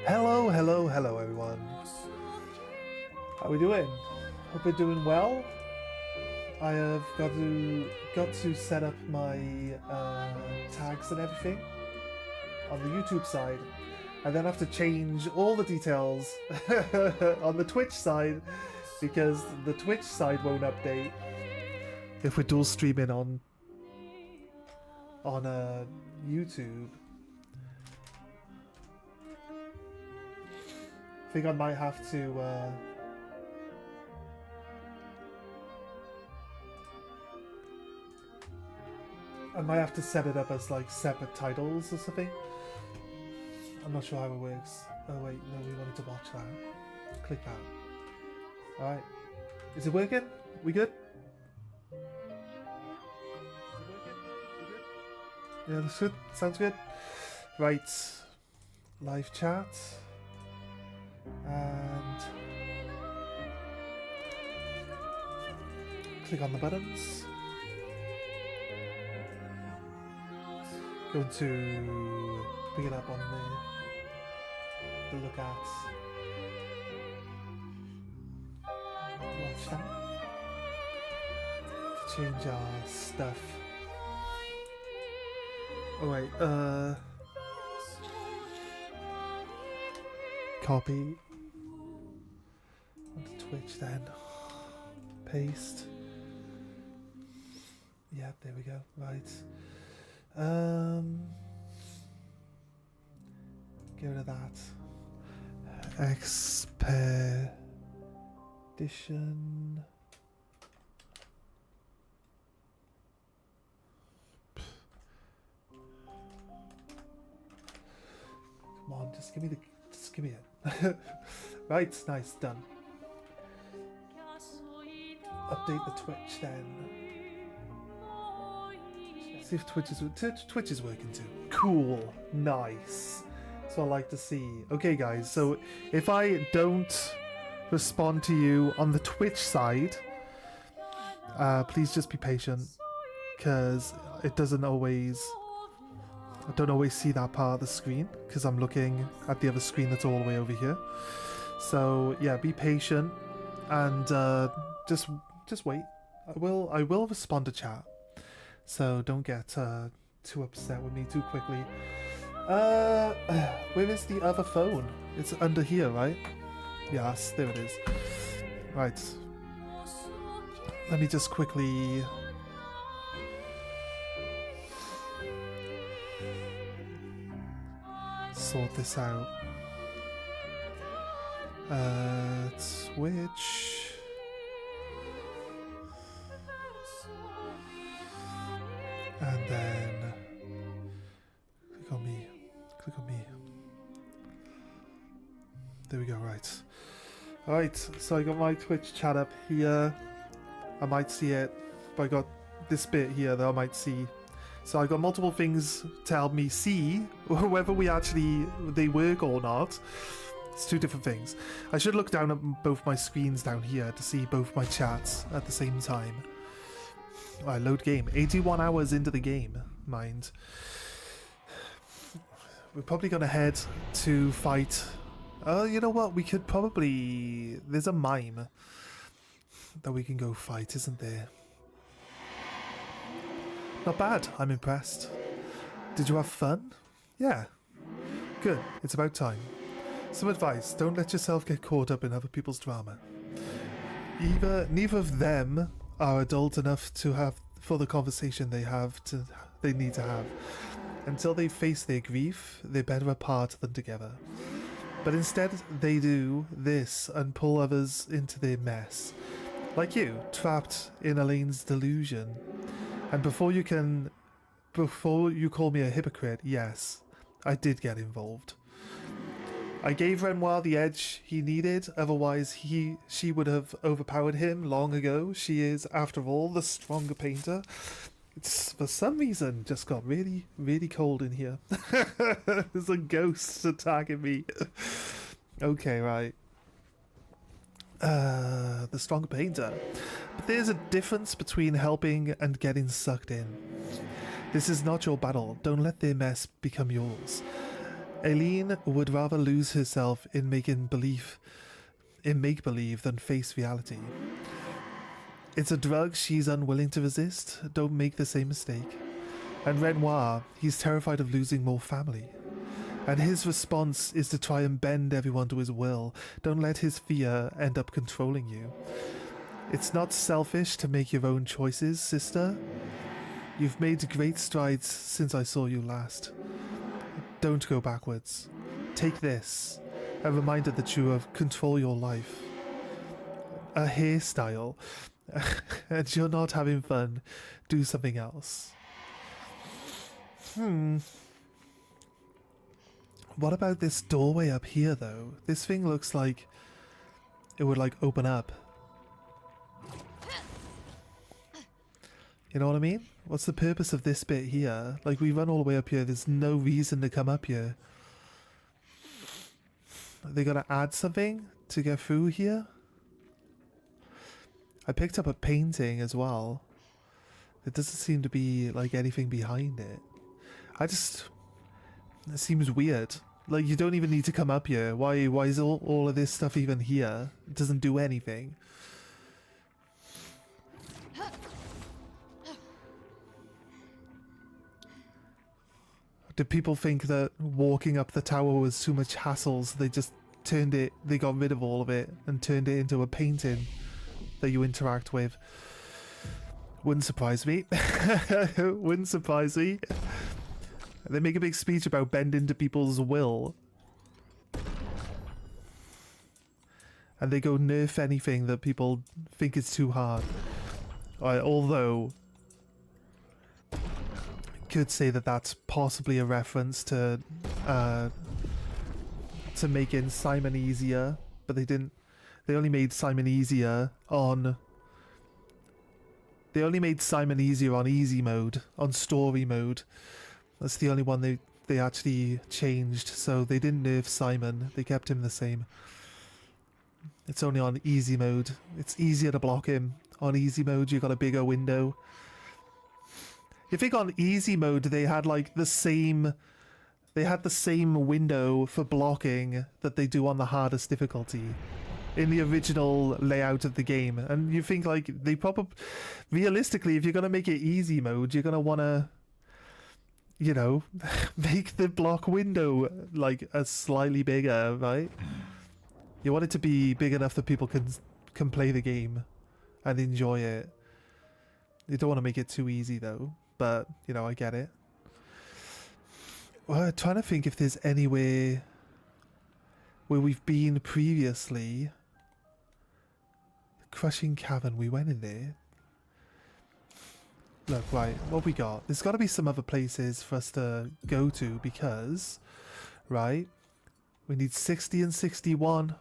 Hello, hello, hello everyone. How we doing? Hope we're doing well. I have got to set up my tags and everything on the YouTube side, and then have to change all the details on the Twitch side because the Twitch side won't update if we're dual streaming on YouTube. I think I might have to set it up as like separate titles or something. I'm not sure how it works. Oh wait, no, we wanted to watch that. Click that. Alright. Is it working? We good? Yeah, that's good. Sounds good. Right. Live chat. And click on the buttons. Go to pick it up on the look at. Watch that. To change our stuff. Oh wait, copy onto Twitch then. Paste. Yep, there we go. Right. Get rid of that. Expedition. Come on, just give me it. Right, nice, done. Update the Twitch then. See if Twitch is working too. Cool, nice. That's what I like to see. Okay, guys. So if I don't respond to you on the Twitch side, please just be patient, because it doesn't always. I don't always see that part of the screen because I'm looking at the other screen that's all the way over here. So yeah, be patient and just wait. I will respond to chat. So don't get too upset with me too quickly. Where is the other phone? It's under here, right? Yes, there it is. Right. Let me just quickly... sort this out. Twitch... And then click on me. Click on me. There we go, right. Alright, so I got my Twitch chat up here. I might see it, but I got this bit here that I might see. So I got multiple things to help me see whether they work or not. It's two different things. I should look down at both my screens down here to see both my chats at the same time. Alright, load game. 81 hours into the game, mind. We're probably gonna head to fight. Oh, you know what? We could probably... There's a mime that we can go fight, isn't there? Not bad. I'm impressed. Did you have fun? Yeah. Good. It's about time. Some advice. Don't let yourself get caught up in other people's drama. Neither of them are adult enough to have for the conversation they need to have. Until they face their grief, they're better apart than together. But instead they do this and pull others into their mess. Like you, trapped in Elaine's delusion. And before you call me a hypocrite, yes, I did get involved. I gave Renoir the edge he needed, otherwise she would have overpowered him long ago. She is, after all, the stronger painter. It's, for some reason, just got really, really cold in here. There's a ghost attacking me. Okay, right. The stronger painter. But there's a difference between helping and getting sucked in. This is not your battle. Don't let their mess become yours. Aileen would rather lose herself in make-believe than face reality. It's a drug she's unwilling to resist. Don't make the same mistake. And Renoir, he's terrified of losing more family. And his response is to try and bend everyone to his will. Don't let his fear end up controlling you. It's not selfish to make your own choices, sister. You've made great strides since I saw you last. Don't go backwards. Take this, a reminder that you have control your life. A hairstyle. And you're not having fun. Do something else. What about this doorway up here, though? This thing looks like it would, like, open up. You know what I mean? What's the purpose of this bit here? Like, we run all the way up here. There's no reason to come up here. Are they gonna add something to get through here? I picked up a painting as well. There doesn't seem to be, like, anything behind it. It seems weird. Like, you don't even need to come up here. Why is all of this stuff even here? It doesn't do anything. Did people think that walking up the tower was too much hassle, so they just they got rid of all of it and turned it into a painting that you interact with? Wouldn't surprise me. Wouldn't surprise me. They make a big speech about bending to people's will. And they go nerf anything that people think is too hard. Although, could say that that's possibly a reference to making Simon easier, but they didn't. They only made Simon easier on. They only made Simon easier on easy mode, on story mode. That's the only one they actually changed. So they didn't nerf Simon. They kept him the same. It's only on easy mode. It's easier to block him. On easy mode, you got a bigger window. You think on easy mode they had like the same window for blocking that they do on the hardest difficulty in the original layout of the game, and you think like they probably realistically, if you're gonna make it easy mode, you're gonna wanna, you know, make the block window like a slightly bigger, right? You want it to be big enough that people can play the game and enjoy it. You don't want to make it too easy though. But, you know, I get it. Well, I'm trying to think if there's anywhere where we've been previously. The Crushing Cavern, we went in there. Look, right, what we got? There's got to be some other places for us to go to because, right, we need 60 and 61.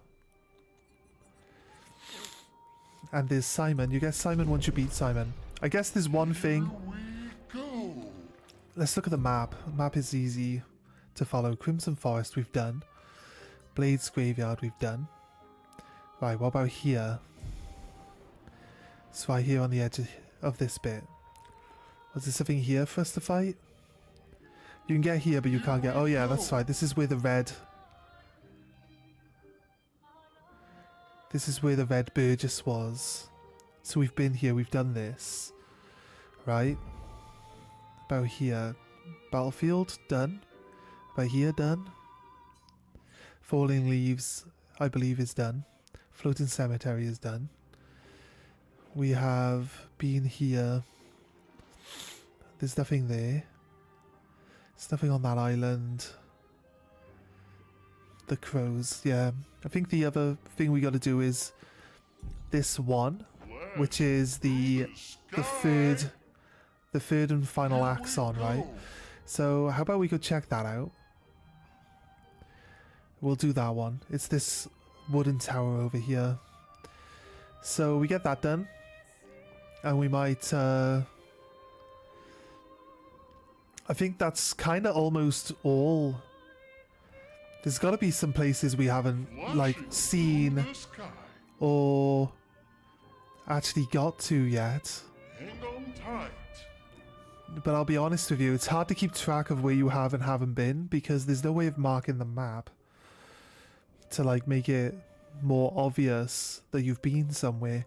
And there's Simon. You get Simon once you beat Simon. I guess there's one thing. Let's look at the map. The map is easy to follow. Crimson Forest we've done. Blades Graveyard we've done. Right, what about here? It's right here on the edge of this bit. Was there something here for us to fight? You can get here, but you can't get... Oh yeah, that's right. This is where the red... This is where the red Burgess was. So we've been here, we've done this. Right? About here. Battlefield, done. About here, done. Falling Leaves, I believe, is done. Floating Cemetery is done. We have been here. There's nothing there. There's nothing on that island. The crows, yeah. I think the other thing we got to do is this one, which is the third and final axon, right? So how about we go check that out? We'll do that one. It's this wooden tower over here. So we get that done, and we might. I think that's kind of almost all. There's got to be some places we haven't like seen or actually got to yet. Hang on tight. But I'll be honest with you, it's hard to keep track of where you have and haven't been because there's no way of marking the map to like make it more obvious that you've been somewhere,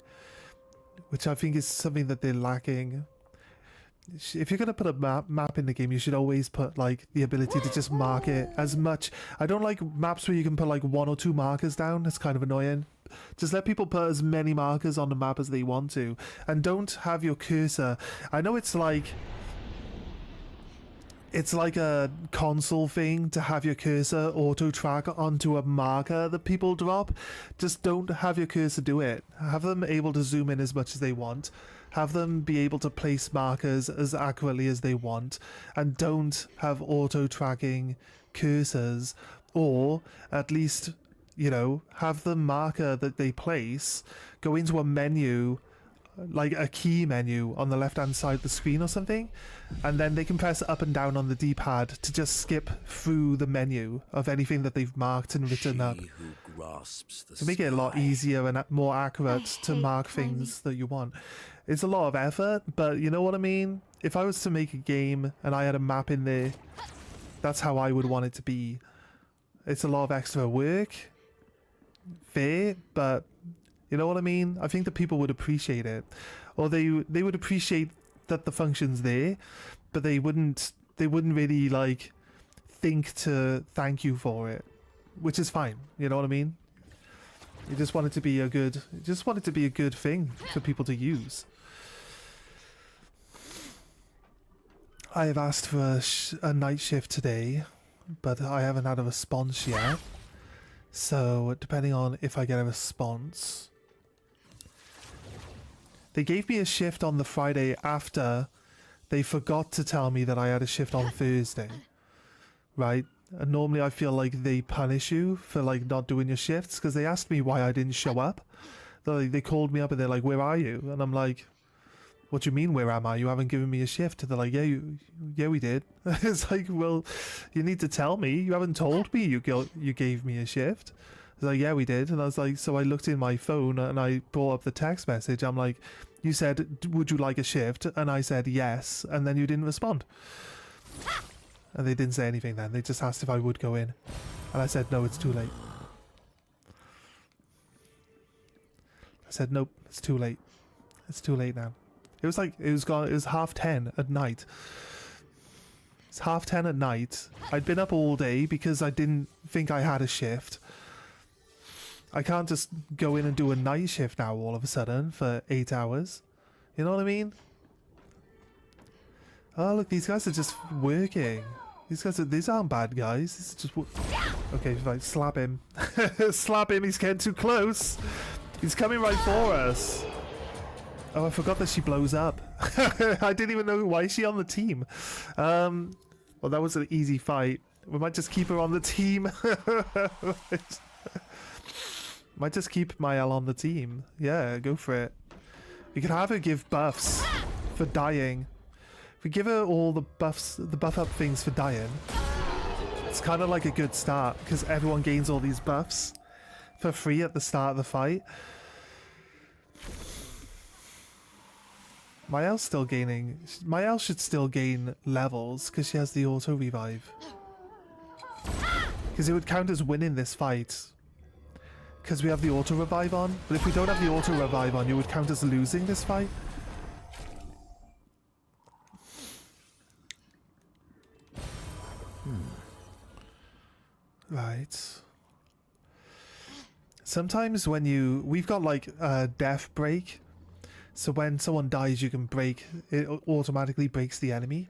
which I think is something that they're lacking. If you're going to put a map in the game, you should always put like the ability to just mark it as much. I don't like maps where you can put like 1 or 2 markers down. It's kind of annoying. Just let people put as many markers on the map as they want to, and don't have your cursor. I know it's like a console thing to have your cursor auto track onto a marker that people drop. Just don't have your cursor do it. Have them able to zoom in as much as they want. Have them be able to place markers as accurately as they want, and don't have auto tracking cursors, or at least, you know, have the marker that they place go into a menu, like a key menu on the left hand side of the screen or something, and then they can press up and down on the D-pad to just skip through the menu of anything that they've marked and written up to make it a lot easier and more accurate to mark things that you want. It's a lot of effort, but you know what I mean? If I was to make a game and I had a map in there, that's how I would want it to be. It's a lot of extra work, fair, but you know what I mean? I think that people would appreciate it, or they would appreciate that the function's there, but they wouldn't really like think to thank you for it, which is fine. You know what I mean? You just want it to be a good thing for people to use. I have asked for a night shift today, but I haven't had a response yet. So depending on if I get a response. They gave me a shift on the Friday after they forgot to tell me that I had a shift on Thursday. Right? And normally I feel like they punish you for like not doing your shifts, because they asked me why I didn't show up. They called me up and they're like, "Where are you?" And I'm like, "What do you mean, where am I? You haven't given me a shift." And they're like, yeah, we did. It's like, well, you need to tell me. You haven't told me you gave me a shift. It's like, yeah, we did. And I was like, so I looked in my phone and I brought up the text message. I'm like, you said, "Would you like a shift?" And I said, yes. And then you didn't respond. And they didn't say anything then. They just asked if I would go in. And I said, no, it's too late. I said, nope, it's too late. It's too late now. It was 10:30 at night. It's 10:30 at night. I'd been up all day because I didn't think I had a shift. I can't just go in and do a night shift now all of a sudden for 8 hours. You know what I mean? Oh, look, these guys are just working. These aren't bad guys. This is just... Okay, right, slap him. Slap him, he's getting too close. He's coming right for us. Oh, I forgot that she blows up. I didn't even know why is she on the team. Well, that was an easy fight. We might just keep her on the team. Might just keep Mael on the team. Yeah, go for it. We could have her give buffs for dying. If we give her all the buffs, the buff up things for dying, it's kind of like a good start because everyone gains all these buffs for free at the start of the fight. Mael's still gaining. Mael should still gain levels because she has the auto revive. Because it would count as winning this fight. Because we have the auto revive on. But if we don't have the auto revive on, it would count as losing this fight. Right. Sometimes when we've got like a death break. So when someone dies, you can break, it automatically breaks the enemy.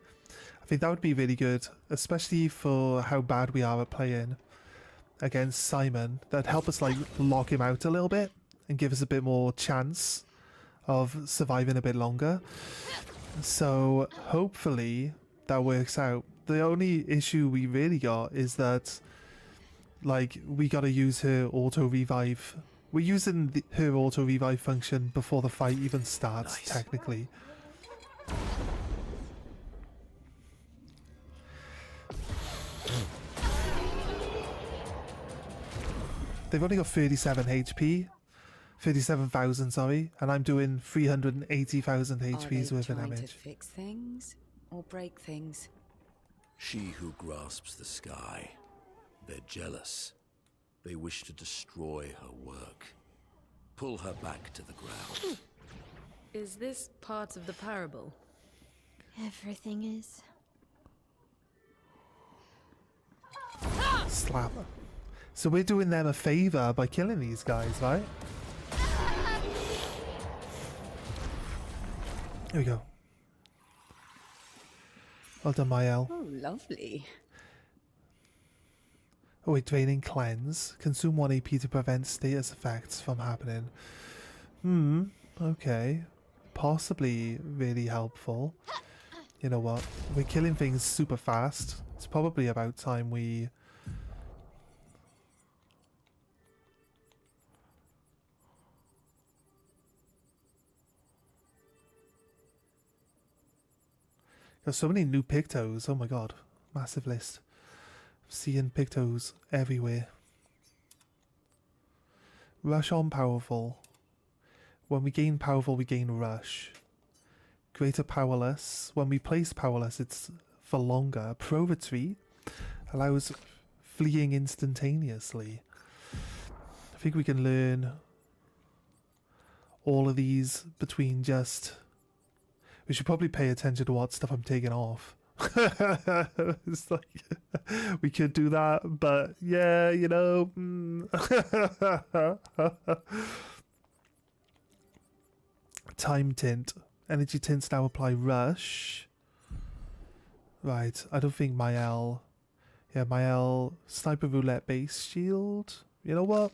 I think that would be really good, especially for how bad we are at playing against Simon. That'd help us like lock him out a little bit and give us a bit more chance of surviving a bit longer. So hopefully that works out. The only issue we really got is that like we gotta use her auto revive. We're using her auto revive function before the fight even starts, nice. Technically. They've only got 37 HP. 37,000, sorry. And I'm doing 380,000 HPs with an damage. To fix things? or break things. She who grasps the sky. They're jealous. They wish to destroy her work. Pull her back to the ground. Is this part of the parable? Everything is. Slap. So we're doing them a favor by killing these guys, right? Here we go. Well done, Mael. Oh, lovely. Oh wait, draining cleanse. Consume 1 AP to prevent status effects from happening. Okay. Possibly really helpful. You know what? We're killing things super fast. It's probably about time we... There's so many new Pictos. Oh my god. Massive list. Seeing Pictos everywhere. Rush on powerful. When we gain powerful, we gain rush. Greater powerless. When we place powerless, it's for longer. Pro retreat allows fleeing instantaneously. I think we can learn all of these between just... We should probably pay attention to what stuff I'm taking off. It's like we could do that, but yeah, you know. Time tint. Energy tints now apply rush. Right, I don't think Mael. Yeah, Mael sniper roulette base shield. You know what?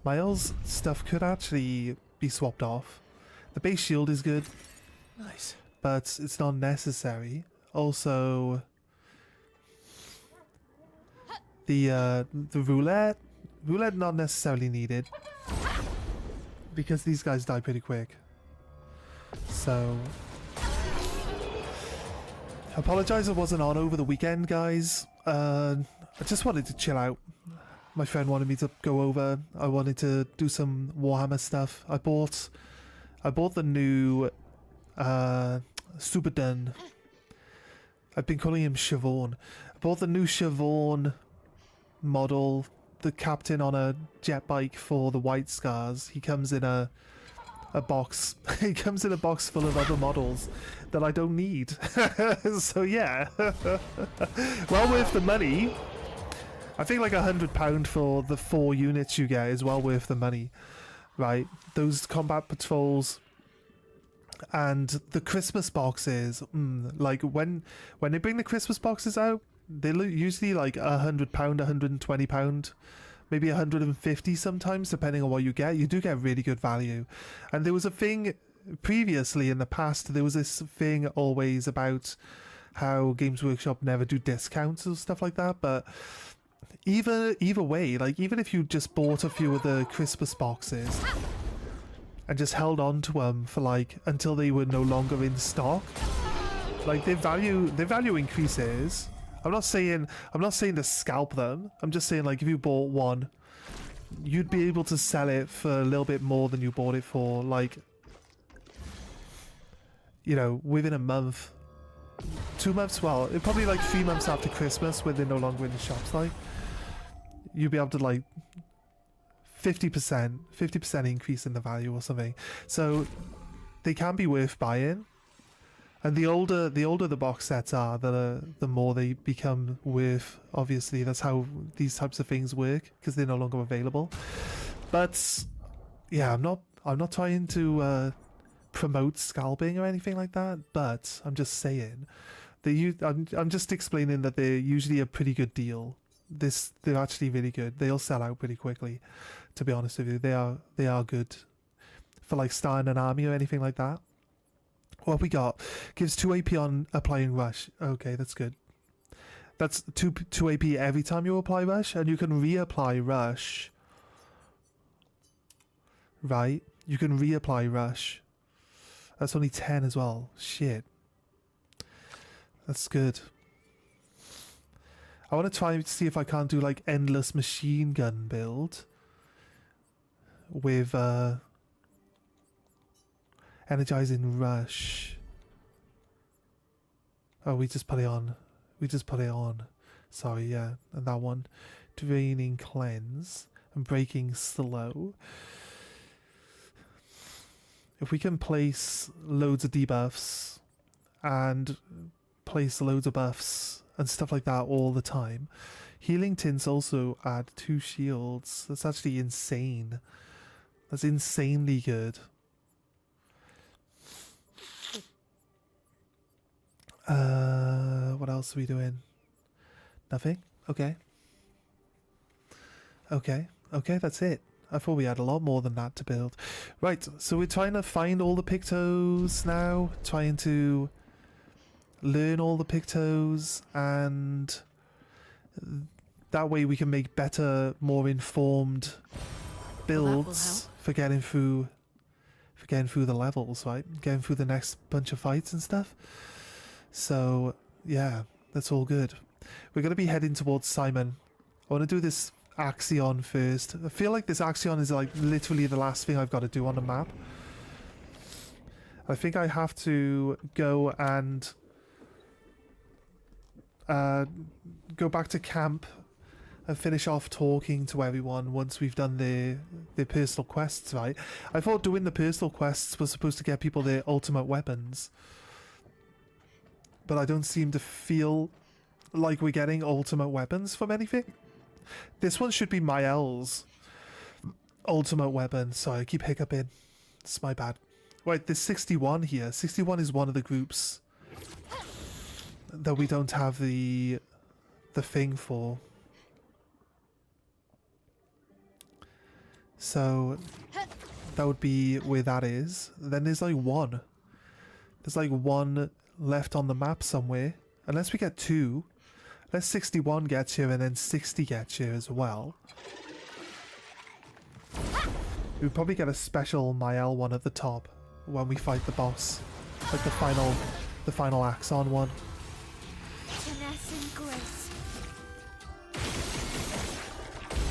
Mael's stuff could actually be swapped off. The base shield is good. Nice. But it's not necessary. Also, the roulette not necessarily needed because these guys die pretty quick. So, I apologize I wasn't on over the weekend, guys. I just wanted to chill out. My friend wanted me to go over. I wanted to do some Warhammer stuff. I bought the new Super Dun. I've been calling him Siobhan. I bought the new Siobhan model, the captain on a jet bike for the White Scars. He comes in a box. He comes in a box full of other models that I don't need. So yeah, well worth the money. I think like £100 for the 4 units you get is well worth the money, right? Those combat patrols. And the Christmas boxes, like when they bring the Christmas boxes out, they're usually like £100, £120, maybe 150 sometimes, depending on what you get. You do get really good value. And there was a thing previously in the past, there was this thing always about how Games Workshop never do discounts or stuff like that. But either way, like even if you just bought a few of the Christmas boxes and just held on to them for like until they were no longer in stock, like their value increases. I'm not saying to scalp them. I'm just saying like if you bought one, you'd be able to sell it for a little bit more than you bought it for, like, you know, within a month, 2 months. Well, it probably like 3 months after Christmas when they're no longer in the shops. Like you'd be able to like 50% increase in the value or something. So they can be worth buying. And the older the box sets are, the more they become worth. Obviously, that's how these types of things work because they're no longer available. But yeah, I'm not trying to promote scalping or anything like that. But I'm just saying, I'm just explaining that they're usually a pretty good deal. They're actually really good. They'll sell out pretty quickly. To be honest with you, they are good for like starting an army or anything like that. What we got? Gives 2 AP on applying rush. Okay, that's good. That's 2 AP every time you apply rush, and you can reapply rush. Right? You can reapply rush. That's only 10 as well. Shit. That's good. I want to try and see if I can't do like endless machine gun build with energizing rush. Oh, we just put it on. We just put it on. Sorry, yeah. And that one. Draining cleanse and breaking slow. If we can place loads of debuffs and place loads of buffs and stuff like that all the time. Healing tints also add 2 shields. That's actually insane. That's insanely good. What else are we doing? Nothing? Okay. Okay, that's it. I thought we had a lot more than that to build. Right, so we're trying to find all the Pictos now. Trying to learn all the Pictos, and that way we can make better, more informed builds for getting through the levels, right? Getting through the next bunch of fights and stuff. So yeah, that's all good. We're going to be heading towards Simon. I want to do this Axion first. I feel like this Axion is like literally the last thing I've got to do on the map. I think I have to go and go back to camp and finish off talking to everyone once we've done their personal quests, right? I thought doing the personal quests was supposed to get people their ultimate weapons, but I don't seem to feel like we're getting ultimate weapons from anything. This one should be Mael's ultimate weapon. Sorry, I keep hiccuping. It's my bad. Right, there's 61 here. 61 is one of the groups that we don't have the thing for. So that would be where that is. Then there's like one. There's like one left on the map somewhere. Unless we get 2. Unless 61 gets here and then 60 gets here as well. We'd probably get a special Mael one at the top when we fight the boss. Like the final Axon one. Finesse and grace.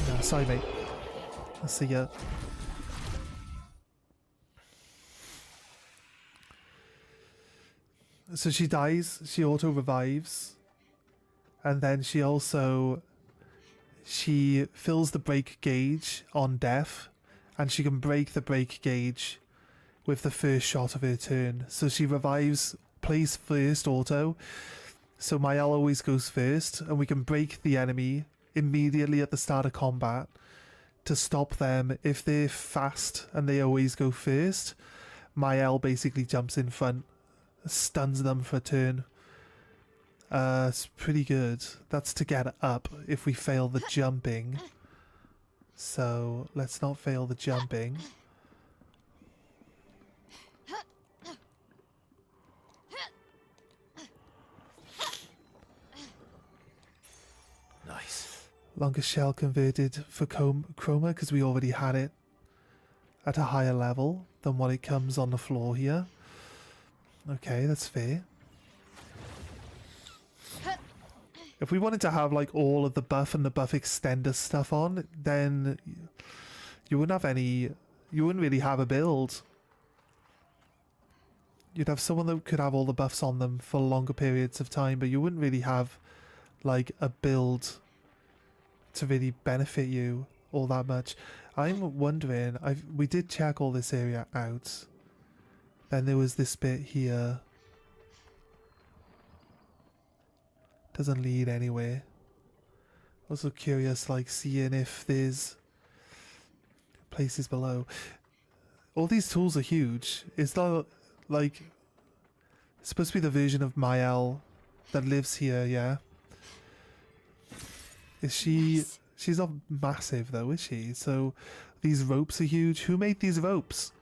No, sorry mate. I'll see ya. So she dies, she auto revives, and then she fills the break gauge on death, and she can break the break gauge with the first shot of her turn. So she revives, plays first auto, so Mael always goes first, and we can break the enemy immediately at the start of combat to stop them. If they're fast and they always go first, Mael basically jumps in front, stuns them for a turn. It's pretty good. That's to get up if we fail the jumping. So let's not fail the jumping. Nice. Longer shell converted for chroma because we already had it at a higher level than what it comes on the floor here. Okay, that's fair. If we wanted to have like all of the buff and the buff extender stuff on, then you wouldn't really have a build. You'd have someone that could have all the buffs on them for longer periods of time, but you wouldn't really have like a build to really benefit you all that much. I'm wondering, we did check all this area out. Then there was this bit here. Doesn't lead anywhere. Also curious, like seeing if there's places below. All these tools are huge. Is that like it's supposed to be the version of Mael that lives here? Yeah. Is she? Nice. She's not massive though, is she? So these ropes are huge. Who made these ropes?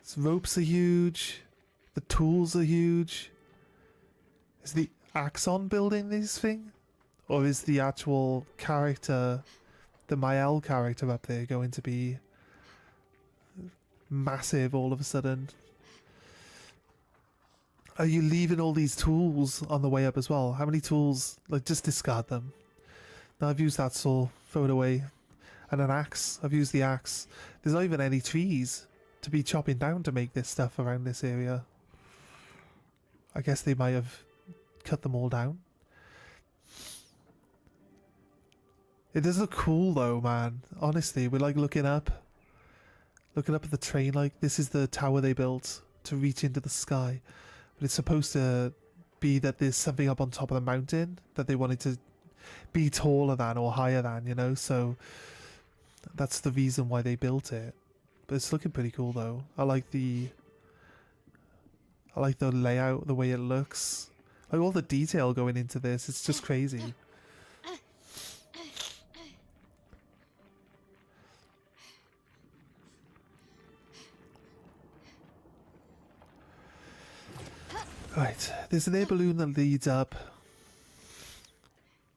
These ropes are huge. The tools are huge. Is the Axon building this thing? Or is the actual character, the Mael character up there, going to be massive all of a sudden? Are you leaving all these tools on the way up as well? How many tools? Like, just discard them. No, I've used that saw. Throw it away. And an axe. I've used the axe. There's not even any trees to be chopping down to make this stuff around this area. I guess they might have cut them all down. It does look cool though, man. Honestly, we're like looking up at the train. Like, this is the tower they built to reach into the sky, but it's supposed to be that there's something up on top of the mountain that they wanted to be taller than or higher than, you know. So that's the reason why they built it. But it's looking pretty cool though. I like the layout, the way it looks, like all the detail going into this. It's just crazy. Right, there's an air balloon that leads up.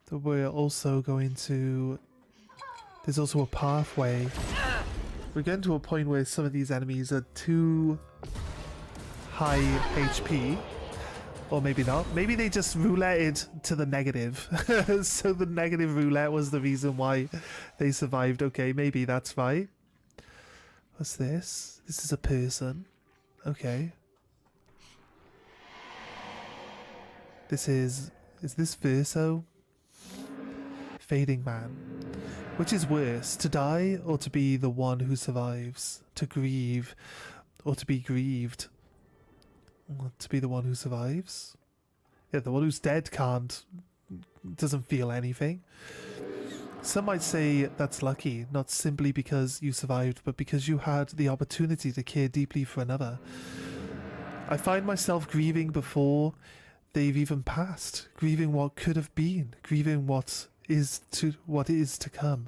So we're also going to... There's also a pathway. We're getting to a point where some of these enemies are too high HP. Or maybe not. Maybe they just rouletted to the negative. So the negative roulette was the reason why they survived. Okay, maybe that's right. What's this? This is a person. Okay. This is this Verso? Fading Man. Which is worse, to die or to be the one who survives? To grieve or to be grieved? To be the one who survives? Yeah, the one who's dead doesn't feel anything. Some might say that's lucky, not simply because you survived, but because you had the opportunity to care deeply for another. I find myself grieving before they've even passed, grieving what could have been, grieving what is to come.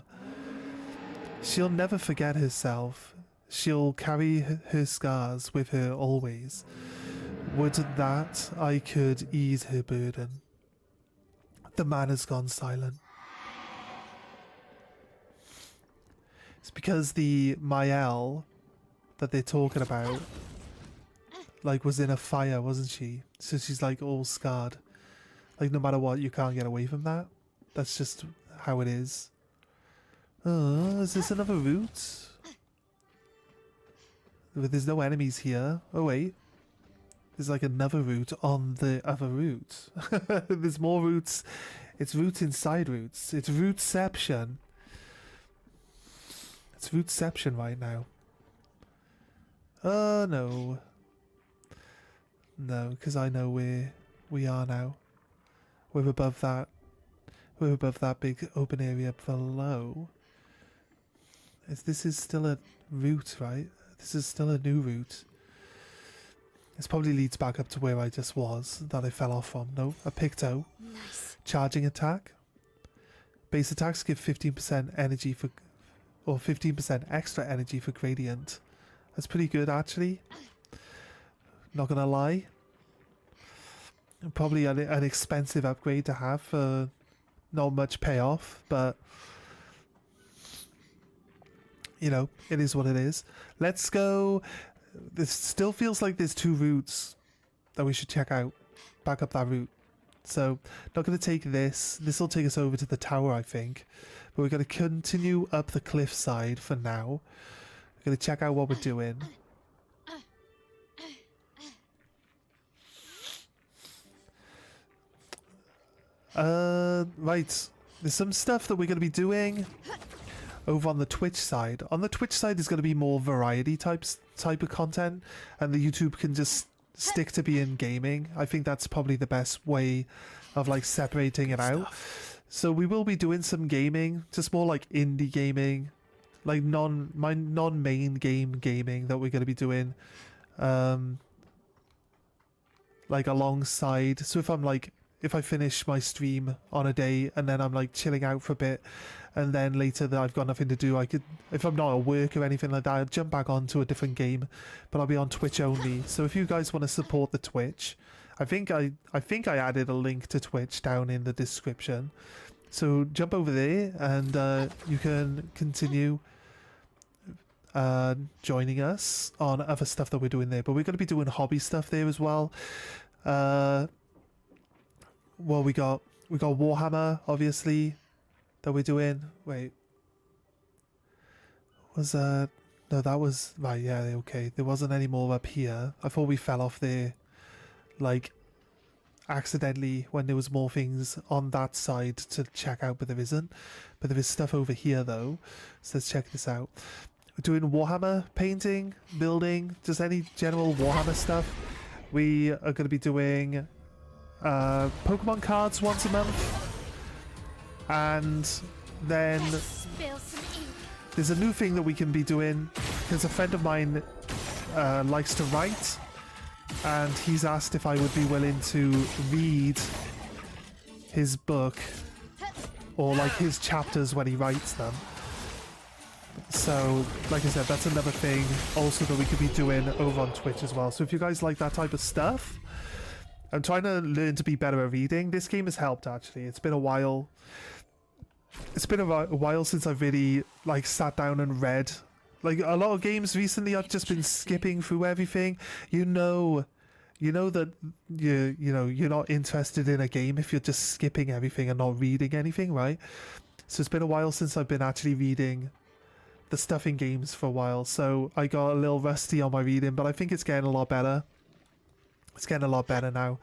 She'll never forget herself. She'll carry her scars with her always. Would that I could ease her burden. The man has gone silent. It's because the Mael that they're talking about, like, was in a fire, wasn't she? So she's like all scarred. Like, no matter what, you can't get away from that. That's just how it is. Oh, is this another route? There's no enemies here. Oh wait. There's like another route on the other route. There's more routes. It's routes inside routes. It's routeception. It's routeception right now. Oh no. No, because I know where we are now. We're above that. We're above that big open area below. This is still a route, right? This is still a new route. This probably leads back up to where I just was, that I fell off from. No, a Picto. Nice. Charging attack. Base attacks give 15% energy for... or 15% extra energy for gradient. That's pretty good, actually. Not gonna lie. Probably an expensive upgrade to have for not much payoff, but... you know, it is what it is. Let's go. This still feels like there's two routes that we should check out. Back up that route. So, not going to take this. This will take us over to the tower, I think. But we're going to continue up the cliffside for now. We're going to check out what we're doing. Right. There's some stuff that we're going to be doing over on the Twitch side. On the Twitch side, there's going to be more variety type of content, and the YouTube can just stick to being gaming. I think that's probably the best way of like separating it out. So we will be doing some gaming, just more like indie gaming, like non-main game gaming that we're going to be doing, like alongside. So if I finish my stream on a day and then I'm like chilling out for a bit, and then later that I've got nothing to do, I could, if I'm not at work or anything like that, I'd jump back onto a different game, but I'll be on Twitch only. So if you guys want to support the Twitch, I think I added a link to Twitch down in the description. So jump over there and you can continue joining us on other stuff that we're doing there. But we're going to be doing hobby stuff there as well. Well, we got Warhammer, obviously, that we're doing. Wait, was no, that was right. Yeah, okay. There wasn't any more up here. I thought we fell off there, like accidentally when there was more things on that side to check out, but there isn't. But there is stuff over here though, so let's check this out. We're doing Warhammer painting, building, just any general Warhammer stuff. We are going to be doing Pokemon cards once a month, and then Spill some ink. there's a new thing that we can be doing because a friend of mine likes to write, and he's asked if I would be willing to read his book or like his chapters when he writes them. So like I said, that's another thing also that we could be doing over on Twitch as well. So if you guys like that type of stuff, I'm trying to learn to be better at reading. This game has helped actually. It's been a while. It's been a while since I've really like sat down and read. Like a lot of games recently, I've just been skipping through everything. You know that you're not interested in a game if you're just skipping everything and not reading anything, right? So it's been a while since I've been actually reading the stuff in games for a while. So I got a little rusty on my reading, but I think it's getting a lot better. It's getting a lot better now.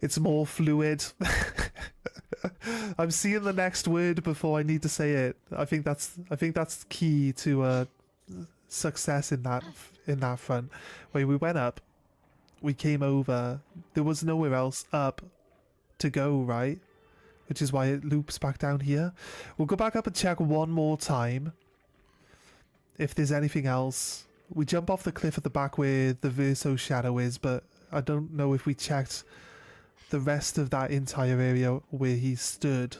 It's more fluid. I'm seeing the next word before I need to say it. I think that's key to success in that front. Where we went up, we came over. There was nowhere else up to go, right? Which is why it loops back down here. We'll go back up and check one more time if there's anything else. We jump off the cliff at the back where the Verso shadow is, but I don't know if we checked the rest of that entire area where he stood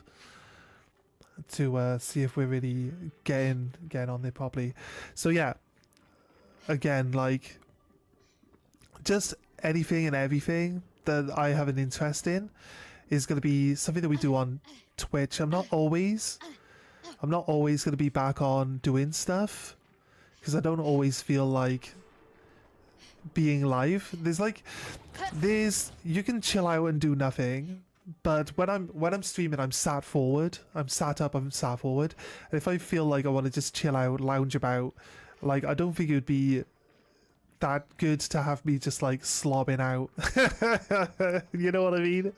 to see if we're really getting on there properly. So yeah, again, like just anything and everything that I have an interest in is going to be something that we do on Twitch. I'm not always going to be back on doing stuff because I don't always feel like being live. You can chill out and do nothing, but when I'm streaming, I'm sat forward. I'm sat up, I'm sat forward. And if I feel like I want to just chill out, lounge about, like I don't think it would be that good to have me just like slobbing out. You know what I mean?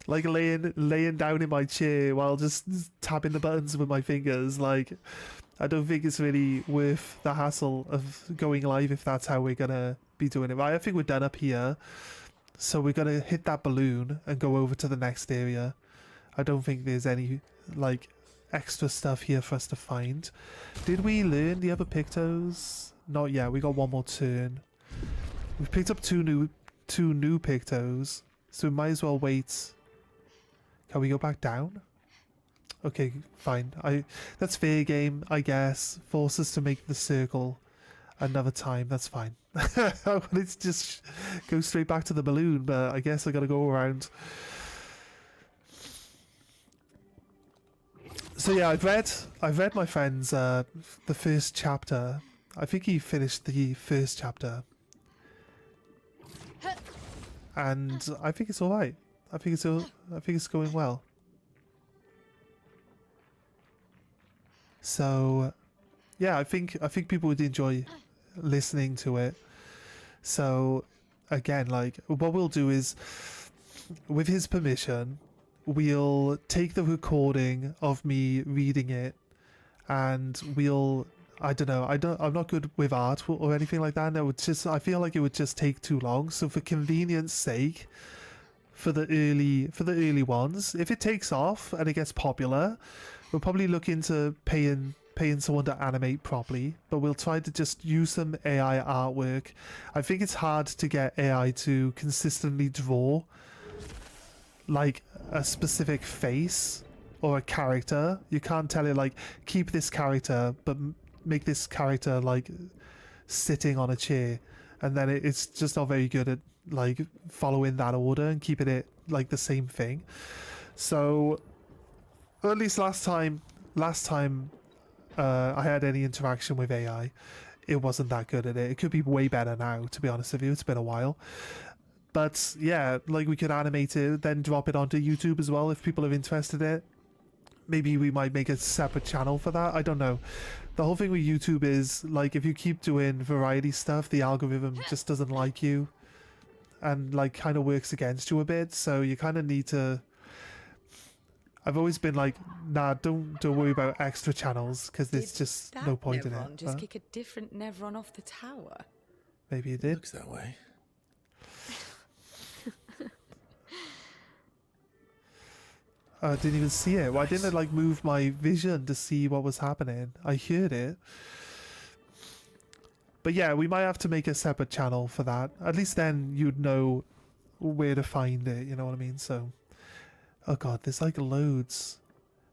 Like laying down in my chair while just tapping the buttons with my fingers. Like I don't think it's really worth the hassle of going live if that's how we're gonna be doing it. Right, I think we're done up here, so we're gonna hit that balloon and go over to the next area. I don't think there's any like extra stuff here for us to find. Did we learn the other Pictos? Not yet. We got one more turn. We've picked up two new Pictos, so we might as well wait. Can we go back down? Okay, fine. That's fair game, I guess. Force us to make the circle another time. That's fine. I wanted to just go straight back to the balloon, but I guess I gotta go around. So yeah, I've read my friend's the first chapter. I think he finished the first chapter, and I think it's all right. I think it's going well. So, yeah, I think people would enjoy listening to it. So, again, like what we'll do is, with his permission, we'll take the recording of me reading it, and I don't know. I'm not good with art or anything like that. No, I feel like it would just take too long. So for convenience sake, for the early ones, if it takes off and it gets popular, we'll probably look into paying someone to animate properly. But we'll try to just use some AI artwork. I think it's hard to get AI to consistently draw like a specific face or a character. You can't tell it like keep this character, but make this character like sitting on a chair, and then it's just not very good at like following that order and keeping it like the same thing. So or at least last time I had any interaction with AI, it wasn't that good at it. It could be way better now, to be honest with you. It's been a while. But yeah, like we could animate it, then drop it onto YouTube as well if people are interested in it. Maybe we might make a separate channel for that. I don't know. The whole thing with YouTube is, like, if you keep doing variety stuff, the algorithm just doesn't like you. and like kind of works against you a bit. So you kind of need to. I've always been like, nah, don't worry about extra channels because there's Did just that no point in Nevron it. just But kick a different Nevron off the tower? maybe it did. Looks that way. I didn't even see it. Why didn't I like move my vision to see what was happening? I heard it. But yeah, we might have to make a separate channel for that. At least then you'd know where to find it, you know what I mean? So, oh god, there's like loads.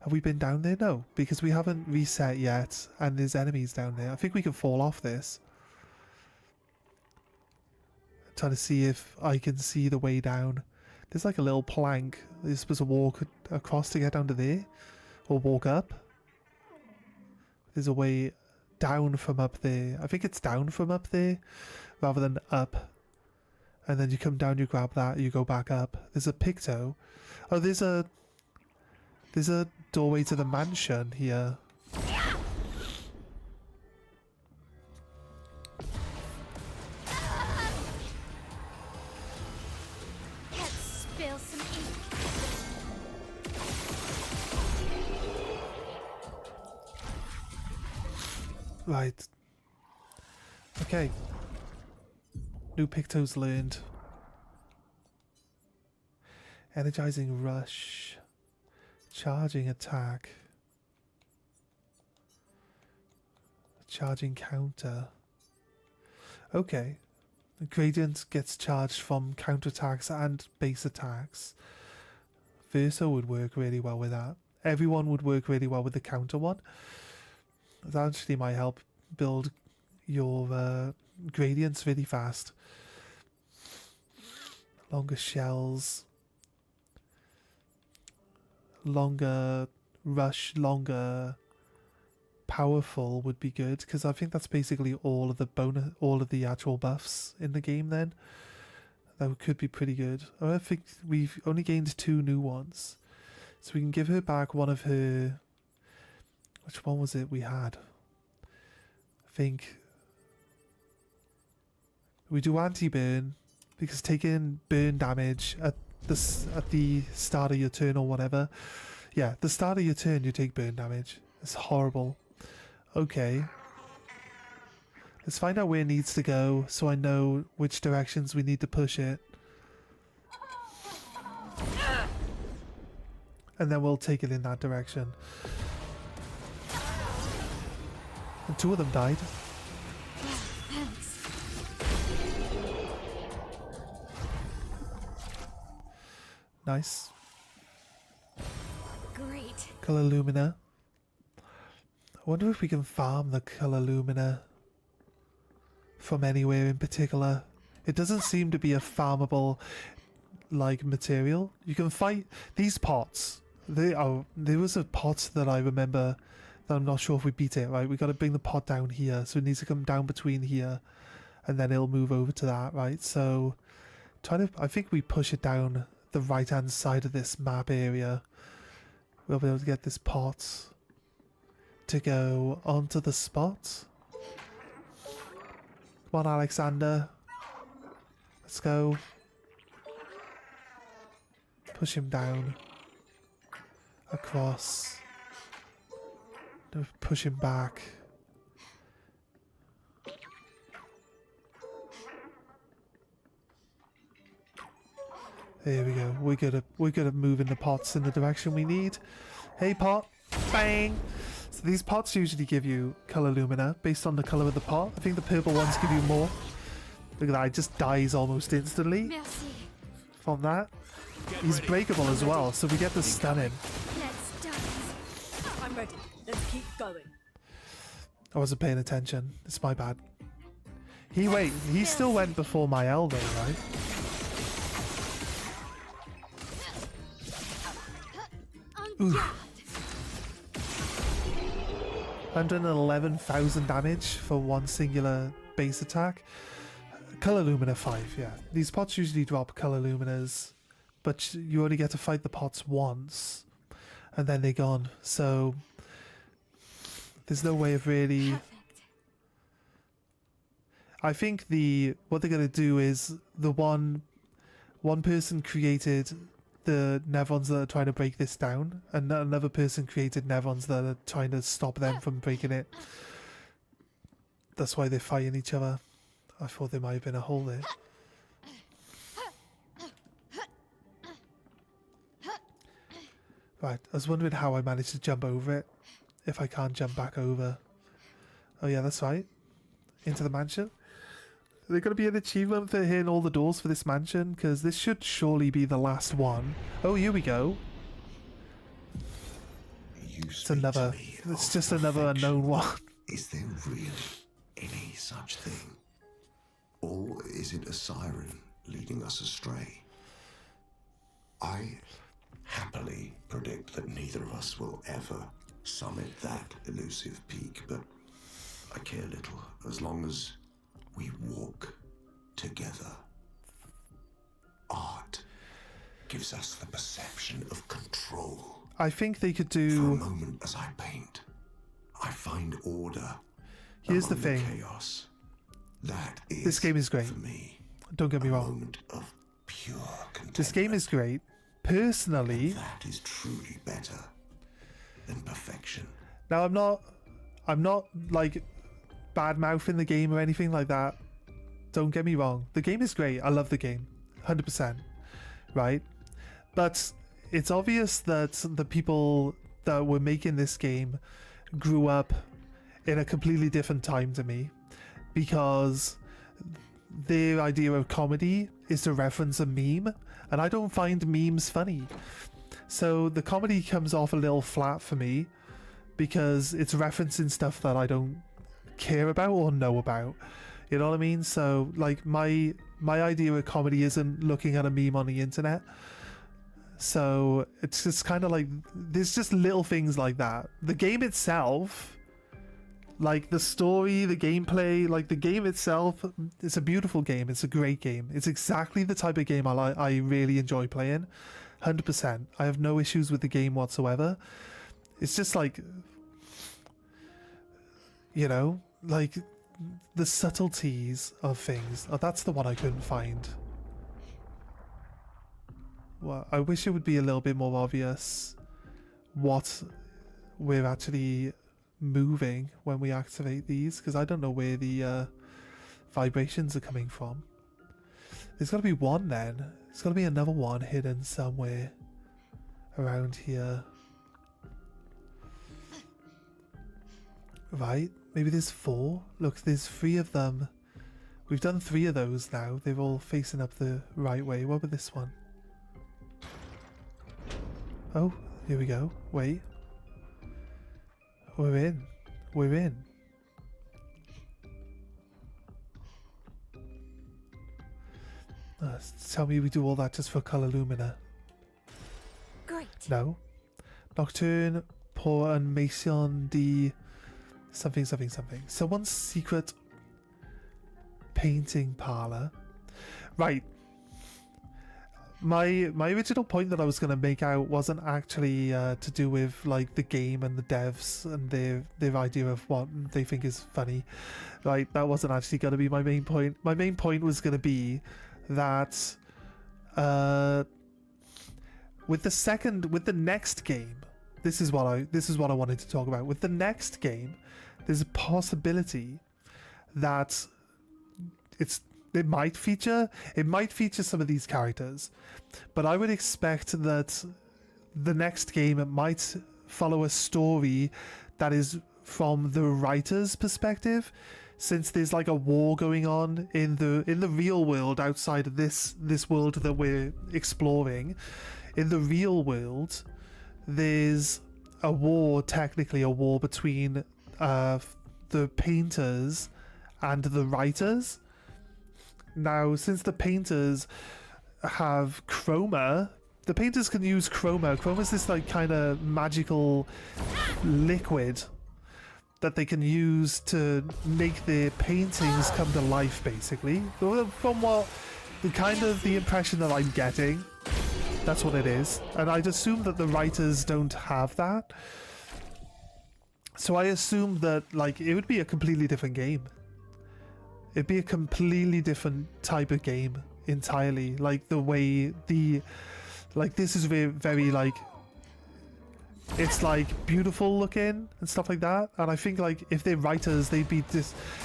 Have we been down there? No, because we haven't reset yet and there's enemies down there. I think we can fall off this. Trying to see if I can see the way down. There's like a little plank. You're supposed to walk across to get down to there. Or walk up. There's a way down from up there. I think it's down from up there rather than up. And then you come down, you grab that, you go back up. There's a picto. Oh, there's a doorway to the mansion here. Let's spill some ink. Right. Okay. New pictos learned. Energizing rush. Charging attack. Charging counter. Okay. The gradient gets charged from counterattacks and base attacks. Verso would work really well with that. Everyone would work really well with the counter one. That actually might help build your gradients really fast. Longer shells. Longer rush, longer powerful would be good, because I think that's basically all of the actual buffs in the game then. That could be pretty good. I think we've only gained 2 new ones. So we can give her back one of her... Which one was it we had? I think... We do anti-burn, because taking burn damage at the start of your turn or whatever. Yeah, the start of your turn you take burn damage. It's horrible. Okay. Let's find out where it needs to go so I know which directions we need to push it. And then we'll take it in that direction. And 2 of them died. Thanks. Nice. Great. Color Lumina. I wonder if we can farm the Color Lumina from anywhere in particular. It doesn't seem to be a farmable like material. You can fight these pots. There was a pot that I remember that I'm not sure if we beat it, right? We got to bring the pot down here, so it needs to come down between here and then it'll move over to that, right? So I think we push it down the right hand side of this map area. We'll be able to get this pot to go onto the spot. Come on, Alexander. Let's go. Push him down. Across. No, push him back. There we go. We're good at moving the pots in the direction we need. Hey pot. Bang! So these pots usually give you color lumina based on the color of the pot. I think the purple ones give you more. Look at that, it just dies almost instantly Merci. from that. He's breakable as well, so we get the stunning. Let's dance. I'm ready. Let's keep going. I wasn't paying attention. It's my bad. He still went before my elbow, right? Ooh. 111,000 damage for one singular base attack. Color Lumina 5, yeah. These pots usually drop Color Luminas, but you only get to fight the pots once, and then they're gone. So there's no way of really... Perfect. I think what they're going to do is the one one person created the Nevrons that are trying to break this down, and another person created Nevrons that are trying to stop them from breaking it. That's why they're fighting each other. I thought there might have been a hole there. Right, I was wondering how I managed to jump over it, if I can't jump back over. Oh yeah, that's right. Into the mansion. There's going to be an achievement for hitting all the doors for this mansion, because this should surely be the last one. Oh, here we go. It's another. It's just another unknown one. Is there really any such thing? Or is it a siren leading us astray? I happily predict that neither of us will ever summit that elusive peak, but I care little as long as we walk together. Art gives us the perception of control. I think they could For a do. moment as I paint, I find order. Here's the among thing. chaos. That is, This game is great. for me, Don't get me a wrong. moment of pure contentment. This game is great. Personally, That is truly better than perfection. now I'm not like bad mouthing the game or anything like that. Don't get me wrong. The game is great. I love the game. 100%. Right? But it's obvious that the people that were making this game grew up in a completely different time to me, because their idea of comedy is to reference a meme, and I don't find memes funny. So the comedy comes off a little flat for me because it's referencing stuff that I don't care about or know about. You know what I mean? So like my idea of comedy isn't looking at a meme on the internet. So it's just kind of like, there's just little things like that. The game itself, like the story, the gameplay, like the game itself, it's a beautiful game. It's a great game. It's exactly the type of game I really enjoy playing. 100%. I have no issues with the game whatsoever. It's just like, you know, like the subtleties of things. Oh, that's the one I couldn't find. Well, I wish it would be a little bit more obvious what we're actually moving when we activate these, because I don't know where the vibrations are coming from. There's got to be one then. There's got to be another one hidden somewhere around here. Right? Maybe there's 4. Look, there's 3 of them. We've done 3 of those now. They're all facing up the right way. What about this one? Oh, here we go. Wait. We're in. We're in. Tell me we do all that just for Color Lumina. Great. No. Nocturne pour un maison de something something something. Someone's secret painting parlor. Right. My original point that I was going to make out wasn't actually to do with like the game and the devs and their idea of what they think is funny. Right, that wasn't actually going to be my main point. My main point was going to be that with the next game, this is what I wanted to talk about. With the next game, there's a possibility that it might feature some of these characters, but I would expect that the next game might follow a story that is from the writer's perspective, since there's like a war going on in the real world outside of this world that we're exploring. In the real world, there's a war, technically a war between the painters and the writers. Now, since the painters have chroma, the painters can use chroma. Chroma is this like kind of magical liquid that they can use to make their paintings come to life, basically. From what the impression that I'm getting, that's what it is. And I'd assume that the writers don't have that. So I assume that like it would be a completely different game. It'd be a completely different type of game entirely. Like the way this is very, very like, it's like beautiful looking and stuff like that. And I think like if they're writers, they'd be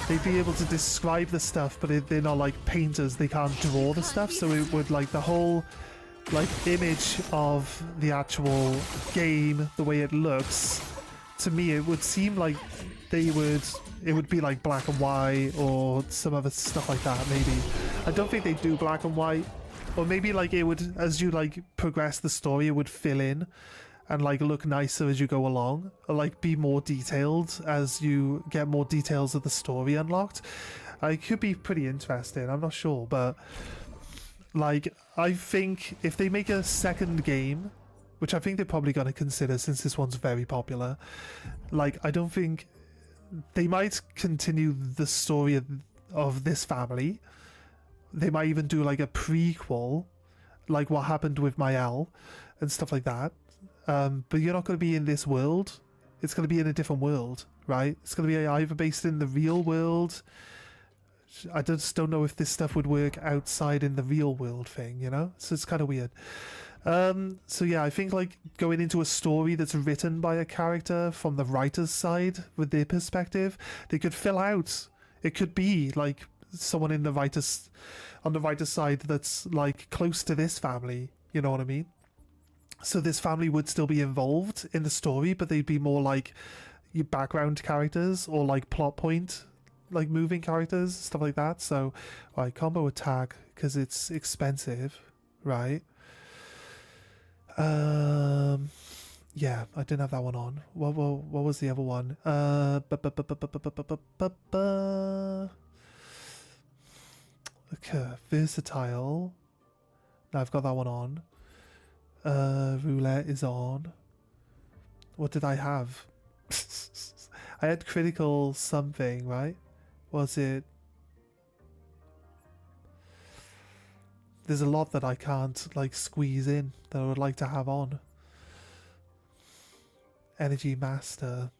able to describe the stuff, but they're not like painters. They can't draw the stuff, so it would like the whole like image of the actual game, the way it looks, to me it would seem like it would be like black and white or some other stuff like that. Maybe I don't think they do black and white, or maybe like it would, as you like progress the story, it would fill in and like look nicer as you go along, or like be more detailed as you get more details of the story unlocked. It could be pretty interesting. I'm not sure, but like I think if they make a second game, which I think they're probably going to consider since this one's very popular, like I don't think they might continue the story of this family. They might even do like a prequel, like what happened with Mael and stuff like that. But you're not going to be in this world. It's going to be in a different world, right? It's going to be either based in the real world. I just don't know if this stuff would work outside in the real world thing, you know? So it's kind of weird. So yeah, I think like going into a story that's written by a character from the writer's side with their perspective, they could fill out. It could be like someone on the writer's side that's like close to this family, you know what I mean? So this family would still be involved in the story, but they'd be more like your background characters or like plot point, like moving characters, stuff like that. So, right, combo attack, because it's expensive, right? Yeah, I didn't have that one on. What was the other one? Okay, versatile. No, I've got that one on. Roulette is on. What did I have? I had critical something, right? Was it? There's a lot that I can't like squeeze in that I would like to have on. Energy Master.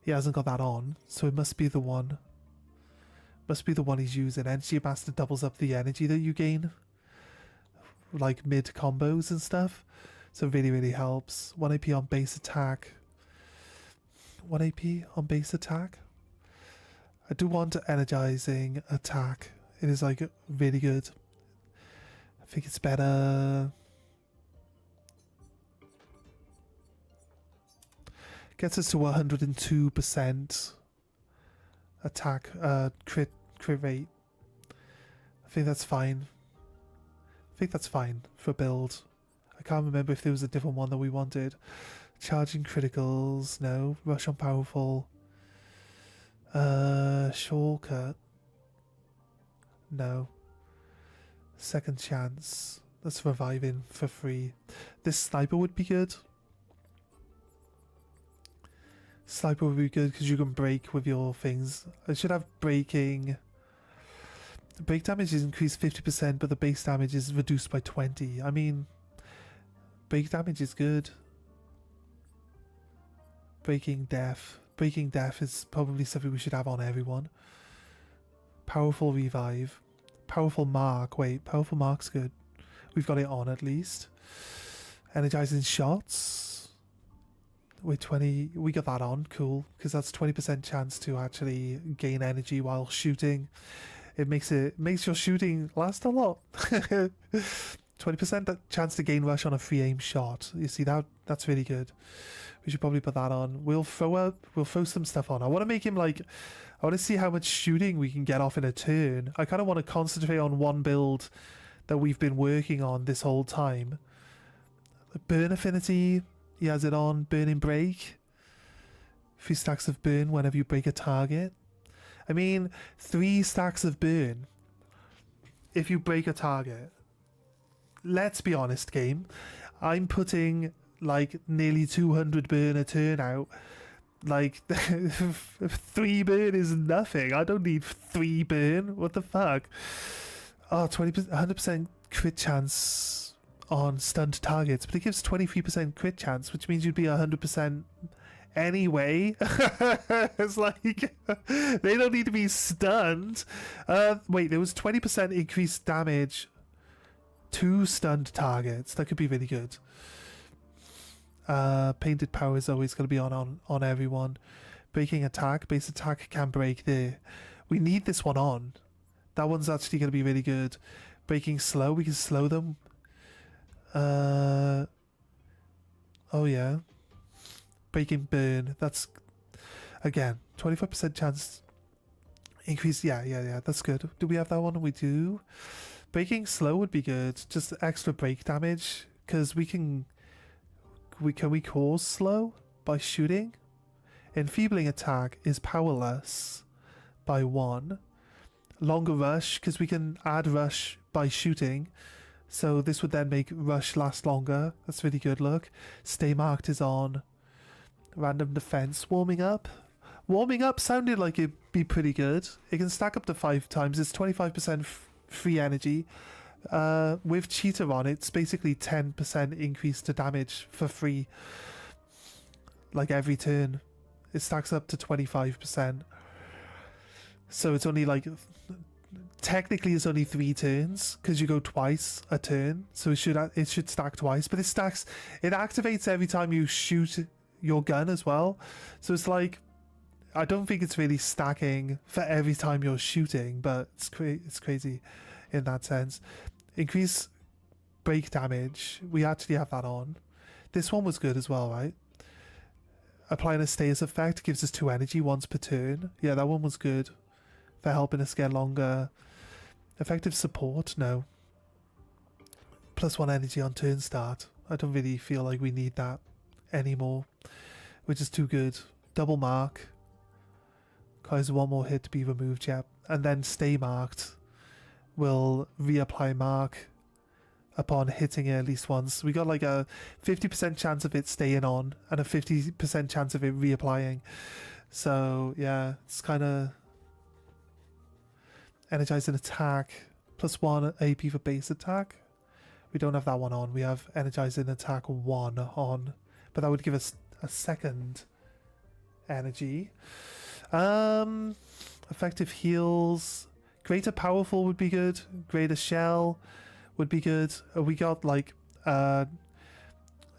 He hasn't got that on, so it must be the one. Must be the one he's using. Energy Master doubles up the energy that you gain, like mid combos and stuff. So really, really helps. 1 AP on base attack. 1 AP on base attack. I do want energizing attack. It is like really good. I think it's better. Gets us to 102% attack crit rate. I think that's fine. I think that's fine for build. I can't remember if there was a different one that we wanted. Charging criticals, no. Rush on powerful. Shortcut. No. Second chance. That's reviving for free. This sniper would be good. Sniper would be good because you can break with your things. I should have breaking. The break damage is increased 50%, but the base damage is reduced by 20. I mean, break damage is good. Breaking death. Breaking death is probably something we should have on everyone. Powerful revive. Powerful mark. Wait, powerful mark's good. We've got it on at least. Energizing shots. With 20, we got that on. Cool, because that's 20% chance to actually gain energy while shooting. It makes your shooting last a lot. 20% chance to gain rush on a free aim shot. You see that's really good. We should probably put that on. We'll throw some stuff on. I want to make him like, I want to see how much shooting we can get off in a turn. I kind of want to concentrate on one build that we've been working on this whole time. Burn affinity, he has it on. Burning break. 3 stacks of burn whenever you break a target. I mean, 3 stacks of burn if you break a target. Let's be honest, game. I'm putting like nearly 200 burn a turn out. Like 3 burn is nothing. I don't need 3 burn. What the fuck? Oh, 20%, 100% crit chance on stunned targets, but it gives 23% crit chance, which means you'd be 100% anyway. It's like, they don't need to be stunned. Wait, there was 20% increased damage to stunned targets. That could be really good. Painted power is always going to be on everyone. Breaking attack, base attack can break there. We need this one on. That one's actually going to be really good. Breaking slow, we can slow them. Oh yeah. Breaking burn, that's again 25% chance increase. Yeah, that's good. Do we have that one? We do. Breaking slow would be good, just extra break damage, because can we cause slow by shooting? Enfeebling attack is powerless by 1. Longer rush, because we can add rush by shooting, so this would then make rush last longer. That's really good. Look, stay marked is on. Random defense. Warming up sounded like it'd be pretty good. It can stack up to 5 times. It's 25% free energy. With cheater on, it's basically 10% increase to damage for free, like every turn. It stacks up to 25%. So it's only like, technically it's only 3 turns, because you go twice a turn, so it should stack twice, but it activates every time you shoot your gun as well. So it's like, I don't think it's really stacking for every time you're shooting, but it's crazy in that sense. Increase break damage, we actually have that on. This one was good as well, right? Applying a status effect gives us 2 energy once per turn. Yeah, that one was good for helping us get longer. Effective support, no. +1 energy on turn start. I don't really feel like we need that anymore, which is too good. Double mark causes 1 more hit to be removed, yeah. And then stay marked will reapply mark upon hitting it at least once. We got like a 50% chance of it staying on and a 50% chance of it reapplying. So yeah, it's kind of energizing attack, +1 AP for base attack. We don't have that one on. We have energizing attack 1 on, but that would give us a second energy. Effective heals. Greater powerful would be good. Greater shell would be good. We got like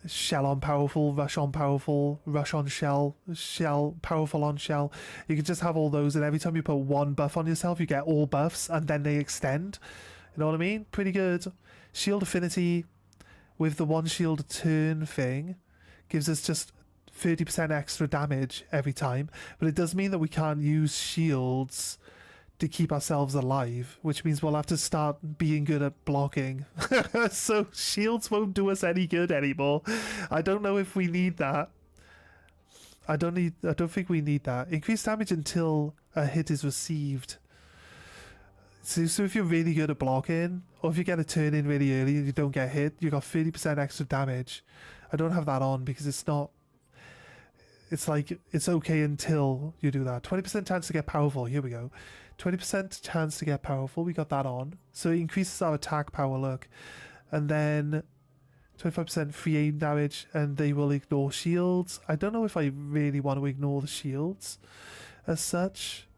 shell on powerful, rush on powerful, rush on shell, shell powerful on shell. You can just have all those, and every time you put 1 buff on yourself, you get all buffs, and then they extend. You know what I mean? Pretty good. Shield affinity with the 1 shield a turn thing gives us just 30% extra damage every time, but it does mean that we can't use shields to keep ourselves alive, which means we'll have to start being good at blocking. So shields won't do us any good anymore. I don't know if we need that. I don't think we need that. Increased damage until a hit is received. So if you're really good at blocking, or if you get a turn in really early and you don't get hit, you got 30% extra damage. I don't have that on because it's not. It's like, it's okay until you do that. 20% chance to get powerful. Here we go. 20% chance to get powerful. We got that on. So it increases our attack power, look. And then 25% free aim damage, and they will ignore shields. I don't know if I really want to ignore the shields as such.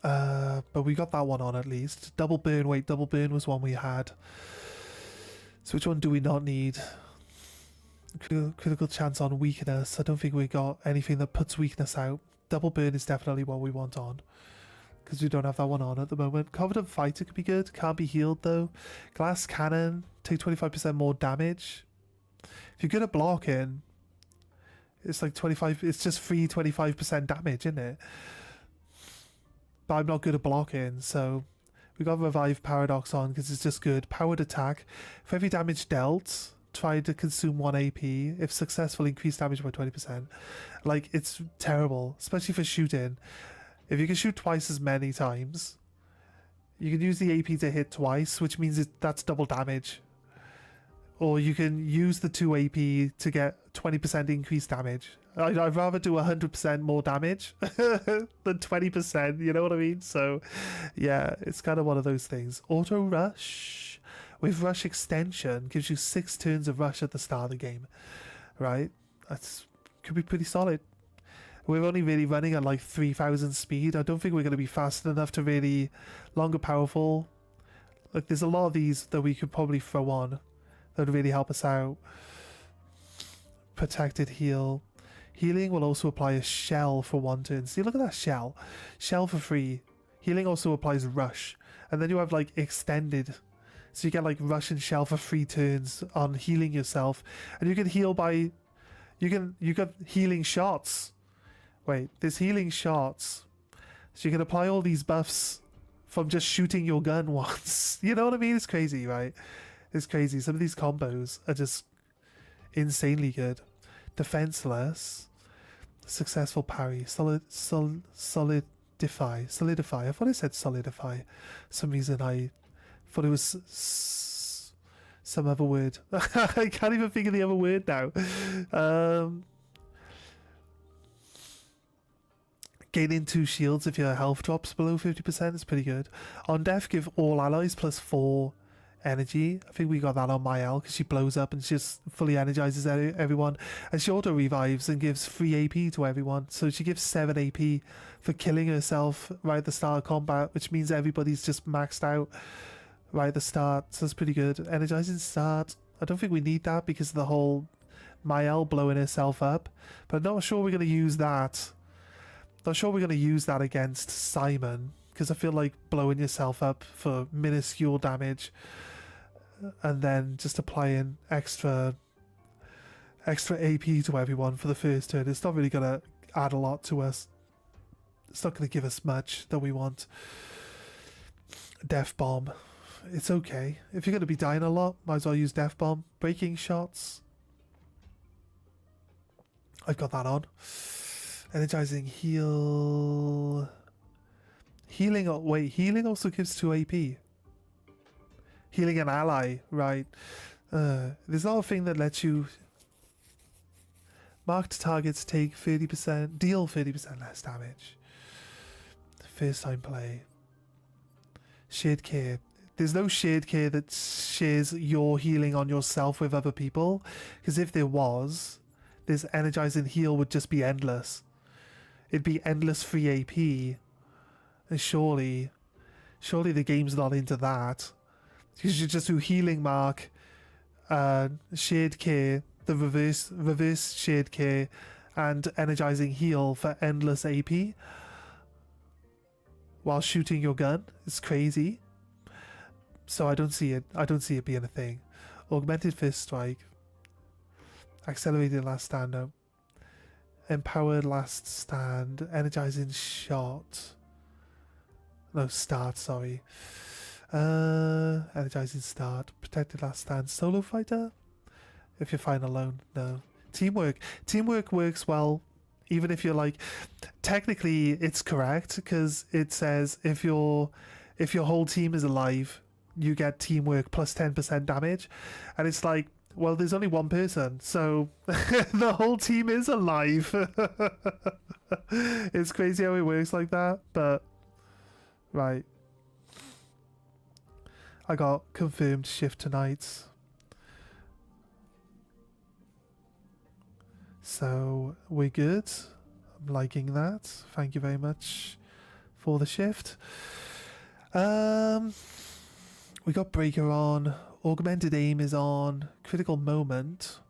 But we got that one on at least. Double burn. Wait, double burn was one we had. So which one do we not need? Critical chance on weakness. I don't think we got anything that puts weakness out. Double burn is definitely what we want on, because we don't have that one on at the moment. Confident fighter could be good. Can't be healed though. Glass cannon, take 25% more damage. If you're good at blocking, it's like 25. It's just free 25% damage, isn't it? But I'm not good at blocking, so we got Revive Paradox on because it's just good. Powered attack. For every damage dealt, try to consume 1 AP. If successful, increase damage by 20%. Like, it's terrible, especially for shooting. If you can shoot twice as many times, you can use the AP to hit twice, which means that's double damage. Or you can use the 2 AP to get 20% increased damage. I'd rather do 100% more damage than 20%, you know what I mean? So, yeah, it's kind of one of those things. Auto Rush with Rush Extension gives you 6 turns of Rush at the start of the game. right? That's could be pretty solid. We're only really running at like 3,000 speed. I don't think we're going to be fast enough to really longer powerful. Like there's a lot of these that we could probably throw on that would really help us out. Protected heal. Healing will also apply a shell for 1 turn. See, look at that shell. Shell for free. Healing also applies rush. And then you have like extended. So you get like rush and shell for 3 turns on healing yourself. And you can heal by... You got healing shots. Wait, there's healing shots. So you can apply all these buffs from just shooting your gun once. You know what I mean? It's crazy, right? It's crazy. Some of these combos are just insanely good. Defenseless. Successful parry. Solidify. I thought I said solidify. For some reason I thought it was some other word. I can't even think of the other word now. Gaining 2 shields if your health drops below 50% is pretty good. On death, give all allies plus 4 energy. I think we got that on Mael because she blows up and she just fully energizes everyone. And she auto revives and gives 3 AP to everyone. So she gives 7 AP for killing herself right at the start of combat, which means everybody's just maxed out right at the start. So that's pretty good. Energizing start. I don't think we need that because of the whole Mael blowing herself up. But I'm not sure we're going to use that. Not sure we're going to use that against Simon, because I feel like blowing yourself up for minuscule damage and then just applying extra AP to everyone for the first turn, it's not really going to add a lot to us. It's not going to give us much that we want. Death Bomb. It's okay. If you're going to be dying a lot, might as well use Death Bomb. Breaking shots. I've got that on. Energizing heal. Healing. Oh, wait, healing also gives 2 AP. Healing an ally, right? There's not a thing that lets you. Marked targets take 30%, deal 30% less damage. First time play. Shared care. There's no shared care that shares your healing on yourself with other people. Because if there was, this energizing heal would just be endless. It'd be endless free AP. And surely the game's not into that. You should just do healing mark, shared care, the reverse shared care, and energizing heal for endless AP while shooting your gun. It's crazy. So I don't see it being a thing. Augmented fist strike. Accelerated last stand up. Empowered last stand. Energizing shot. No, start, sorry. Energizing start. Protected last stand. Solo fighter? If you're fine alone, no. Teamwork. Teamwork works well, even if you're like... Technically, it's correct, because it says if your whole team is alive, you get teamwork plus 10% damage. And it's like, well, there's only one person, so the whole team is alive. It's crazy how it works like that, but... Right. I got confirmed shift tonight. So we're good. I'm liking that. Thank you very much for the shift. We got breaker on. Augmented aim is on. Critical moment.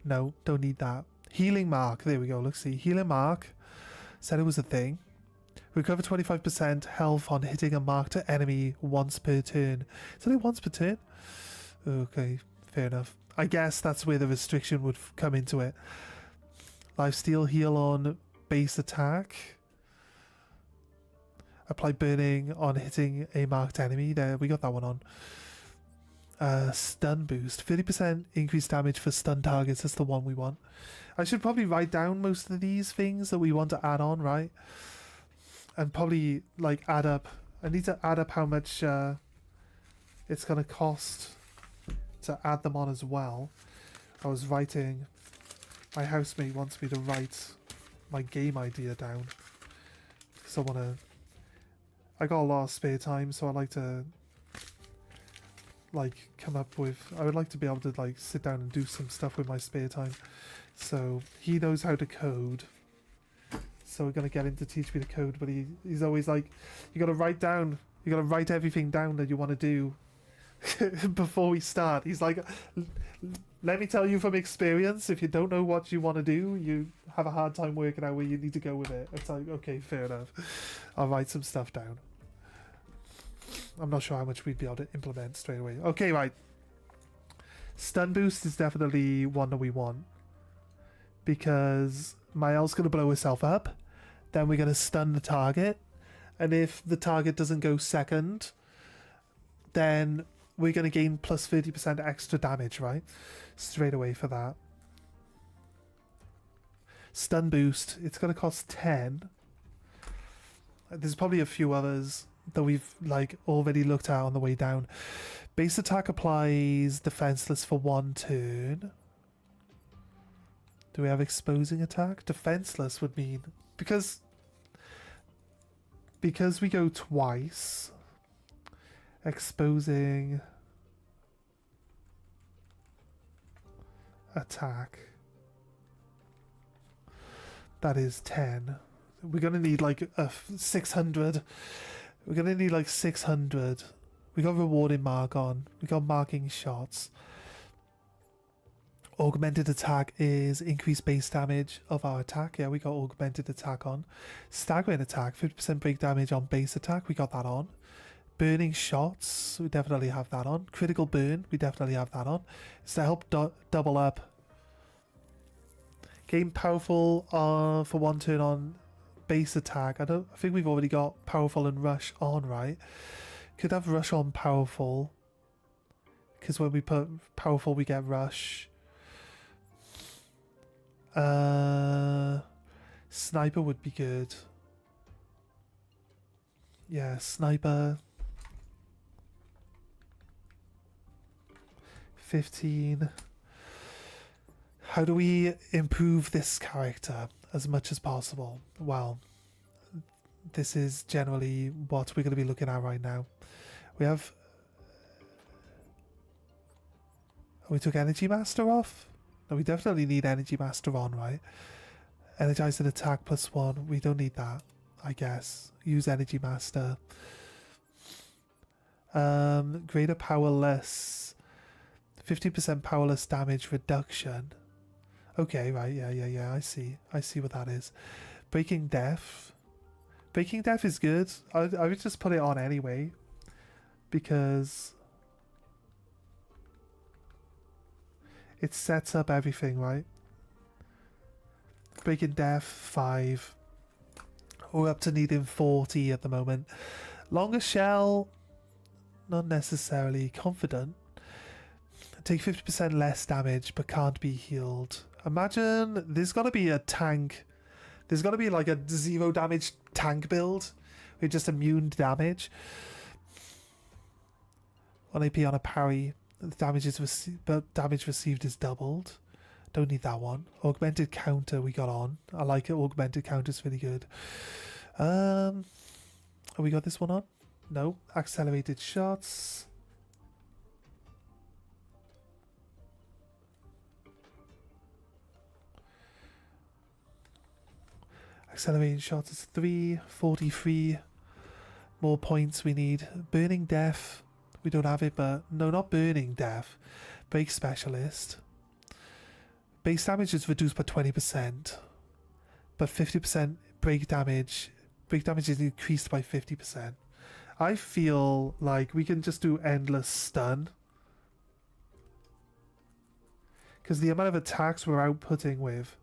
No, don't need that. Healing mark. There we go. Let's see. Healing mark. Said it was a thing. Recover 25% health on hitting a marked enemy once per turn. Is it only once per turn? Okay, fair enough. I guess that's where the restriction would come into it. Lifesteal heal on base attack. Apply burning on hitting a marked enemy. There, we got that one on. Stun boost. 30% increased damage for stun targets. That's the one we want. I should probably write down most of these things that we want to add on, right? And probably like add up. I need to add up how much it's going to cost to add them on as well. I was writing... My housemate wants me to write my game idea down. Because I got a lot of spare time, so I like to like come up with. I would like to be able to like sit down and do some stuff with my spare time. So he knows how to code. So we're gonna get him to teach me the code, but he's always like, you gotta write everything down that you want to do before we start. He's like, let me tell you from experience, if you don't know what you want to do, you have a hard time working out where you need to go with it. It's like, okay, fair enough. I'll write some stuff down. I'm not sure how much we'd be able to implement straight away. Okay, right. Stun boost is definitely one that we want. Because Mael's going to blow herself up. Then we're going to stun the target. And if the target doesn't go second, then we're going to gain plus 30% extra damage, right? Straight away for that. Stun boost, it's going to cost 10. There's probably a few others that we've like already looked at on the way down. Base attack applies defenseless for 1 turn. Do we have exposing attack? Defenseless would mean because we go twice. Exposing attack. That is 10. We're gonna need like a 600. We're gonna need like 600. We got rewarding mark on. We got marking shots. Augmented attack is increased base damage of our attack. Yeah, we got augmented attack on. Staggering attack, 50% break damage on base attack. We got that on. Burning shots, we definitely have that on. Critical burn, we definitely have that on. It's to help double up. Gain powerful for 1 turn on base attack. I think we've already got powerful and rush on, right? Could have rush on powerful. Because when we put powerful, we get rush. Sniper would be good. Yeah, sniper. 15. How do we improve this character as much as possible? Well, this is generally what we're going to be looking at right now. We have... We took Energy Master off? No, we definitely need Energy Master on, right? Energize an attack +1. We don't need that, I guess. Use Energy Master. Greater powerless. 50% powerless damage reduction. Okay, right, yeah, I see what that is. Breaking Death. Breaking Death is good. I would just put it on anyway. Because... it sets up everything, right? Breaking Death, 5. We're up to needing 40 at the moment. Longer Shell, not necessarily. Confident. Take 50% less damage, but can't be healed. Imagine there's got to be a tank. There's got to be like a 0 damage tank build with just immune damage. 1 AP on a parry. The damage received is doubled. Don't need that one. Augmented counter we got on. I like it. Augmented counter is really good. Have we got this one on? No. Accelerated shots. Accelerating shots is 3. 43. More points we need. Burning Death. We don't have it, but... No, not Burning Death. Break Specialist. Base damage is reduced by 20%. But 50% break damage... Break damage is increased by 50%. I feel like we can just do endless stun. Because the amount of attacks we're outputting with...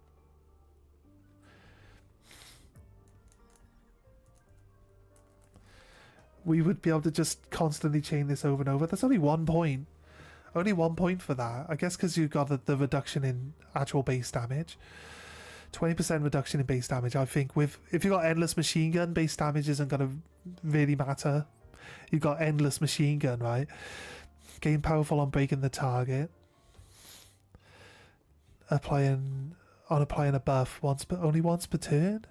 we would be able to just constantly chain this over and over. That's only 1 point. Only 1 point for that. I guess because you got the reduction in actual base damage. 20% reduction in base damage. I think if you got endless machine gun, base damage isn't going to really matter. You got endless machine gun, right? Gain powerful on breaking the target. Applying a buff only once per turn.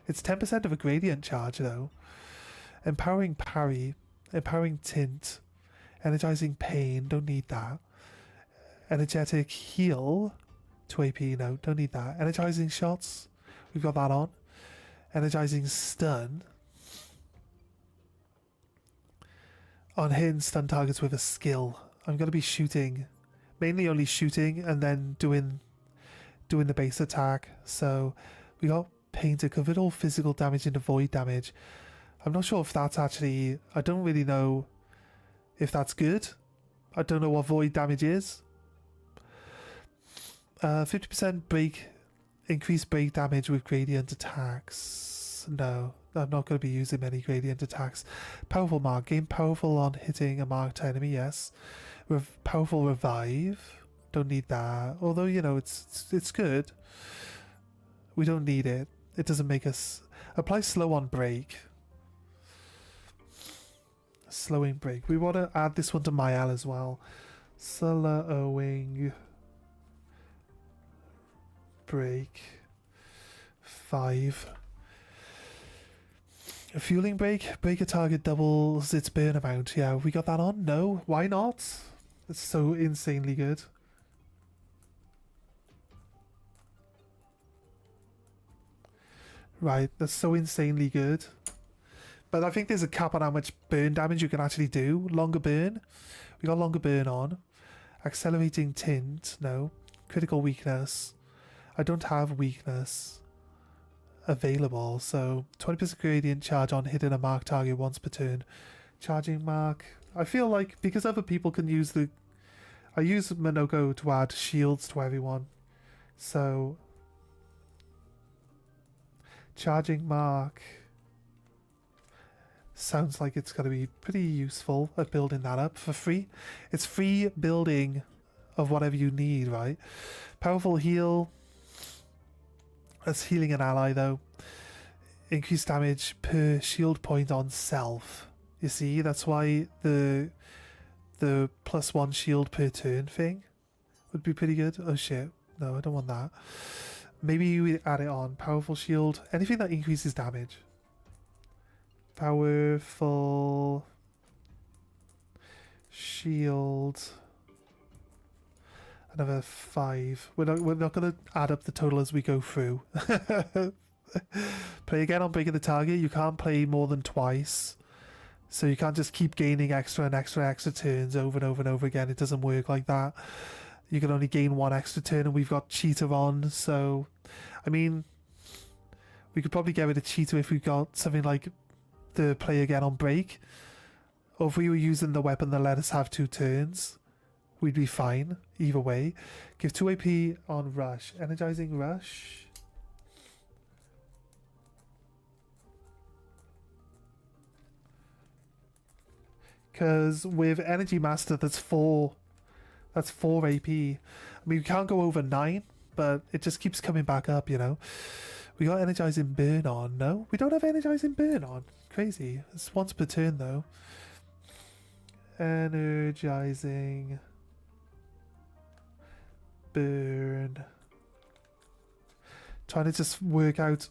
It's 10% of a gradient charge though. Empowering parry, empowering tint, Energizing pain, don't need that. Energetic heal, 2 AP, no, don't need that. Energizing shots, we've got that on. Energizing stun. On hitting stun targets with a skill. I'm going to be shooting, mainly only shooting and then doing the base attack. So we got pain to convert all physical damage into void damage. I'm not sure if that's actually, I don't really know if that's good. I don't know what void damage is. 50% break, increased break damage with gradient attacks. No, I'm not going to be using many gradient attacks. Powerful mark, gain powerful on hitting a marked enemy, yes. Powerful revive, don't need that. Although, you know, it's good. We don't need it. It doesn't make us... Apply slow on break. Slowing break. We want to add this one to Mael as well. Slowing break 5. A fueling break. Break a target doubles its burn amount. Yeah, we got that on? No? Why not? It's so insanely good. Right, that's so insanely good. But I think there's a cap on how much burn damage you can actually do. Longer burn. We got longer burn on. Accelerating tint. No. Critical weakness. I don't have weakness available. So 20% gradient charge on hitting a mark target once per turn. Charging mark. I feel like because other people can use the... I use Monoko to add shields to everyone. So... Charging mark sounds like it's going to be pretty useful at building that up for free. It's free building of whatever you need, right? Powerful heal. That's healing an ally though. Increased damage per shield point on self. You see, that's why the +1 shield per turn thing would be pretty good. Oh shit, no, I don't want that. Maybe we add it on. Powerful shield. Anything that increases damage. Powerful shield. Another 5. We're not going to add up the total as we go through. Play again on breaking the target. You can't play more than twice. So you can't just keep gaining extra and extra turns over and over and over again. It doesn't work like that. You can only gain 1 extra turn, and we've got cheetah on, so I mean we could probably get rid of cheetah if we got something like the play again on break, or if we were using the weapon that let us have 2 turns, we'd be fine either way. Give 2 AP on rush. Energizing rush. Because with energy master that's 4 AP. I mean, we can't go over 9, but it just keeps coming back up, you know. We got energizing burn on. No, we don't have energizing burn on. Crazy. It's once per turn though. Energizing burn. Trying to just work out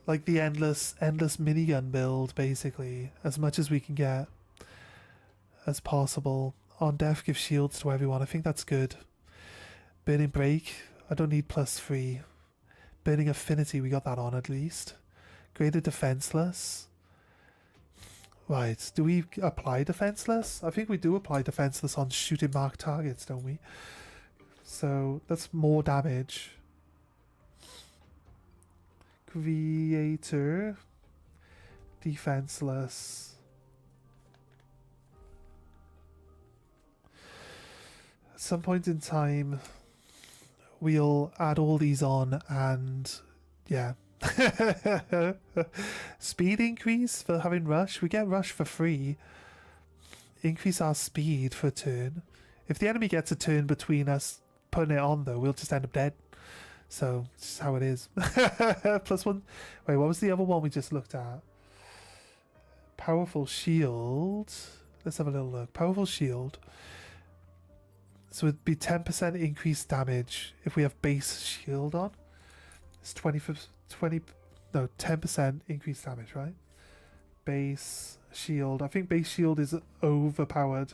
like the endless minigun build, basically, as much as we can get as possible. On death, give shields to everyone. I think that's good. Burning break. I don't need +3. Burning affinity. We got that on at least. Graded defenseless. Right. Do we apply defenseless? I think we do apply defenseless on shooting mark targets, don't we? So that's more damage. Creator. Defenseless. At some point in time we'll add all these on, and yeah. Speed increase for having rush. We get rush for free. Increase our speed for a turn. If the enemy gets a turn between us putting it on though, we'll just end up dead. So it's just how it is. +1. Wait, what was the other one we just looked at? Powerful shield. Let's have a little look. Powerful shield. So it'd be 10% increased damage if we have base shield on. It's 10% increased damage, right? base shield. I think base shield is overpowered.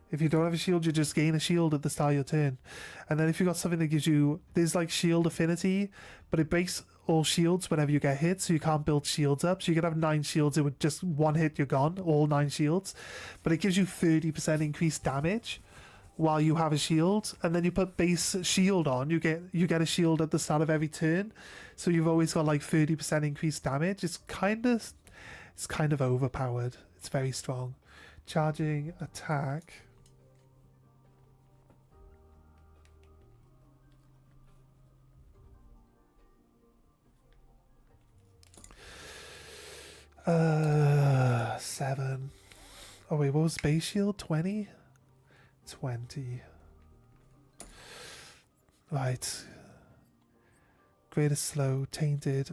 If you don't have a shield, you just gain a shield at the start of your turn. And then if you got something that gives you... There's like shield affinity, but it breaks all shields whenever you get hit, so you can't build shields up. So you could have 9 shields, it would just one hit, you're gone, all 9 shields. But it gives you 30% increased damage while you have a shield. And then you put base shield on, you get a shield at the start of every turn. So you've always got like 30% increased damage. It's kind of overpowered. It's very strong. Charging attack... Seven. Oh wait, what was base shield? 20? 20. Right. Greater slow, tainted.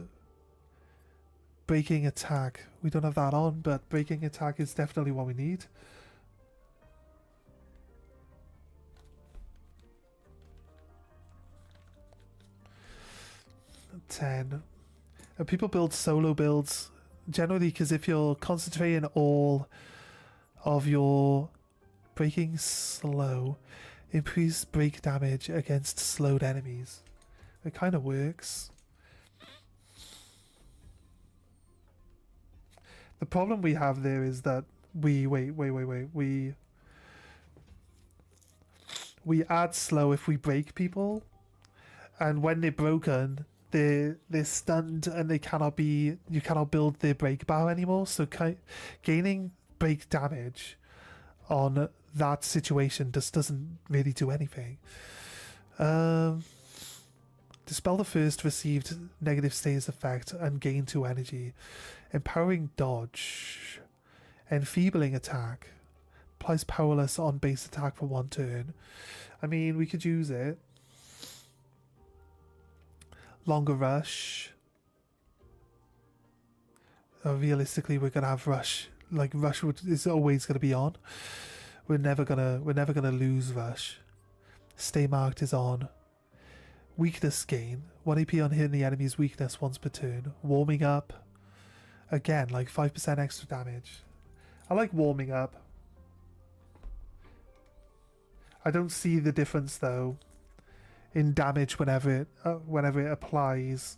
Breaking attack. We don't have that on, but breaking attack is definitely what we need. Ten. And people build solo builds generally because if you're concentrating all of your breaking slow, increase break damage against slowed enemies. It kind of works. The problem we have there is that we add slow if we break people, and when they're broken, they're stunned and they cannot be. You cannot build their break bar anymore. So gaining break damage on that situation just doesn't really do anything. Dispel the first received negative status effect and gain 2 energy. Empowering dodge. Enfeebling attack. Applies powerless on base attack for 1 turn. I mean, we could use it. Longer rush. Realistically, we're gonna have rush. Like rush is always gonna be on. We're never gonna lose rush. Stay marked is on. Weakness gain. 1 AP on hitting the enemy's weakness once per turn. Warming up. Again, like 5% extra damage. I like warming up. I don't see the difference though in damage whenever it applies.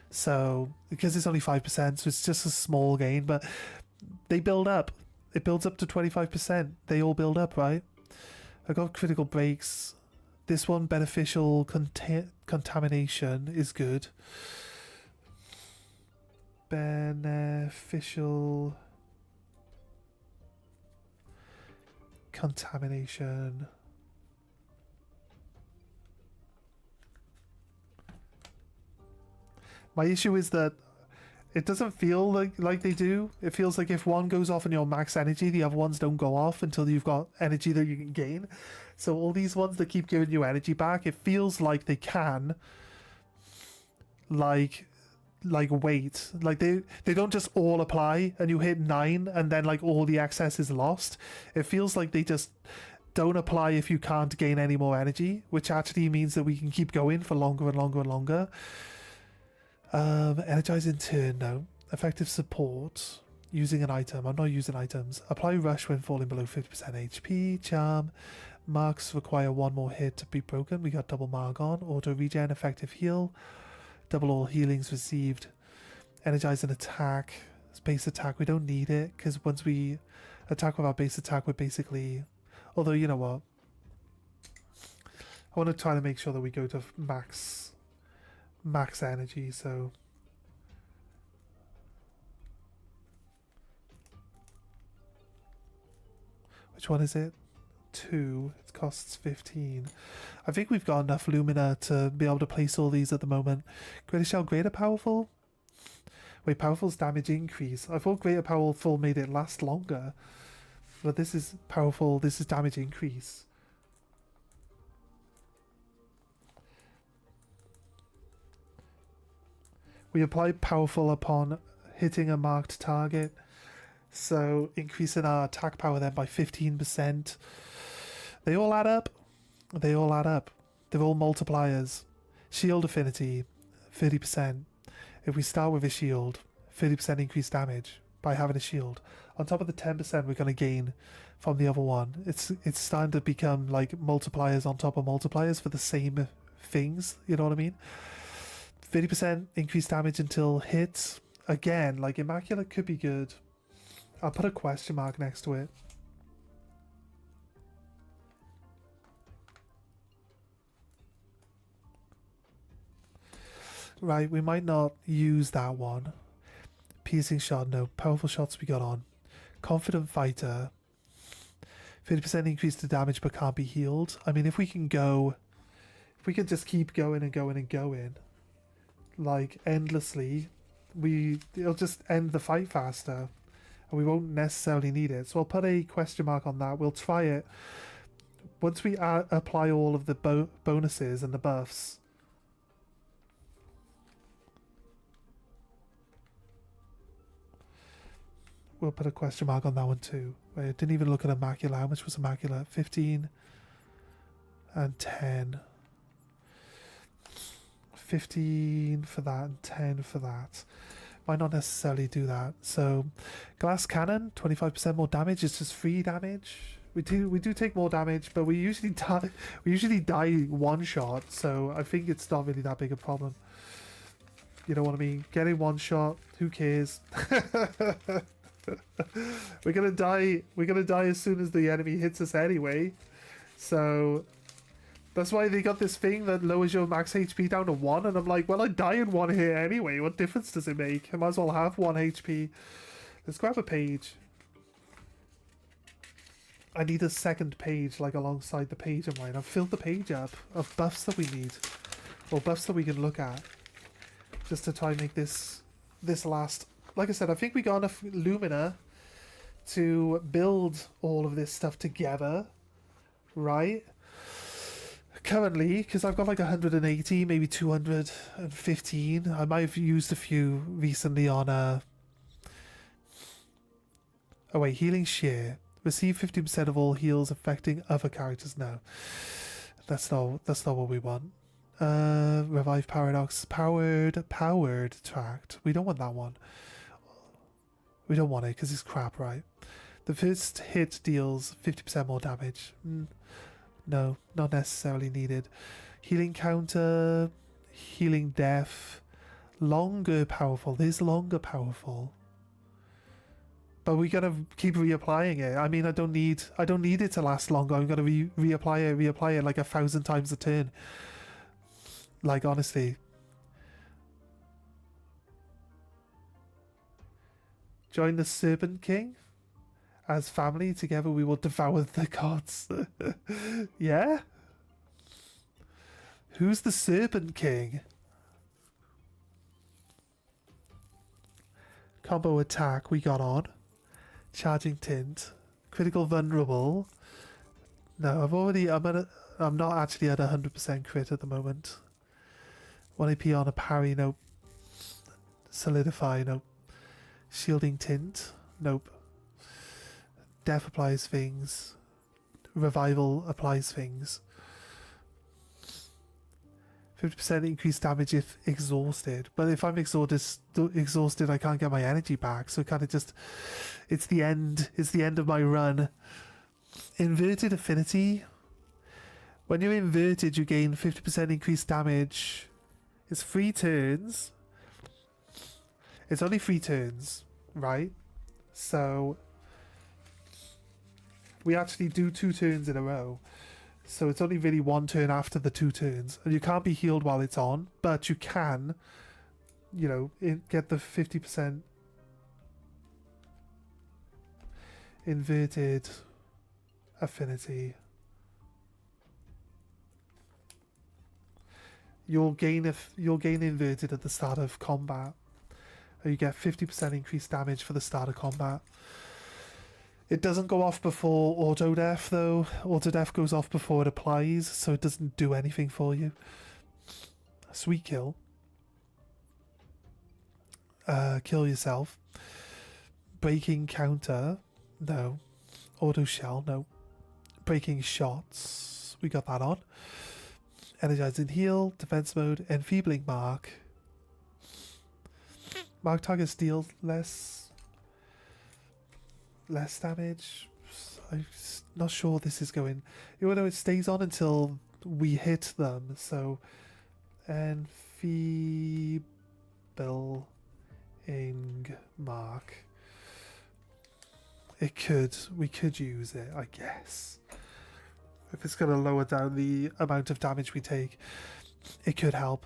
So because it's only 5%, so it's just a small gain, but they build up. It builds up to 25%. They all build up, right? I got critical breaks. This one, beneficial contamination, is good. Beneficial contamination. My issue is that it doesn't feel like they do. It feels like if one goes off on your max energy, the other ones don't go off until you've got energy that you can gain. So all these ones that keep giving you energy back, it feels like they can like wait. Like they don't just all apply and you hit 9 and then like all the excess is lost. It feels like they just don't apply if you can't gain any more energy, which actually means that we can keep going for longer and longer and longer. Energize in turn, no. Effective support. Using an item. I'm not using items. Apply rush when falling below 50% HP. Charm. Marks require 1 more hit to be broken. We got double mark on. Auto regen. Effective heal. Double all healings received. Energize an attack. Base attack. We don't need it because once we attack with our base attack, we're basically... Although, you know what? I want to try to make sure that we go to max energy, so which one is it? 2. It costs 15. I think we've got enough lumina to be able to place all these at the moment. Greater shell, greater powerful. Wait, powerful's damage increase. I thought greater powerful made it last longer, but this is powerful. This is damage increase. We apply powerful upon hitting a marked target, so increasing our attack power then by 15%. They all add up. They all add up. They're all multipliers. Shield affinity, 30%. If we start with a shield, 30% increased damage. by having a shield. On top of the 10% we're going to gain from the other one. It's starting to become like multipliers on top of multipliers for the same things, you know what I mean? 30% increased damage until hit. Again, like Immaculate could be good. I'll put a question mark next to it. Right, we might not use that one. Piercing shot, no. Powerful shots we got on. Confident fighter. 50% increase to damage but can't be healed. I mean, if we can just keep going and going and going, like endlessly, it'll just end the fight faster, and we won't necessarily need it. So I'll put a question mark on that. We'll try it once we apply all of the bonuses and the buffs. We'll put a question mark on that one too. Wait, I didn't even look at Immaculate. How much was Immaculate? 15 and 10. 15 for that and 10 for that. Might not necessarily do that. So, glass cannon, 25% more damage. It's just free damage. We do take more damage, but we usually die. We usually die one shot. So I think it's not really that big a problem. You know what I mean? Getting one shot, who cares? We're gonna die. We're gonna die as soon as the enemy hits us anyway. So that's why they got this thing that lowers your max HP down to 1. And I'm like, well, I die in 1 hit anyway. What difference does it make? I might as well have 1 HP. Let's grab a page. I need a second page, like alongside the page of mine. I've filled the page up of buffs that we need, or buffs that we can look at, just to try and make this last. Like I said, I think we got enough Lumina to build all of this stuff together, right? Currently, because I've got like 180, maybe 215. I might have used a few recently on oh wait, healing shear. Receive 50% of all heals affecting other characters. No, that's not what we want. Revive paradox, powered tract. We don't want that one. We don't want it because it's crap, right? The first hit deals 50% more damage. No, not necessarily needed. Healing counter, healing death, longer powerful. There's longer powerful, but we gotta keep reapplying it. I mean, I don't need it to last longer. I'm gonna reapply it like 1,000 times a turn. Like, honestly. Join the Serpent King. As family, together we will devour the gods. Yeah? Who's the Serpent King? Combo attack we got on. Charging tint. Critical vulnerable. No, I'm not actually at 100% crit at the moment. 1 AP on a parry, nope. Solidify, nope. Shielding tint, nope. Death applies things. Revival applies things. 50% increased damage if exhausted. But if I'm exhausted, I can't get my energy back. So it kind of just, it's the end of my run. Inverted affinity. When you're inverted, you gain 50% increased damage. It's 3 turns. It's only 3 turns, right? So we actually do 2 turns in a row. So it's only really 1 turn after the 2 turns. And you can't be healed while it's on, but you can, you know, get the 50% inverted affinity. You'll gain inverted at the start of combat. You get 50% increased damage for the start of combat. It doesn't go off before auto death though. Auto death goes off before it applies, so it doesn't do anything for you. Sweet kill. Kill yourself. Breaking counter, no. Auto shell, no. Breaking shots, we got that on. Energizing heal, defense mode, enfeebling mark. Mark targets deal less. less damage. I'm not sure this is going. Even though it stays on until we hit them. So, enfeebling mark. We could use it, I guess. If it's going to lower down the amount of damage we take, it could help.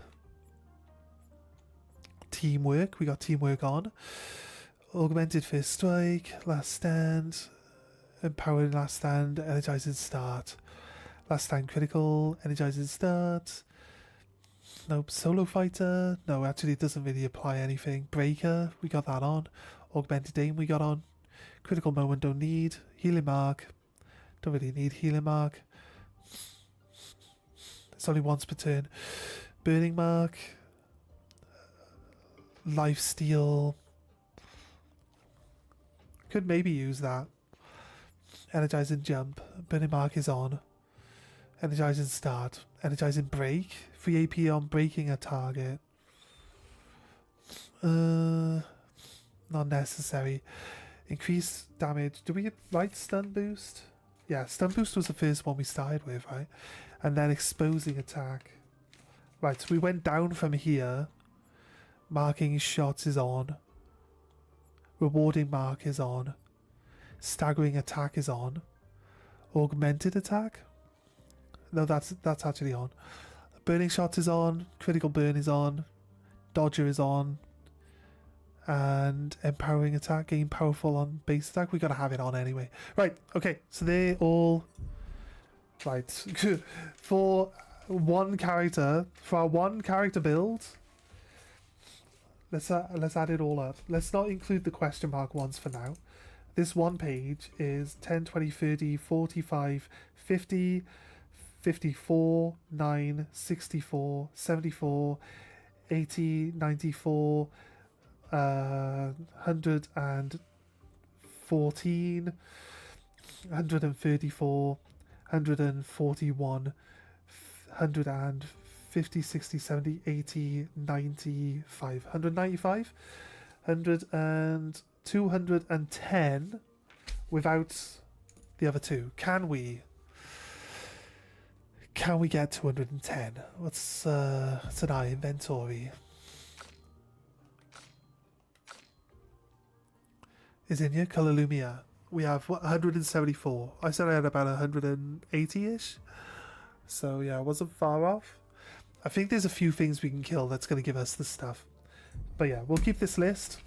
Teamwork, we got teamwork on. Augmented first strike, last stand, empowering last stand, energizing start. Last stand critical, energizing start. Nope, solo fighter. No, actually it doesn't really apply anything. Breaker, we got that on. Augmented aim we got on. Critical moment don't need. Healing mark. Don't really need healing mark. It's only once per turn. Burning mark. Life steal. Could maybe use that. Energizing jump. Burning mark is on. Energizing start. Energizing break. Free AP on breaking a target. Not necessary. Increase damage. Do we get light stun boost? Yeah, stun boost was the first one we started with, right? And then exposing attack. Right, so we went down from here. Marking shots is on. Rewarding mark is on. Staggering attack is on. Augmented attack? No, that's actually on. Burning shot is on. Critical burn is on. Dodger is on. And empowering attack, gain powerful on base attack. We gotta have it on anyway. Right, okay, so they all right. For one character, for our one character build, let's add it all up. Let's not include the question mark ones for now. This one page is 10, 20, 30, 45, 50, 54, 9, 64, 74, 80, 94, 114, 134, 141, 150, 60, 70, 80, 95, 195, 210 without the other two. Can we get 210? What's in our inventory? Is in here, Color Lumia. We have 174. I said I had about 180-ish. So yeah, I wasn't far off. I think there's a few things we can kill that's going to give us the stuff. But yeah, we'll keep this list.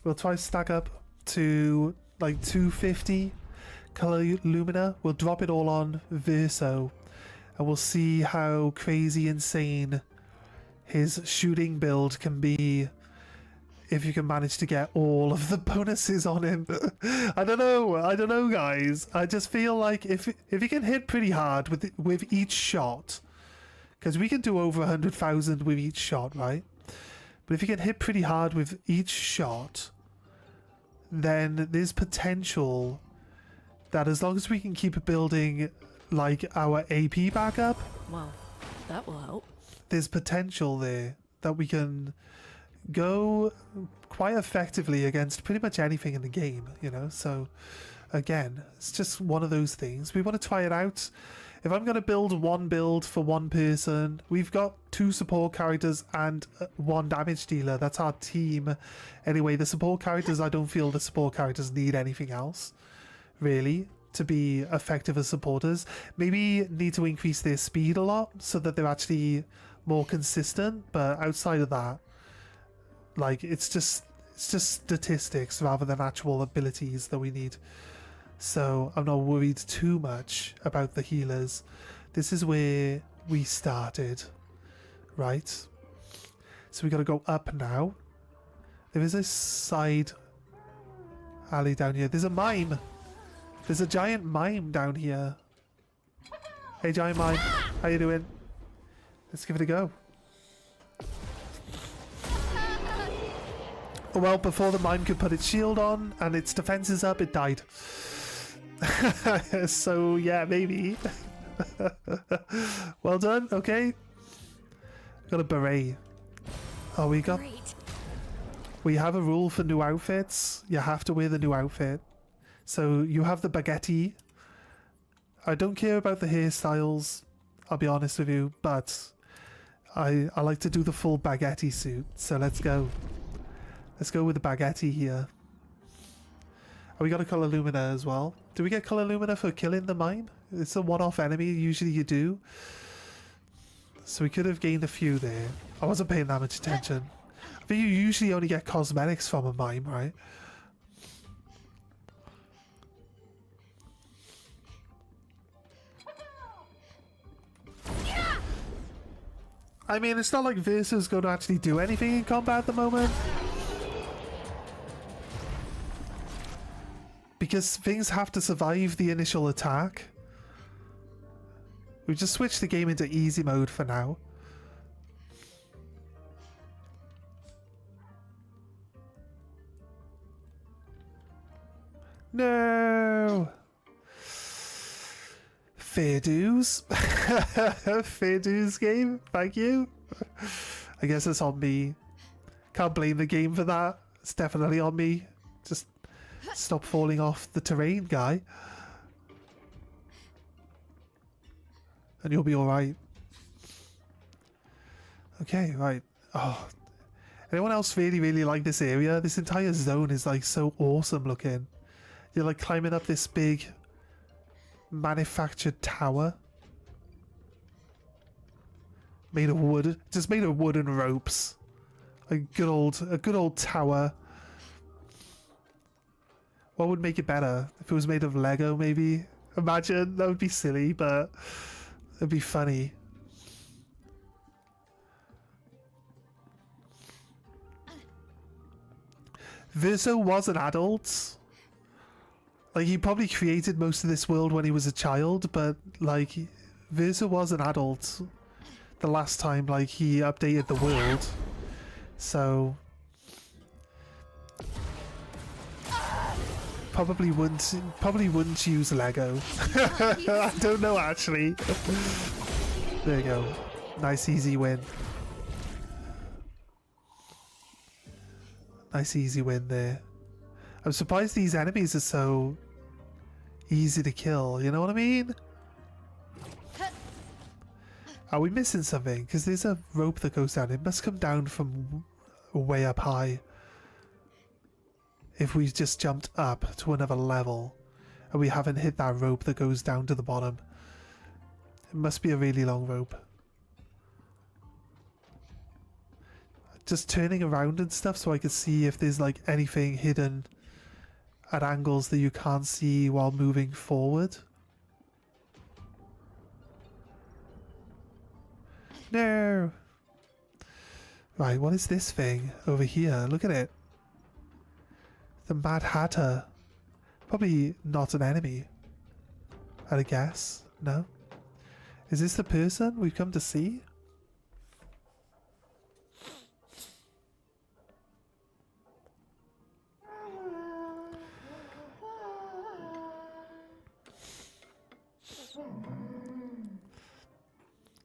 We'll try to stack up to like 250 Color Lumina. We'll drop it all on Verso. And we'll see how crazy insane his shooting build can be. If you can manage to get all of the bonuses on him. I don't know, guys. I just feel like if you can hit pretty hard with each shot, because we can do over 100,000 with each shot, right? But if you can hit pretty hard with each shot, then there's potential that as long as we can keep building like our AP back up, Well, that will help. there's potential there that we can go quite effectively against pretty much anything in the game, you know. So again, it's just one of those things. We want to try it out. If I'm going to build one build for one person, we've got 2 support characters and 1 damage dealer. That's our team. Anyway, the support characters, I don't feel the support characters need anything else really to be effective as supporters. Maybe need to increase their speed a lot so that they're actually more consistent, but outside of that, like, it's just statistics rather than actual abilities that we need. So I'm not worried too much about the healers. This is where we started, right? So we got to go up now. There is a side alley down here. There's a mime. There's a giant mime down here. Hey, giant mime. How you doing? Let's give it a go. Well, before the mime could put its shield on and its defenses up, it died. So, yeah, maybe. Well done, okay. Got a beret. Oh, Great. we have a rule for new outfits. You have to wear the new outfit. So you have the baguette. I don't care about the hairstyles, I'll be honest with you, but I like to do the full baguette suit. So let's go. Let's go with the baguette here. Oh, we got a color lumina as well. Do we get color lumina for killing the mine? It's a one-off enemy, usually you do. So we could have gained a few there. I wasn't paying that much attention. I think you usually only get cosmetics from a mine, right? I mean, it's not like Versa's going to actually do anything in combat at the moment. Because things have to survive the initial attack. We just switched the game into easy mode for now. No! Fair dues. Fair dues game, thank you. I guess it's on me. Can't blame the game for that. It's definitely on me. Just stop falling off the terrain, guy. And you'll be alright. Okay, right. Oh. Anyone else really like this area? This entire zone is like so awesome looking. You're like climbing up this big manufactured tower made of wood, just made of wood and ropes. A good old tower. What would make it better? If it was made of Lego, maybe? Imagine, that would be silly, but it'd be funny. Verso was an adult. Like, he probably created most of this world when he was a child, but, like, Versa was an adult the last time, like, he updated the world. So... Probably wouldn't use Lego. I don't know, actually. There you go. Nice, easy win. Nice, easy win there. I'm surprised these enemies are so easy to kill, you know what I mean? Are we missing something? Because there's a rope that goes down. It must come down from way up high. If we just jumped up to another level and we haven't hit that rope that goes down to the bottom. It must be a really long rope. Just turning around and stuff so I can see if there's like anything hidden at angles that you can't see while moving forward. No! Right, what is this thing over here? Look at it. The Mad Hatter. Probably not an enemy. I'd guess. No? Is this the person we've come to see?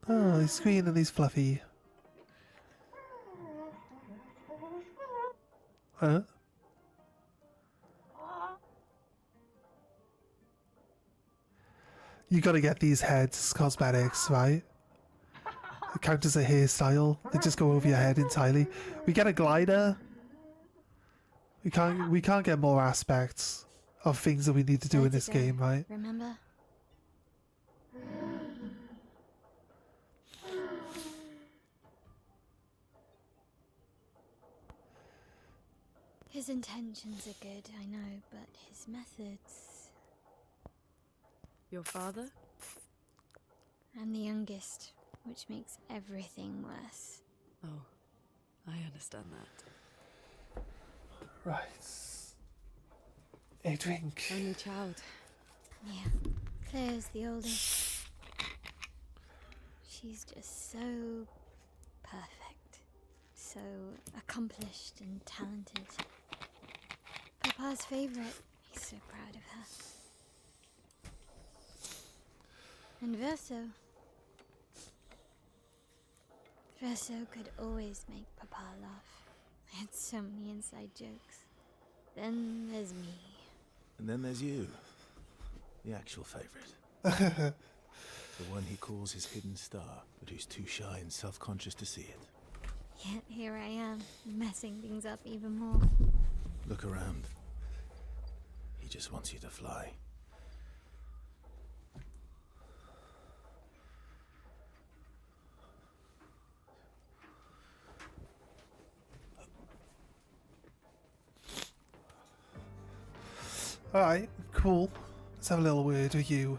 Oh, he's green and he's fluffy. Huh? You gotta get these heads cosmetics, right? It counts as a hairstyle. They just go over your head entirely. We get a glider. We can't get more aspects of things that we need to do in this game, right? Remember? His intentions are good, I know, but his methods... Your father? I'm the youngest, which makes everything worse. Oh, I understand that. Right. A drink. Only child. Yeah, Claire's the oldest. She's just so perfect. So accomplished and talented. Papa's favorite. He's so proud of her. And Verso. Verso could always make Papa laugh. I had so many inside jokes. Then there's me. And then there's you. The actual favourite. The one he calls his hidden star, but who's too shy and self-conscious to see it. Yet here I am, messing things up even more. Look around. He just wants you to fly. Alright, cool. Let's have a little word with you.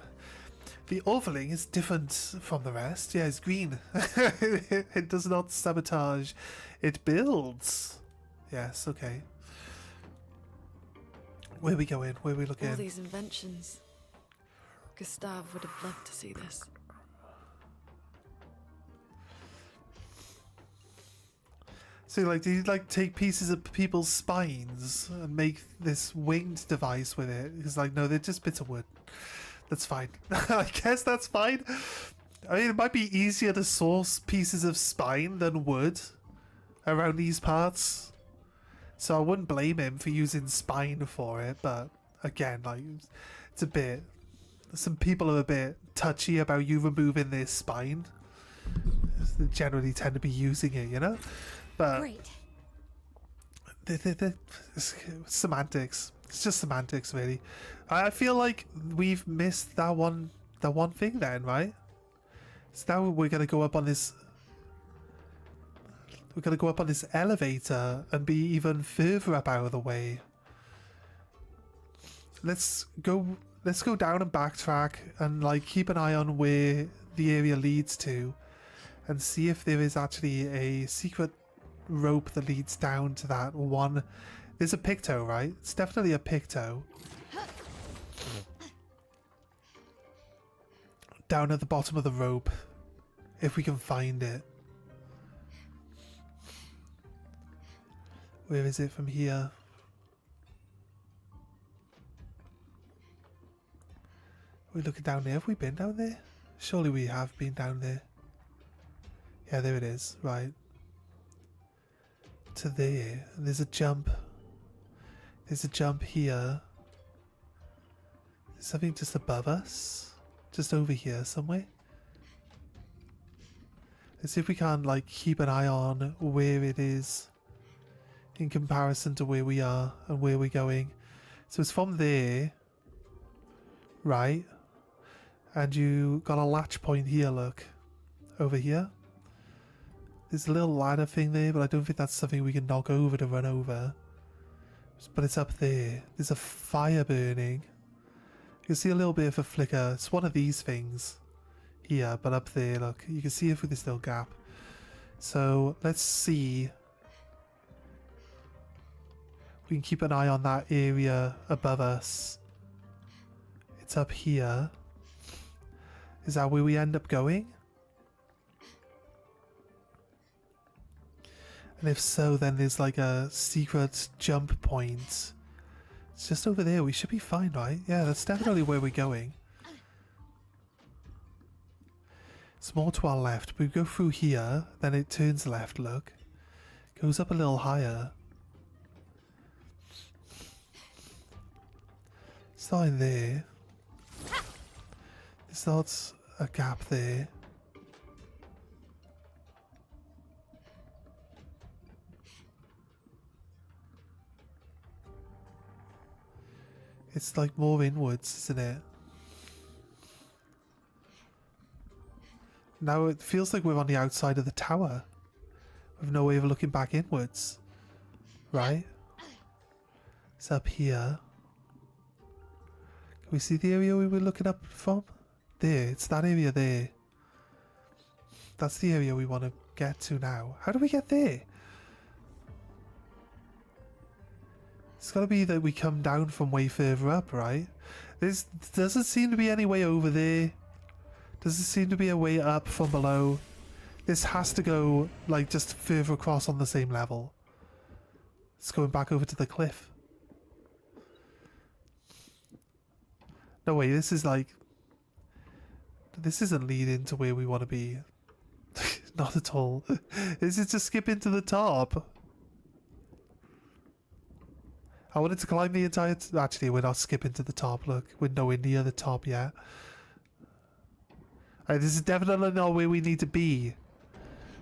The overling is different from the rest. Yeah, it's green. It does not sabotage. It builds. Yes, okay. Where are we going? Where are we looking? All these inventions. Gustave would have loved to see this. So, like, do you, like, take pieces of people's spines and make this winged device with it? Because, like, no, they're just bits of wood. That's fine. I guess that's fine. I mean, it might be easier to source pieces of spine than wood around these parts. So I wouldn't blame him for using spine for it, but again, like, it's a bit... Some people are a bit touchy about you removing their spine. They generally tend to be using it, you know? But Great. it's semantics. It's just semantics, really. I feel like we've missed that one thing then, right? So now we're gonna go up on this. We're gonna go up on this elevator and be even further up out of the way. Let's go down and backtrack and like keep an eye on where the area leads to, and see if there is actually a secret rope that leads down to that one. There's a picto, right? It's definitely a picto. Down at the bottom of the rope, if we can find it. Where is it from here? We're looking down there. Have we been down there? Surely we have been down there. Yeah, there it is. Right. To there. There's a jump. There's a jump here. There's something just above us. Just over here somewhere. Let's see if we can like keep an eye on where it is in comparison to where we are and where we're going. So it's from there. Right. And you got a latch point here, look. Over here. There's a little ladder thing there, but I don't think that's something we can knock over to run over. But it's up there. There's a fire burning. You can see a little bit of a flicker. It's one of these things here, but up there, look. You can see it through this little gap. So let's see. We can keep an eye on that area above us. It's up here. Is that where we end up going? And if so, then there's like a secret jump point. It's just over there. We should be fine, right? Yeah, that's definitely where we're going. It's more to our left. We go through here, then it turns left, look. Goes up a little higher. It's not in there. There's not a gap there. It's like more inwards, isn't it? Now it feels like we're on the outside of the tower, with no way of looking back inwards. Right? It's up here. Can we see the area we were looking up from? There, it's that area there. That's the area we want to get to now. How do we get there? It's got to be that we come down from way further up, right? There doesn't seem to be any way over there. Doesn't seem to be a way up from below. This has to go, like, just further across on the same level. It's going back over to the cliff. No way, this is like... This isn't leading to where we want to be. Not at all. This is just skipping to the top. I wanted to climb the entire... Actually, we're not skipping to the top, look. We're nowhere near the top yet. This is definitely not where we need to be.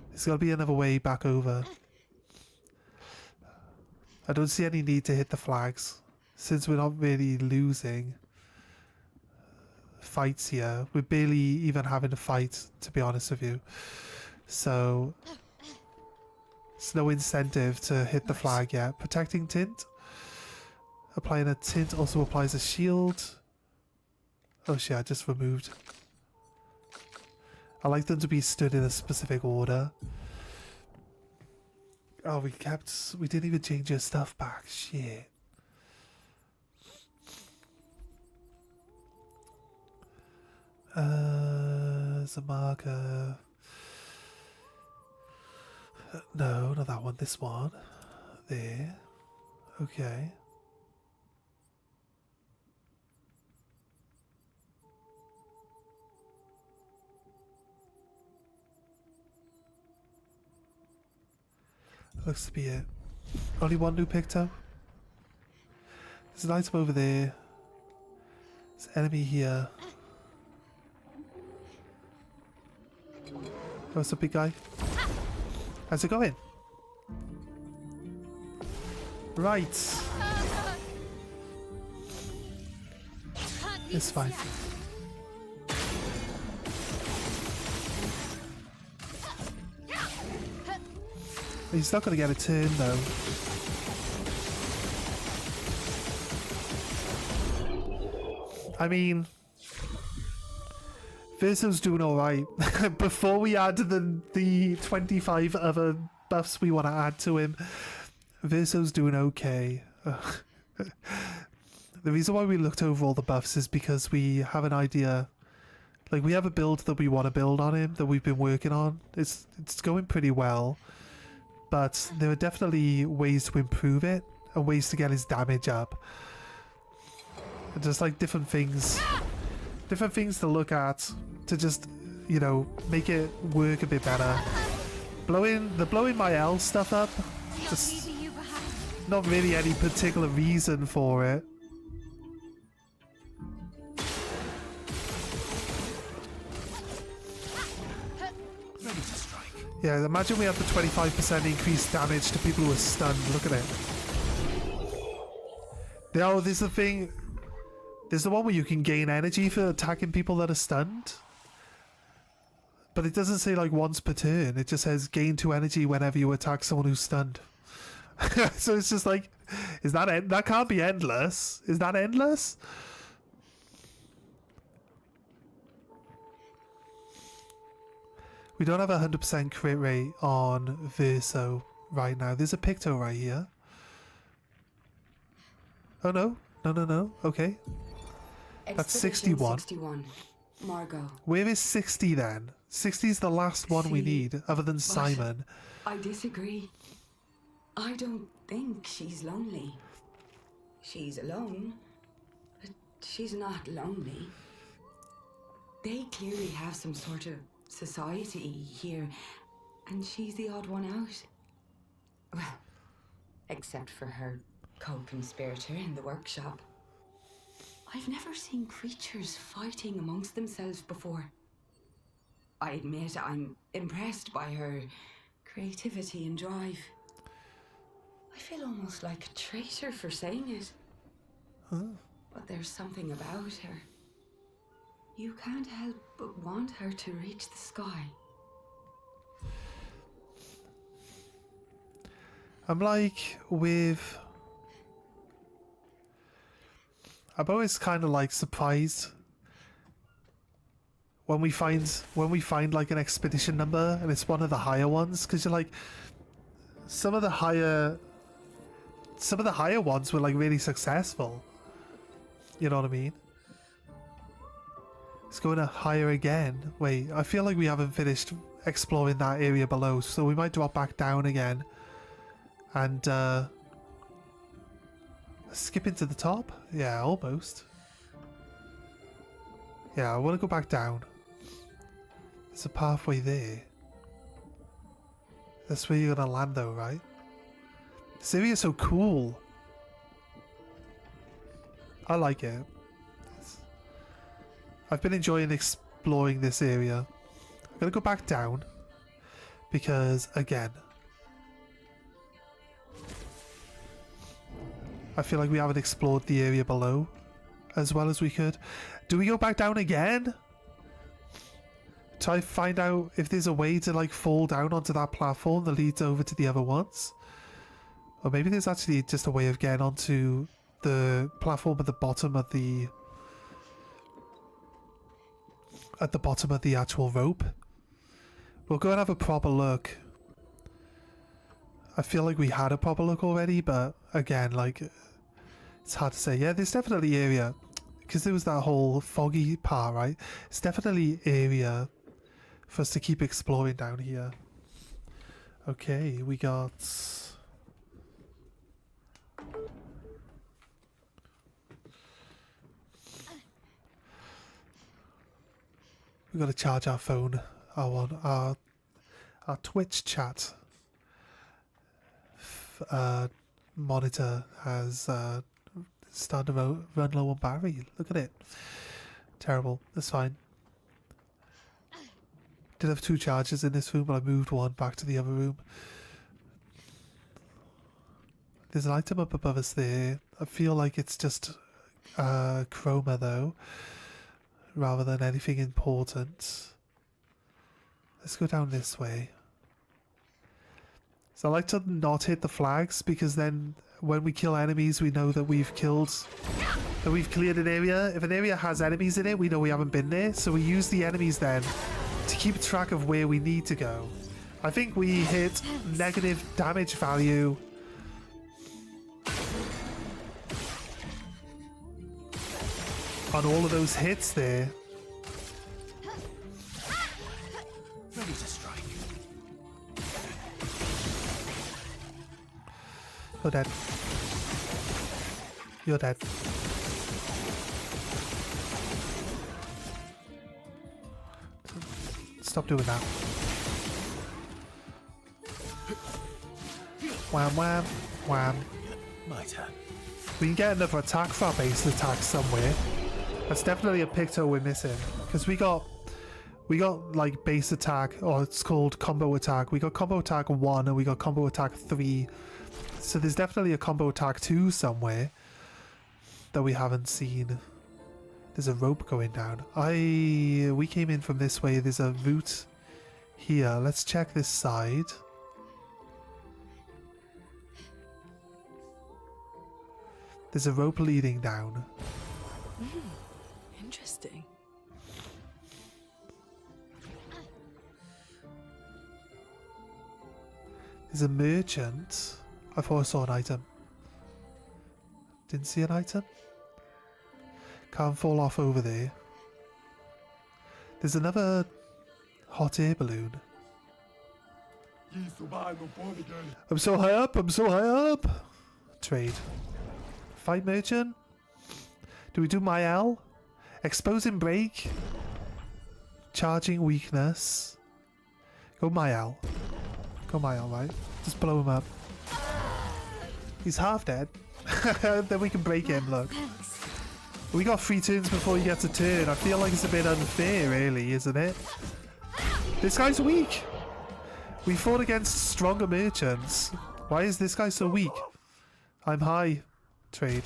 There's got to be another way back over. I don't see any need to hit the flags, since we're not really losing fights here. We're barely even having a fight, to be honest with you. So, there's no incentive to hit the flag yet. Protecting tint. Applying a tint also applies a shield. Oh shit, I just removed. I like them to be stood in a specific order. Oh, we didn't even change your stuff back. Shit. There's a marker. No, not that one. This one. There. Okay. Looks to be it. Only one new picto. There's an item over there. There's an enemy here. What's up, big guy? How's it going? Right. It's fine. He's not going to get a turn though. I mean, Verso's doing alright. Before we add the 25 other buffs we want to add to him, Verso's doing okay. The reason why we looked over all the buffs is because we have an idea. Like, we have a build that we want to build on him, that we've been working on. It's going pretty well. But there are definitely ways to improve it and ways to get his damage up. And just like different things to look at to just, you know, make it work a bit better. Blowing my L stuff up, just not really any particular reason for it. Yeah, imagine we have the 25% increased damage to people who are stunned. Look at it. Oh, there's the thing. There's the one where you can gain energy for attacking people that are stunned. But it doesn't say like once per turn. It just says gain 2 energy whenever you attack someone who's stunned. So it's just like, is that can't be endless? Is that endless? We don't have a 100% crit rate on Verso right now. There's a Picto right here. Oh no. No. Okay. That's 61. 61. Margot. Where is 60 then? 60 is the last one we need, other than Simon. I disagree. I don't think she's lonely. She's alone, but she's not lonely. They clearly have some sort of society here, and she's the odd one out. Well, except for her co-conspirator in the workshop. I've never seen creatures fighting amongst themselves before. I admit I'm impressed by her creativity and drive. I feel almost like a traitor for saying it. Huh? But there's something about her. You can't help but want her to reach the sky. I'm like I'm always kind of like surprised when we find like an expedition number and it's one of the higher ones, because you're like, some of the higher ones were like really successful. You know what I mean? It's going to higher again. Wait, I feel like we haven't finished exploring that area below, so we might drop back down again and skip into the top. Yeah, almost. Yeah, I want to go back down. There's a pathway there. That's where you're gonna land though, right? This area is so cool. I like it. I've been enjoying exploring this area. I'm gonna go back down because, again, I feel like we haven't explored the area below as well as we could. Do we go back down again? Try to find out if there's a way to like fall down onto that platform that leads over to the other ones. Or maybe there's actually just a way of getting onto the platform at the bottom of the actual rope. We'll go and have a proper look. I feel like we had a proper look already, but again, like, it's hard to say. Yeah, there's definitely area, because there was that whole foggy part, right? It's definitely area for us to keep exploring down here. Okay, we got... we got to charge our phone. Our Twitch chat monitor has started to run low on battery. Look at it. Terrible. That's fine. Did have 2 chargers in this room, but I moved one back to the other room. There's an item up above us there. I feel like it's just chroma though, rather than anything important. Let's go down this way. So I like to not hit the flags, because then when we kill enemies we know that we've cleared an area. If an area has enemies in it, we know we haven't been there, so we use the enemies then to keep track of where we need to go. I think we hit negative damage value on all of those hits there. Ready to strike. You're dead. You're dead. Stop doing that. Wham wham wham. My turn. We can get another attack for our base attack somewhere. That's definitely a picto we're missing, because we got like base attack, or it's called combo attack. We got combo attack 1 and we got combo attack 3. So there's definitely a combo attack 2 somewhere that we haven't seen. There's a rope going down. We came in from this way. There's a route here. Let's check this side. There's a rope leading down. Interesting. There's a merchant. I thought I saw an item. Didn't see an item. Can't fall off over there. There's another hot air balloon. I'm so high up. I'm so high up. Trade. Fight merchant. Do we do my L? Exposing break. Charging weakness. Go my L. Go my L, right? Just blow him up. He's half dead. Then we can break him, look. We got 3 turns before he gets a turn. I feel like it's a bit unfair, really, isn't it? This guy's weak. We fought against stronger merchants. Why is this guy so weak? I'm high. Trade.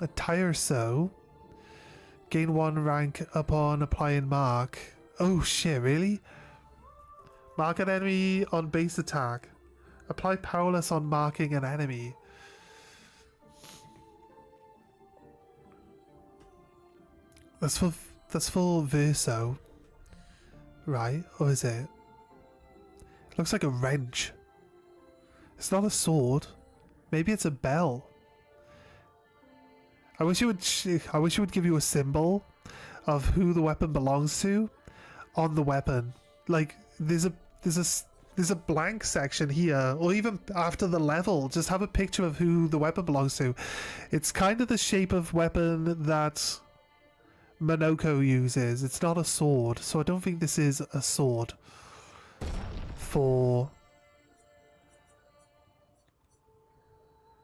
A tire sew. Gain 1 rank upon applying mark. Oh shit, really? Mark an enemy on base attack. Apply powerless on marking an enemy. That's for Verso. Right? Or is it? It looks like a wrench. It's not a sword. Maybe it's a bell. I wish it would give you a symbol of who the weapon belongs to on the weapon. Like there's a blank section here, or even after the level, just have a picture of who the weapon belongs to. It's kind of the shape of weapon that Monoko uses. It's not a sword, so I don't think this is a sword for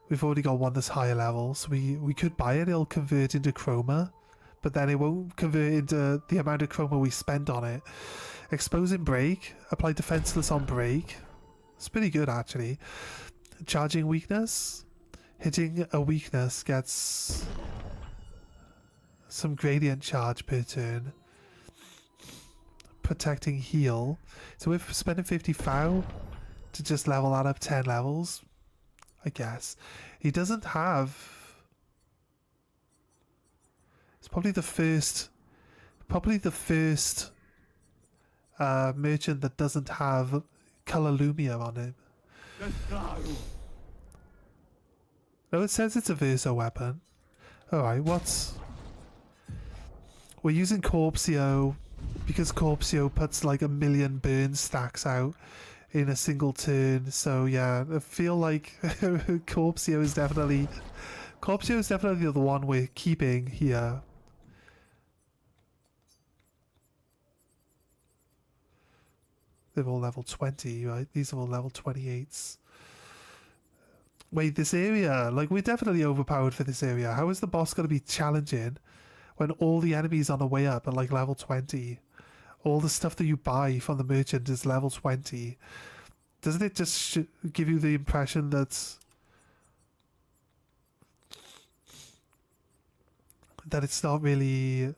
We've already got one that's higher level, so we could buy it. It'll convert into chroma, but then it won't convert into the amount of chroma we spent on it. Exposing break, apply defenseless on break. It's pretty good actually. Charging weakness, hitting a weakness gets some gradient charge per turn. Protecting heal. So we're spending 50 foul to just level that up 10 levels, I guess. He doesn't have... It's probably the first merchant that doesn't have color lumia on him. No, it says it's a verso weapon. Alright, what's... We're using Corpseo because Corpseo puts like 1 million burn stacks out in a single turn. So yeah, I feel like Corpseo is definitely the one we're keeping here. They're all level 20, right? These are all level 28s. Wait, this area, like we're definitely overpowered for this area. How is the boss going to be challenging when all the enemies on the way up are like level 20? All the stuff that you buy from the merchant is level 20. Doesn't it just give you the impression that it's not really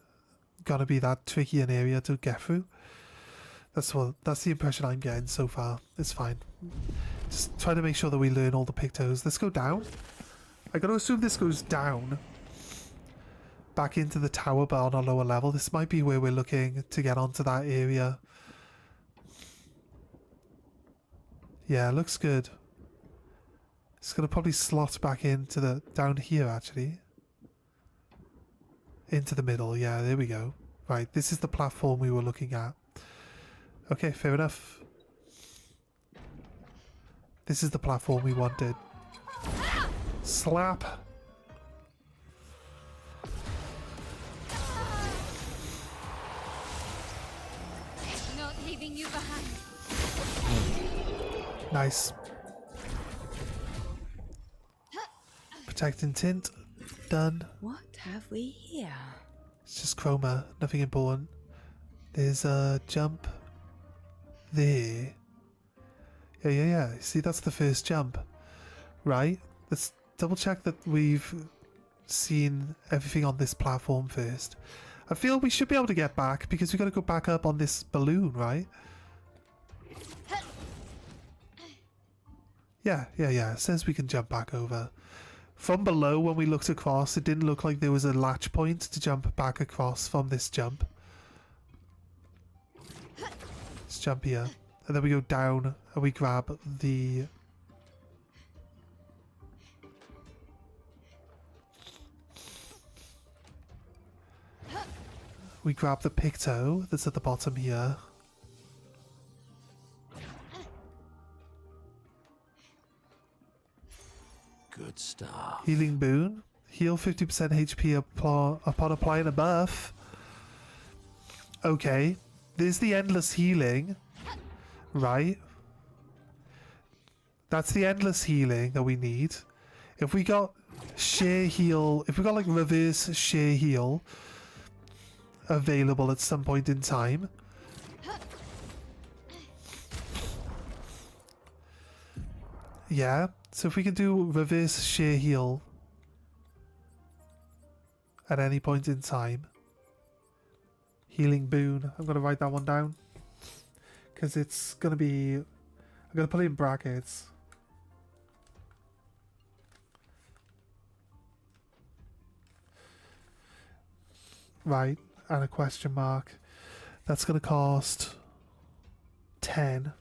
gonna be that tricky an area to get through? That's the impression I'm getting so far. It's fine. Just try to make sure that we learn all the pictos. Let's go down. I gotta assume this goes down back into the tower, but on a lower level. This might be where we're looking to get onto that area. Yeah, looks good. It's gonna probably slot back into the down here actually. Into the middle, yeah, there we go. Right, this is the platform we were looking at. Okay, fair enough. This is the platform we wanted. Slap! Not leaving you behind. Nice. Protecting tint. Done. What have we here? It's just chroma, nothing important. There's a jump there. Yeah. See, that's the first jump. Right? Let's double check that we've seen everything on this platform first. I feel we should be able to get back because we've got to go back up on this balloon, right? Yeah. It says we can jump back over. From below, when we looked across, it didn't look like there was a latch point to jump back across from this jump. Let's jump here. And then we go down and we grab the... We grab the picto that's at the bottom here. Good stuff. Healing boon. Heal 50% HP upon applying a buff. Okay. There's the endless healing. Right. That's the endless healing that we need. If we got sheer heal, if we got like reverse sheer heal available at some point in time. Yeah. So if we can do reverse sheer heal at any point in time. Healing boon. I'm going to write that one down. Because it's going to be... I'm going to put it in brackets. Right. And a question mark. That's going to cost 10.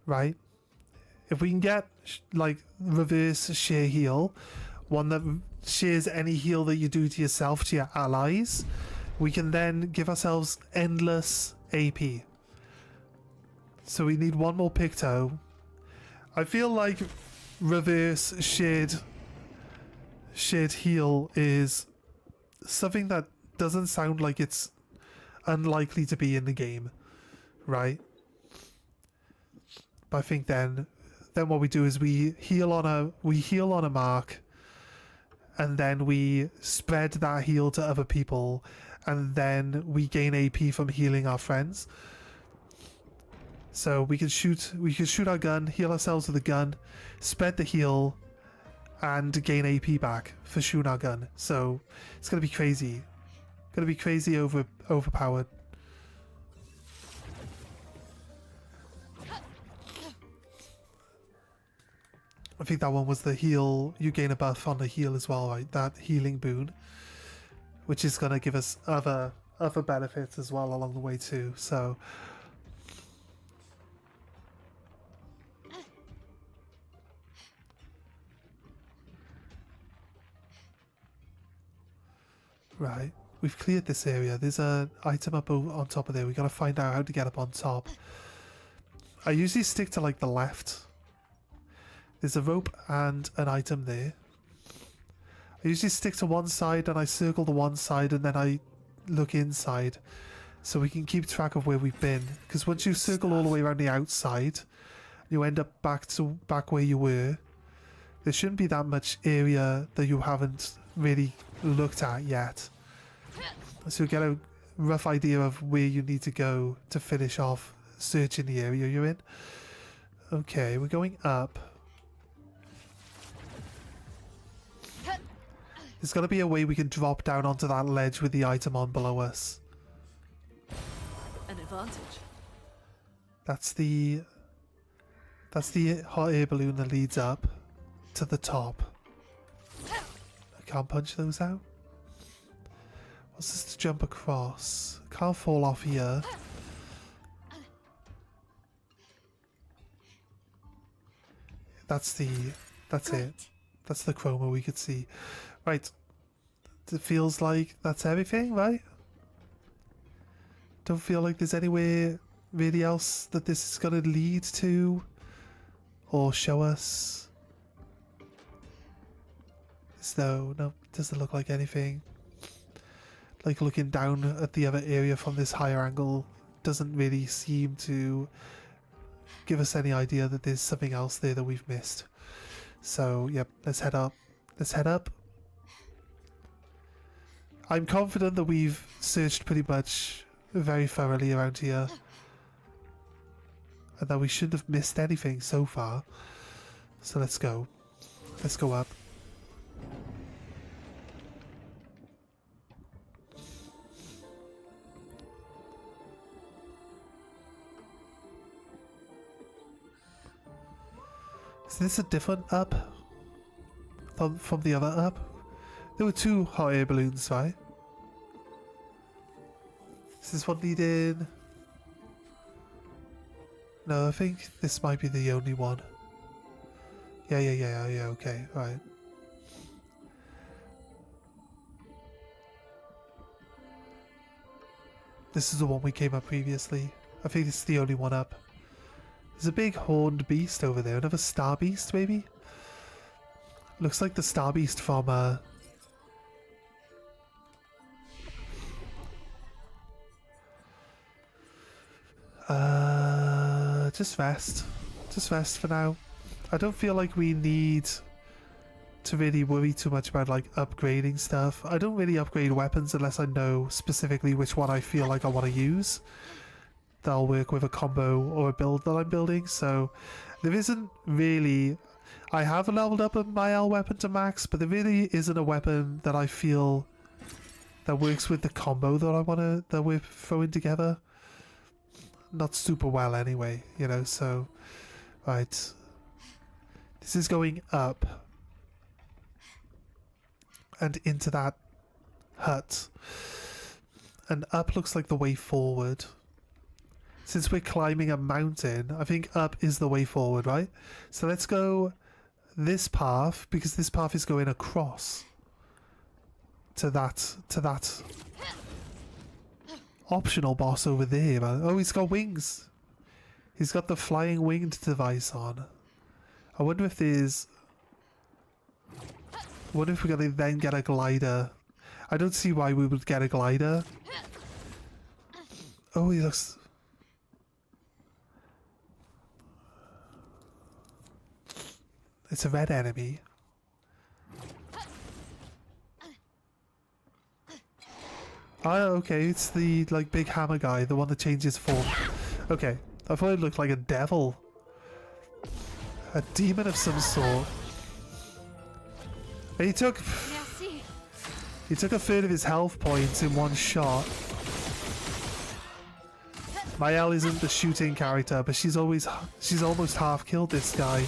Right? If we can get like reverse sheer heal, one that shares any heal that you do to yourself to your allies, we can then give ourselves endless AP. So we need one more picto. I feel like reverse shared heal is something that doesn't sound like it's unlikely to be in the game, right? But I think then what we do is we heal on a mark, and then we spread that heal to other people, and then we gain AP from healing our friends. So we can shoot our gun, heal ourselves with a gun, spread the heal, and gain AP back for shooting our gun. So it's gonna be crazy. Gonna be crazy overpowered. I think that one was the heal. You gain a buff on the heal as well, right? That healing boon, which is gonna give us other benefits as well along the way too. So right, we've cleared this area. There's an item up on top of there. We gotta find out how to get up on top. I usually stick to like the left. There's a rope and an item there. I usually stick to one side and I circle the one side and then I look inside so we can keep track of where we've been. Because once you circle all the way around the outside, you end up back where you were. There shouldn't be that much area that you haven't really looked at yet. So you get a rough idea of where you need to go to finish off searching the area you're in. Okay, we're going up. There's got to be a way we can drop down onto that ledge with the item on below us. An advantage. That's the hot air balloon that leads up to the top. I can't punch those out. What's this to jump across? Can't fall off here. That's it. That's the chroma we could see. Right. It feels like that's everything, right? Don't feel like there's anywhere really else that this is going to lead to or show us. So, no, doesn't look like anything. Like looking down at the other area from this higher angle doesn't really seem to give us any idea that there's something else there that we've missed. So, yep, let's head up. Let's head up. I'm confident that we've searched pretty much very thoroughly around here. And that we shouldn't have missed anything so far. So let's go. Let's go up. Is this a different up from the other up? There were two hot air balloons, right? Is this one leading? No, I think this might be the only one. Yeah, okay, right. This is the one we came up previously. I think it's the only one up. There's a big horned beast over there. Another star beast, maybe? Looks like the star beast from, just rest. Just rest for now. I don't feel like we need to really worry too much about, like, upgrading stuff. I don't really upgrade weapons unless I know specifically which one I feel like I want to use. That'll work with a combo or a build that I'm building, so there isn't really... I have leveled up my L weapon to max, but there really isn't a weapon that I feel that works with the combo that we're throwing together. Not super well anyway, you know, so... Right. This is going up. And into that hut. And up looks like the way forward. Since we're climbing a mountain, I think up is the way forward, right? So let's go this path, because this path is going across to that optional boss over there, man. Oh, he's got wings. He's got the flying winged device on. I wonder if there's... I wonder if we're going to then get a glider. I don't see why we would get a glider. Oh, he looks... It's a red enemy. Oh, okay, it's the like big hammer guy, the one that changes form. Okay, I thought it looked like a devil. A demon of some sort. And he took a third of his health points in one shot. Mael isn't the shooting character, but she's almost half killed this guy.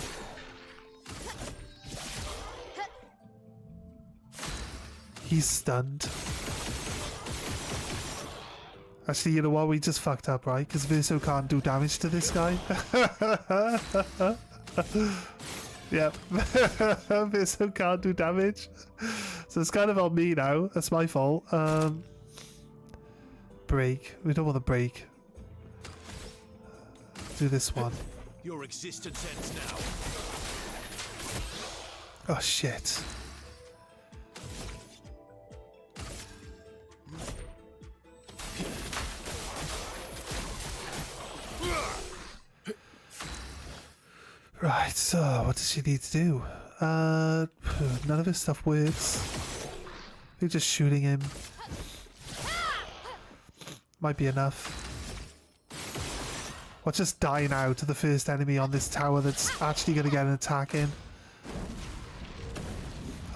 He's stunned. Actually, you know what? We just fucked up, right? Because Verso can't do damage to this guy. Yep. Verso can't do damage. So it's kind of on me now. That's my fault. Break. We don't want to break. Do this one. Your existence ends now. Oh, shit. Right, so what does she need to do? None of this stuff works. We're just shooting him. Might be enough. Let's just die now to the first enemy on this tower that's actually going to get an attack in.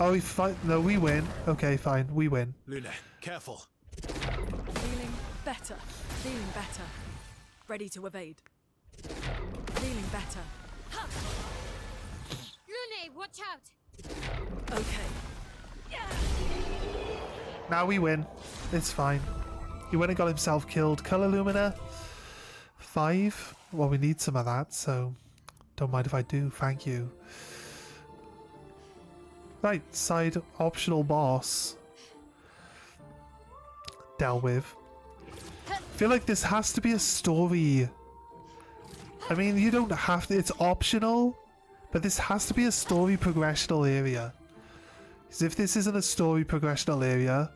Oh, we fight. No, we win. Okay, fine. We win. Luna, careful. Feeling better. Feeling better. Ready to evade. Feeling better. Lune, watch out! Okay. Now we win. It's fine. He went and got himself killed. Color Lumina. 5. Well, we need some of that, so don't mind if I do. Thank you. Right, side optional boss. Dealt with. I feel like this has to be a story. I mean, you don't have to, it's optional, but this has to be a story progressional area. Because if this isn't a story progressional area,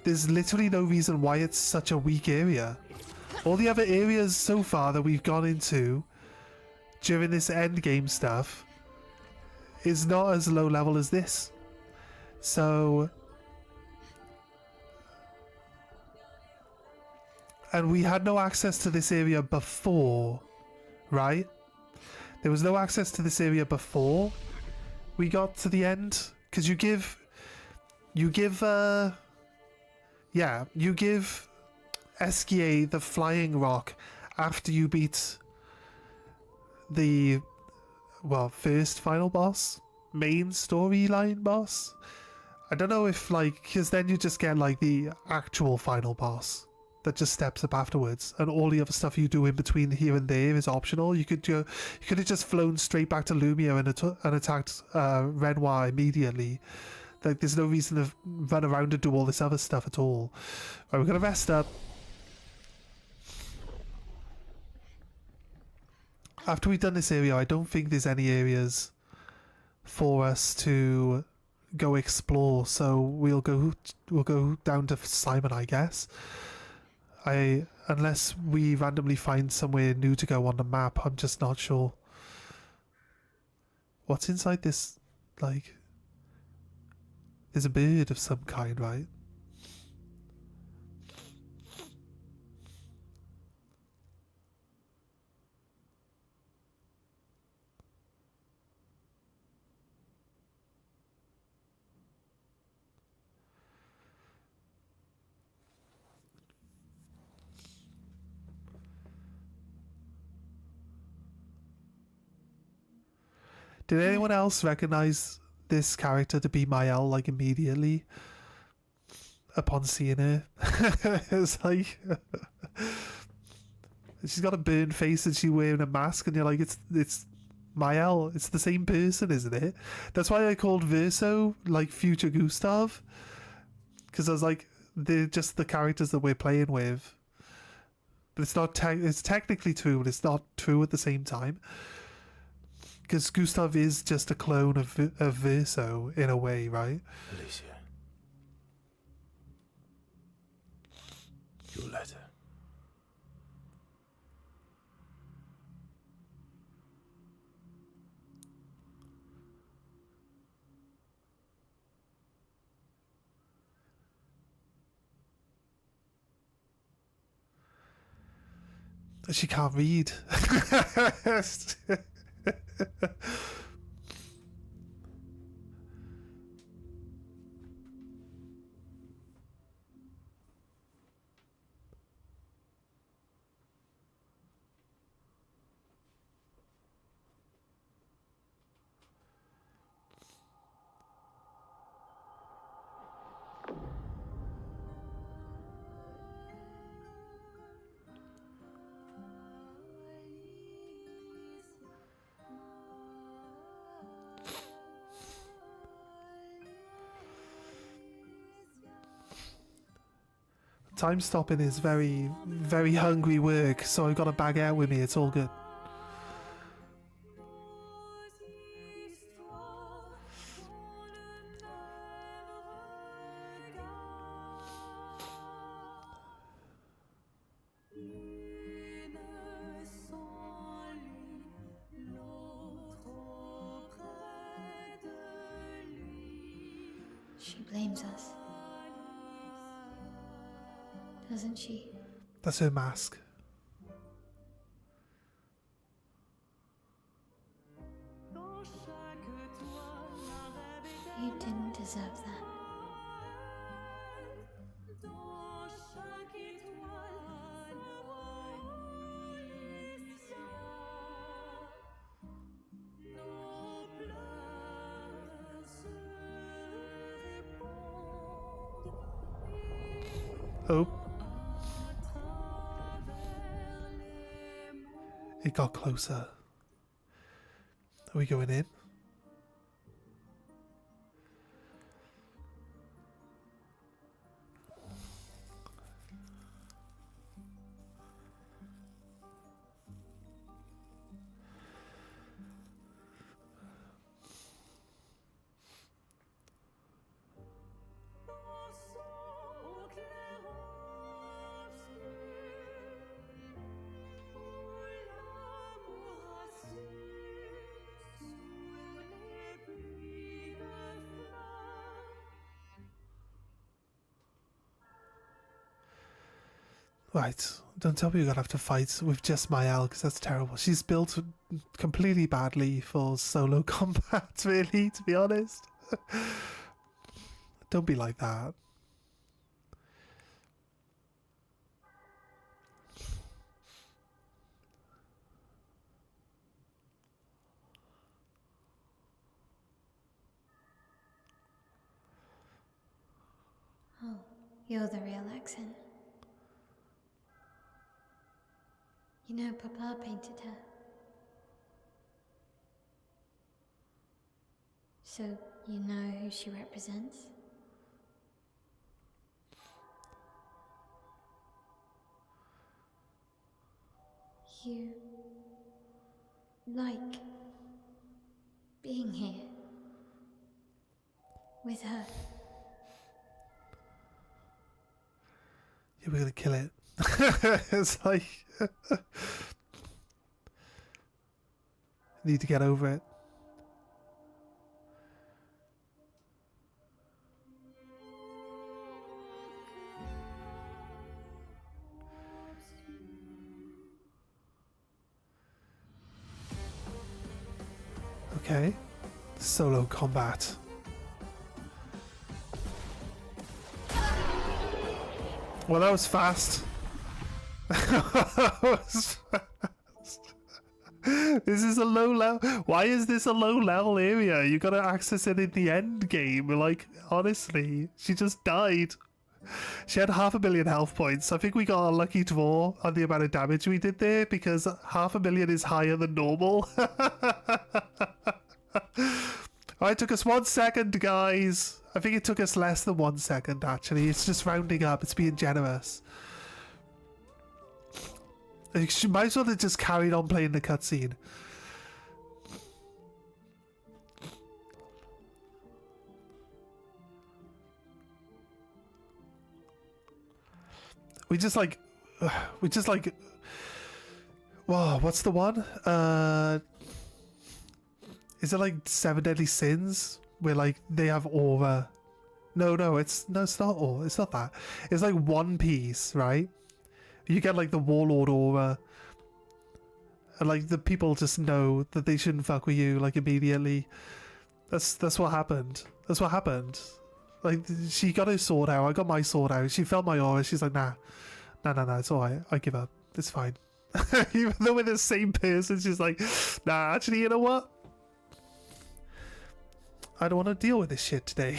there's literally no reason why it's such a weak area. All the other areas so far that we've gone into during this endgame stuff is not as low level as this. So... And we had no access to this area before, right? There was no access to this area before we got to the end. Because you give Esquier the flying rock after you beat the, well, first final boss, main storyline boss. I don't know if, like, because then you just get like the actual final boss that just steps up afterwards, and all the other stuff you do in between here and there is optional. You could have just flown straight back to Lumia and attacked Renoir immediately. Like, there's no reason to run around and do all this other stuff at all. Right, we're gonna rest up. After we've done this area, I don't think there's any areas for us to go explore, so we'll go down to Simon, I guess. Unless we randomly find somewhere new to go on the map, I'm just not sure. What's inside this? Like, there's a bird of some kind, right? Did anyone else recognize this character to be Mael, like, immediately upon seeing her? It's like she's got a burned face and she's wearing a mask, and you're like, it's Mael. It's the same person, isn't it? That's why I called Verso like future Gustav, because I was like, they're just the characters that we're playing with. But it's not. It's technically true, but it's not true at the same time. Because Gustav is just a clone of Verso, in a way, right? Alicia. Your letter. She can't read. Time stopping is very, very hungry work, so I've got a bag out with me. It's all good. She blames us. Doesn't she? That's her mask. You didn't deserve that. Oh. It got closer. Are we going in? Right, don't tell me you're gonna have to fight with just Mael, because that's terrible. She's built completely badly for solo combat, really, to be honest. Don't be like that. Oh, you're the real accent. You know, Papa painted her. So, you know who she represents? You like being here with her. Yeah, we're gonna kill it. It's like need to get over it. Okay, solo combat. Well, that was fast. That was fast. This is a low level. Why is this a low level area? You gotta access it in the end game. Like, honestly, she just died. She had 500,000 health points. I think we got a lucky draw on the amount of damage we did there, because 500,000 is higher than normal. Alright, took us 1 second, guys. I think it took us less than 1 second, actually. It's just rounding up. It's being generous. She might as well have just carried on playing the cutscene. We just like... Whoa, what's the one? Is it like 7 Deadly Sins? Where like they have aura. No, it's not aura. It's not that. It's like One Piece, right? You get like the Warlord aura, and like the people just know that they shouldn't fuck with you like immediately. That's what happened. That's what happened. Like she got her sword out, I got my sword out. She felt my aura. She's like, nah, it's alright. I give up. It's fine. Even though we're the same person, she's like, nah, actually, you know what? I don't want to deal with this shit today.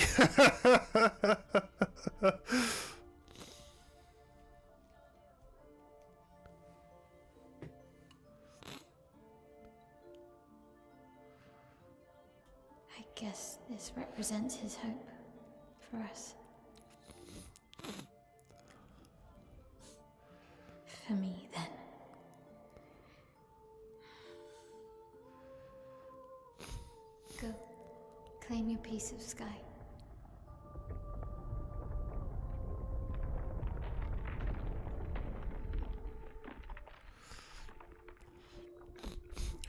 I guess this represents his hope for us. For me, then. Go. Claim your piece of sky.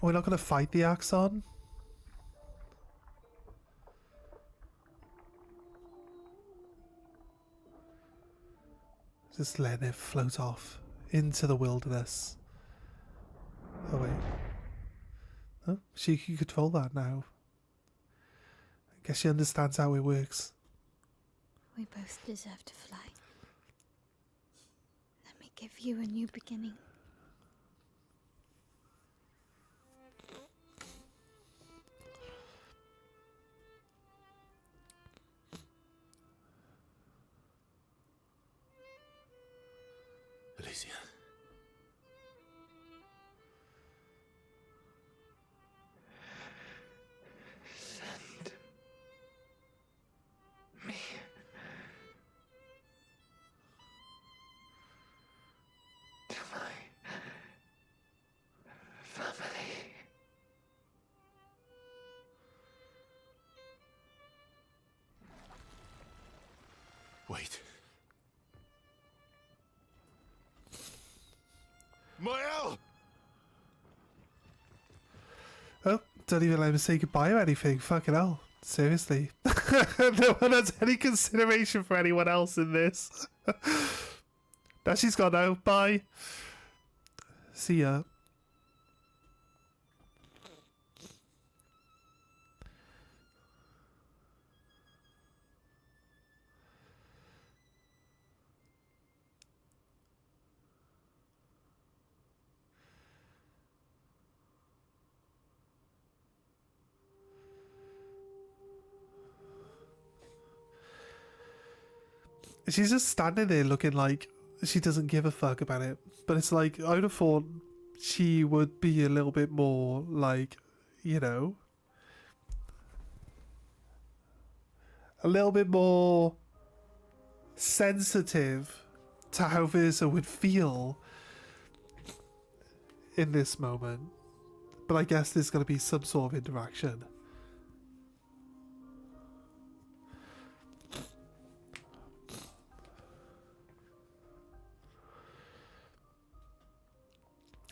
We're not going to fight the Axon? Just letting it float off into the wilderness. Oh wait. Oh, she can control that now. I guess she understands how it works. We both deserve to fly. Let me give you a new beginning. Alicia. Send me to my family. Wait. Mael! Oh, don't even let him say goodbye or anything. Fucking hell. Seriously. No one has any consideration for anyone else in this. Now she's gone now. Bye. See ya. She's just standing there looking like she doesn't give a fuck about it. But it's like, I would have thought she would be a little bit more like, you know, a little bit more sensitive to how Versa would feel in this moment. But I guess there's going to be some sort of interaction.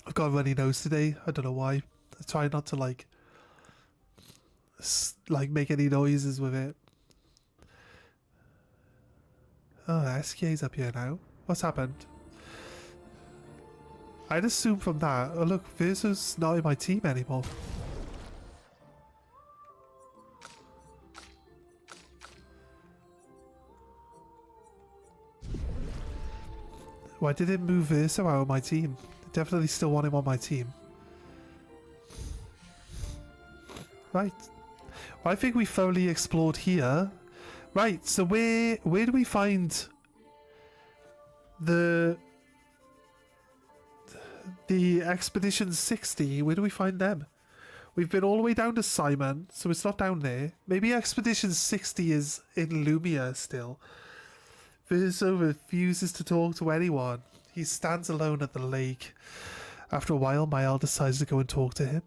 I've got a runny nose today. I don't know why. I try not to like make any noises with it. Oh, SK's up here now. What's happened? I'd assume from that. Oh look, Versa's not in my team anymore. Why did it move Versa out of my team? Definitely still want him on my team. Right. Well, I think we thoroughly explored here. Right, so where do we find the Expedition 60? Where do we find them? We've been all the way down to Simon, so it's not down there. Maybe Expedition 60 is in Lumia still. Versa refuses to talk to anyone. He stands alone at the lake. After a while, Mael decides to go and talk to him.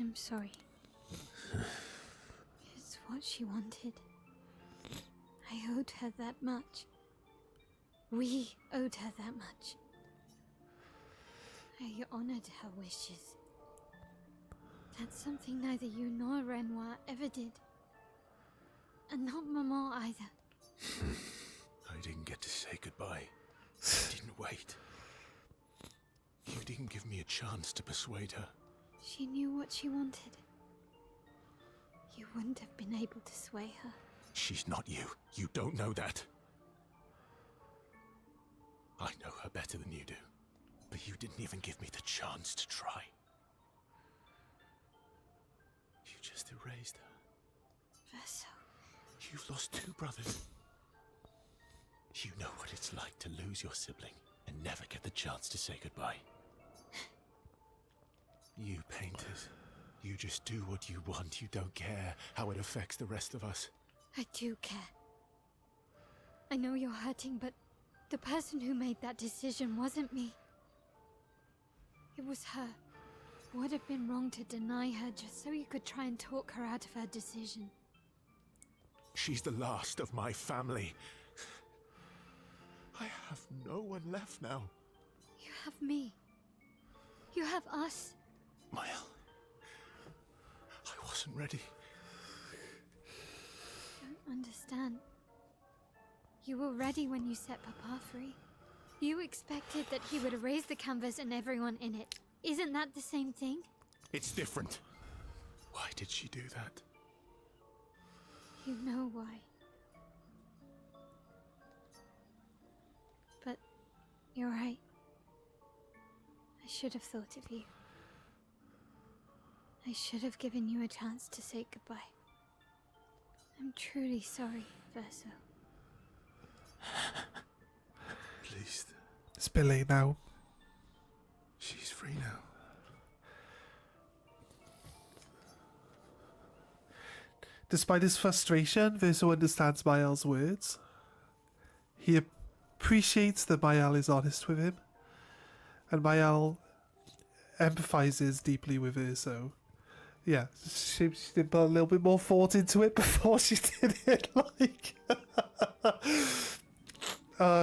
I'm sorry. It's what she wanted. I owed her that much. We owed her that much. I honored her wishes. That's something neither you nor Renoir ever did. And not Maman either. I didn't get to say goodbye. You didn't wait. You didn't give me a chance to persuade her. She knew what she wanted. You wouldn't have been able to sway her. She's not you. You don't know that. I know her better than you do. But you didn't even give me the chance to try. You just erased her. Verso. You've lost 2 brothers. You know what it's like to lose your sibling and never get the chance to say goodbye. You painters, you just do what you want. You don't care how it affects the rest of us. I do care. I know you're hurting, but the person who made that decision wasn't me. It was her. Would have been wrong to deny her just so you could try and talk her out of her decision. She's the last of my family. I have no one left now. You have me. You have us. Mael, I wasn't ready. Don't understand. You were ready when you set Papa free. You expected that he would erase the canvas and everyone in it. Isn't that the same thing? It's different. Why did she do that? You know why. But you're right. I should have thought of you. I should have given you a chance to say goodbye. I'm truly sorry, Verso. Please. It's a bit late now. She's free now. Despite his frustration, Verso understands Mael's words. He appreciates that Mael is honest with him, and Mael empathizes deeply with Verso. Yeah, she did put a little bit more thought into it before she did it, like...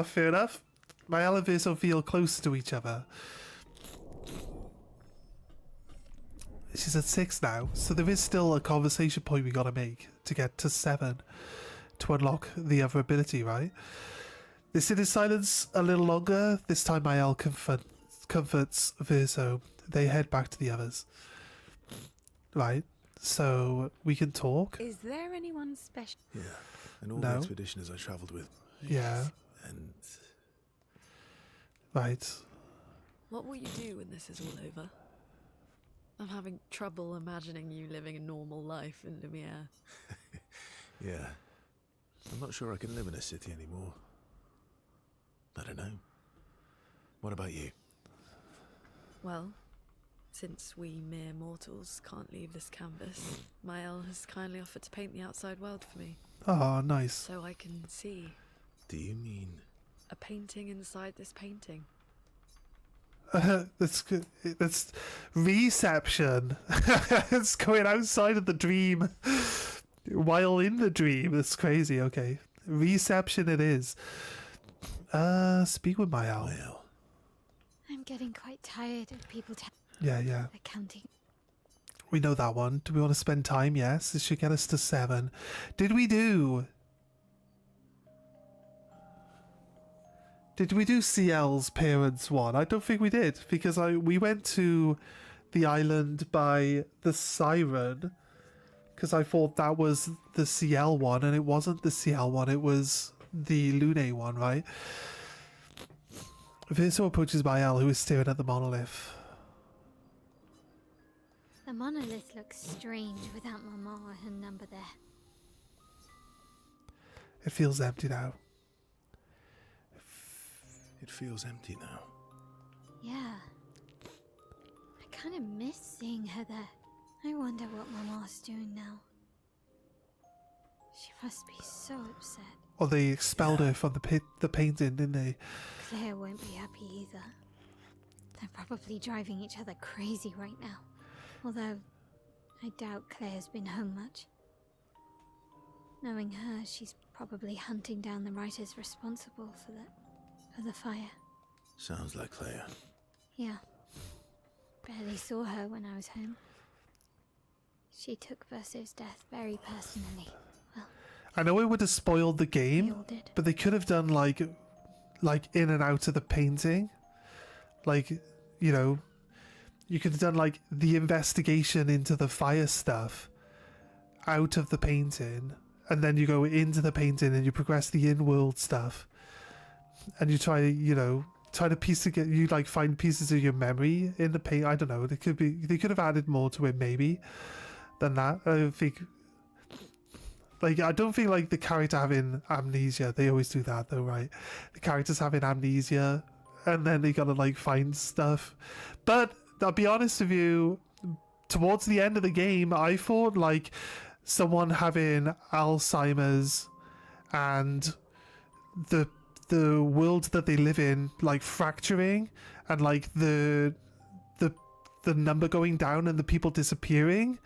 fair enough. Mael and Verso feel close to each other. She's at 6 now, so there is still a conversation point we gotta make to get to 7 to unlock the other ability, right? They sit in silence a little longer. This time Mael comforts Verso. They head back to the others. Right, so we can talk. Is there anyone special? Yeah, and all No. the expeditioners I travelled with. Yeah, And right. What will you do when this is all over? I'm having trouble imagining you living a normal life in Lumiere. yeah, I'm not sure I can live in a city anymore. I don't know. What about you? Well, since we mere mortals can't leave this canvas, Mael has kindly offered to paint the outside world for me, Oh, nice. so I can see Do you mean... a painting inside this painting. That's good. That's reception. It's going outside of the dream while in the dream. That's crazy. Okay, reception it is. Speak with Mael. Well, I'm getting quite tired of people Yeah. accounting. We know that one. Do we want to spend time? Yes. This should get us to 7. Did we do CL's parents one? I don't think we did, because we went to the island by the siren, because I thought that was the CL one, and it wasn't the CL one, it was the Lune one, right? Verso approaches Mael, who is staring at the monolith. The monolith looks strange without Mama or her number there. It feels empty now. it feels empty now. Yeah. I kind of miss seeing her there. I wonder what Mama's doing now. She must be so upset. Or they expelled her from the painting, didn't they? Claire won't be happy either. They're probably driving each other crazy right now. Although, I doubt Claire's been home much. Knowing her, she's probably hunting down the writers responsible for the fire. Sounds like Claire. Yeah. Barely saw her when I was home. She took Verso's death very personally. Well, I know it would have spoiled the We game, all did. but they could have done like in and out of the painting. Like, you know, you could have done like the investigation into the fire stuff out of the painting, and then you go into the painting and you progress the in-world stuff, and you try, you know, try to piece together. You like find pieces of your memory in the paint. I don't know. They could have added more to it maybe than that. I don't think. Like, I don't think like the character having amnesia. They always do that though, right? The characters having amnesia, and then they gotta like find stuff. But I'll be honest with you. Towards the end of the game, I thought like someone having Alzheimer's and the world that they live in like fracturing, and like the number going down and the people disappearing,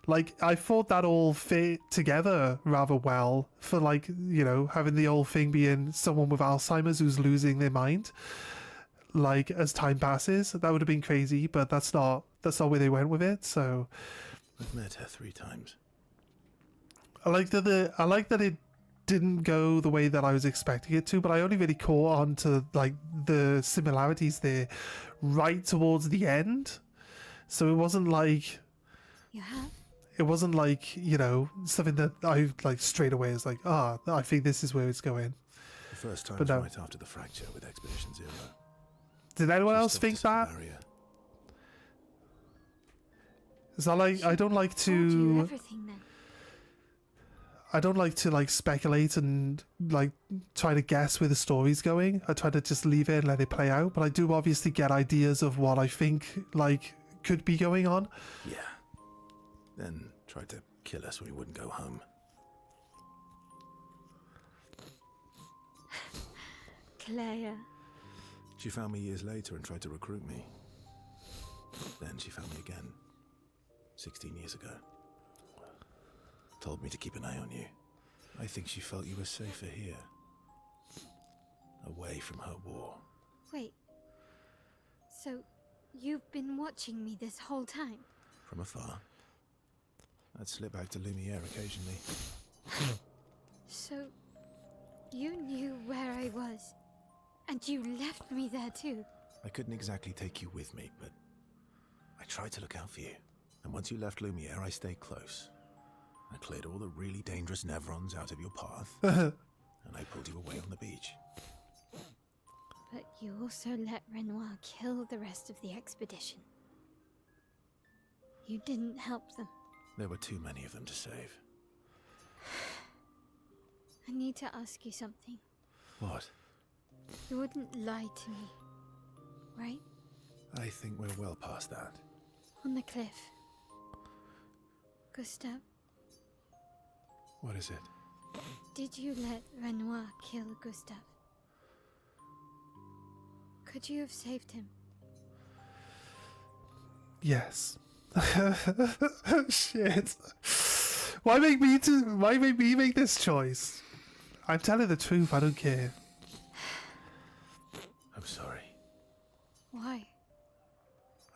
like I thought that all fit together rather well for like, you know, having the whole thing being someone with Alzheimer's who's losing their mind like as time passes. That would have been crazy, but that's not where they went with it. So I've met her 3 times. I like that it didn't go the way that I was expecting it to, but I only really caught on to like the similarities there right towards the end. So it wasn't like You have? you know, something that I like straight away is like, I think this is where it's going. The first time But was no. right after the fracture with Expedition Zero. Did anyone She else stopped think us at that? the barrier. Is I like I don't like Told you to everything then. I don't like to like speculate and like try to guess where the story's going. I try to just leave it and let it play out. But I do obviously get ideas of what I think like could be going on. Yeah. Then tried to kill us when we wouldn't go home. Claire. She found me years later and tried to recruit me. Then she found me again, 16 years ago. Told me to keep an eye on you. I think she felt you were safer here. Away from her war. Wait. So, you've been watching me this whole time? From afar. I'd slip back to Lumiere occasionally. So, you knew where I was, and you left me there too. I couldn't exactly take you with me, but I tried to look out for you. And once you left Lumiere, I stayed close. I cleared all the really dangerous Nevrons out of your path, and I pulled you away on the beach. But you also let Renoir kill the rest of the expedition. You didn't help them. There were too many of them to save. I need to ask you something. What? You wouldn't lie to me, right? I think we're well past that. On the cliff. Gustav, What is it? did you let Renoir kill Gustav? Could you have saved him? Yes. Shit. Why make me make this choice? I'm telling the truth, I don't care. I'm sorry. Why?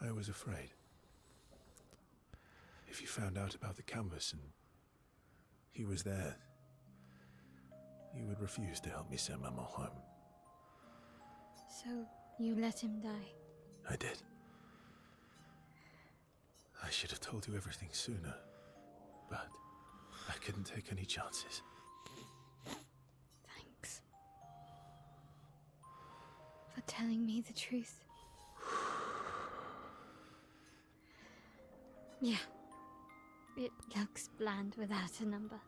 I was afraid. If you found out about the canvas and he was there, you would refuse to help me send Maman home. So, you let him die? I did. I should have told you everything sooner, but I couldn't take any chances. Thanks. For telling me the truth. Yeah. It looks bland without a number.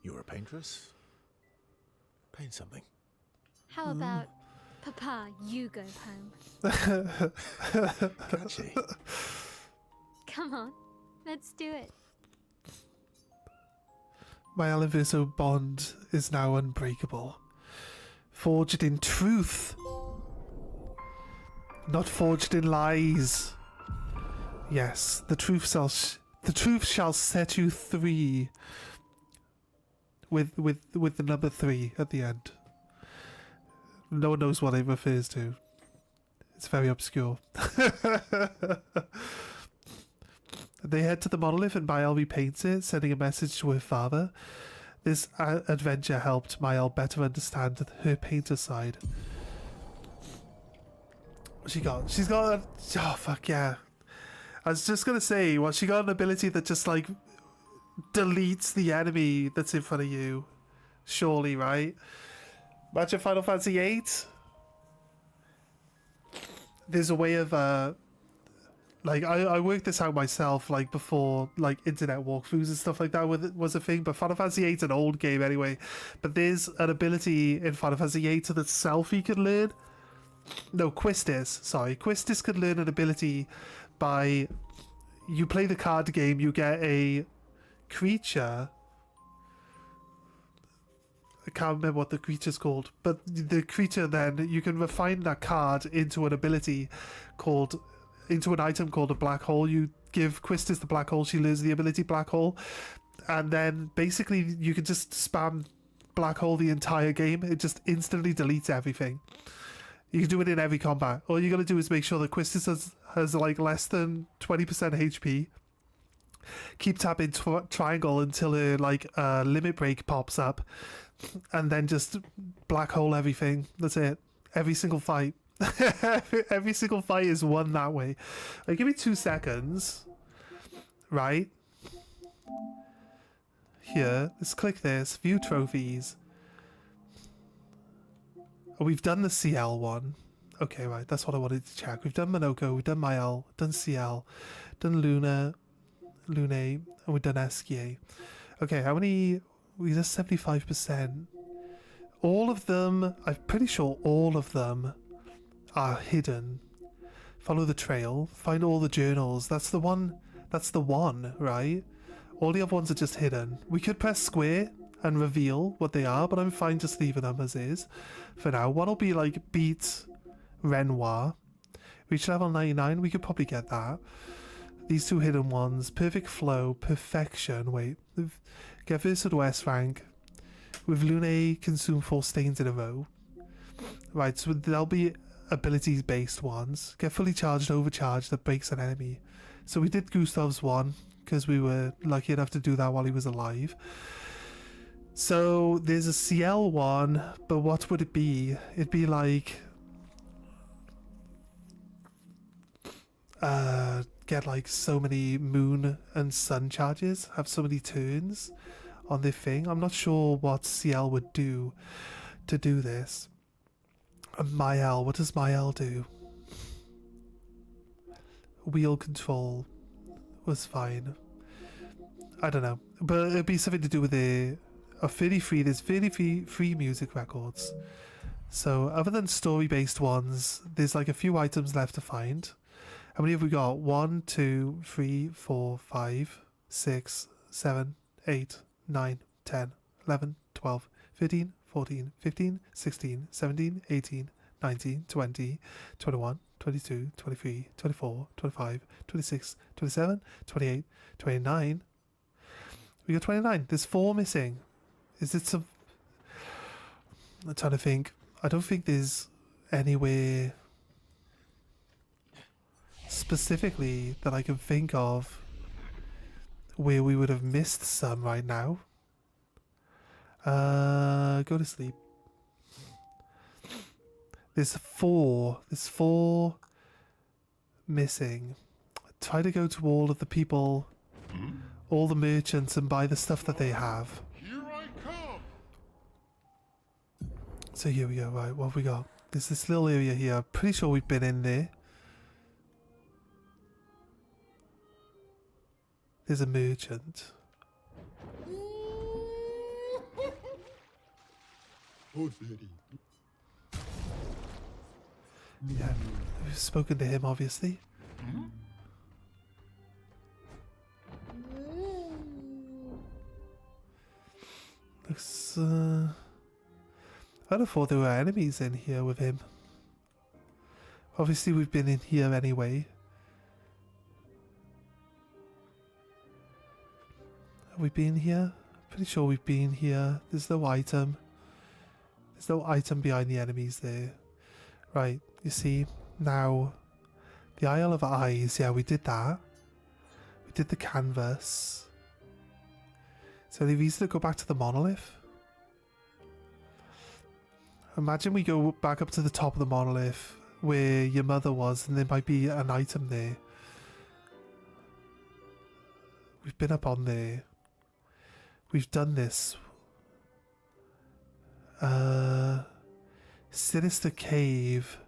You're a paintress? Paint something. How about, Papa, you go home? Catchy. Come on, let's do it. My Aliviso bond is now unbreakable. Forged in truth. Not forged in lies. Yes, the truth shall set you free. With the number 3 at the end. No one knows what it refers to. It's very obscure. They head to the monolith and Bylby paints it, sending a message to her father. This adventure helped Mael better understand her painter side. What she got? She's got oh fuck yeah. I was just gonna say, well, she got an ability that just like deletes the enemy that's in front of you. Surely, right? Imagine Final Fantasy VIII. There's a way of like I worked this out myself, like before, like internet walkthroughs and stuff like that was a thing. But Final Fantasy VIII's an old game anyway. But there's an ability in Final Fantasy VIII that Selphie could learn. No, Quistis. Sorry, Quistis could learn an ability by you play the card game. You get a creature. I can't remember what the creature's called, but the creature then you can refine that card into an ability called. Into an item called a black hole. You give Quistis the black hole, she learns the ability black hole, and then basically you can just spam black hole the entire game. It just instantly deletes everything. You can do it in every combat. All you gotta do is make sure that Quistis has like less than 20% HP. Keep tapping triangle until her like limit break pops up, and then just black hole everything. That's it. Every single fight. Every single fight is won that way. Like, give me 2 seconds. Right? Here, let's click this. View trophies. Oh, we've done the CL one. Okay, right. That's what I wanted to check. We've done Monoko, we've done Mael, done CL, done Lune, and we've done Esquier. Okay, how many? We did 75%. All of them, I'm pretty sure all of them are hidden. Follow the trail, find all the journals. That's the one, right? All the other ones are just hidden. We could press square and reveal what they are, but I'm fine just leaving them as is for now. One will be like beat Renoir. Reach level 99, we could probably get that. These 2 hidden ones, perfect flow, perfection. Wait, get versatile S rank. With Lune, consume 4 stains in a row. Right, so there'll be abilities based ones. Get fully charged, overcharged, that breaks an enemy. So we did Gustav's one because we were lucky enough to do that while he was alive. So there's a CL one, but what would it be? It'd be like get like so many moon and sun charges, have so many turns on their thing. I'm not sure what CL would do to do this. Mael, what does Mael do? Wheel control was fine. I don't know, but it'd be something to do with there's 33 music records. So other than story-based ones, there's like a few items left to find. How many have we got? 1, 2, 3, 4, 5, 6, 7, 8, 9, 10, 11, 12, 13, 14, 15, 16, 17, 18, 19, 20, 21, 22, 23, 24, 25, 26, 27, 28, 29. We got 29. There's 4 missing. Is it some... I'm trying to think. I don't think there's anywhere specifically that I can think of where we would have missed some right now. Go to sleep. There's 4 missing. Try to go to all of the people, all the merchants, and buy the stuff that they have. Here I come. So here we go. Right, what have we got? There's this little area here. I'm pretty sure we've been in there. There's a merchant. Yeah, we've spoken to him, obviously. Looks, I'd have thought there were enemies in here with him. Obviously, we've been in here anyway. Have we been here? Pretty sure we've been here. There's no item. There's no item behind the enemies there. Right, you see, now, the Isle of Eyes, yeah, we did that. We did the canvas. Is there any reason to go back to the monolith? Imagine we go back up to the top of the monolith where your mother was, and there might be an item there. We've been up on there. We've done this. Sinister Cave.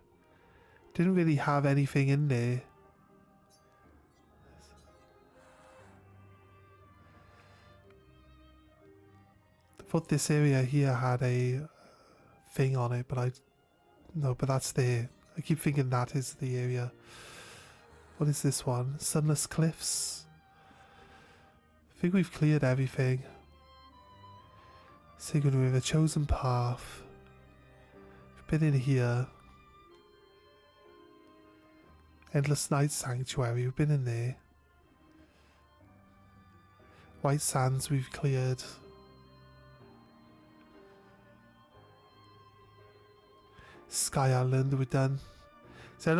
Didn't really have anything in there. I thought this area here had a thing on it, but but that's there. I keep thinking that is the area. What is this one? Sunless Cliffs. I think we've cleared everything. Sacred River, Chosen Path. We've been in here. Endless Night Sanctuary, we've been in there. White Sands we've cleared. Sky Island we've done. So I'm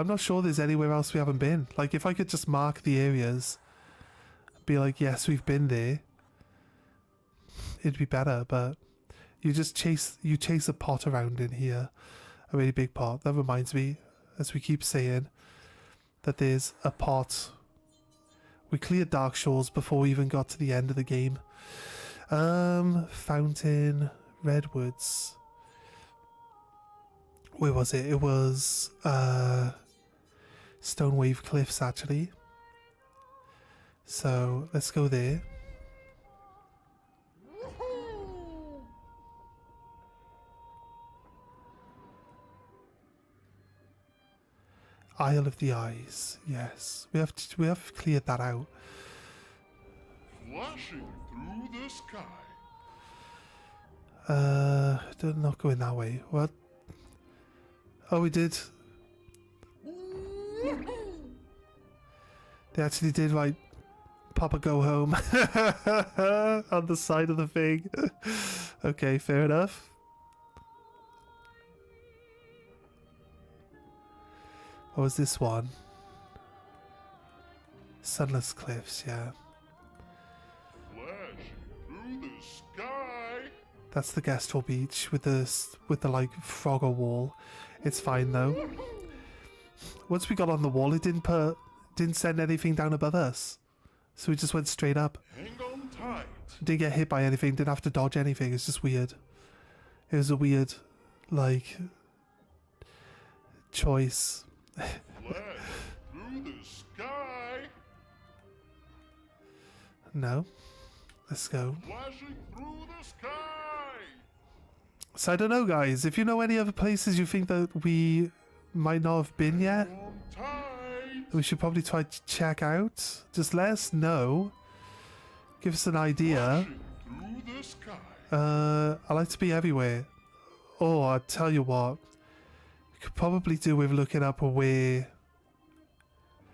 not sure there's anywhere else we haven't been. Like, if I could just mark the areas, be like, yes, we've been there, it'd be better. But you just chase a pot around in here, a really big pot. That reminds me, as we keep saying, that there's a pot. We cleared Dark Shores before we even got to the end of the game. Fountain, Redwoods. Where was it? It was Stone Wave Cliffs, actually. So let's go there. Isle of the Eyes. Yes, we have cleared that out. Flashing through the sky. Not going that way. What? Oh, we did. They actually did, like, Papa go home on the side of the thing. Okay, fair enough. What was this one? Sunless Cliffs, yeah. Flashing through the sky. That's the Gestrel Beach with the like Frogger wall. It's fine though. Once we got on the wall, it didn't send anything down above us, so we just went straight up. Hang on tight. Didn't get hit by anything. Didn't have to dodge anything. It's just weird. It was a weird, like, choice. Flash through the sky. No. Let's go. Flashing through the sky. So I don't know, guys. If you know any other places you think that we might not have been yet, On tight. we should probably try to check out. Just let us know. Give us an idea. Flashing through the sky. I like to be everywhere. Oh, I tell you what. We could probably do with looking up where.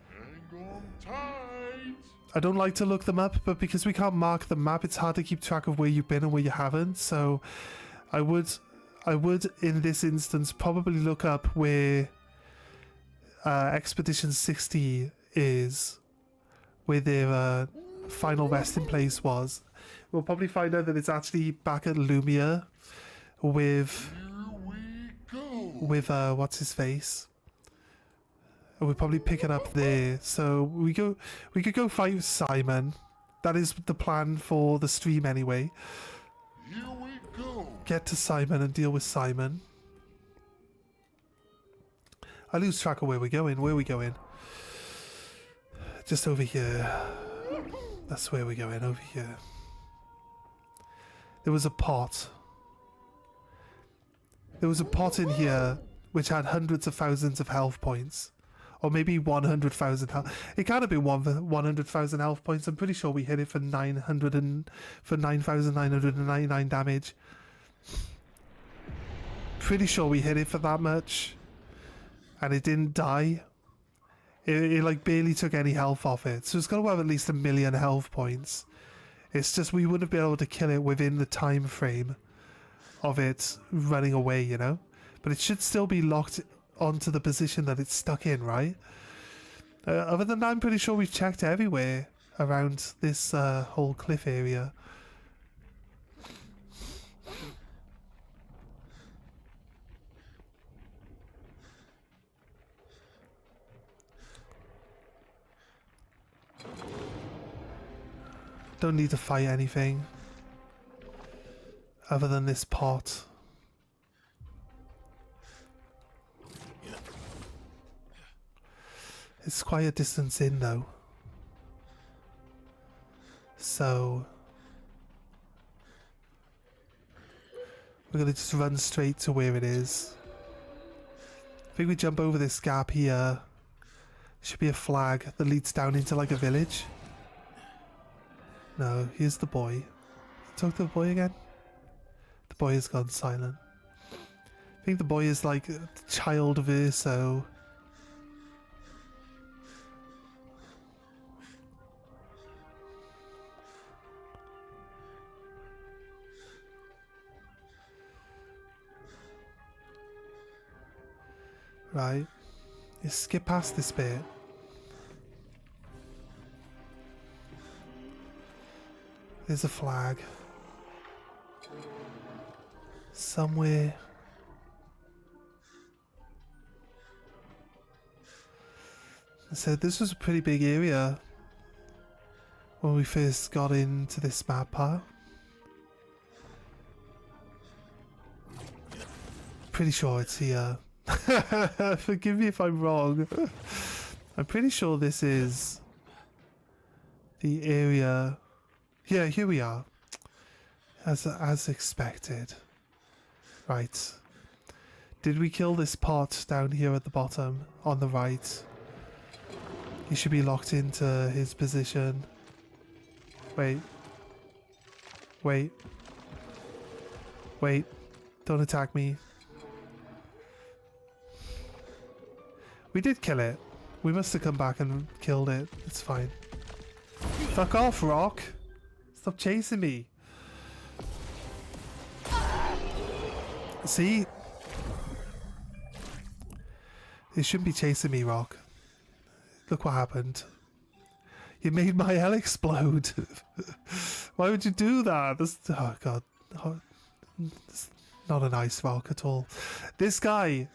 Hang on tight. I don't like to look them up, but because we can't mark the map, it's hard to keep track of where you've been and where you haven't. So I would in this instance probably look up where Expedition 60 is, where their final resting place was. We'll probably find out that it's actually back at Lumia with Here we go. what's his face. And we'll probably pick it up there. So we could go fight Simon. That is the plan for the stream anyway. Here we go. Get to Simon and deal with Simon. I lose track of where we're going. Where are we going? Just over here. That's where we're going, over here. There was a pot. There was a pot in here which had hundreds of thousands of health points. Or maybe 100,000 health. It can't have been 100,000 health points. I'm pretty sure we hit it for 9,999 damage. Pretty sure we hit it for that much. And it didn't die. It like barely took any health off it. So it's got to have at least 1 million health points. It's just we wouldn't be able to kill it within the time frame of it running away, you know? But it should still be locked onto the position that it's stuck in, right? Other than that, I'm pretty sure we've checked everywhere around this whole cliff area. don't need to fight anything other than this pot. It's quite a distance in though. So we're gonna just run straight to where it is. I think we jump over this gap here. Should be a flag that leads down into like a village. No, here's the boy. Talk to the boy again. The boy has gone silent. I think the boy is like the child verso. Right. You skip past this bit. There's a flag. Somewhere. So this was a pretty big area when we first got into this map part. Pretty sure it's here. Forgive me if I'm wrong. I'm pretty sure this is the area. Yeah, here we are. As expected. Right. Did we kill this pot down here at the bottom on the right? He should be locked into his position. Wait. Wait. Wait. Don't attack me. We did kill it. We must have come back and killed it. It's fine. Fuck off, Rock. Stop chasing me. See? You shouldn't be chasing me, Rock. Look what happened. You made my hell explode. Why would you do that? This, oh god. Oh, it's not a nice Rock at all. This guy...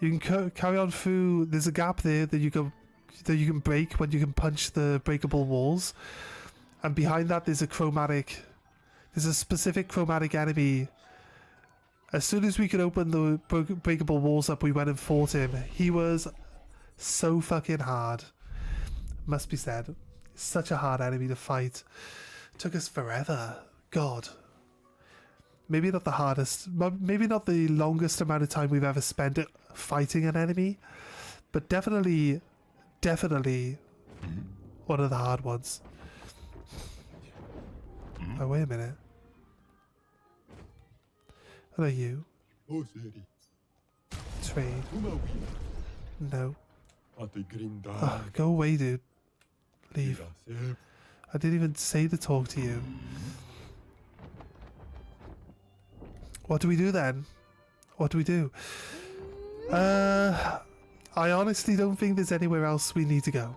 You can carry on through. There's a gap there that you can break when you can punch the breakable walls, and behind that there's a chromatic. There's a specific chromatic enemy. As soon as we could open the breakable walls up, we went and fought him. He was so fucking hard. Must be said, such a hard enemy to fight. Took us forever. God. Maybe not the hardest, maybe not the longest amount of time we've ever spent fighting an enemy, but definitely one of the hard ones. Oh, wait a minute. Hello, you. Trade. No. Oh, go away, dude. Leave. I didn't even say to talk to you. What do we do then? What do we do? I honestly don't think there's anywhere else we need to go.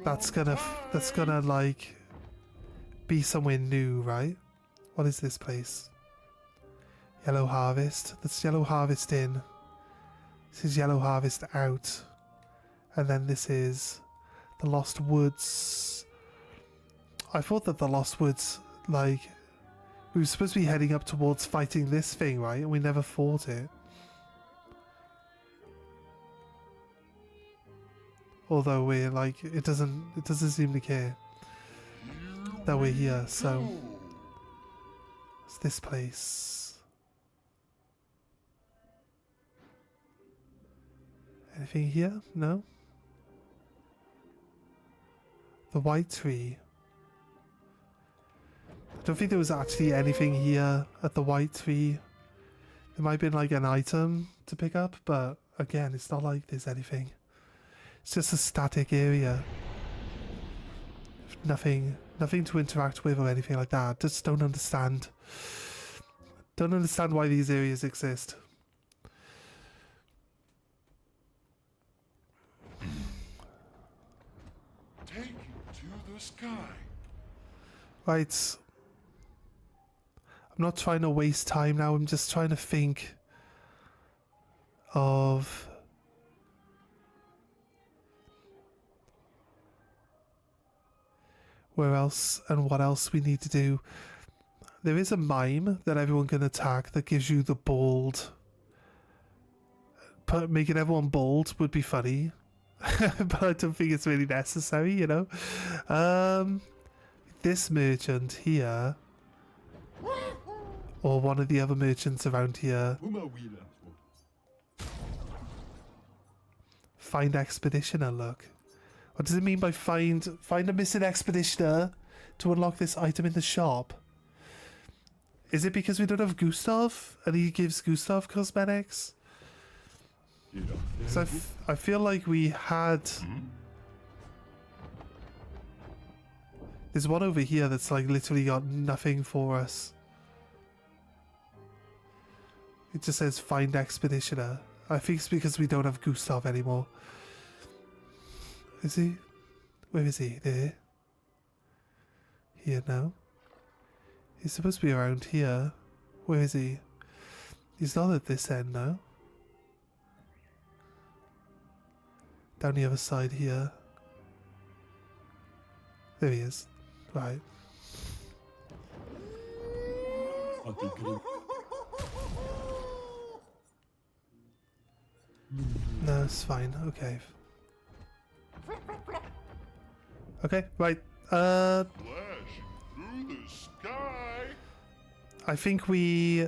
That's gonna like be somewhere new, right? What is this place? Yellow Harvest. That's Yellow Harvest in. This is Yellow Harvest out. And then this is the Lost Woods. I thought that the Lost Woods, like... We were supposed to be heading up towards fighting this thing, right? And we never fought it. Although we're like, it doesn't seem to care that we're here. So it's this place. Anything here? No. The white tree. I don't think there was actually anything here at the white tree. There might have been like an item to pick up, but again, it's not like there's anything. It's just a static area. Nothing to interact with or anything like that. Just don't understand. Don't understand why these areas exist. Take you to the sky. Right. I'm not trying to waste time now. I'm just trying to think of where else and what else we need to do. There is a mime that everyone can attack that gives you the bald. Making everyone bald would be funny. But I don't think it's really necessary, you know. This merchant here, or one of the other merchants around here. Find expeditioner, look. What does it mean by find a missing expeditioner to unlock this item in the shop? Is it because we don't have Gustav and he gives Gustav cosmetics? So I feel like we had... There's one over here that's like literally got nothing for us. It just says find expeditioner. I think it's because we don't have Gustav anymore. Is he? Where is he? There? Here now? He's supposed to be around here. Where is he? He's not at this end now. Down the other side here. There he is. Right. No, it's fine. Okay. Okay, right. Flash through the sky. I think we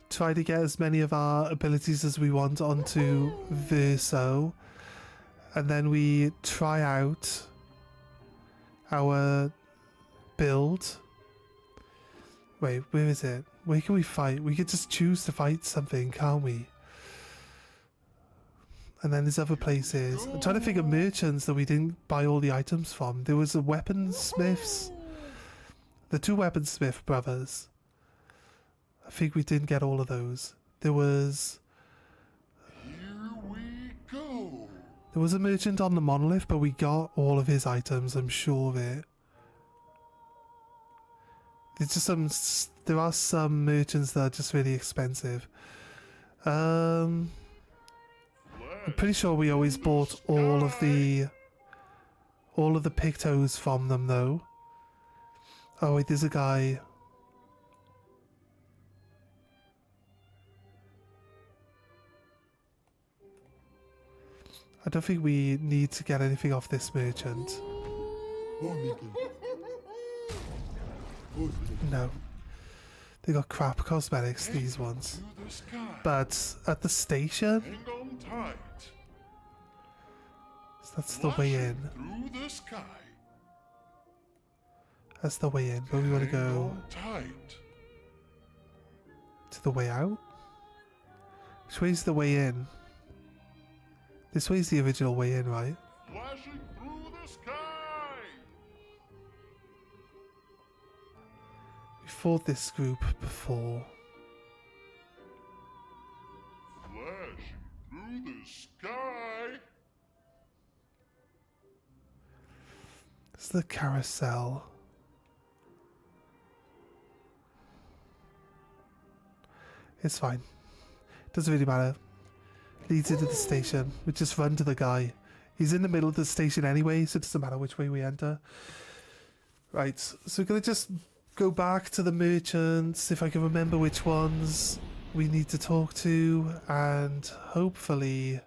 try to get as many of our abilities as we want onto Verso, and then we try out our build. Wait, where is it? Where can we fight? We could just choose to fight something, can't we? And then there's other places. I'm trying to think of merchants that we didn't buy all the items from. There was a weaponsmiths. The 2 weaponsmith brothers. I think we didn't get all of those. There was... Here we go. There was a merchant on the monolith, but we got all of his items, I'm sure of it. There's just some... There are some merchants that are just really expensive. I'm pretty sure we always bought all of the pictos from them though. Oh wait, there's a guy. I don't think we need to get anything off this merchant. No. They got crap cosmetics, these ones. To the sky. But at the station, Hang on tight. so that's the way in. Through the sky. That's the way in, but we want to Hang go on tight. to the way out. Which way's the way in? This way's the original way in, right? Flashing through the sky. We fought this group before. Flashing through the sky. It's the carousel. It's fine. Doesn't really matter. Leads into the station. We just run to the guy. He's in the middle of the station anyway, so it doesn't matter which way we enter. Right, so we're going to just go back to the merchants, if I can remember which ones we need to talk to, and hopefully...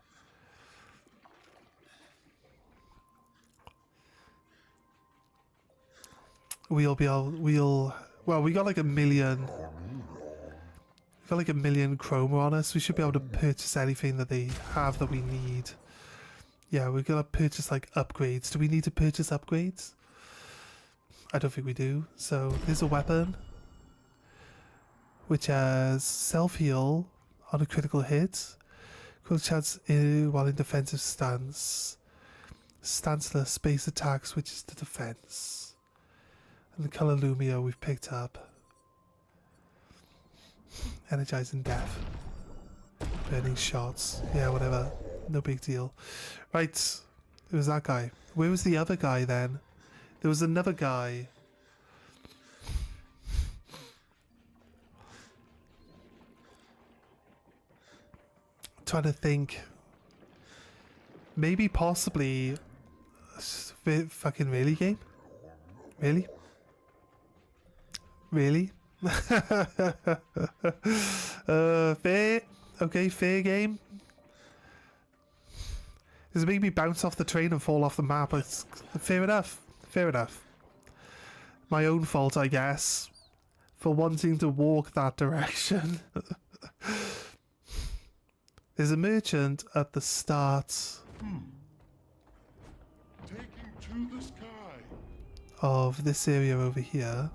We'll be able... Well, we got like 1 million... We've got like 1 million chroma on us. We should be able to purchase anything that they have that we need. Yeah, we're gonna purchase like upgrades. Do we need to purchase upgrades? I don't think we do. So there's a weapon which has self-heal on a critical hit. Critical chance while in defensive stance. Stanceless space attack switches to defense. And the color Lumia we've picked up. Energizing death. Burning shots. Yeah, whatever. No big deal. Right. It was that guy. Where was the other guy then? There was another guy. I'm trying to think. Maybe possibly Fucking really, game? Really? Really? Fair. Okay, fair game. This is making me bounce off the train and fall off the map. It's fair enough. Fair enough. My own fault, I guess, for wanting to walk that direction. There's a merchant at the start Taking to the sky. of this area over here.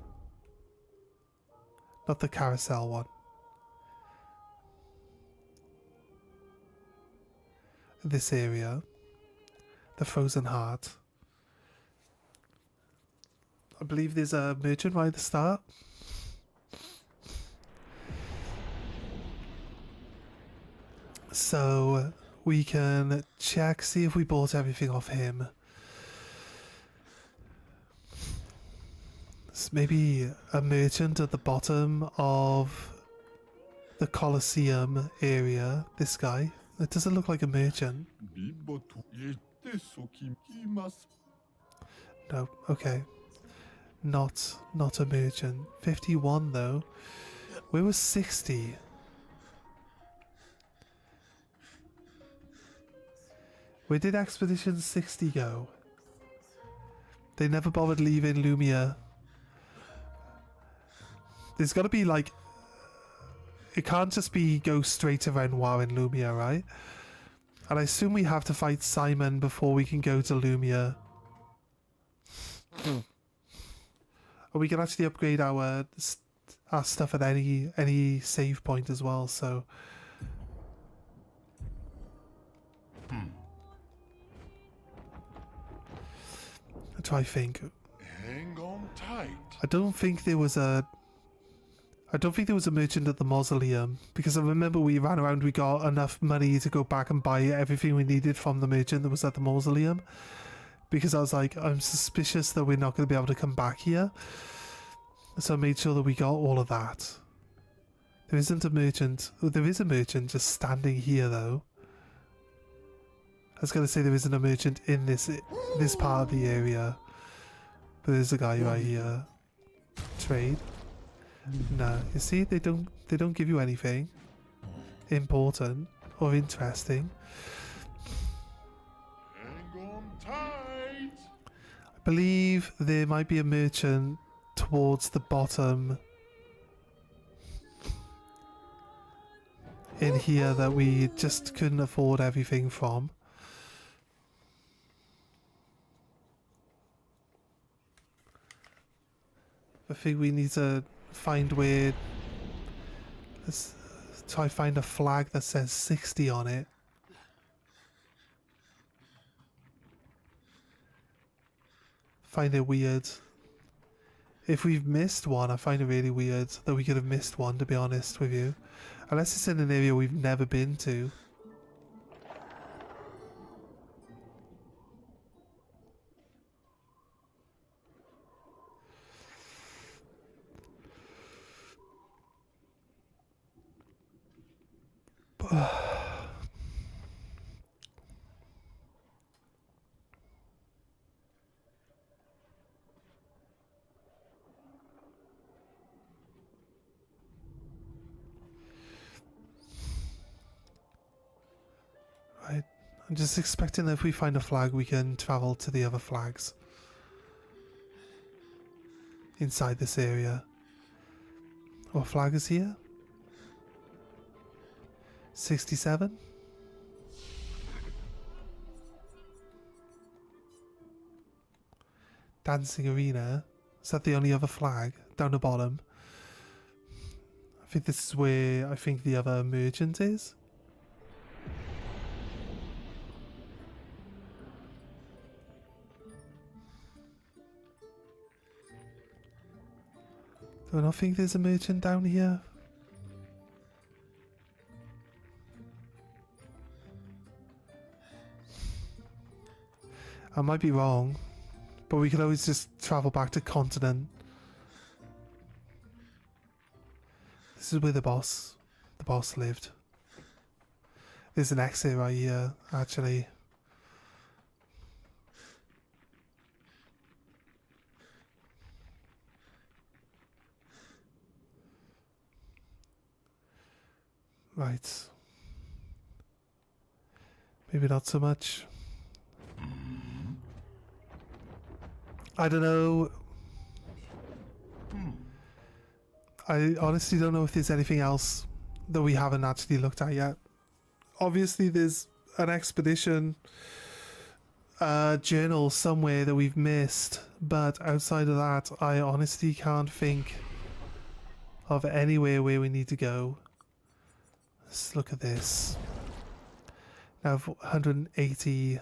Not the carousel one. This area. The Frozen Heart. I believe there's a merchant right at the start. So we can check, see if we bought everything off him. It's maybe a merchant at the bottom of the Colosseum area. This guy. It doesn't look like a merchant. No, okay. Not a merchant. 51 though. Where was 60? Where did Expedition 60 go? They never bothered leaving Lumia. There's gotta be like... It can't just be go straight to Renoir in Lumia, right? And I assume we have to fight Simon before we can go to Lumia. Or we can actually upgrade our stuff at any save point as well, so... I try to think. Hang on tight. I don't think there was a merchant at the mausoleum, because I remember we ran around, we got enough money to go back and buy everything we needed from the merchant that was at the mausoleum. Because I was like, I'm suspicious that we're not going to be able to come back here. So I made sure that we got all of that. There isn't a merchant. There is a merchant just standing here though. I was going to say there isn't a merchant in this part of the area. But there's a guy right here. Trade. No, you see, they don't give you anything important or interesting. Hang on tight. I believe there might be a merchant towards the bottom in here that we just couldn't afford everything from. I think we need to find where... Let's try find a flag that says 60 on it. Find it weird. If we've missed one, I find it really weird that we could have missed one, to be honest with you. Unless it's in an area we've never been to. Right, I'm just expecting that if we find a flag, we can travel to the other flags inside this area. What flag is here? 67? Dancing Arena. Is that the only other flag? Down the bottom. I think this is where I think the other merchant is. Do I not think there's a merchant down here? I might be wrong, but we could always just travel back to continent. This is where the boss lived. There's an exit right here, actually. Right. Maybe not so much. I don't know. I honestly don't know if there's anything else that we haven't actually looked at yet. Obviously, there's an expedition journal somewhere that we've missed, but outside of that, I honestly can't think of anywhere where we need to go. Let's look at this. Now 180.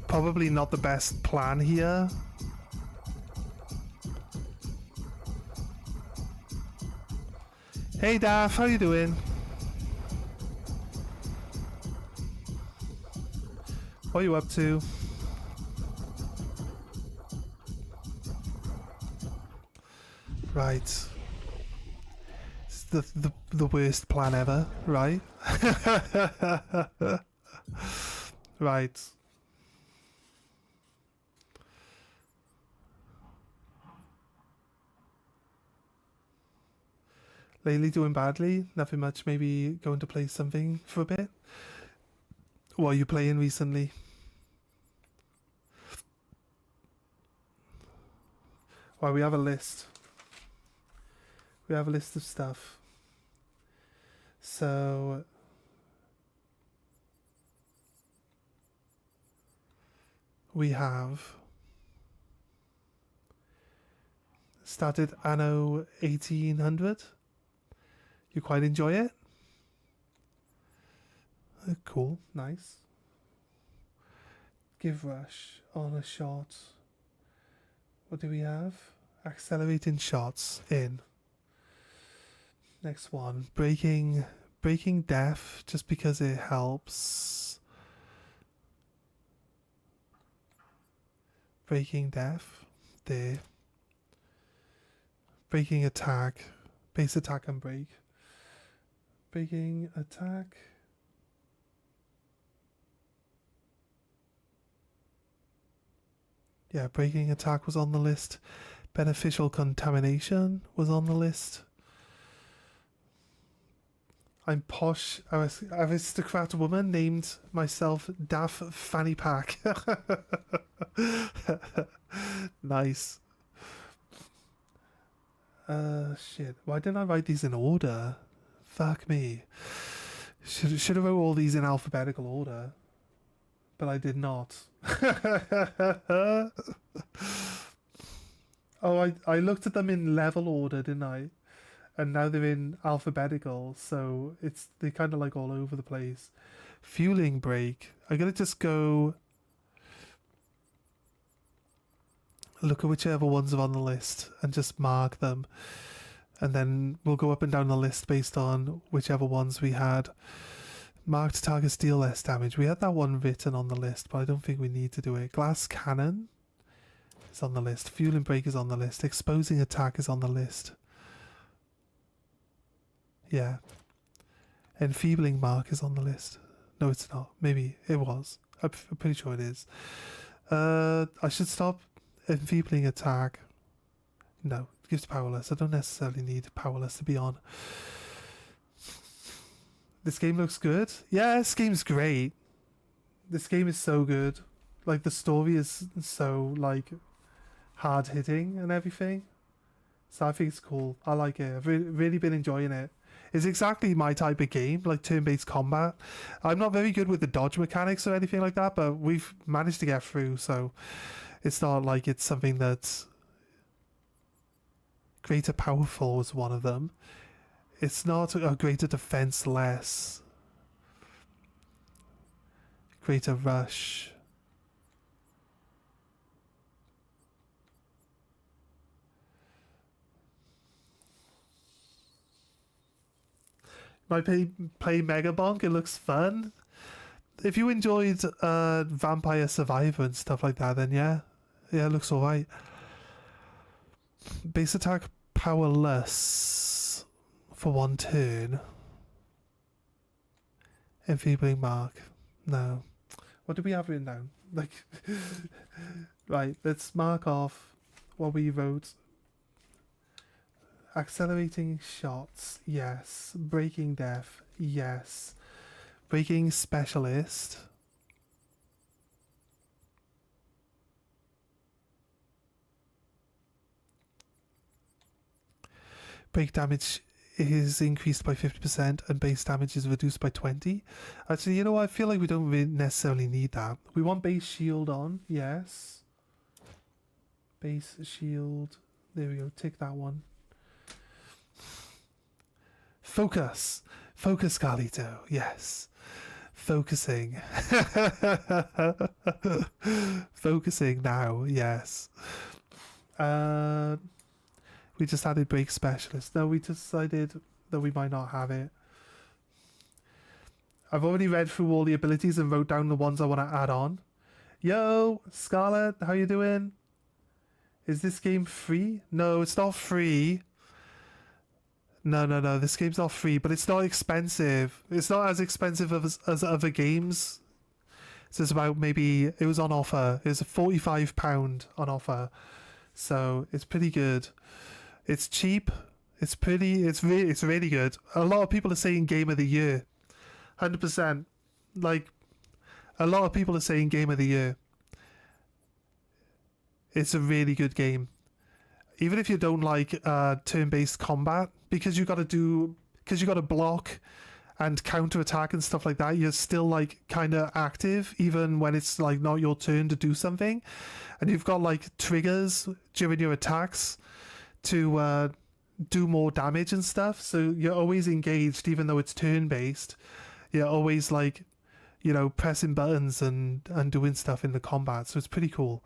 Probably not the best plan here. Hey Daff, how you doing? What are you up to? Right. It's the worst plan ever, right? Right. Lately doing badly? Nothing much, maybe going to play something for a bit? What are you playing recently? Well, we have a list. We have a list of stuff. So we have started Anno 1800. You quite enjoy it? Cool, nice. Give rush on a shot. What do we have? Accelerating shots in. Next one, breaking death just because it helps. Breaking death, there. Breaking attack, base attack and break. Breaking attack. Yeah, breaking attack was on the list. Beneficial contamination was on the list. I'm posh aristocrat woman named myself Daff Fanny Pack. Nice. Shit. Why didn't I write these in order? Fuck me. Should have wrote all these in alphabetical order. But I did not. Oh, I looked at them in level order, didn't I? And now they're in alphabetical, so they're kind of like all over the place. Fueling break. I'm gonna just go look at whichever ones are on the list and just mark them, and then we'll go up and down the list based on whichever ones we had. Marked targets deal less damage. We had that one written on the list, but I don't think we need to do it. Glass cannon is on the list. Fueling break is on the list. Exposing attack is on the list. Yeah. Enfeebling mark is on the list. No, it's not. Maybe it was. I'm pretty sure it is. I should stop enfeebling attack. No, it gives powerless. I don't necessarily need powerless to be on. This game looks good. Yeah, this game's great. This game is so good. Like, the story is so, like, hard hitting and everything. So I think it's cool. I like it. I've really been enjoying it. It's exactly my type of game, like turn-based combat. I'm not very good with the dodge mechanics or anything like that, but we've managed to get through, so it's not like it's something that's greater powerful was one of them. It's not a greater defense less. Greater rush. Might play Mega Bonk, it looks fun. If you enjoyed Vampire Survivor and stuff like that, then yeah, it looks alright. Base attack powerless for one turn. Enfeebling mark, no. What do we have written down? Like, right, let's mark off what we wrote. Accelerating shots, yes. Breaking death, yes. Breaking specialist. Break damage is increased by 50% and base damage is reduced by 20. Actually, you know what? I feel like we don't really necessarily need that. We want base shield on, yes. Base shield. There we go. Tick that one. Focus. Focus, Carlito. Yes. Focusing. Focusing now. Yes. We just added break specialist. No, we decided that we might not have it. I've already read through all the abilities and wrote down the ones I want to add on. Yo, Scarlett, how you doing? Is this game free? No, it's not free. No, this game's not free, but it's not expensive. It's not as expensive as other games. So it's about maybe, it was on offer. It was £45 on offer. So it's pretty good. It's cheap. It's really good. A lot of people are saying game of the year. 100%. Like, a lot of people are saying game of the year. It's a really good game. Even if you don't like turn-based combat, because you got to block and counter-attack and stuff like that, you're still like kind of active even when it's like not your turn to do something, and you've got like triggers during your attacks to do more damage and stuff. So you're always engaged, even though it's turn-based. You're always like, you know, pressing buttons and doing stuff in the combat. So it's pretty cool.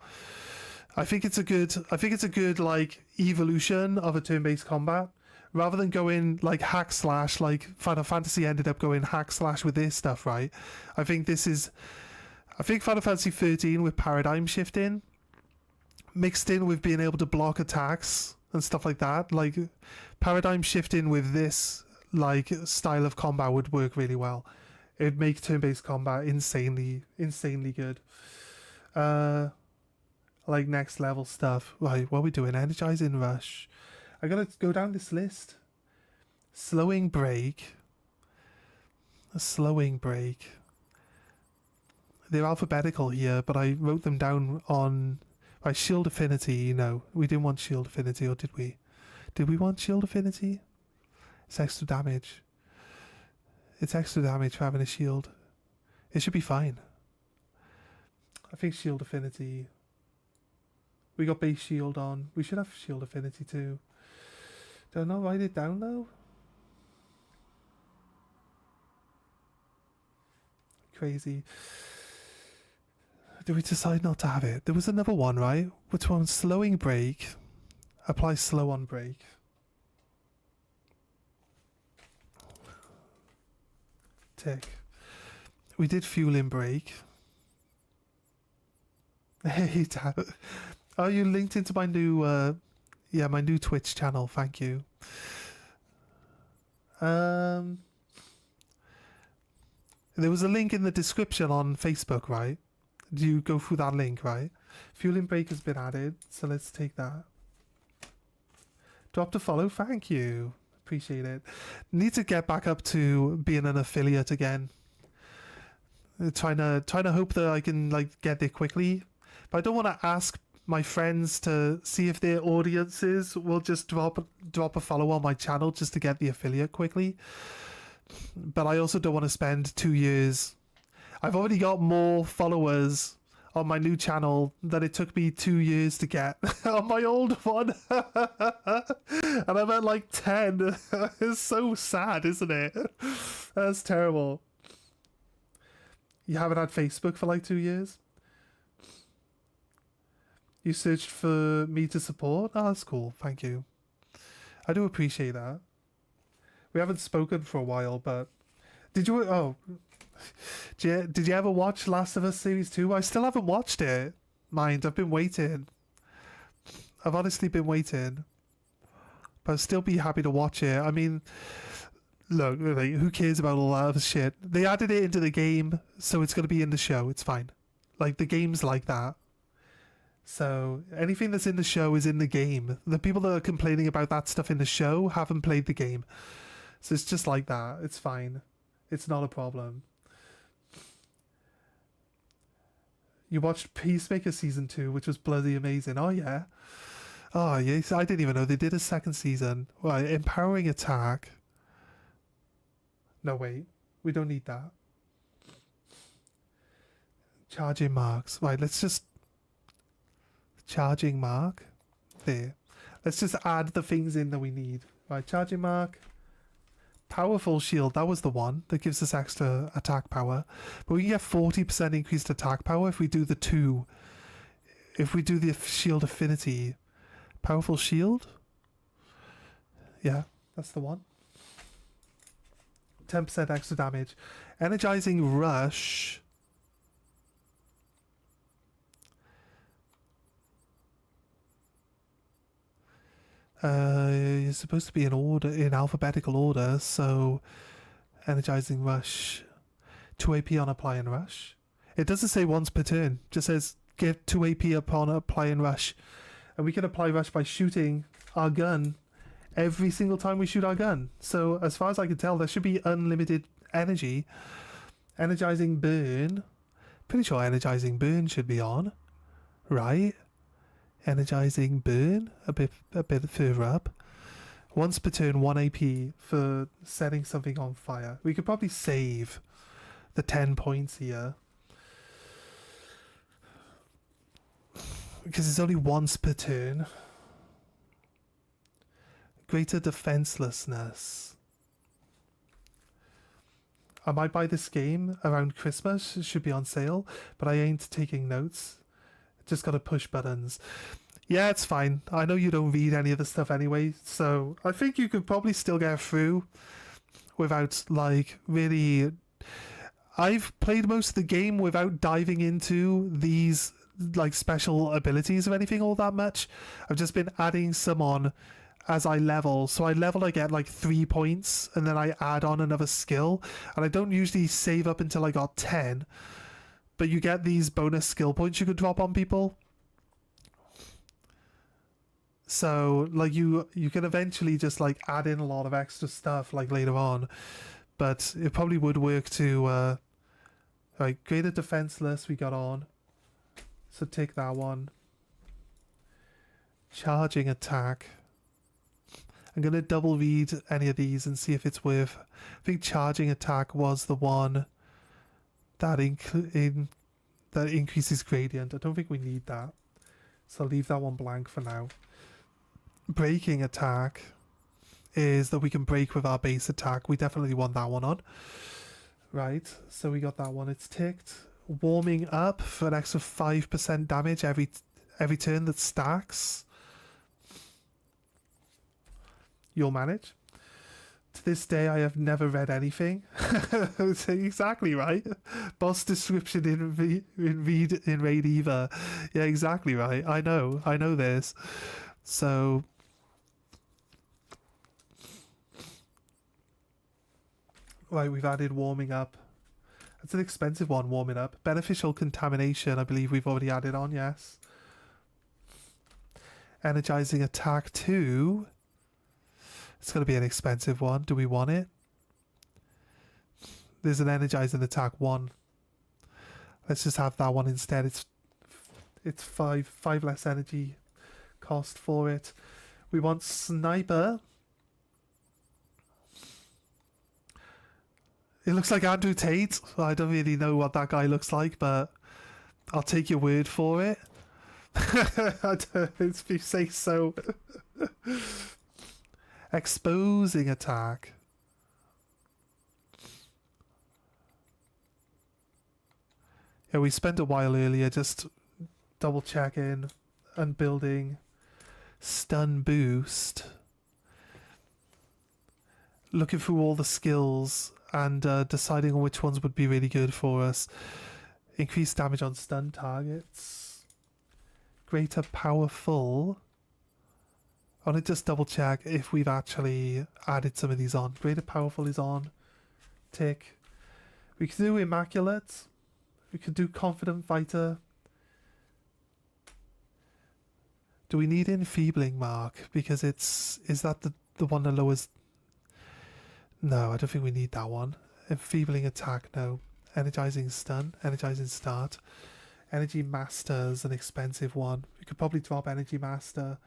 I think it's a good like evolution of a turn-based combat, rather than going like hack slash, like Final Fantasy ended up going hack slash with this stuff, right? I think Final Fantasy 13 with paradigm shifting mixed in with being able to block attacks and stuff like that, like paradigm shifting with this like style of combat would work really well. It'd make turn-based combat insanely good. Like next level stuff. Right, what are we doing? Energizing rush. I gotta go down this list. Slowing break. A slowing break. They're alphabetical here, but I wrote them down on shield affinity. You know, we didn't want shield affinity, or did we? Did we want shield affinity? It's extra damage. It's extra damage for having a shield. It should be fine. I think shield affinity. We got base shield on. We should have shield affinity too. Don't know, write it down though. Crazy. Did we decide not to have it? There was another one, right? Which one? Slowing break. Apply slow on break. Tick. We did fueling break. Hey, oh, you linked into my new, my new Twitch channel. Thank you. There was a link in the description on Facebook, right? Do you go through that link, right? Fueling break has been added, so let's take that. Drop to follow. Thank you. Appreciate it. Need to get back up to being an affiliate again. Trying to hope that I can like get there quickly, but I don't want to ask my friends to see if their audiences will just drop a follow on my channel just to get the affiliate quickly. But I also don't want to spend 2 years. I've already got more followers on my new channel than it took me 2 years to get on my old one. And I'm at like 10. It's so sad, isn't it? That's terrible. You haven't had Facebook for like 2 years? You searched for me to support? Oh, that's cool. Thank you. I do appreciate that. We haven't spoken for a while, but... Did you ever watch Last of Us Series 2? I still haven't watched it. Mind, I've been waiting. I've honestly been waiting. But I'll still be happy to watch it. I mean, look, like, who cares about all that other shit? They added it into the game, so it's going to be in the show. It's fine. Like, the game's like that. So, anything that's in the show is in the game. The people that are complaining about that stuff in the show haven't played the game. So it's just like that. It's fine. It's not a problem. You watched Peacemaker Season 2, which was bloody amazing. Oh, yeah. Oh, yes. I didn't even know they did a second season. Right, empowering attack. No, wait. We don't need that. Charging marks. Right, let's just... Charging mark. There. Let's just add the things in that we need. Right, charging mark. Powerful shield. That was the one that gives us extra attack power. But we can get 40% increased attack power if we do the 2. If we do the shield affinity. Powerful shield? Yeah, that's the one. 10% extra damage. Energizing rush. You're supposed to be in order, in alphabetical order, so energizing rush, 2 AP on apply and rush. It doesn't say once per turn, it just says get 2 AP upon apply and rush. And we can apply rush by shooting our gun every single time we shoot our gun. So as far as I can tell, there should be unlimited energy. Energizing burn. Pretty sure energizing burn should be on, right? Energizing burn a bit further up. Once per turn, 1 AP for setting something on fire. We could probably save the 10 points here, because it's only once per turn. Greater defenselessness. I might buy this game around Christmas. It should be on sale, but I ain't taking notes. Just gotta push buttons. Yeah, it's fine. I know you don't read any of the stuff anyway, so I think you could probably still get through without, like, really... I've played most of the game without diving into these, like, special abilities or anything all that much. I've just been adding some on as I level. So I level, I get, like, 3 points, and then I add on another skill. And I don't usually save up until I got 10. But you get these bonus skill points you could drop on people. So, like, you can eventually just, like, add in a lot of extra stuff, like, later on. But it probably would work to, like, greater defenseless we got on. So take that one. Charging attack. I'm going to double read any of these and see if it's worth... I think charging attack was the one... that increases gradient. I don't think we need that, so I'll leave that one blank for now. Breaking attack is that we can break with our base attack. We definitely want that one on. Right, so we got that one. It's ticked. Warming up for an extra 5% damage every turn that stacks. You'll manage. To this day, I have never read anything. Exactly right. Boss description in Raid Eva. Yeah, exactly right. I know this. So, right, we've added warming up. That's an expensive one, warming up. Beneficial contamination, I believe we've already added on, yes. Energizing attack 2. It's going to be an expensive one. Do we want it? There's an energizing attack 1. Let's just have that one instead. It's 5 less energy cost for it. We want sniper. It looks like Andrew Tate. I don't really know what that guy looks like, but I'll take your word for it. If you say so. Exposing attack. Yeah, we spent a while earlier just double checking and building. Stun boost. Looking through all the skills and deciding on which ones would be really good for us. Increased damage on stun targets. Greater powerful. I want to just double check if we've actually added some of these on. Greater Powerful is on. Tick. We could do Immaculate. We could do Confident Fighter. Do we need Enfeebling Mark? Because is that the one that lowers... No, I don't think we need that one. Enfeebling Attack, no. Energizing Stun, Energizing Start. Energy Master is an expensive one. We could probably drop Energy Master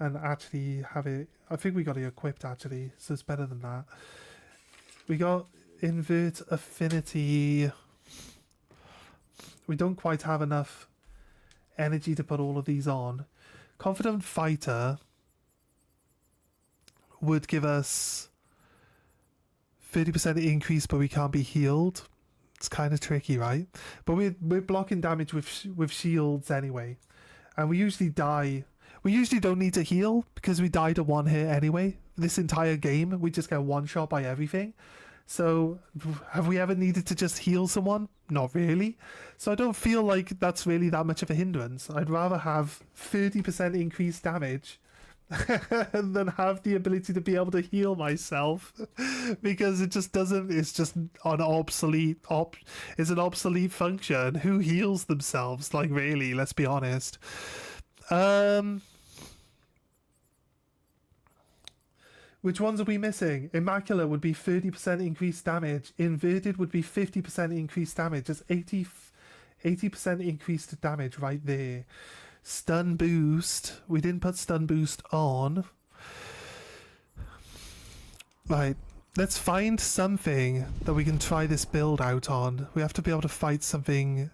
and actually have it... I think we got it equipped actually, so it's better than that. We got Invert Affinity. We don't quite have enough energy to put all of these on. Confident Fighter would give us 30% increase, but we can't be healed. It's kind of tricky, right? But we're blocking damage with shields anyway, and we usually die. We usually don't need to heal because we die to one hit anyway. This entire game, we just get one shot by everything. So have we ever needed to just heal someone? Not really. So I don't feel like that's really that much of a hindrance. I'd rather have 30% increased damage than have the ability to be able to heal myself, because it just doesn't... It's just an obsolete... It's an obsolete function. Who heals themselves? Like, really, let's be honest. Which ones are we missing? Immaculate would be 30% increased damage. Inverted would be 50% increased damage. It's 80% increased damage right there. Stun boost. We didn't put stun boost on. Right. Let's find something that we can try this build out on. We have to be able to fight something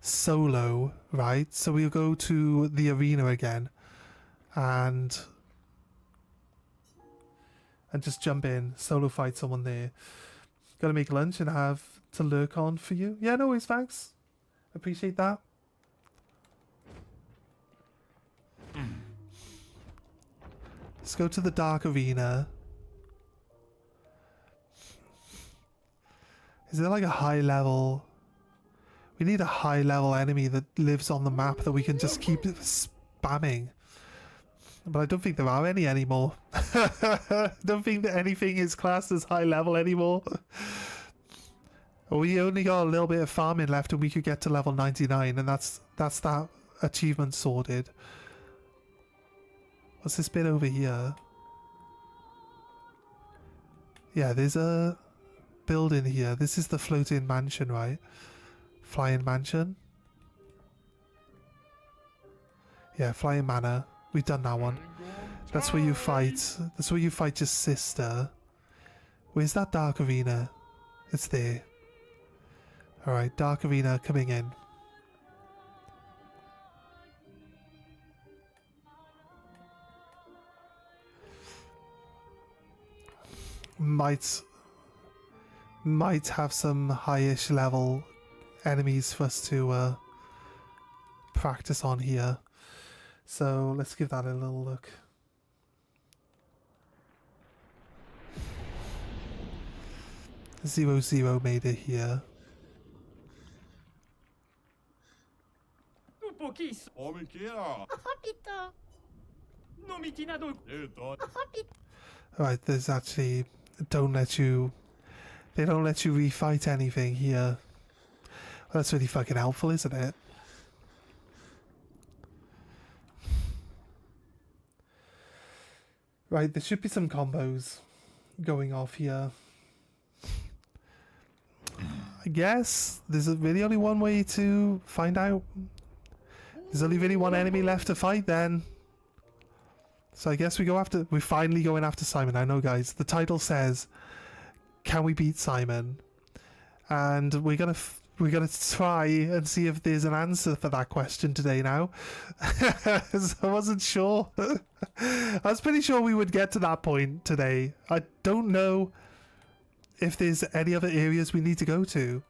solo, right? So we'll go to the arena again and just jump in, solo fight someone there. Gotta make lunch and have to lurk on for you. Yeah, no worries, thanks. Appreciate that. Let's go to the dark arena. Is there like a high level... We need a high level enemy that lives on the map that we can just keep spamming. But I don't think there are any anymore. I don't think that anything is classed as high level anymore. We only got a little bit of farming left and we could get to level 99, and that's that achievement sorted. What's this bit over here? Yeah, there's a building here. This is the floating mansion, right? Flying mansion? Yeah, flying manor. We've done that one. That's where you fight. That's where you fight your sister. Where's that dark arena? It's there. Alright, dark arena coming in. Might have some highish level enemies for us to practice on here. So let's give that a little look. Zero made it here. Alright, there's actually... They don't let you refight anything here. Well, that's really fucking helpful, isn't it? Right, there should be some combos going off here. I guess there's really only one way to find out. There's only really one enemy left to fight then. So I guess we're finally going after Simon. I know, guys, the title says, can we beat Simon? And we're gonna try and see if there's an answer for that question today now. So I wasn't sure. I was pretty sure we would get to that point today. I don't know if there's any other areas we need to go to.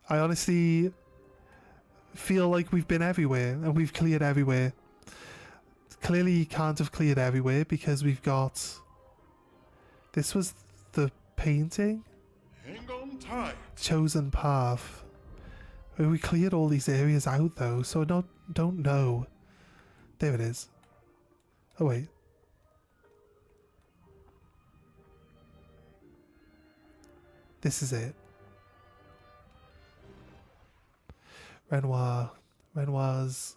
I honestly feel like we've been everywhere and we've cleared everywhere. Clearly you can't have cleared everywhere because we've got... This was the painting? Hang on tight. Chosen path. We cleared all these areas out though, so I don't know. There it is. Oh wait. This is it. Renoir's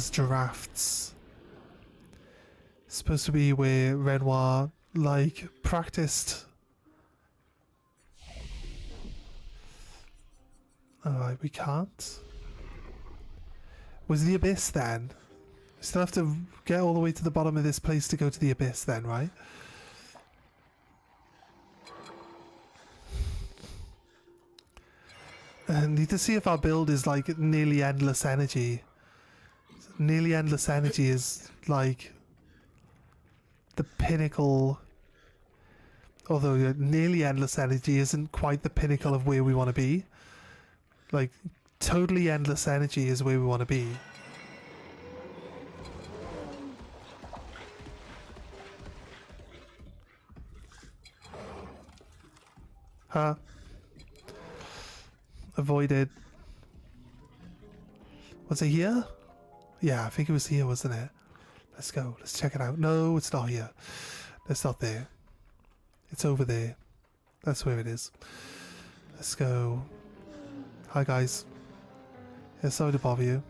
Giraffes. Supposed to be where Renoir like practiced. Alright, we can't. Was the Abyss then? We still have to get all the way to the bottom of this place to go to the Abyss then, right? And need to see if our build is like nearly endless energy. Nearly endless energy is like the pinnacle. Although nearly endless energy isn't quite the pinnacle of where we want to be. Like totally endless energy is where we want to be. Huh? Avoided. Was it here? Yeah, I think it was here, wasn't it? Let's go. Let's check it out. No, it's not here. It's not there. It's over there. That's where it is. Let's go. Hi, guys. Yeah, sorry to bother you.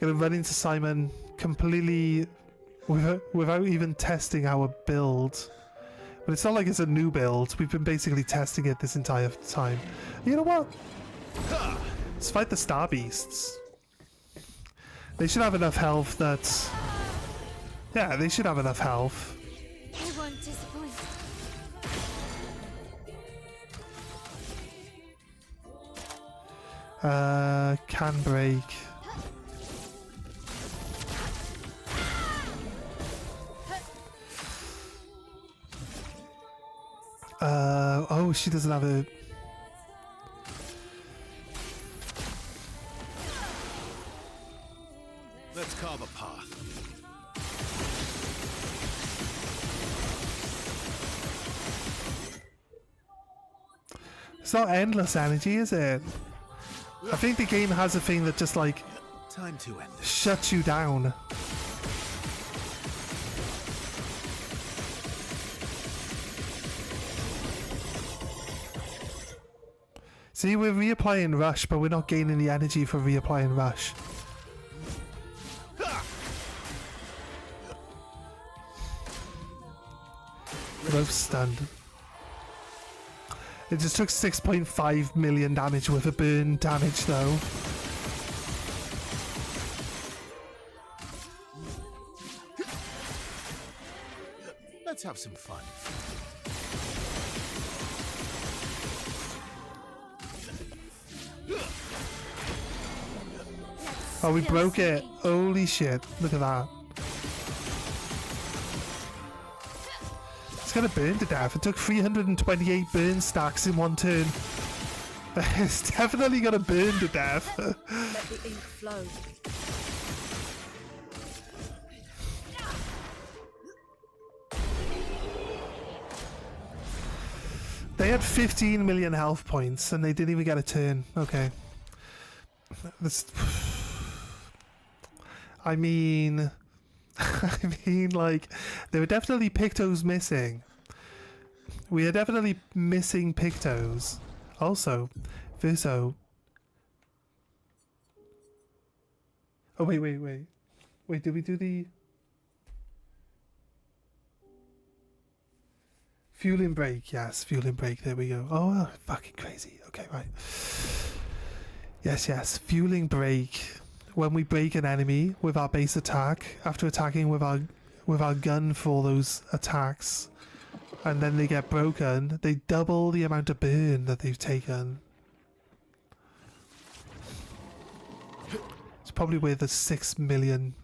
Gonna run into Simon completely without even testing our build. But it's not like it's a new build. We've been basically testing it this entire time. You know what? Let's fight the Star Beasts. They should have enough health that... Yeah, they should have enough health. They won't disappoint. Can break. Oh, she doesn't have a... Let's carve a path. It's not endless energy, is it? I think the game has a thing that just like Time to end. shuts you down. See, we're reapplying Rush, but we're not gaining the energy for reapplying Rush. We're both stunned. It just took 6.5 million damage worth of burn damage though. Let's have some fun. Oh, we broke it. Holy shit. Look at that. It's gonna burn to death. It took 328 burn stacks in one turn. It's definitely gonna burn to death. Let the ink flow. They had 15 million health points and they didn't even get a turn. Okay. This... I mean, like, there were definitely Pictos missing. We are definitely missing Pictos. Also, Verso. Oh, wait. Wait, did we do the... Fueling break? Yes, fueling break. There we go. Oh, fucking crazy. Okay, right. Yes. Fueling break. When we break an enemy with our base attack, after attacking with our gun for those attacks, and then they get broken, they double the amount of burn that they've taken. It's probably where the 6 million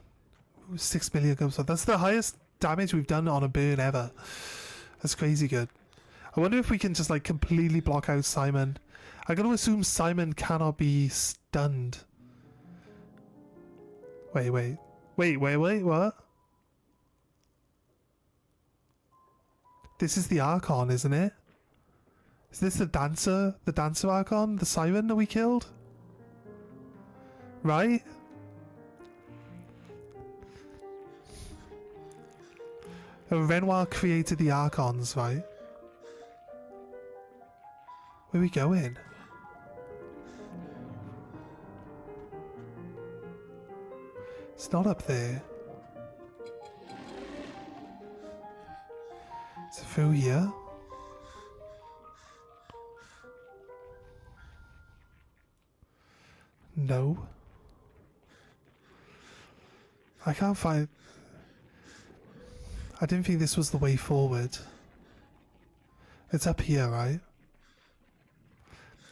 comes from. That's the highest damage we've done on a burn ever. That's crazy good. I wonder if we can just like completely block out Simon. I'm going to assume Simon cannot be stunned. Wait, what? This is the Archon, isn't it? Is this the dancer Archon? The siren that we killed? right? Renoir created the Archons, right? Where are we going? It's not up there. Is it through here? No. I can't find... I didn't think this was the way forward. It's up here, right?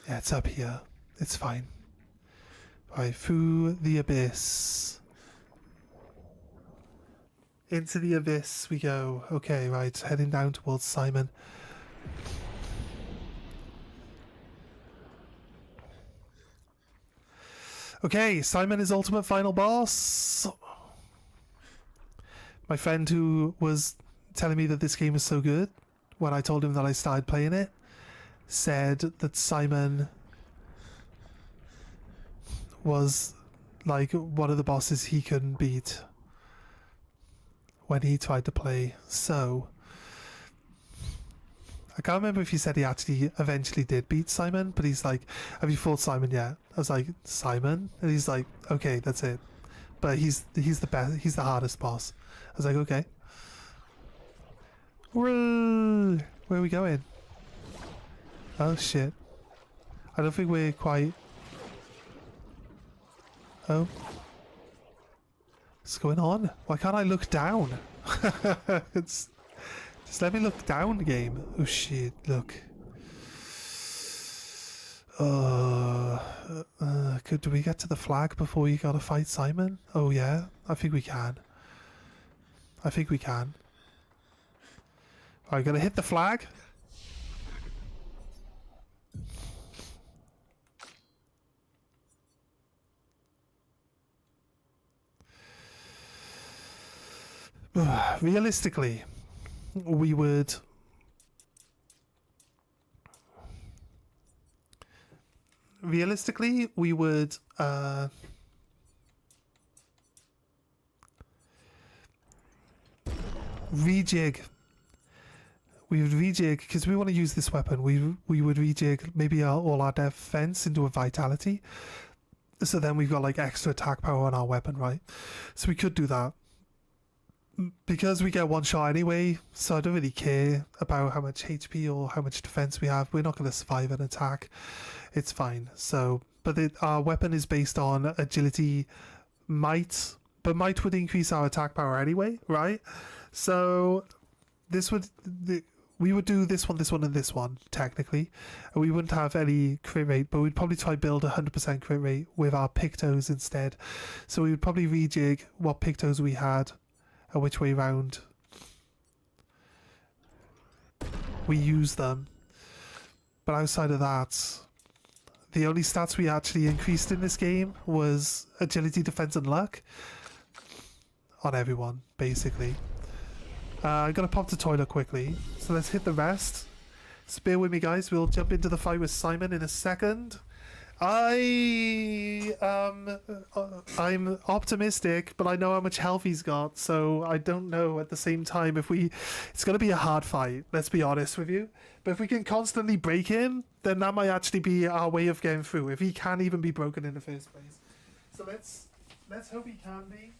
Yeah, it's up here. It's fine. Right, through the abyss. Into the abyss we go. Okay, right, heading down towards Simon. Okay, Simon is ultimate final boss. My friend who was telling me that this game was so good, when I told him that I started playing it, said that Simon was like one of the bosses he couldn't beat when he tried to play. So I can't remember if he said he actually eventually did beat Simon, but he's like, have you fought Simon yet? I was like, Simon? And he's like, okay, that's it. But he's the best, he's the hardest boss. I was like, okay. Whoa! Where are we going? Oh shit. I don't think we're quite... Oh. What's going on? Why can't I look down? Just let me look down, game. Oh shit, look. Do we get to the flag before you gotta fight Simon? Oh yeah, I think we can. I think we can. Alright, gotta hit the flag. Realistically, we would... rejig. We would rejig, because we want to use this weapon, we would rejig maybe all our defense into a vitality. So then we've got like extra attack power on our weapon, right? So we could do that. Because we get one shot anyway, so I don't really care about how much HP or how much defense we have. We're not going to survive an attack. It's fine. So, but our weapon is based on agility, might, but might would increase our attack power anyway, right? So this would... we would do this one, and this one, technically. And we wouldn't have any crit rate, but we'd probably try build 100% crit rate with our Pictos instead. So we would probably rejig what Pictos we had and which way round we use them. But outside of that, the only stats we actually increased in this game was agility, defense, and luck on everyone, basically. I'm gonna pop the toilet quickly, so let's hit the rest. So bear with me, guys. We'll jump into the fight with Simon in a second. I'm optimistic, but I know how much health he's got, so I don't know at the same time if we... It's going to be a hard fight, let's be honest with you. But if we can constantly break him, then that might actually be our way of getting through, if he can't even be broken in the first place. So let's hope he can be.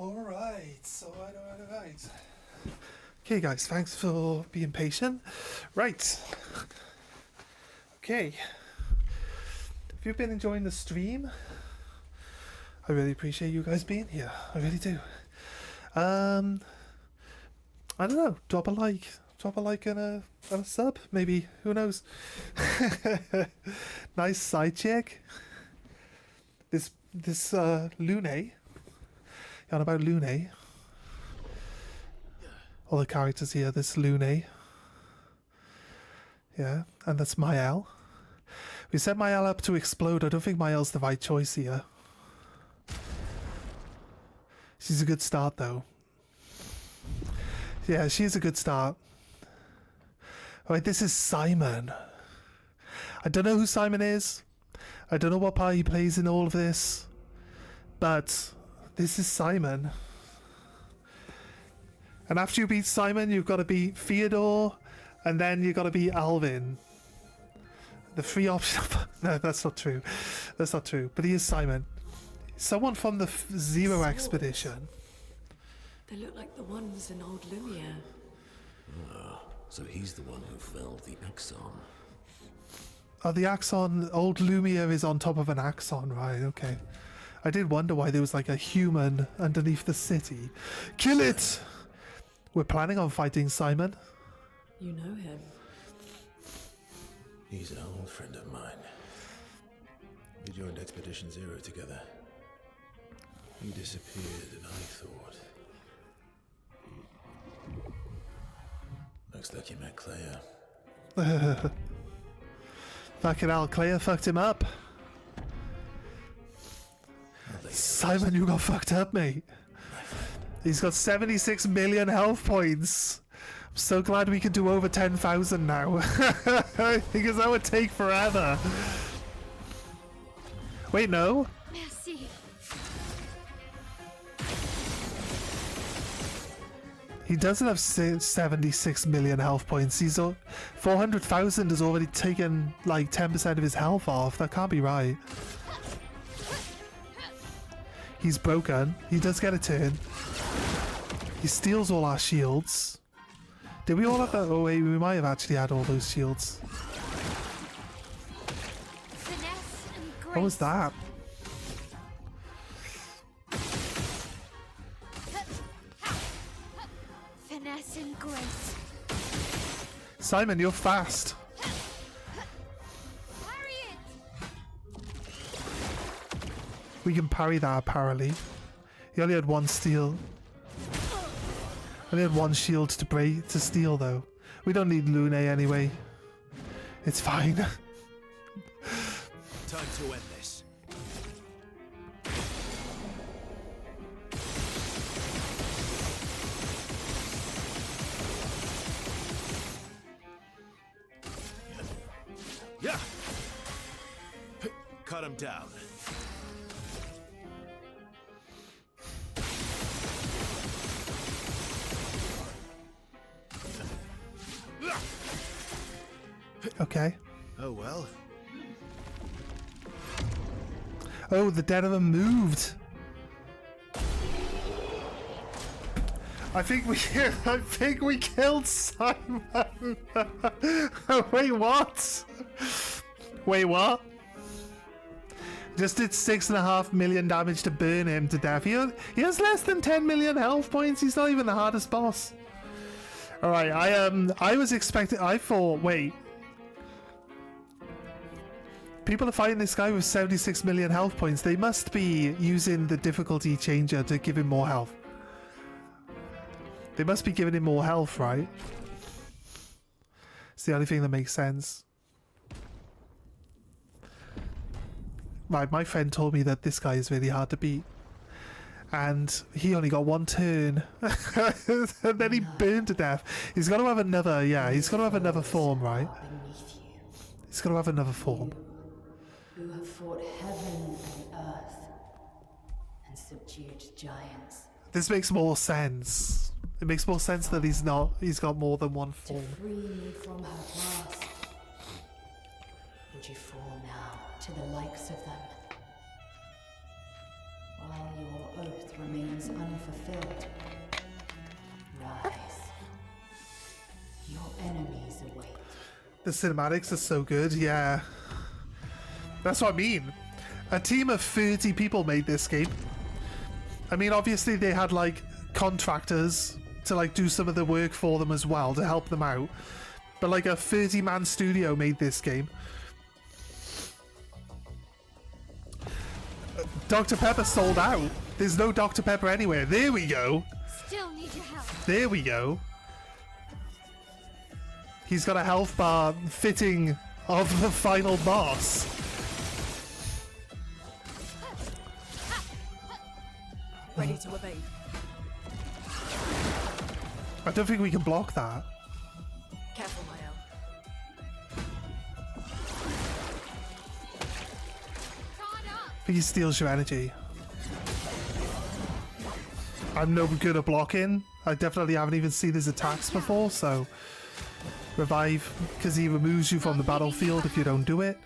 Alright. Okay, guys, thanks for being patient. Right. Okay. If you've been enjoying the stream, I really appreciate you guys being here. I really do. I don't know. Drop a like and a sub, maybe. Who knows? Nice side chick. This Lune. You on about Lune? All the characters here. This Lune. Yeah, and that's Mael. We set Mael up to explode. I don't think Mael's the right choice here. She's a good start, though. Yeah, she's a good start. Alright, this is Simon. I don't know who Simon is. I don't know what part he plays in all of this. But this is Simon. And after you beat Simon, you've got to beat Theodore. And then you've got to beat Alvin. The free option... No, that's not true. That's not true. But he is Simon. Someone from the Zero Expedition. They look like the ones in old Lumiere. So he's the one who felled the Axon. Oh, the Axon, old Lumiere is on top of an Axon, right, okay. I did wonder why there was like a human underneath the city. Kill it! We're planning on fighting Simon. You know him. He's an old friend of mine. We joined Expedition Zero together. He disappeared and I thought... Looks like you met Claire. Fucking hell, Claire fucked him up. Simon, you got fucked up, mate. He's got 76 million health points. I'm so glad we can do over 10,000 now. Because that would take forever. Wait, no? Merci. He doesn't have 76 million health points. He's 400,000 has already taken like 10% of his health off. That can't be right. He's broken. He does get a turn. He steals all our shields. Did we all have that? Oh wait, we might have actually had all those shields. What was that? Finesse and grace. Simon, you're fast. Parry it. We can parry that apparently. He only had one steal. Only had one shield to break to steal though. We don't need Lune anyway. It's fine. Time to end this. Yeah. Cut him down. Okay. Oh well. Oh, the dead of them moved. I think we killed Simon. Wait, what? Wait, what? Just did 6.5 million damage to burn him to death. He has less than 10 million health points. He's not even the hardest boss. All right, I was expecting. I thought, wait. People are fighting this guy with 76 million health points. They must be using the difficulty changer to give him more health. They must be giving him more health, right? It's the only thing that makes sense. My friend told me that this guy is really hard to beat. And he only got one turn. And then he burned to death. He's got to have another, yeah, he's got to have another form, right? He's got to have another form. Who have fought heaven and earth and subdued giants. This makes more sense. It makes more sense that he's got more than one form. To free me from her grasp. Would you fall now to the likes of them? While your oath remains unfulfilled. Rise. Your enemies await. The cinematics are so good, yeah. That's what I mean. A team of 30 people made this game. I mean, obviously they had like contractors to like do some of the work for them as well to help them out. But like a 30-man studio made this game. Dr. Pepper sold out. There's no Dr. Pepper anywhere. There we go. Still need your help. There we go. He's got a health bar fitting of the final boss. Ready to evade. I don't think we can block that. Careful, Mael. I think he steals your energy. I'm no good at blocking. I definitely haven't even seen his attacks before, so... Revive, because he removes you from the battlefield if you don't do it.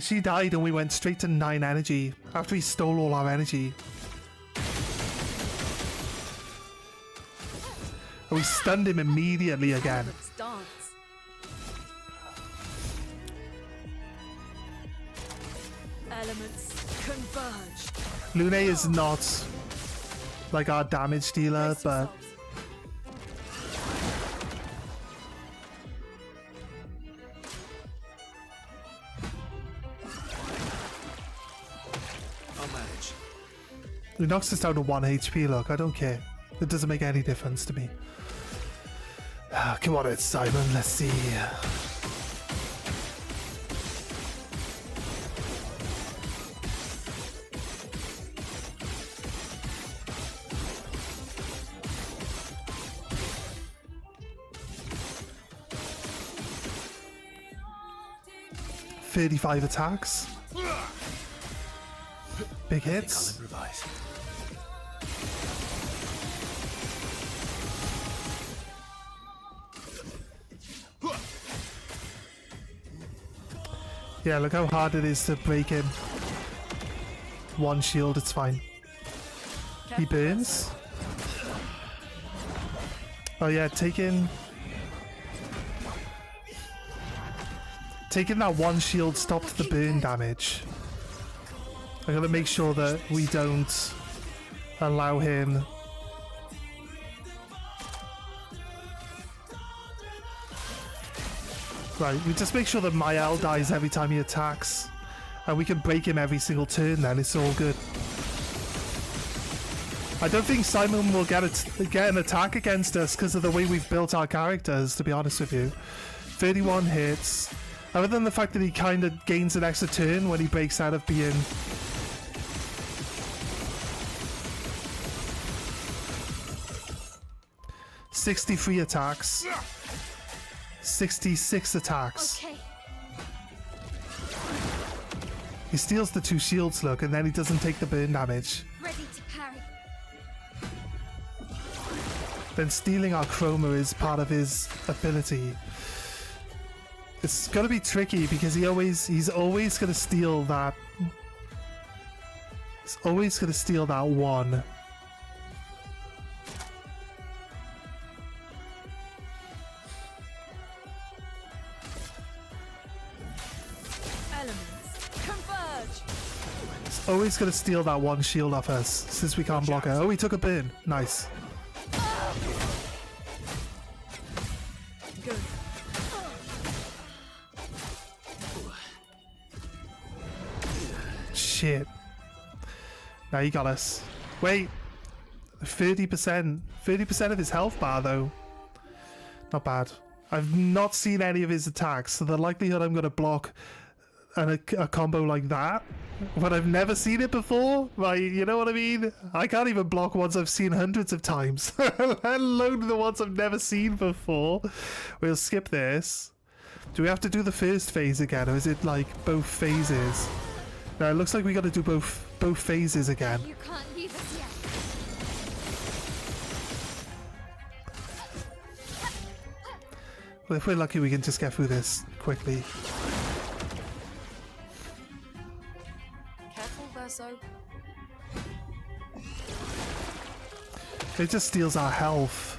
She died and we went straight to 9 energy after he stole all our energy. And we stunned him immediately again. Let's dance. Elements converge. Lune is not like our damage dealer, Brace but yourselves. I'll manage. he knocks us down to 1 HP. Look, I don't care. It doesn't make any difference to me. Come on, it's Simon. Let's see. $35 attacks. Big hits. I'll improvise. Yeah, look how hard it is to break him. 1 shield, it's fine. He burns. Oh yeah, taking that 1 shield stopped the burn damage. I gotta make sure that we don't allow him. Right, we just make sure that Mael dies every time he attacks. And we can break him every single turn then, it's all good. I don't think Simon will get an attack against us because of the way we've built our characters, to be honest with you. 31 hits. Other than the fact that he kind of gains an extra turn when he breaks out of being... ...63 attacks. 66 attacks. Okay. He steals the 2 shields, look, and then he doesn't take the burn damage. Ready to parry. Then stealing our chroma is part of his ability. It's gonna be tricky because he's always gonna steal that. He's always gonna steal that 1. Elements converge. He's always gonna steal that 1 shield off us since we can't block her. Oh, he took a burn. Nice. Good. Shit. Now he got us. Wait. 30%. 30% of his health bar, though. Not bad. I've not seen any of his attacks, so the likelihood I'm going to block a combo like that, but I've never seen it before, like, you know what I mean? I can't even block ones I've seen hundreds of times, let alone the ones I've never seen before. We'll skip this. Do we have to do the first phase again, or is it like both phases? No, it looks like we got to do both phases again. You can't leave us yet. Well, if we're lucky, we can just get through this quickly. Careful, Verso. It just steals our health.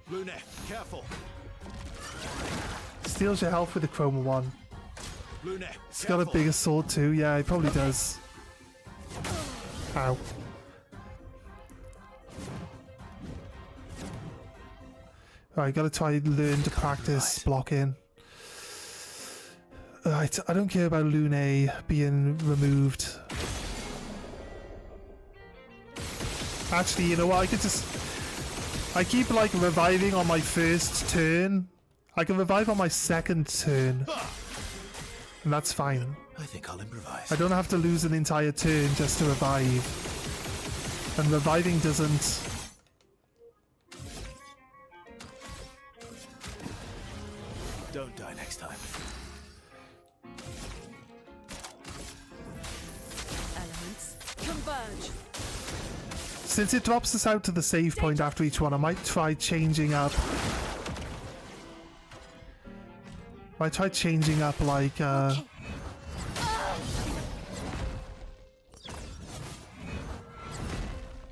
Lune, careful. Steals your health with the chroma one. Lune, He's got a bigger sword too. Yeah, he probably does. Ow. Right, gotta try learn to practice blocking. Right, I don't care about Lune being removed. Actually, you know what? I keep like reviving on my first turn. I can revive on my second turn. And that's fine. I think I'll improvise. I don't have to lose an entire turn just to revive. And reviving doesn't... Don't die next time. Elements converge. Since it drops us out to the save point after each one, I might try changing up... like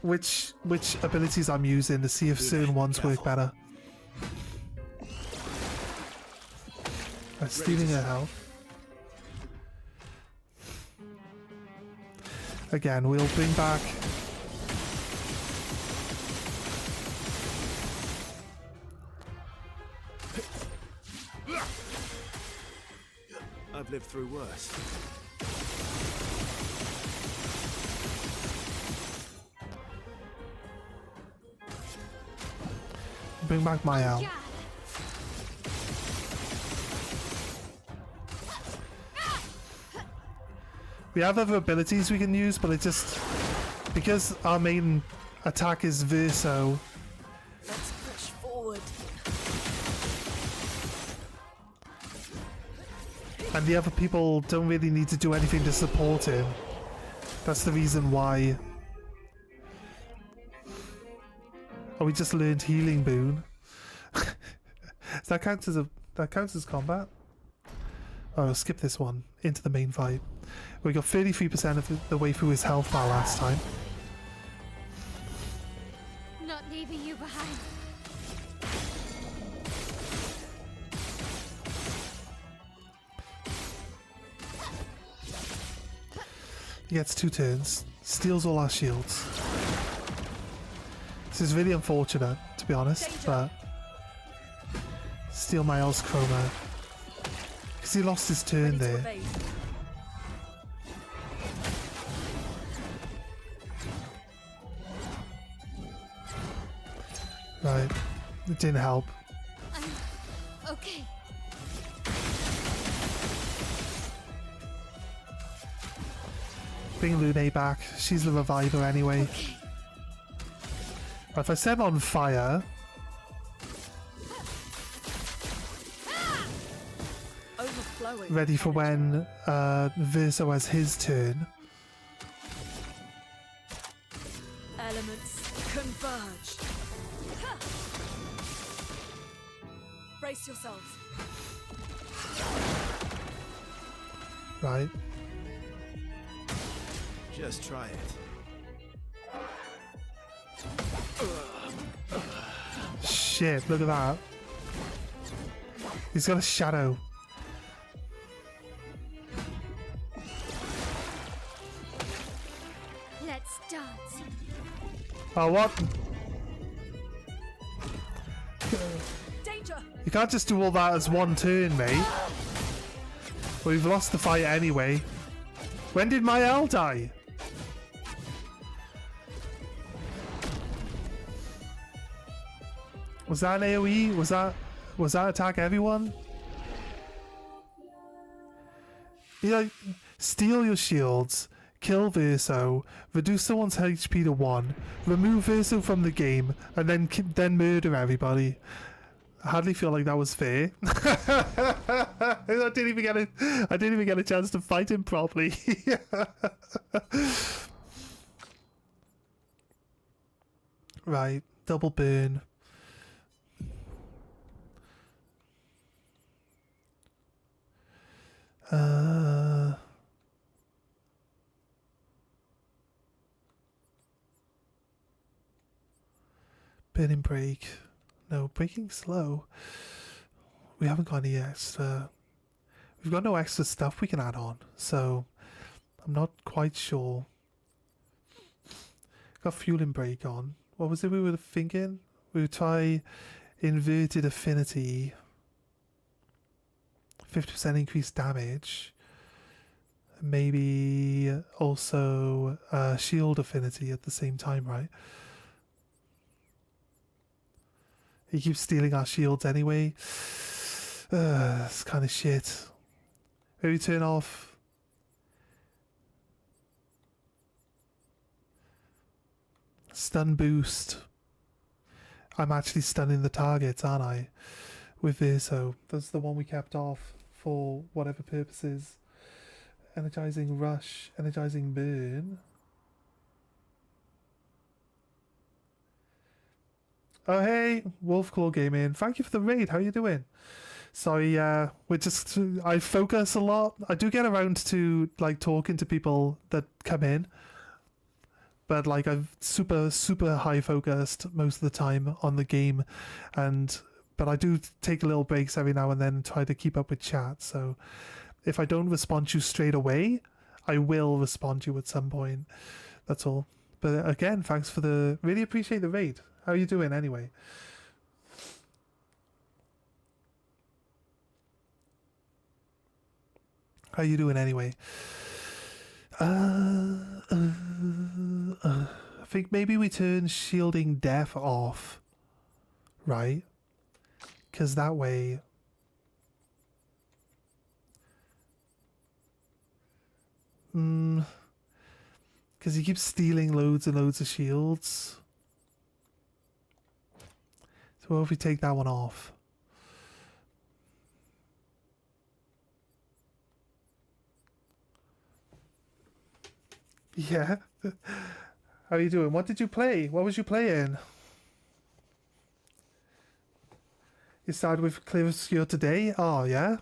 which abilities I'm using to see if certain ones work better. I'm stealing her health. Again, we'll bring back... I've lived through worse. Bring back my L. We have other abilities we can use, but it just... because our main attack is Verso... Let's push forward. and the other people don't really need to do anything to support him. That's the reason why... oh, we just learned Healing Boon. That counts as combat? Oh, I'll skip this one. Into the main fight. We got 33% of the way through his health bar last time. Not leaving you behind. He gets 2 turns. Steals all our shields. This is really unfortunate, to be honest, but... steal my L's chroma. Because he lost his turn there. Right. It didn't help. Okay. Bring Lune back. She's the reviver anyway. Okay. If I set him on fire... Overflowing. ready for when Verso has his turn. Elements converge. Brace yourselves. Right. Just try it. Shit, look at that. He's got a shadow. Let's dance. Oh, what? Danger. You can't just do all that as one turn, mate. We've lost the fight anyway. When did my L die? Was that an AoE? Was that attack everyone? Yeah, steal your shields, kill Verso, reduce someone's HP to 1, remove Verso from the game, and then murder everybody. I hardly feel like that was fair. I didn't even get a chance to fight him properly. Right, double burn. Burning break. No, breaking slow. We haven't got any extra. We've got no extra stuff we can add on, so I'm not quite sure. Got fueling break on. What was it we were thinking? We would try inverted affinity. 50% increased damage. Maybe also shield affinity at the same time, right? He keeps stealing our shields anyway. It's kind of shit. Maybe turn off. Stun boost. I'm actually stunning the targets, aren't I? With this, so that's the one we kept off for whatever purposes. Energizing rush, energizing burn. Oh hey, Wolfclaw Gaming. Thank you for the raid. How you doing? Sorry, we're just I focus a lot. I do get around to like talking to people that come in, but like I'm super high focused most of the time on the game, but I do take little breaks every now and then and try to keep up with chat. So if I don't respond to you straight away, I will respond to you at some point. That's all. But again, thanks for really appreciate the raid. How are you doing anyway? How you doing anyway? I think maybe we turn shielding death off, right? Because that way... Because he keeps stealing loads and loads of shields. So what if we take that one off? Yeah. How are you doing? What did you play? What was you playing? You started with Clair Obscur today? Oh, yeah?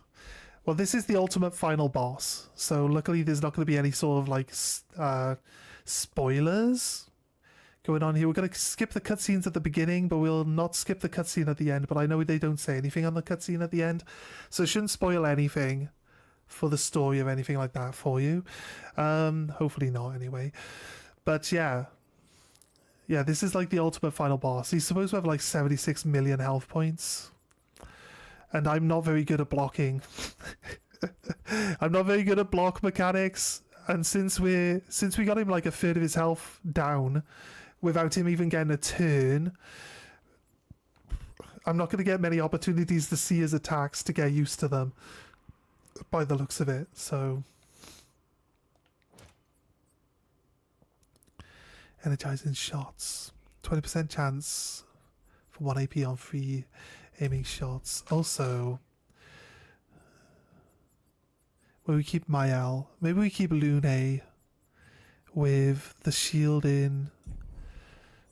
Well, this is the ultimate final boss. So luckily there's not going to be any sort of like spoilers going on here. We're going to skip the cutscenes at the beginning, but we'll not skip the cutscene at the end. But I know they don't say anything on the cutscene at the end, so it shouldn't spoil anything for the story or anything like that for you. Hopefully not anyway. But yeah, this is like the ultimate final boss. He's supposed to have like 76 million health points, and I'm not very good at blocking. I'm not very good at block mechanics, and since we got him like a third of his health down without him even getting a turn, I'm not going to get many opportunities to see his attacks to get used to them by the looks of it. So energizing shots, 20% chance for 1 AP on 3 aiming shots. Also, where we keep Mael, maybe we keep Lune with the shielding,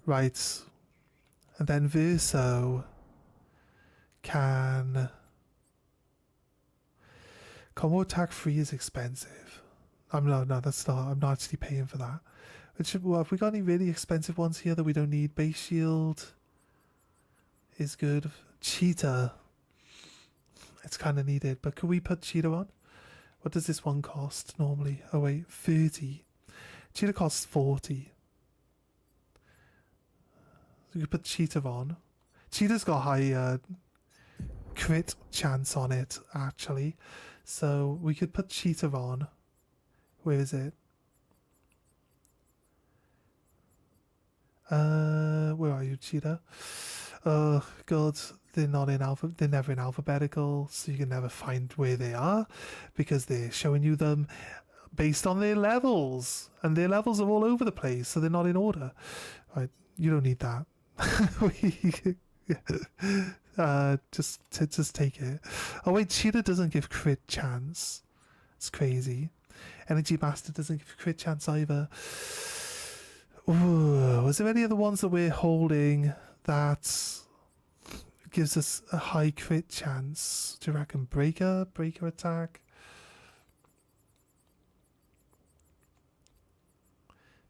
right? And then Verso can... Combo attack 3 is expensive. No, that's not. I'm not actually paying for that. Well, have we got any really expensive ones here that we don't need? Base shield is good. Cheetah, it's kind of needed, but could we put Cheetah on? What does this one cost normally? Oh wait, 30. Cheetah costs 40. So we could put Cheetah on. Cheetah's got high crit chance on it, actually. So we could put Cheetah on. Where is it? Where are you, Cheetah? Oh god, they're not in they're never in alphabetical, so you can never find where they are because they're showing you them based on their levels, and their levels are all over the place, so they're not in order. Right, you don't need that. Just take it. Oh wait, Cheetah doesn't give crit chance. It's crazy. Energy Master doesn't give crit chance either. Ooh, was there any other ones that we're holding that gives us a high crit chance? Do you reckon Breaker attack?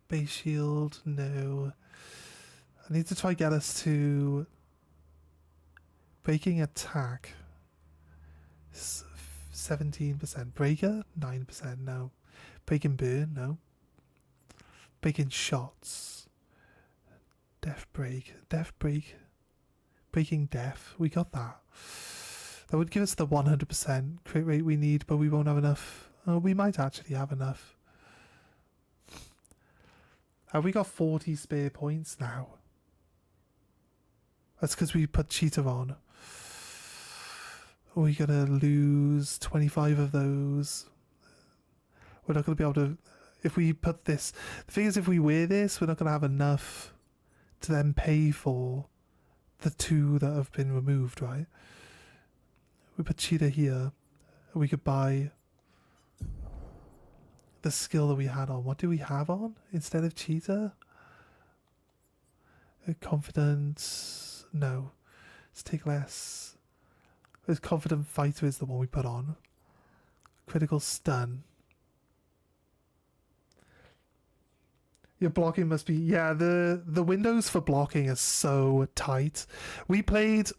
Base shield, no. I need to try get us to breaking attack. 17%. Breaker, 9%, no. Breaking burn, no. Breaking shots. Death break. Breaking death. We got that. That would give us the 100% crit rate we need, but we won't have enough. Oh, we might actually have enough. Have we got 40 spare points now? That's because we put cheetah on. We're gonna lose 25 of those. We're not gonna be able to. If we put this, the thing is, if we wear this, we're not gonna have enough to then pay for the 2 that have been removed, right? We put cheetah here. We could buy the skill that we had on. What do we have on instead of cheetah? Confidence. No. Let's take less. This confident fighter is the one we put on. Critical stun. Your blocking must be... Yeah, the windows for blocking are so tight. We played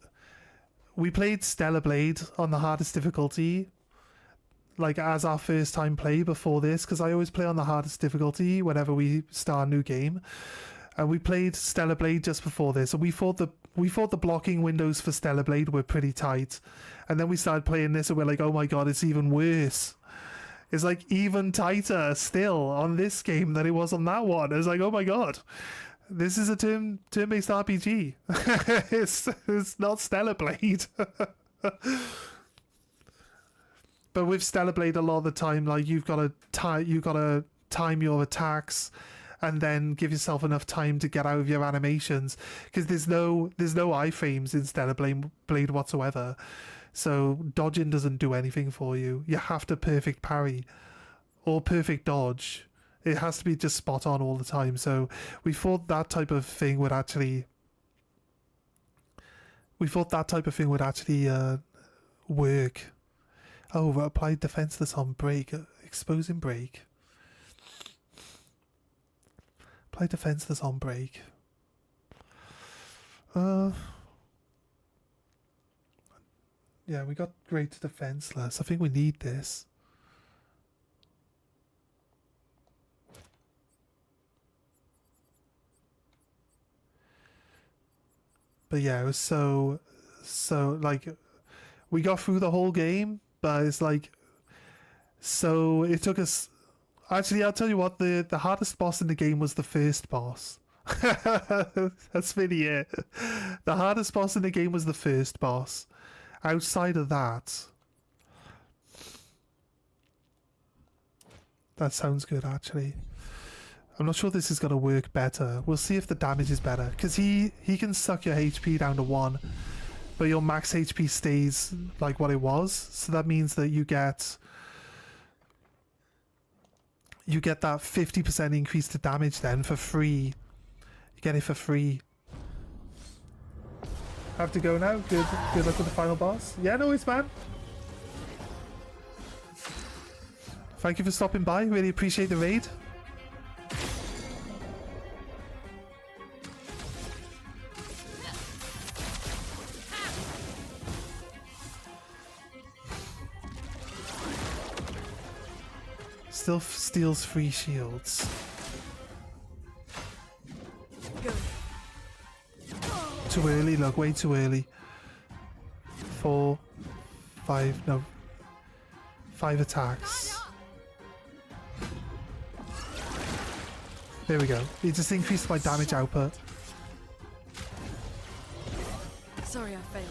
Stellar Blade on the hardest difficulty, like as our first time play before this, because I always play on the hardest difficulty whenever we start a new game. And we played Stellar Blade just before this, and we thought the blocking windows for Stellar Blade were pretty tight. And then we started playing this and we're like, oh my god, it's even worse. It's like even tighter still on this game than it was on that one. It's like, oh my god, this is a turn-based RPG. it's not Stellar Blade. But with Stellar Blade, a lot of the time, like you've got to time your attacks, and then give yourself enough time to get out of your animations, because there's no iframes in Stellar Blade whatsoever. So dodging doesn't do anything for you. You have to perfect parry or perfect dodge. It has to be just spot on all the time. So we thought that type of thing would actually work. Oh, apply defenseless on break, exposing break. Apply defenseless on break. Yeah, we got great defenseless. I think we need this. But yeah, it was so like we got through the whole game, but it's like so it took us. Actually, I'll tell you what, the hardest boss in the game was the first boss. That's really it. The hardest boss in the game was the first boss. Outside of that, that sounds good actually. I'm not sure this is going to work better. We'll see if the damage is better, because he can suck your HP down to 1, but your max HP stays like what it was. So that means that you get that 50% increase to damage then for free. You get it for free. Have to go now. Good luck with the final boss. Yeah, no worries, man. Thank you for stopping by. Really appreciate the raid. Still steals free shields. Too early, look, way too early. 4, 5, no. 5 attacks. There we go. It just increased my damage output. Sorry, I failed.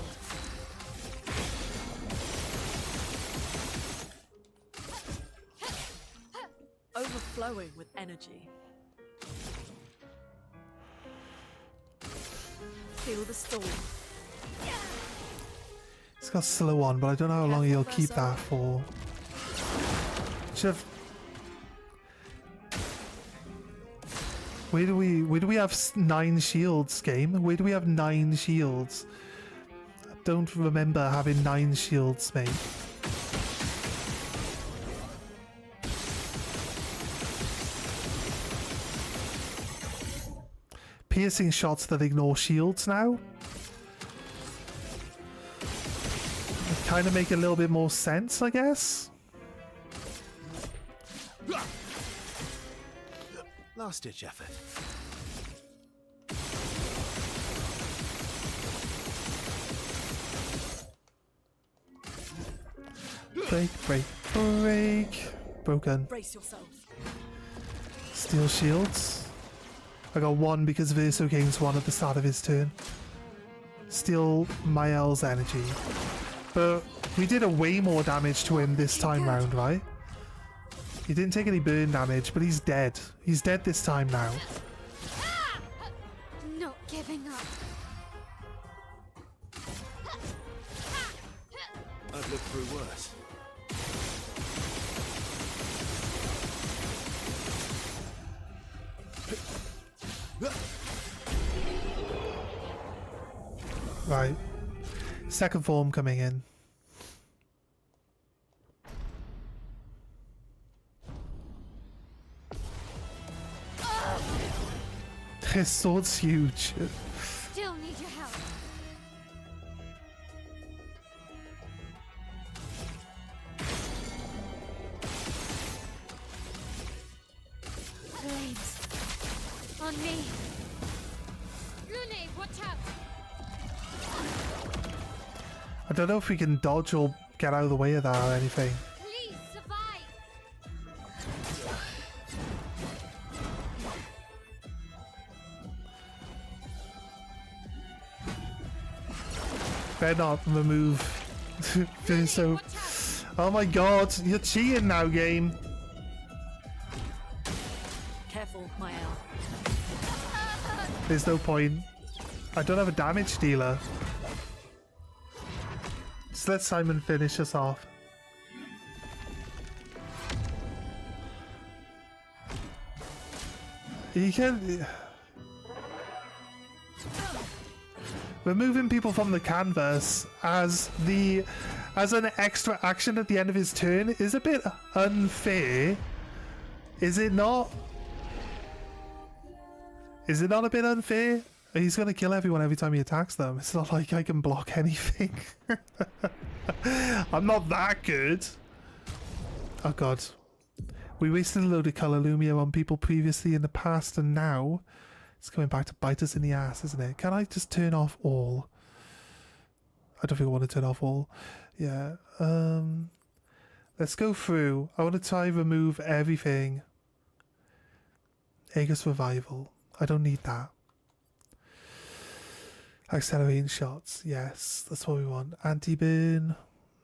Overflowing with energy. Feel the storm. It's got slow on, but I don't know how long he'll keep that for. Should have. Where do we have 9 shields, game? Where do we have 9 shields? I don't remember having 9 shields, mate. piercing shots that ignore shields now. Kind of make a little bit more sense, I guess. Last ditch effort. Break, break, break. Broken. Brace yourselves. Steel shields. I got one because Verso gains one at the start of his turn. Steal Mael's energy. But we did a way more damage to him this time round, right? He didn't take any burn damage, but he's dead. He's dead this time now. Not giving up. I've lived through worse. Right. Second form coming in. His sword's huge. Still need your help. Blades. On me. Lune, watch out. I don't know if we can dodge or get out of the way of that or anything. Please survive. Better not remove Verso. Oh my god, you're cheating now, game. Careful, Mael. There's no point. I don't have a damage dealer. Just let Simon finish us off. He can... Removing people from the canvas as an extra action at the end of his turn is a bit unfair. Is it not? Is it not a bit unfair? He's going to kill everyone every time he attacks them. It's not like I can block anything. I'm not that good. Oh god. We wasted a load of colour Lumia on people previously in the past, and now it's coming back to bite us in the ass, isn't it? Can I just turn off all? I don't think I want to turn off all. Yeah. Let's go through. I want to try and remove everything. Aegis Revival. I don't need that. Accelerating shots. Yes, that's what we want. Anti-burn.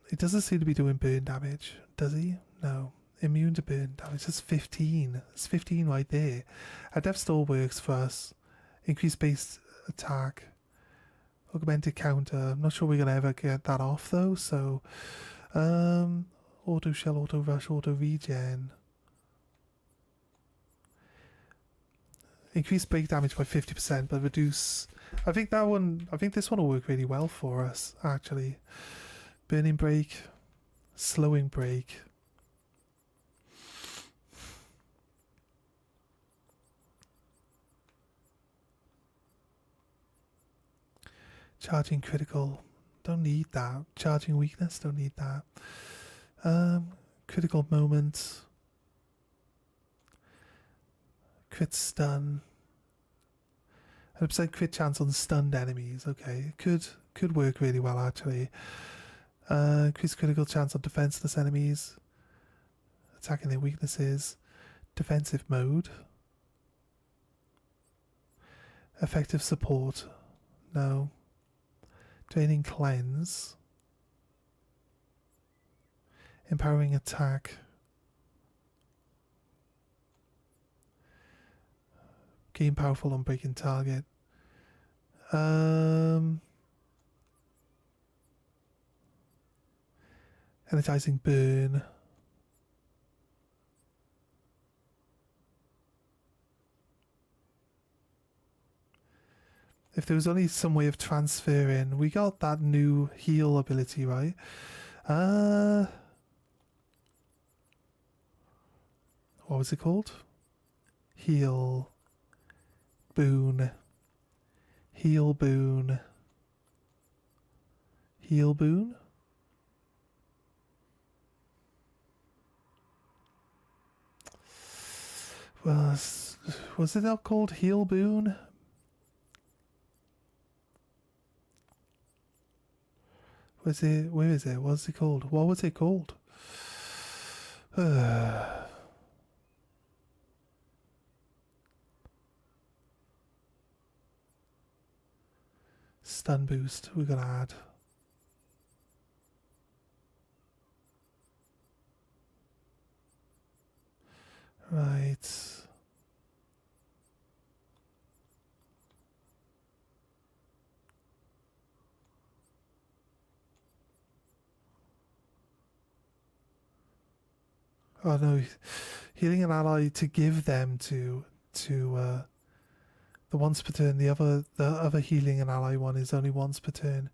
He doesn't seem to be doing burn damage, does he? No. Immune to burn damage. That's 15. That's 15 right there. A Def still works for us. Increased base attack. Augmented counter. I'm not sure we're going to ever get that off though. So, auto shell, auto rush, auto regen. Increase break damage by 50%, but reduce... I think this one will work really well for us, actually. Burning break. Slowing break. Charging critical. Don't need that. Charging weakness. Don't need that. Critical moment. Crit stun. 100% crit chance on stunned enemies. Okay, could work really well actually. Increased critical chance on defenseless enemies. Attacking their weaknesses. Defensive mode. Effective support. No. Draining cleanse. Empowering attack. Gain powerful on breaking target. Energizing burn. If there was only some way of transferring, we got that new heal ability, right? What was it called? Heal. Boon. Heal boon. Heal boon? Was it not called heal boon? Where is it? What's it called? What was it called? Stun boost, we're gonna add. Right. Oh no, healing an ally to give them to the once per turn. The other healing an ally one is only once per turn.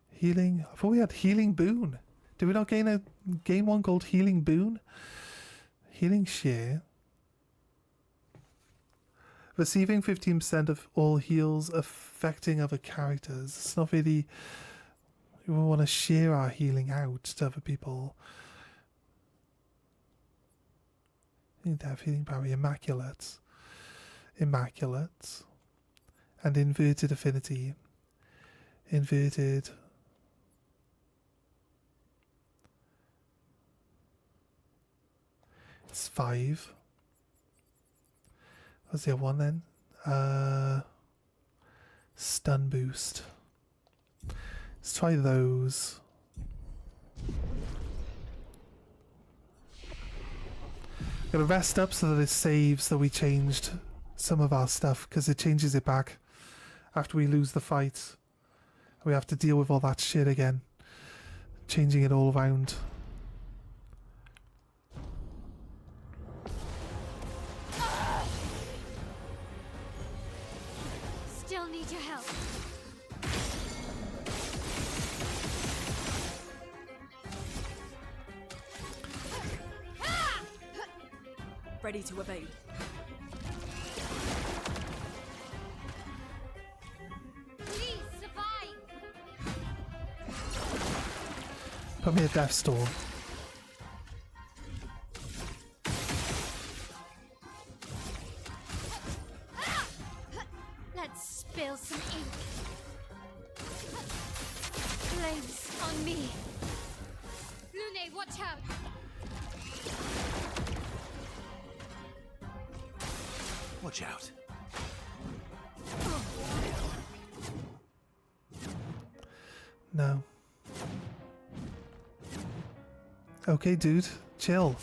Healing. I thought we had healing boon. Did we not gain one called healing boon? Healing share. Receiving 15% of all heals affecting other characters. It's not really. We want to share our healing out to other people. I need to have healing power. Immaculate. Immaculate. And inverted affinity. Inverted. It's 5. What's the other one then? Stun boost. Let's try those. Gotta rest up so that it saves that we changed some of our stuff, because it changes it back after we lose the fight. We have to deal with all that shit again, changing it all around. Still need your help. Ready to evade. Please survive. Put me a death storm. Let's spill some ink. Flames on me. Lune, watch out. Watch out. No. Okay, dude, chill.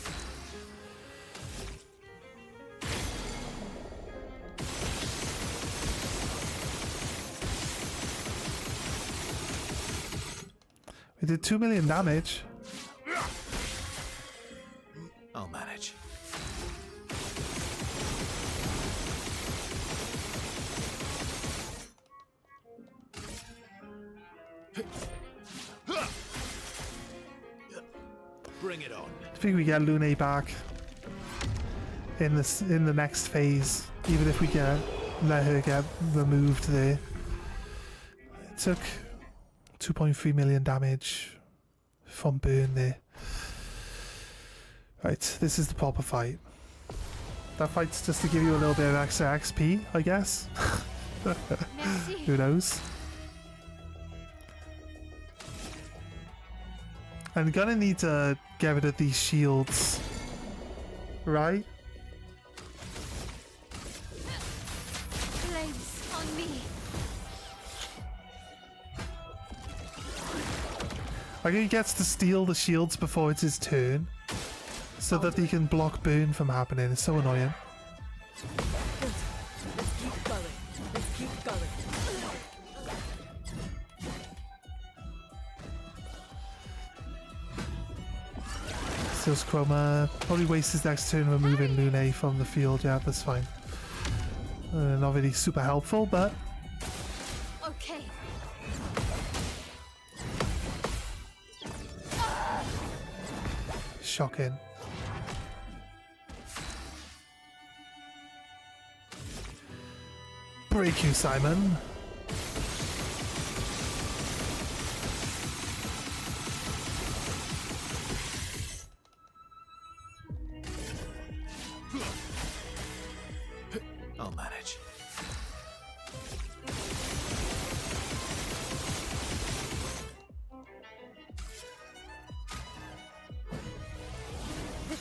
We did 2 million damage. I'll manage. Bring it on. I think we get Lune back in the next phase, even if we let her get removed there. It took 2.3 million damage from burn there. Right, this is the proper fight. That fight's just to give you a little bit of extra XP, I guess. Who knows? I'm gonna need to get rid of these shields, right? Flames on me. Like he gets to steal the shields before it's his turn, so that he can block burn from happening. It's so annoying. Let's keep going. Let's keep going. Steals Chroma. Probably wastes his next turn removing Lune from the field. Yeah, that's fine. Not really super helpful, but Okay. shocking. Break you, Simon.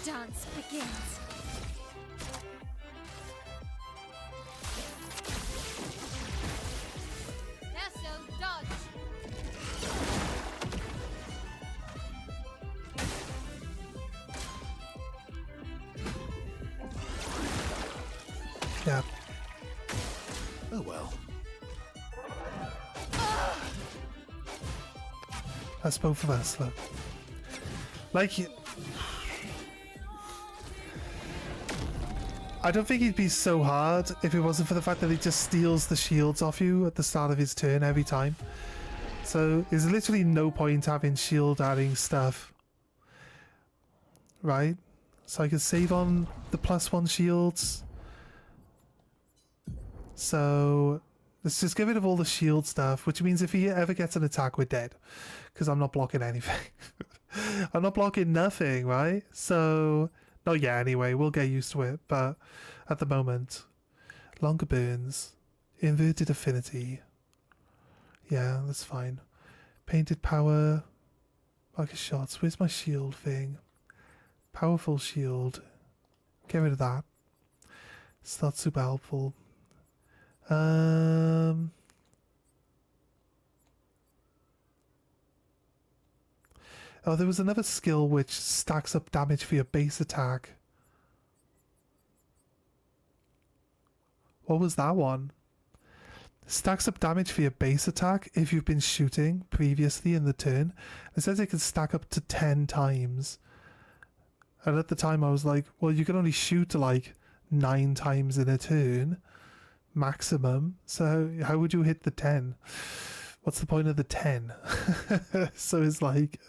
dance begins. Lasso dodge. Yeah. Oh well. That's both of us, look. Like, I don't think he'd be so hard if it wasn't for the fact that he just steals the shields off you at the start of his turn every time. So there's literally no point having shield adding stuff. Right? So I could save on the +1 shields. So let's just get rid of all the shield stuff, which means if he ever gets an attack, we're dead. Because I'm not blocking anything. I'm not blocking nothing, right? So, not yet anyway, we'll get used to it. But at the moment, longer burns, inverted affinity. Yeah, that's fine. Painted power, market shots. Where's my shield thing? Powerful shield. Get rid of that. It's not super helpful. Oh, there was another skill which stacks up damage for your base attack. What was that one? Stacks up damage for your base attack if you've been shooting previously in the turn. It says it can stack up to 10 times. And at the time I was like, well, you can only shoot like 9 times in a turn. Maximum. So how would you hit the 10? What's the point of the 10? So it's like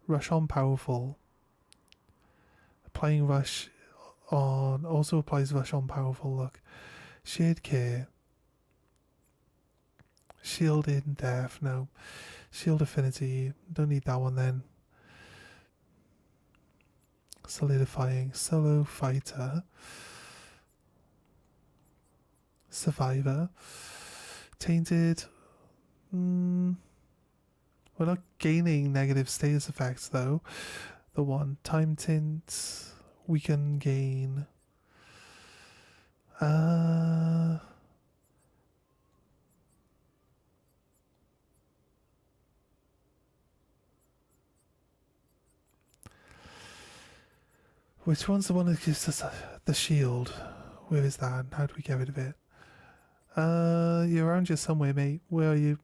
rush on powerful. Applying rush on also applies rush on powerful. Look. Shared care. Shield in death, no. Shield affinity. Don't need that one then. Solidifying. Solo fighter. Survivor. Tainted. We're not gaining negative status effects though. The one. Time tint. We can gain. Which one's the one that gives us the shield? Where is that? How do we get rid of it? You're around here somewhere, mate. Where are you?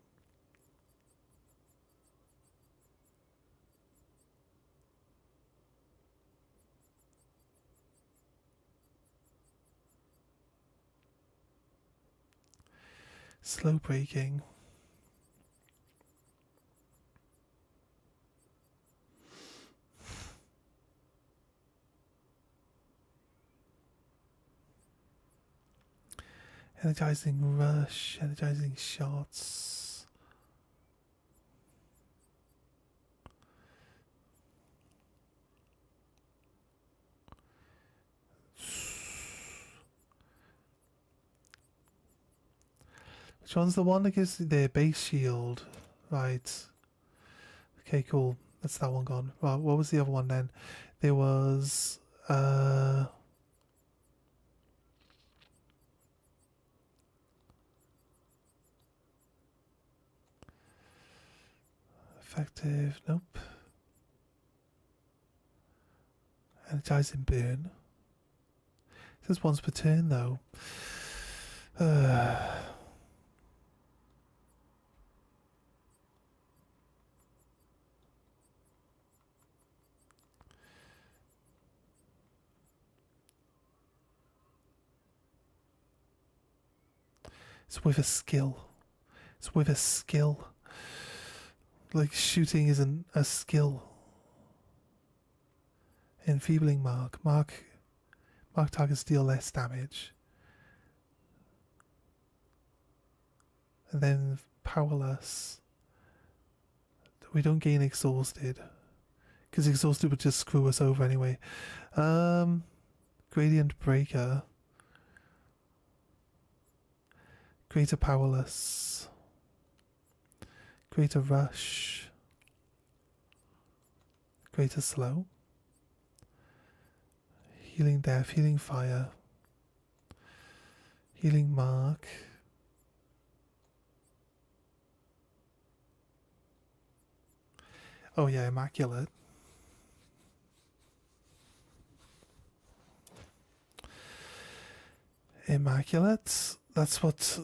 Slow braking. Energizing rush, energizing shots. Which one's the one that gives their base shield? Right. Okay, cool. That's that one gone. Well, what was the other one then? There was effective, nope. Energizing burn. It says once per turn though. It's with a skill. It's with a skill. Like shooting isn't a skill. Enfeebling mark. Mark targets deal less damage. And then powerless. We don't gain exhausted. Because exhausted would just screw us over anyway. Gradient breaker. Greater powerless. Greater rush. Greater slow. Healing death, healing fire. Healing mark. Oh yeah, immaculate. Immaculate. That's what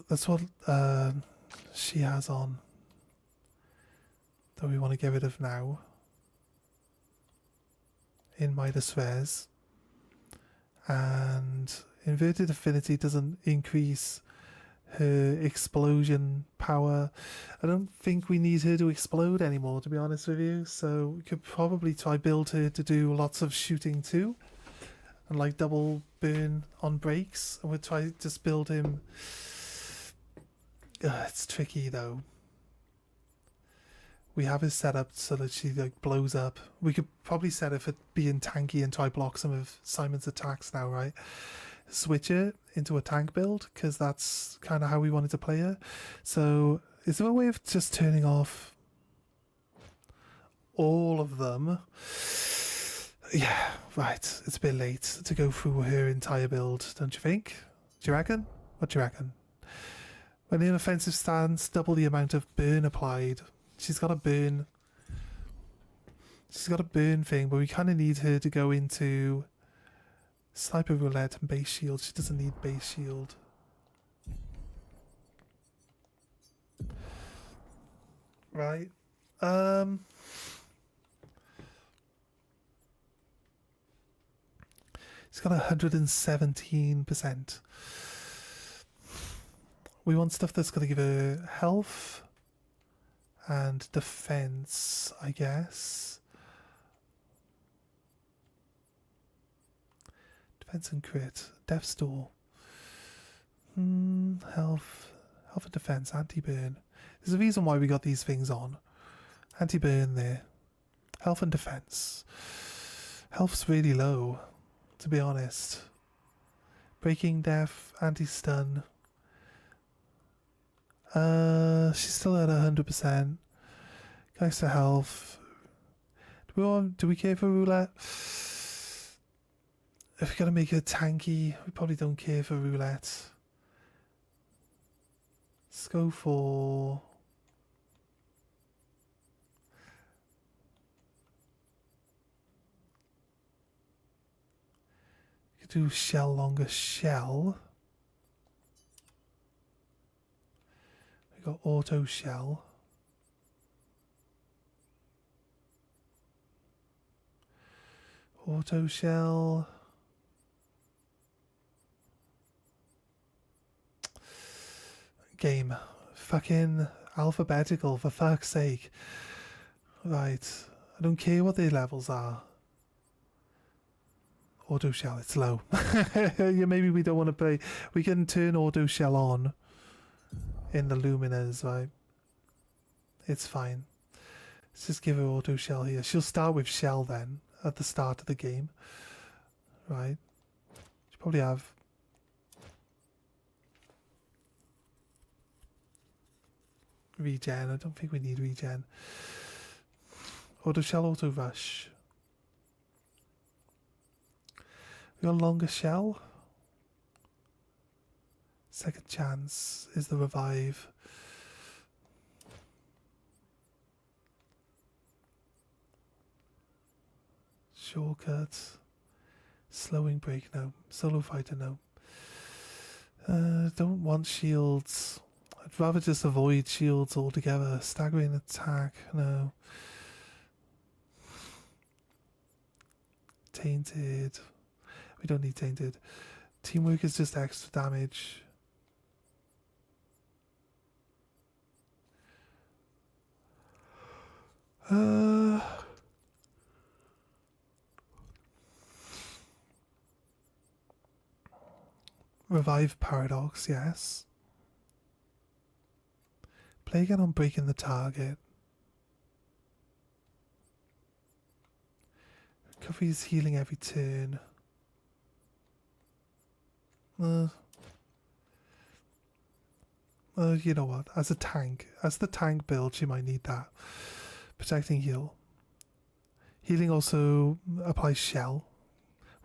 she has on. That we want to get rid of now. In Midas Res. And inverted affinity doesn't increase her explosion power. I don't think we need her to explode anymore, to be honest with you. So we could probably try build her to do lots of shooting too. And like double burn on breaks. And we'll try just build him. It's tricky though. We have it set up so that she like blows up. We could probably set it for being tanky and try block some of Simon's attacks now, right? Switch it into a tank build because that's kind of how we wanted to play her. So is there a way of just turning off all of them? Yeah, right. It's a bit late to go through her entire build, don't you think? Do you reckon? What do you reckon? When in offensive stance, double the amount of burn applied. She's got a burn. She's got a burn thing, but we kind of need her to go into sniper roulette and base shield. She doesn't need base shield. Right. She's got 117%. We want stuff that's going to give her health and defense, I guess. Defense and crit. Death's Door. Health and defense. Anti-burn. There's a reason why we got these things on. Anti-burn there. Health and defense. Health's really low, to be honest. Breaking death. Anti-stun. She's still at 100%. Guys to health. Do we care for roulette? If we gotta make her tanky, we probably don't care for roulette. Let's go for we could do shell longer shell. We got auto shell. Auto shell. Game. Fucking alphabetical, for fuck's sake. Right. I don't care what their levels are. Auto shell, it's low. Yeah, maybe we don't want to play. We can turn auto shell on in the luminous, right? It's fine. Let's just give her auto shell here. She'll start with shell then at the start of the game, right? She'll probably have regen. I don't think we need regen. Auto shell, auto rush. We got longer shell. Second chance is the revive. Shortcut. Slowing break, no. Solo fighter, no. Don't want shields. I'd rather just avoid shields altogether. Staggering attack, no. Tainted. We don't need tainted. Teamwork is just extra damage. Revive Paradox, yes. Play again on breaking the target. Recovery's healing every turn. You know what? As the tank build, she might need that. Protecting heal. Healing also applies shell.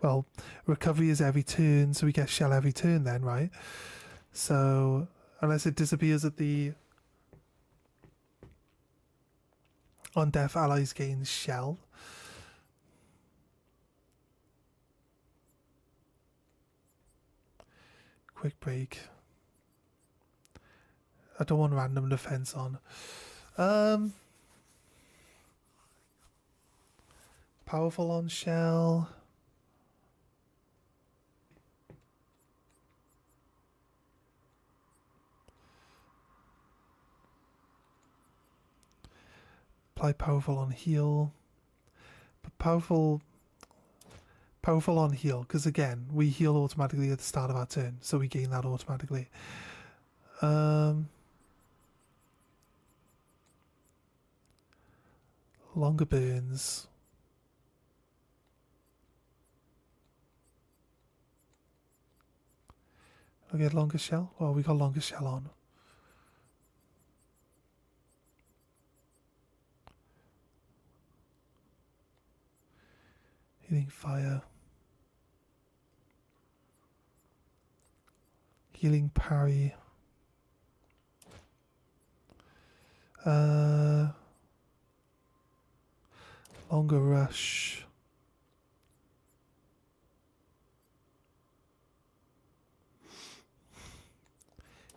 Well, recovery is every turn, so we get shell every turn then, right? So, unless it disappears at the... On death, allies gain shell. Quick break. I don't want random defense on. Powerful on shell. Apply powerful on heal. But powerful on heal, because again, we heal automatically at the start of our turn, so we gain that automatically. Longer burns. I get longer shell? Well, we got longer shell on. Healing fire. Healing parry. Longer rush.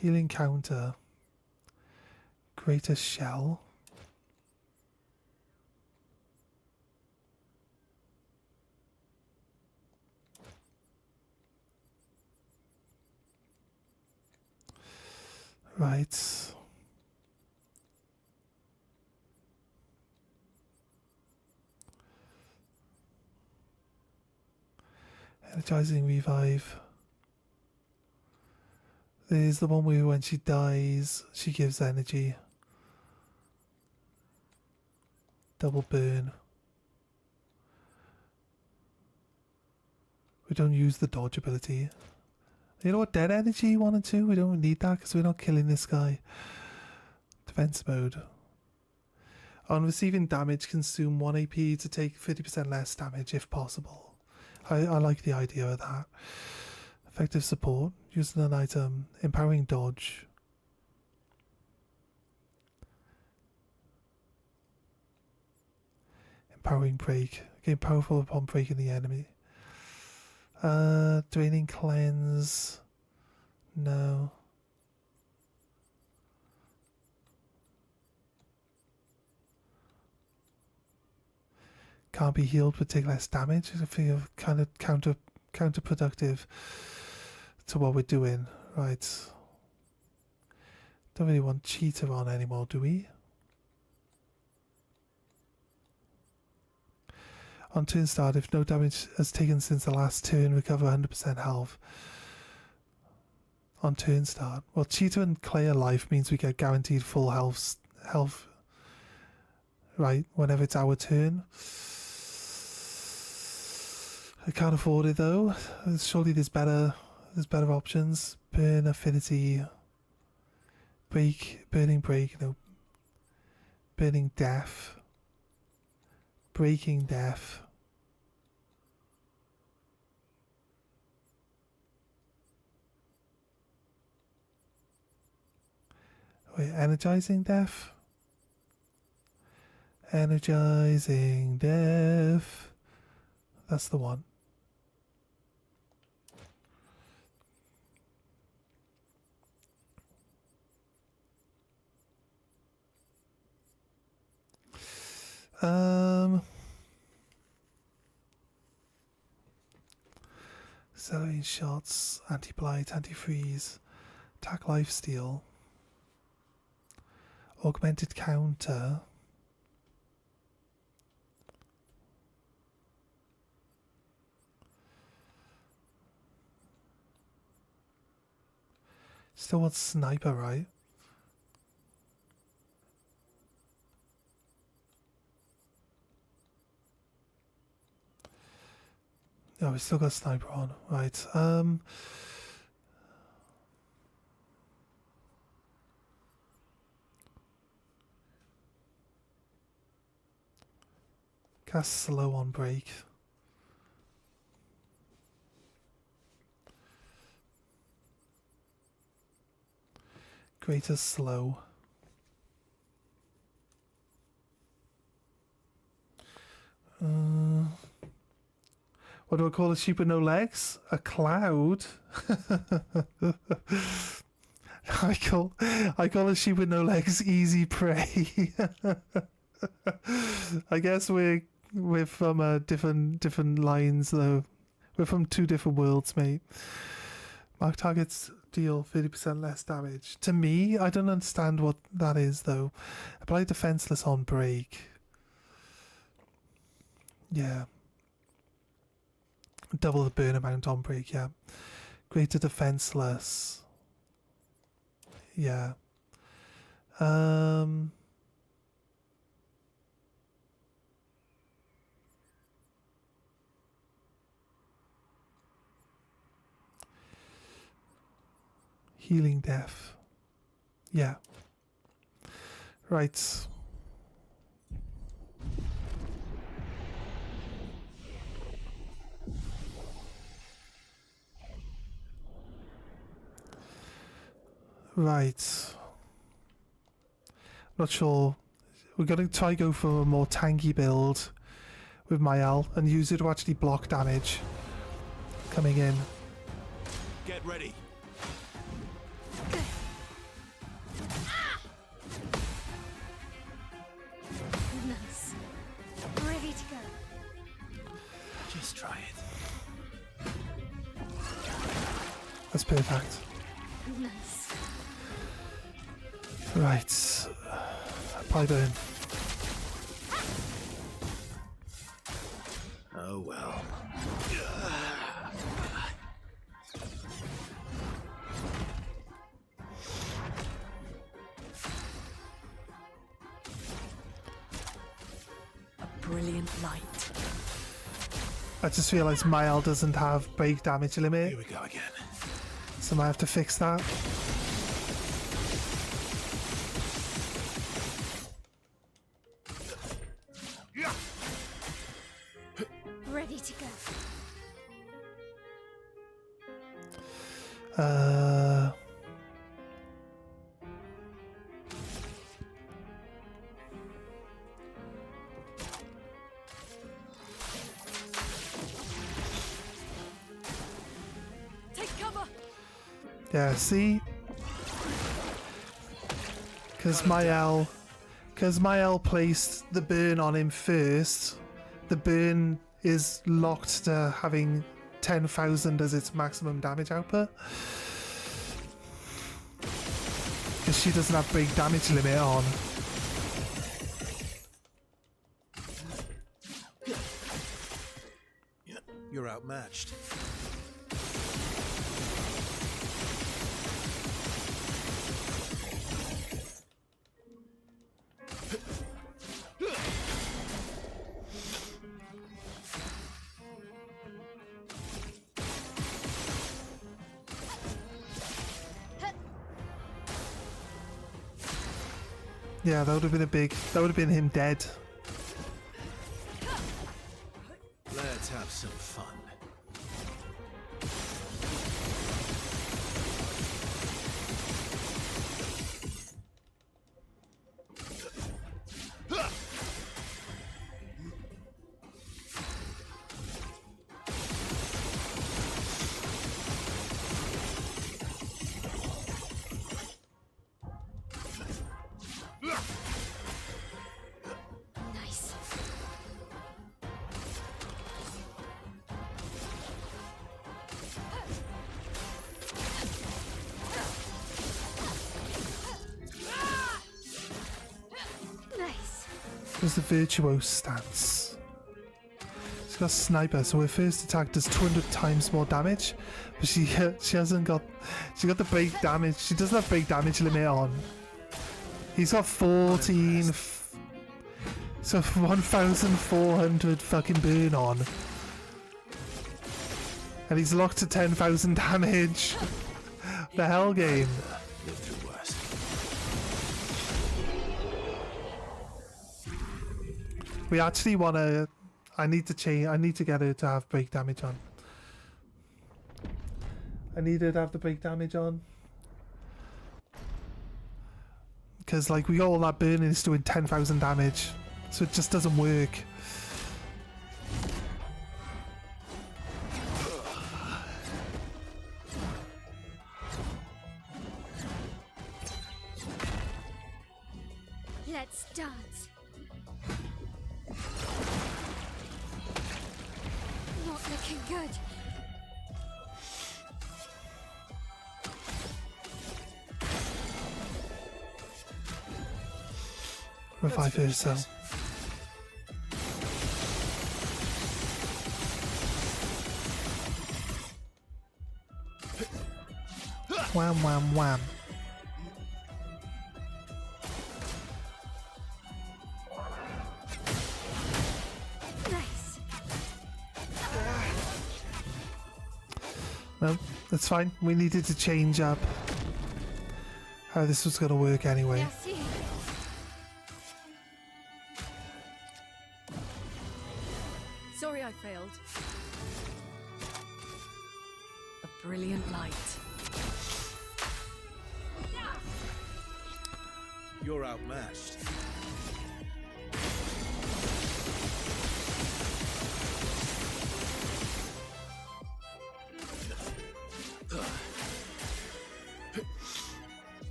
Healing counter. Greater shell. Right. Energizing revive. There's the one where when she dies, she gives energy. Double burn. We don't use the dodge ability. You know what? Dead energy 1 and 2. We don't need that because we're not killing this guy. Defense mode. On receiving damage, consume 1 AP to take 50% less damage if possible. I like the idea of that. Effective support. Using an item. Empowering dodge. Empowering break. Gain powerful upon breaking the enemy. Draining cleanse. No. Can't be healed but take less damage. I feel kind of counterproductive to what we're doing. Right. Don't really want cheater on anymore, do we? On turn start, if no damage has taken since the last turn, recover 100% health. On turn start. Well, cheater and clair life means we get guaranteed full health. Right, whenever it's our turn. I can't afford it though. Surely there's better options. Burn affinity. Burning break, no. Burning death. Breaking death. Wait, energizing death? Energizing death. That's the one. Accelerating shots, anti-blight, anti-freeze, attack lifesteal, augmented counter. Still want sniper, right? No, we still got sniper on, right? Cast slow on break. Greater slow. What do I call a sheep with no legs? A cloud. I call a sheep with no legs easy prey. I guess we're from different lines though. We're from two different worlds, mate. Mark targets deal 30% less damage. To me, I don't understand what that is though. Apply defenseless on break. Yeah. Double the burn amount on break, yeah. Greater defenseless. Yeah. Healing death. Yeah. Right. Right. Not sure. We're going to try go for a more tanky build with Mael and use it to actually block damage coming in. Get ready. Nice. Ready to go. Just try it. That's perfect. Nice. Right. Apply burn. Oh well. A brilliant light. I just realised Mael doesn't have break damage limit, Here we go again. so I might have to fix that. Ready to go. Take cover. Yeah, see? Because Mael placed the burn on him first, the burn is locked to having 10,000 as its maximum damage output. Because she doesn't have break damage limit on. You're outmatched. Yeah, that would have been that would have been him dead. Let's have some fun. Nice. Nice. There's the virtuose stance. She's got sniper, so her first attack does 200 times more damage, but she hasn't got. She got the break damage. She doesn't have break damage limit on. He's got 14. So 1,400 fucking burn on, and he's locked to 10,000 damage. The hell game. Live through worse. We actually want to I need to change. I need to get her to have break damage on. I need her to have the break damage on. Because, like, we got all that burning is doing 10,000 damage. So it just doesn't work. Let's dance. Not looking good. Revive herself. Wham, wham, wham. Nice. No, that's fine. We needed to change up how this was going to work anyway. Merci. Sorry I failed. A brilliant light. You're outmatched.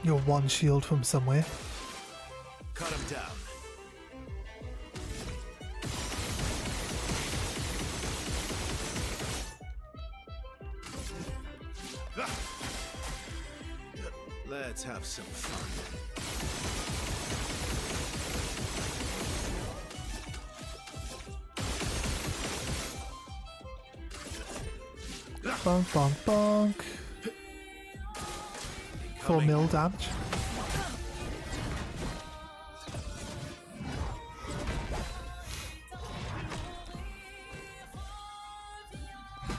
You're one shield from somewhere. Cut him down. Let's have some fun. Bonk, bonk, bonk. 4 mil damage.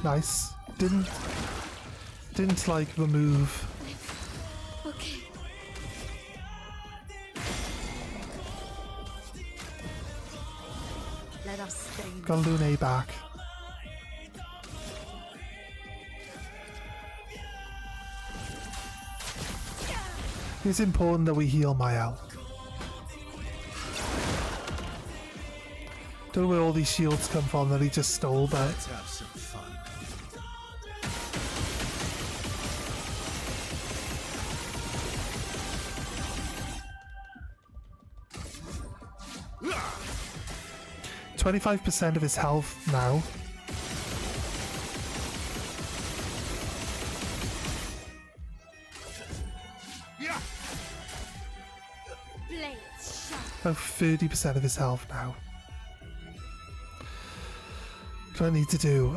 Nice. Didn't like remove. Okay. Let us stay. Got Lune back. It's important that we heal Mael. Don't know where all these shields come from that he just stole, but Let's have some fun. 25% of his health now. Blades sharp. About 30% of his health now. What do I need to do?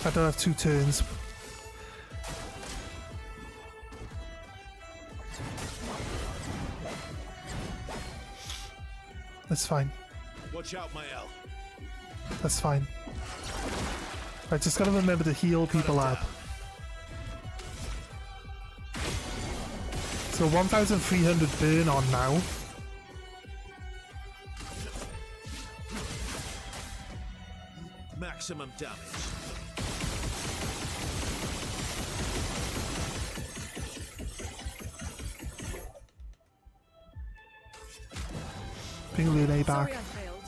I don't have 2 turns. That's fine. Watch out, Mael. That's fine. I just gotta remember to heal people up. So 1,300 burn on now. Maximum damage. Bring Lune back. Sorry I failed.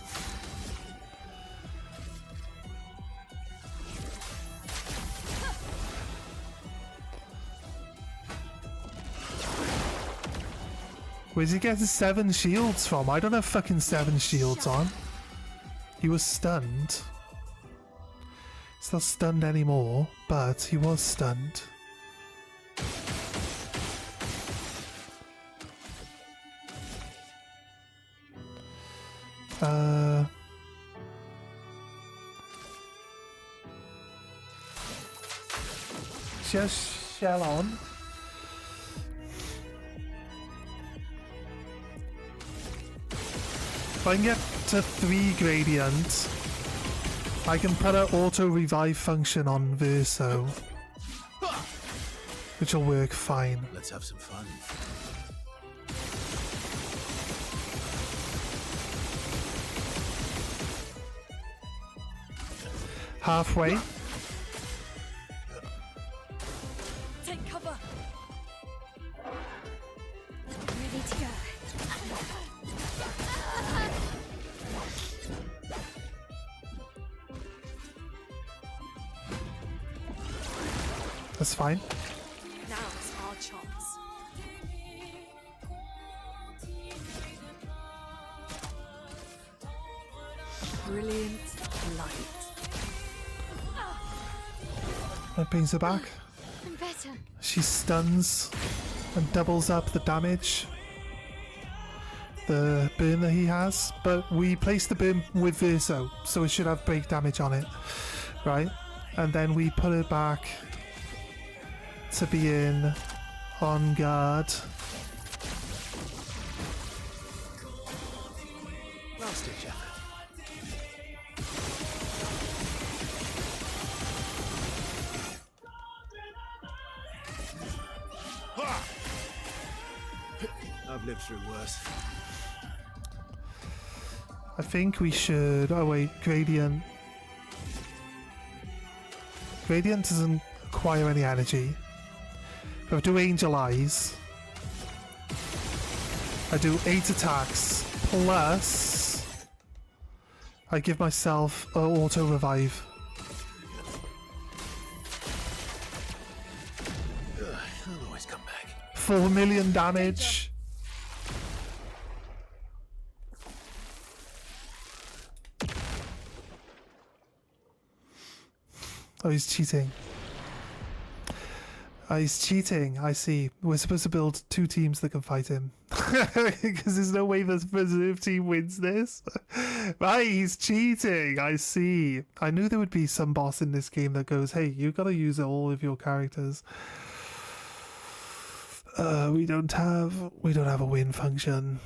Where's he getting 7 shields from? I don't have fucking 7 shields on. He was stunned. He's not stunned anymore, but he was stunned. She has shell on. If I can get to 3 gradient, I can put an auto revive function on Verso, which will work fine. Let's have some fun. Halfway. Take cover. Ready to go. That's fine. Now's our chance. Brilliant light. That brings her back. I'm better. She stuns and doubles up the damage, the burn that he has, but we place the burn with Verso, so it should have break damage on it, right? And then we put it back to being on guard. Last ditch effort. I've lived through worse. I think we should... Oh wait, Gradient. Gradient doesn't acquire any energy. If I do Angel Eyes, I do 8 attacks, plus I give myself an auto revive. I'll always come back. 4 million damage. Oh, he's cheating. Oh, he's cheating. I see. We're supposed to build 2 teams that can fight him. Because there's no way the reserve team wins this. Right, he's cheating. I see. I knew there would be some boss in this game that goes, hey, you gotta use all of your characters. We don't have a win function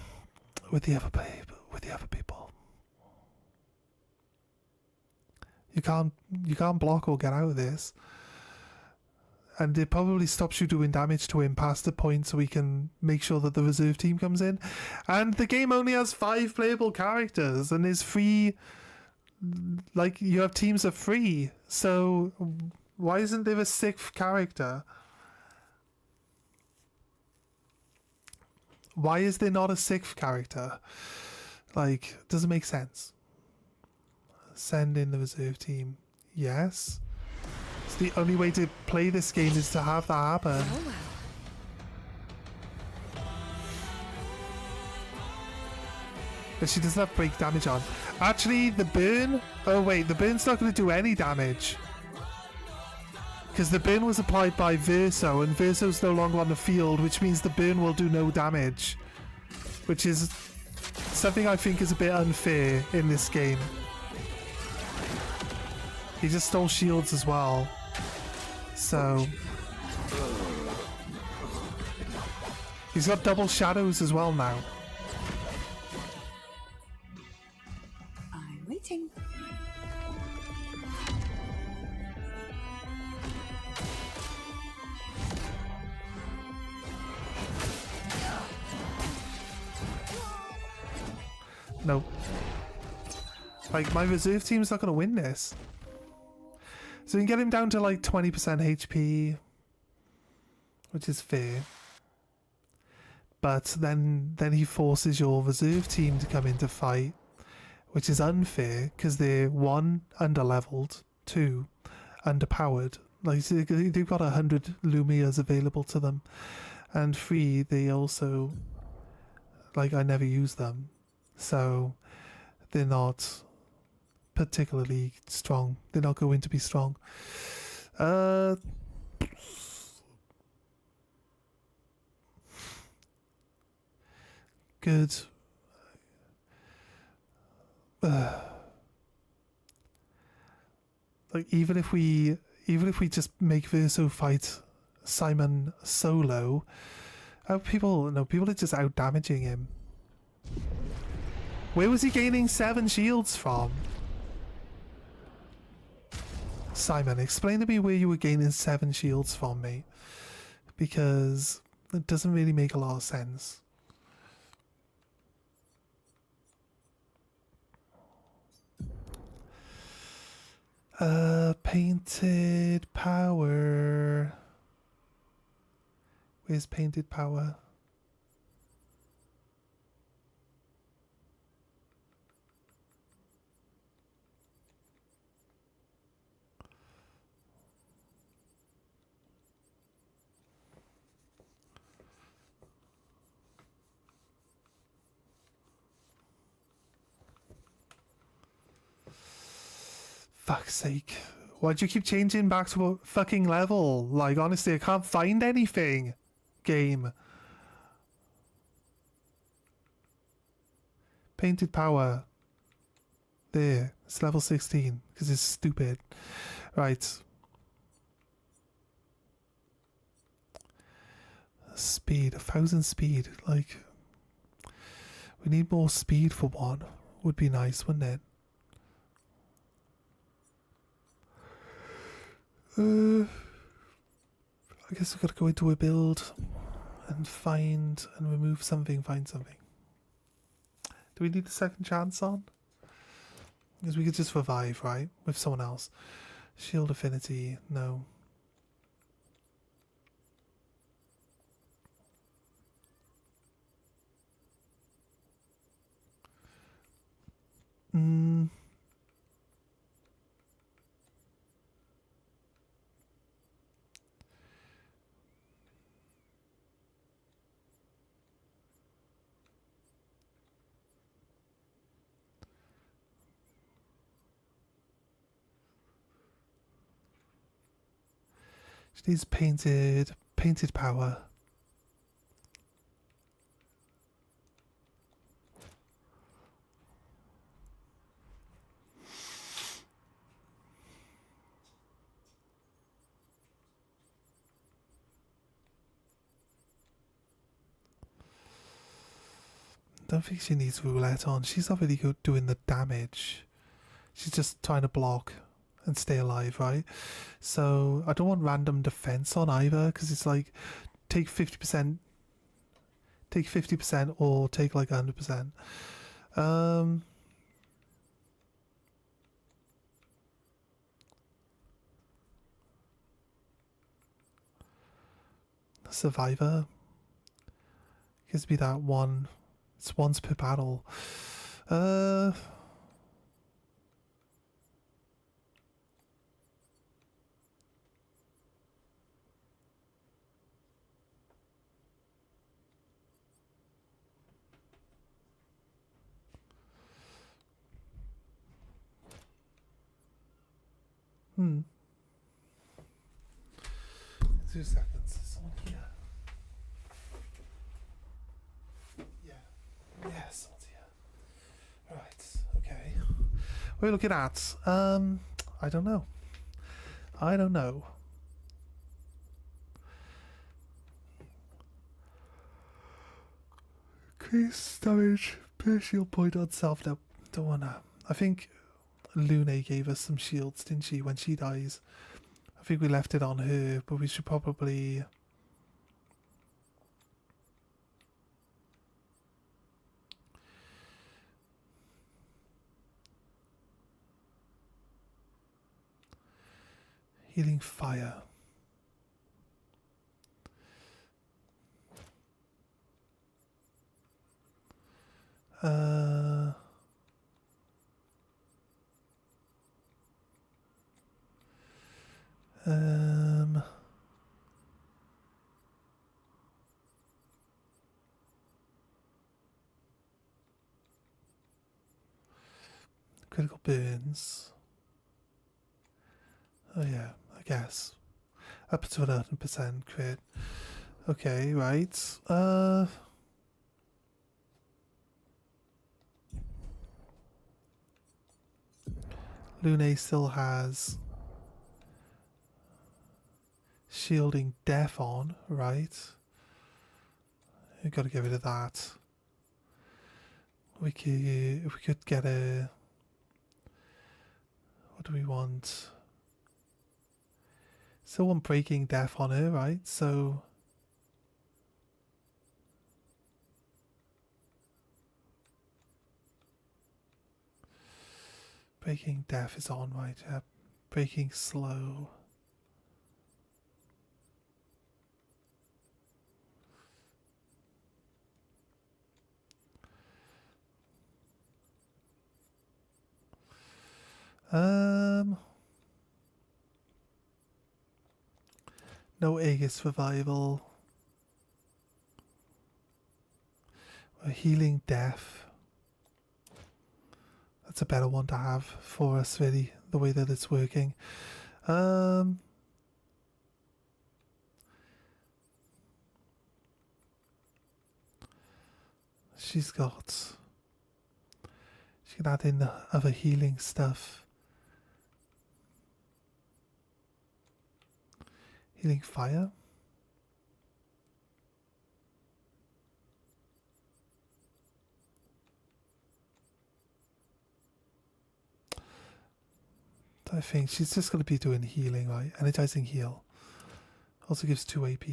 with the other people. You can't block or get out of this. And it probably stops you doing damage to him past the point so we can make sure that the reserve team comes in. And the game only has 5 playable characters and is free. Like, you have teams of 3. So why isn't there a 6th character? Why is there not a 6th character? Like, it doesn't make sense. Send in the reserve team. Yes. It's the only way to play this game is to have that happen. Oh well. But she doesn't have break damage on. Actually, the burn... Oh wait, the burn's not going to do any damage. Because the burn was applied by Verso, and Verso's no longer on the field, which means the burn will do no damage. Which is something I think is a bit unfair in this game. He just stole shields as well. So... he's got double shadows as well now. I'm waiting. No. Like, my reserve team's not going to win this. So we can get him down to like 20% HP, which is fair. But then he forces your reserve team to come into fight, which is unfair because they're 1, underleveled, 2, underpowered. Like, so they've got 100 Lumias available to them, and 3, they also, like, I never use them, so they're not particularly strong. They're not going to be strong. Good. Like, even if we just make Verso fight Simon solo, people are just out damaging him. Where was he gaining 7 shields from? Simon, explain to me where you were gaining 7 shields from, mate. Because it doesn't really make a lot of sense. Painted power. Where's painted power? Fuck's sake. Why'd you keep changing back to a fucking level? Like, honestly, I can't find anything. Game. Painted power. There. It's level 16. Because it's stupid. Right. Speed. 1,000 speed. Like, we need more speed for one. Would be nice, wouldn't it? I guess we've got to go into a build and find and remove something, find something. Do we need a second chance on? Because we could just revive, right? With someone else. Shield affinity, no. She needs painted power. Don't think she needs roulette on. She's not really good doing the damage. She's just trying to block and stay alive, right? So I don't want random defense on either, because it's like take 50%, or take like 100%. Survivor gives me that one. It's once per battle. Hmm. 2 seconds. Someone here. Yeah. Yeah, someone's here. Right. Okay. What are we looking at? I don't know. Increase damage per shield point on self. No, don't wanna. I think Lune gave us some shields, didn't she, when she dies? I think we left it on her, but we should probably... Healing fire. Critical burns. Oh yeah, I guess. Up to 11% crit. Okay, right. Lune still has shielding death on, right? You've got to get rid of that. we could get a... What do we want? Still want breaking death on her, right? So... Breaking death is on, right? Breaking slow. No Aegis survival. We're healing death. That's a better one to have for us, really, the way that it's working. She can add in the other healing stuff. Healing fire. I think she's just going to be doing healing, right? Energizing heal. Also gives 2 AP.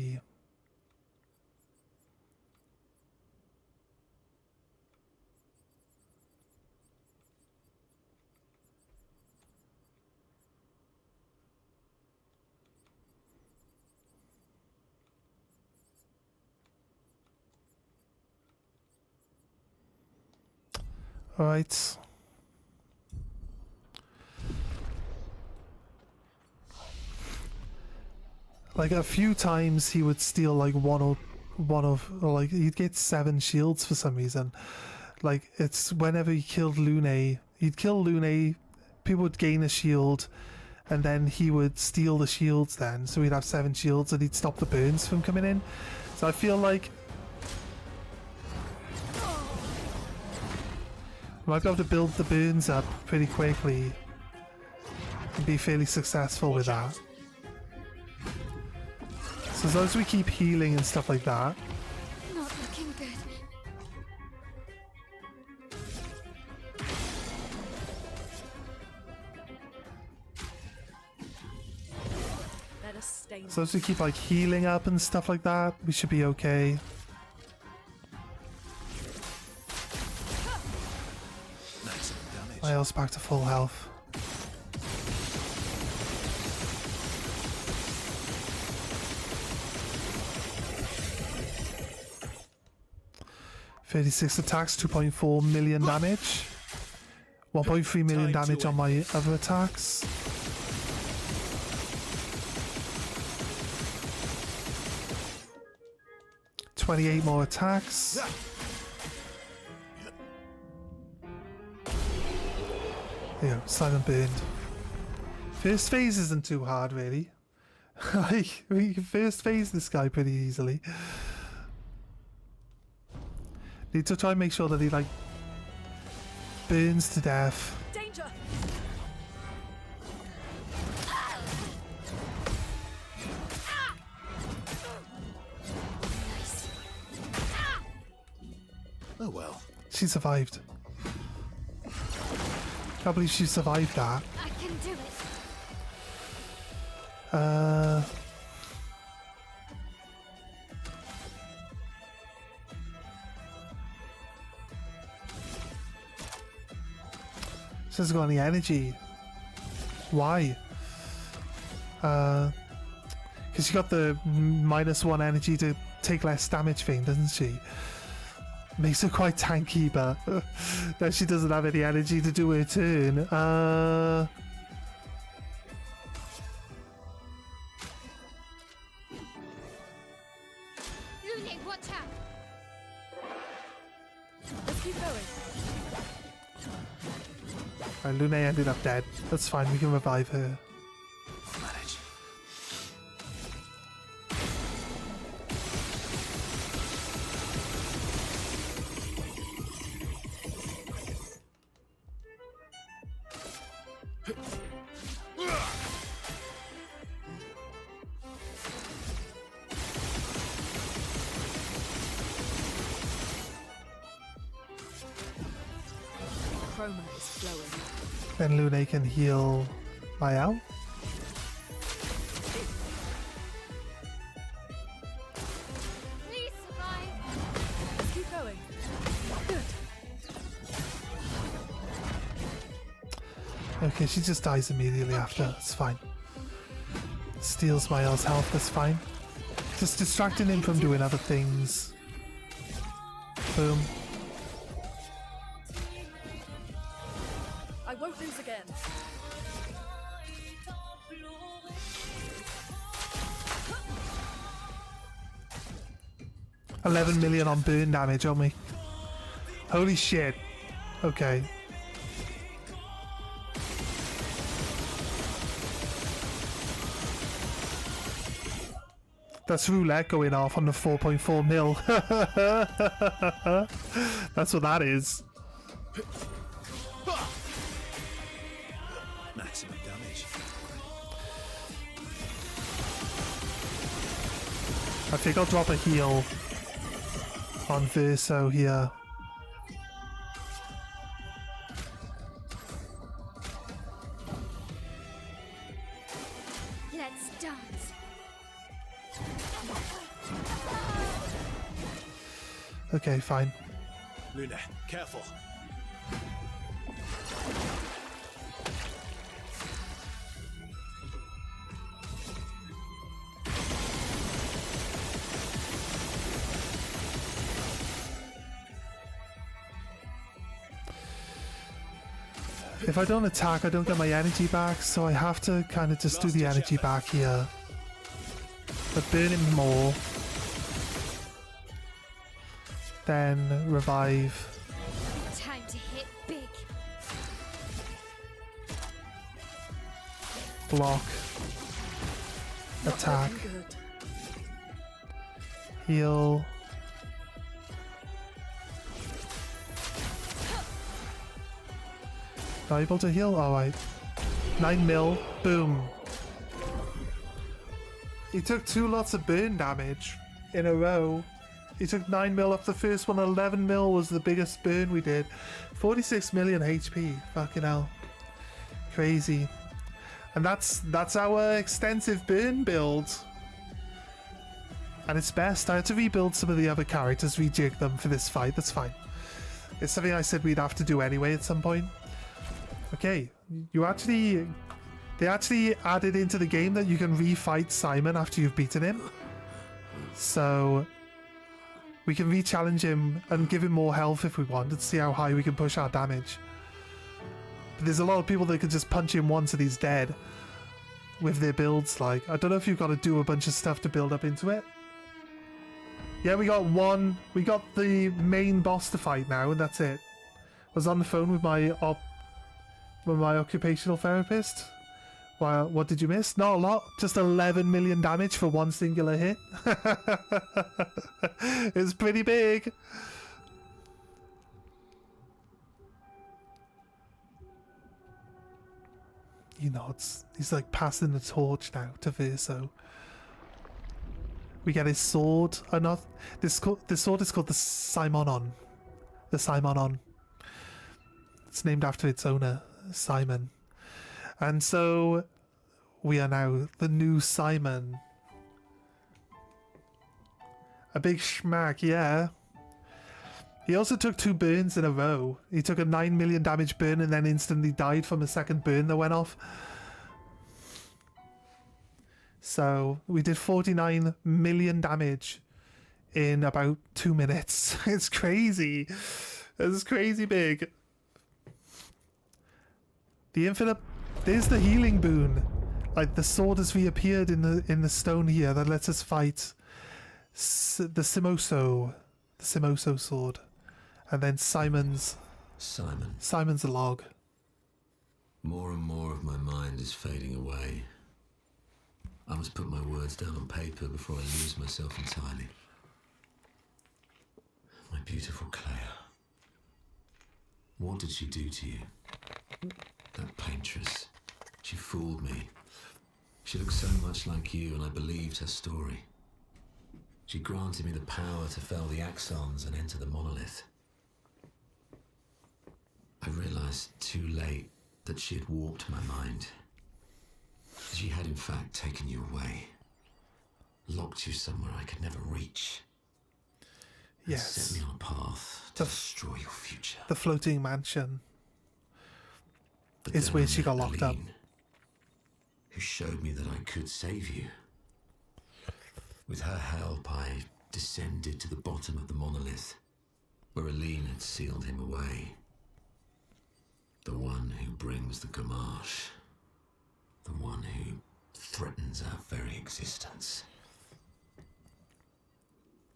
Alright. Like a few times he would steal like or like he'd get 7 shields for some reason. Like it's whenever he killed Lune, he'd kill Lune, people would gain a shield, and then he would steal the shields then, so he'd have 7 shields and he'd stop the burns from coming in. So I feel like we might be able to build the burns up pretty quickly and be fairly successful with that. So as long as we keep healing and stuff like that. Not looking good. Let us stay. So as we keep like healing up and stuff like that, we should be okay. My health's back to full health. $36 attacks, 2.4 million damage. 1.3 million damage on my other attacks. $28 more attacks. There you go, Silent Burned. First phase isn't too hard, really. Like, we can first phase this guy pretty easily. Need to try and make sure that he, like, burns to death. Danger! Oh well. She survived. Can't believe she survived that. I can do it. She hasn't got any energy. Why? Because she got the -1 energy to take less damage thing, doesn't she? Makes her quite tanky, but now she doesn't have any energy to do her turn. Lune, watch out! Let's keep going. Right, Lune ended up dead. That's fine, we can revive her. Manage. chroma is flowing. Then Lune can heal my L. Please survive. Let's keep going. Good. Okay, she just dies immediately after. It's fine. Steals my L's health. That's fine. Just distracting him from doing other things. Boom. I won't lose again. $11 million on burn damage on me. Holy shit. Okay. That's roulette going off on the 4.4 mil. That's what that is. Maximum damage. I think I'll drop a heal on Verso here. Let's dance. Okay, fine. Luna, careful. If I don't attack, I don't get my energy back, so I have to kind of just do the energy back here. But burn him more. Then revive. Time to hit big. Block. Attack. Looking good. Heal. Not able to heal? Alright. 9 mil. Boom. He took 2 lots of burn damage in a row. He took 9 mil off the first one. 11 mil was the biggest burn we did. 46 million HP. Fucking hell. Crazy. And that's our extensive burn build. And it's best. I had to rebuild some of the other characters, rejig them for this fight. That's fine. It's something I said we'd have to do anyway at some point. Okay, they actually added into the game that you can refight Simon after you've beaten him. So we can re-challenge him and give him more health if we want and see how high we can push our damage. But there's a lot of people that could just punch him once and he's dead with their builds. Like, I don't know if you've got to do a bunch of stuff to build up into it. Yeah, we got the main boss to fight now, and that's it. I was on the phone with my occupational therapist. Well, what did you miss? Not a lot. Just 11 million damage for one singular hit. It's pretty big. He nods. He's like passing the torch now to Verso. We get his sword. This sword is called the Simonon. The Simonon. It's named after its owner, Simon. And so we are now the new Simon. A big schmack, yeah. He also took 2 burns in a row. He took a 9 million damage burn and then instantly died from a second burn that went off. So we did 49 million damage in about 2 minutes. It's crazy. It's crazy big. The infinite... There's the healing boon. Like, the sword has reappeared in the stone here that lets us fight the Simoso. The Simoso sword. And then Simon's log. More and more of my mind is fading away. I must put my words down on paper before I lose myself entirely. My beautiful Claire. What did she do to you? That paintress. She fooled me. She looked so much like you, and I believed her story. She granted me the power to fell the Axons and enter the monolith. I realized realized too late that she had warped my mind. She had in fact taken you away, locked you somewhere I could never reach, and Yes. set me on a path to destroy your future. The floating mansion But is then where I she met got locked up. Aline, who showed me that I could save you. With her help, I descended to the bottom of the monolith, where Aline had sealed him away. The one who brings the Gamache. The one who threatens our very existence.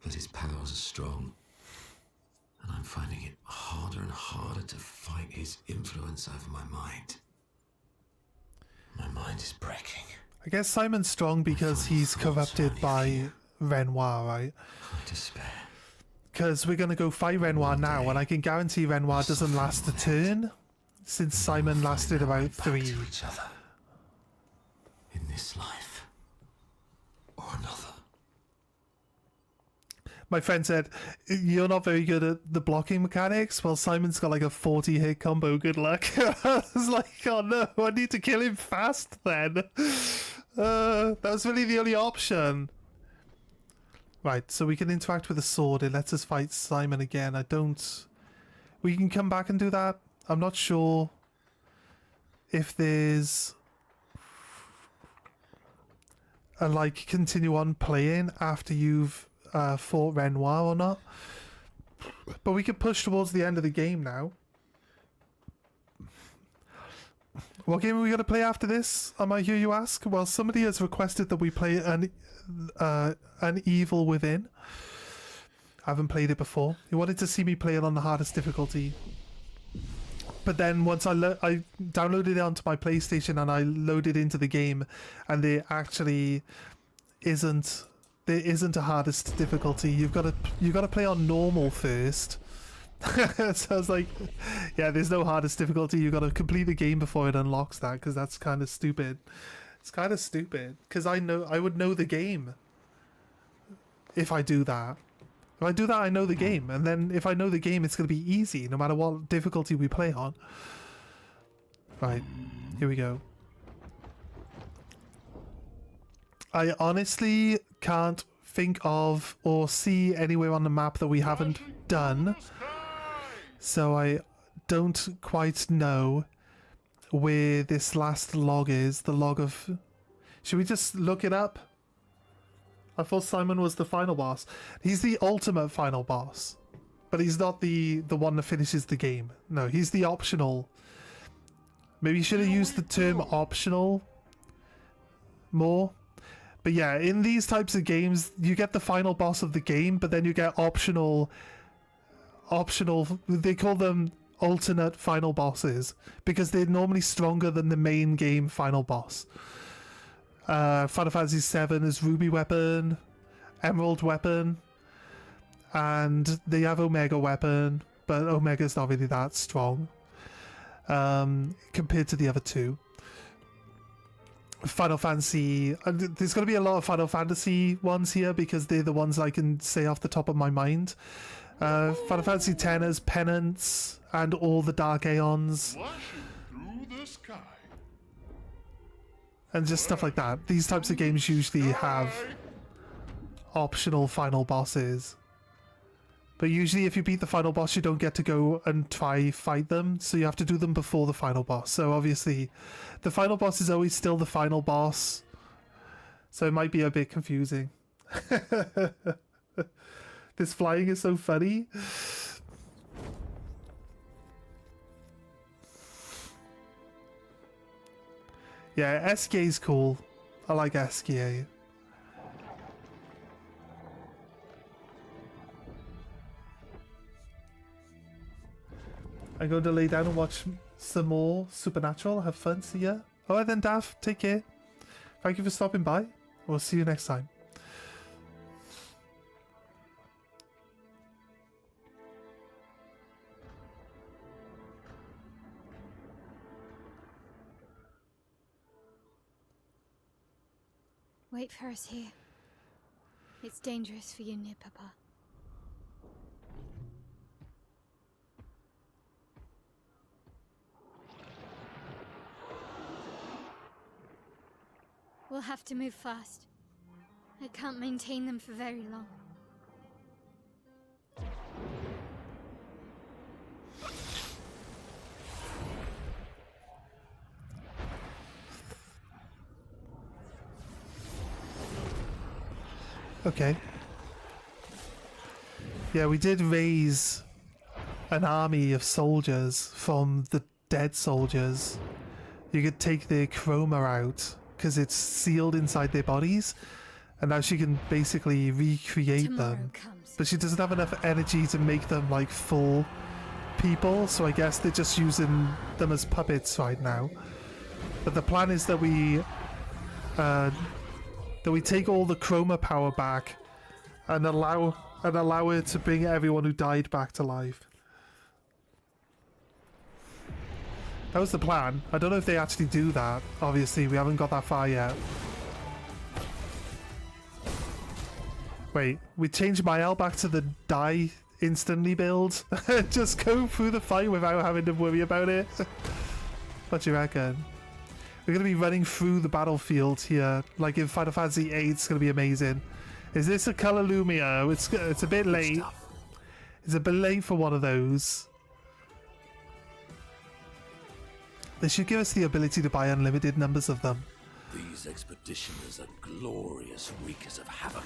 But his powers are strong, and I'm finding it harder and harder to fight his influence over my mind. My mind is breaking. I guess Simon's strong because he's corrupted by Renoir, right? I despair. Because we're going to go fight Renoir now, and I can guarantee Renoir doesn't last a turn, since Simon lasted about 3. To each other. In this life. Or another. My friend said, you're not very good at the blocking mechanics. Well, Simon's got like a 40 hit combo. Good luck. I was like, oh no, I need to kill him fast then. That was really the only option. Right, so we can interact with a sword. It lets us fight Simon again. We can come back and do that. I'm not sure if there's a like continue on playing after you've fought Renoir or not, but we could push towards the end of the game now. What game are we going to play after this? I might hear you ask. Well, somebody has requested that we play an Evil Within. I haven't played it before. He wanted to see me play it on the hardest difficulty, but then once I downloaded it onto my PlayStation and I loaded into the game, and there actually isn't a hardest difficulty. You've got to play on normal first. So I was like, yeah, there's no hardest difficulty. You've got to complete the game before it unlocks that, because that's kind of stupid. It's kind of stupid because I would know the game if I do that. If I do that, I know the game, and then if I know the game, it's going to be easy no matter what difficulty we play on. Right, here we go. I honestly can't think of or see anywhere on the map that we haven't done, so I don't quite know where this last log is. The log of... Should we just look it up? I thought Simon was the final boss. He's the ultimate final boss, but he's not the one that finishes the game. No, he's the optional. Maybe you should have used the term optional more. But yeah, in these types of games, you get the final boss of the game, but then you get optional, they call them alternate final bosses, because they're normally stronger than the main game final boss. Final Fantasy VII is Ruby Weapon, Emerald Weapon, and they have Omega Weapon, but Omega's not really that strong compared to the other two. Final Fantasy, there's going to be a lot of Final Fantasy ones here because they're the ones I can say off the top of my mind. Final Fantasy X has Penance and all the Dark Aeons. Flashing through the sky. And just stuff like that. These types of games usually have optional final bosses. But usually if you beat the final boss, you don't get to go and try fight them, so you have to do them before the final boss. So obviously, the final boss is always still the final boss. So it might be a bit confusing. This flying is so funny. Yeah, SKA is cool. I like SKA. I'm going to lay down and watch some more Supernatural. Have fun. See ya. Alright then, Dav. Take care. Thank you for stopping by. We'll see you next time. Wait for us here. It's dangerous for you near Papa. We'll have to move fast. I can't maintain them for very long. Okay. Yeah, we did raise an army of soldiers from the dead soldiers. You could take their chroma out because it's sealed inside their bodies, and now she can basically recreate Tomorrow them. comes. But she doesn't have enough energy to make them like full people, so I guess they're just using them as puppets right now. But the plan is that we take all the chroma power back and allow her to bring everyone who died back to life. That was the plan. I don't know if they actually do that. Obviously, we haven't got that far yet. Wait, we changed Mael back to the die instantly build? Just go through the fight without having to worry about it? What do you reckon? We're going to be running through the battlefield here, like in Final Fantasy VIII. It's going to be amazing. Is this a Color Lumia? It's a bit late. It's a bit late for one of those. They should give us the ability to buy unlimited numbers of them. These expeditioners are glorious wreakers of havoc.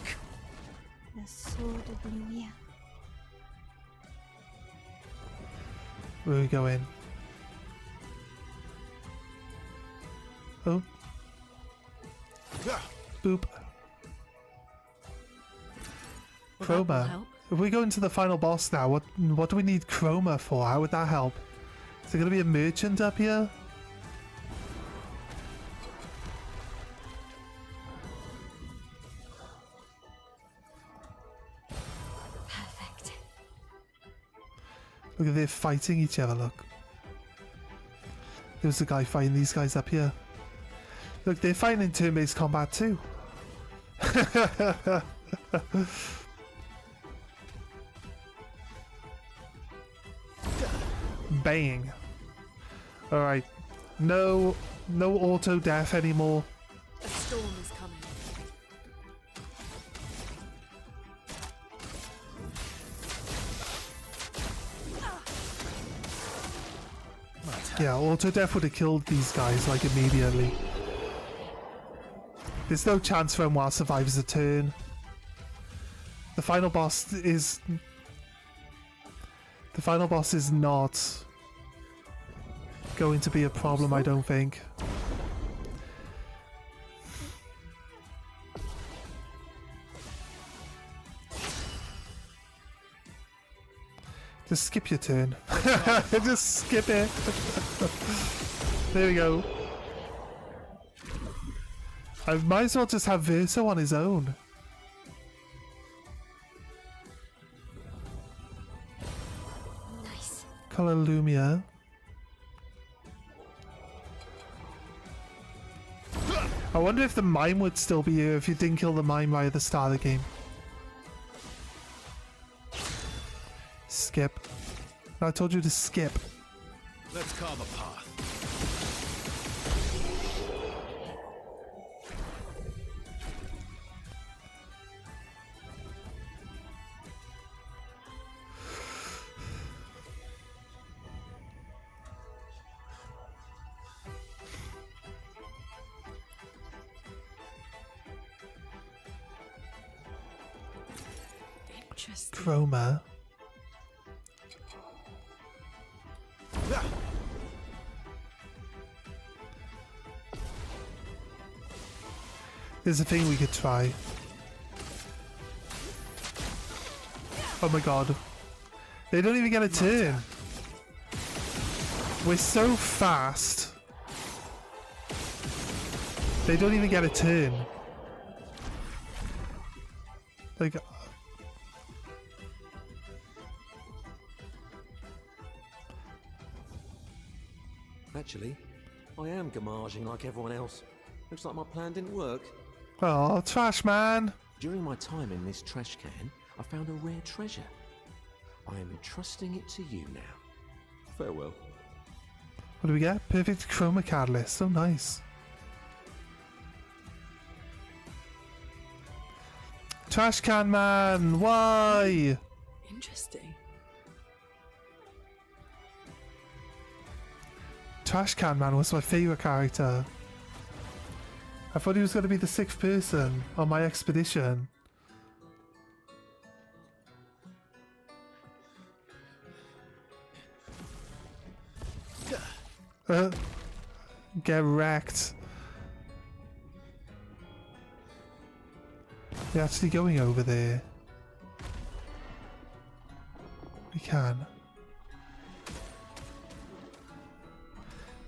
The sword of Lumia. Where are we going? Oh. Boop. Chroma. If we go into the final boss now, what do we need chroma for? How would that help? Is there going to be a merchant up here? Perfect. Look at they're fighting each other, look. There's a guy fighting these guys up here. Look, they're fighting in turn-based combat too. Bang. Alright. No auto death anymore. A storm is coming. Yeah, auto death would have killed these guys like immediately. There's no chance for Anwar survives a turn. The final boss is not going to be a problem, I don't think. Just skip your turn. Just skip it. There we go. I might as well just have Verso on his own. Nice. Color Lumia. I wonder if the mime would still be here if you didn't kill the mime right at the start of the game. Skip. No, I told you to skip. Let's carve a path. Interesting. Chroma. There's a thing we could try. Oh my god. They don't even get a turn. We're so fast. They don't even get a turn. Like... Actually, I am gamaging like everyone else. Looks like my plan didn't work. Oh, trash man. During my time in this trash can, I found a rare treasure. I am entrusting it to you now. Farewell. What do we get? Perfect chroma catalyst. So nice. Trash can man, why? Interesting. Trash can man was my favourite character. I thought he was going to be the 6th person on my expedition. Get wrecked. We're actually going over there. We can.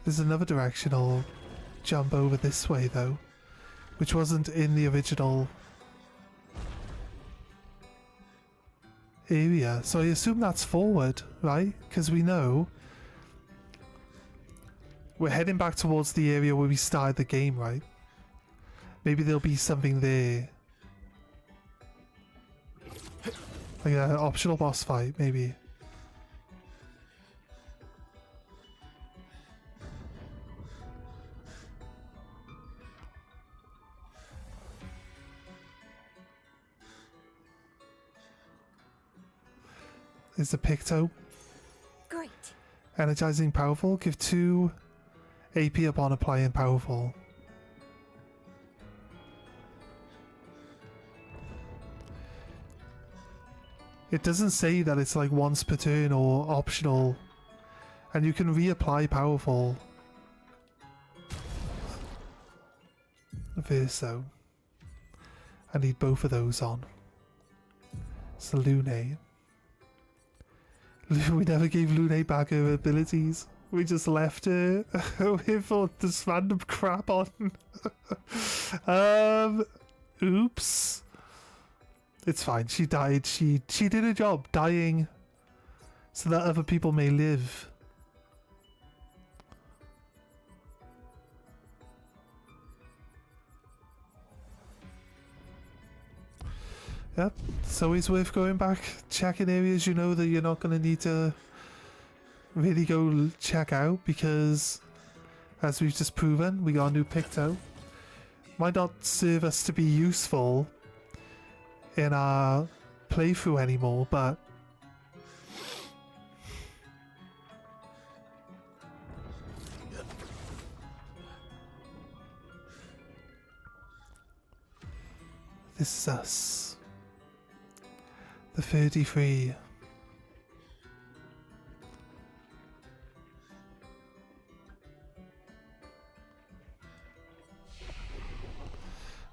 There's another direction I'll jump over this way though, which wasn't in the original area. So I assume that's forward, right? Because we know we're heading back towards the area where we started the game, right? Maybe there'll be something there. Like an optional boss fight, maybe. Is the Picto. Great. Energizing powerful. Give 2 AP upon applying powerful. It doesn't say that it's like once per turn or optional, and you can reapply powerful. First though, I need both of those on. So Lune. We never gave Lune back her abilities. We just left her with all this random crap on. Oops. It's fine. She died. She did her job, dying so that other people may live. Yep, it's always worth going back, checking areas you know that you're not going to need to really go check out, because as we've just proven, we got a new Picto. Might not serve us to be useful in our playthrough anymore, but this is us. The 33.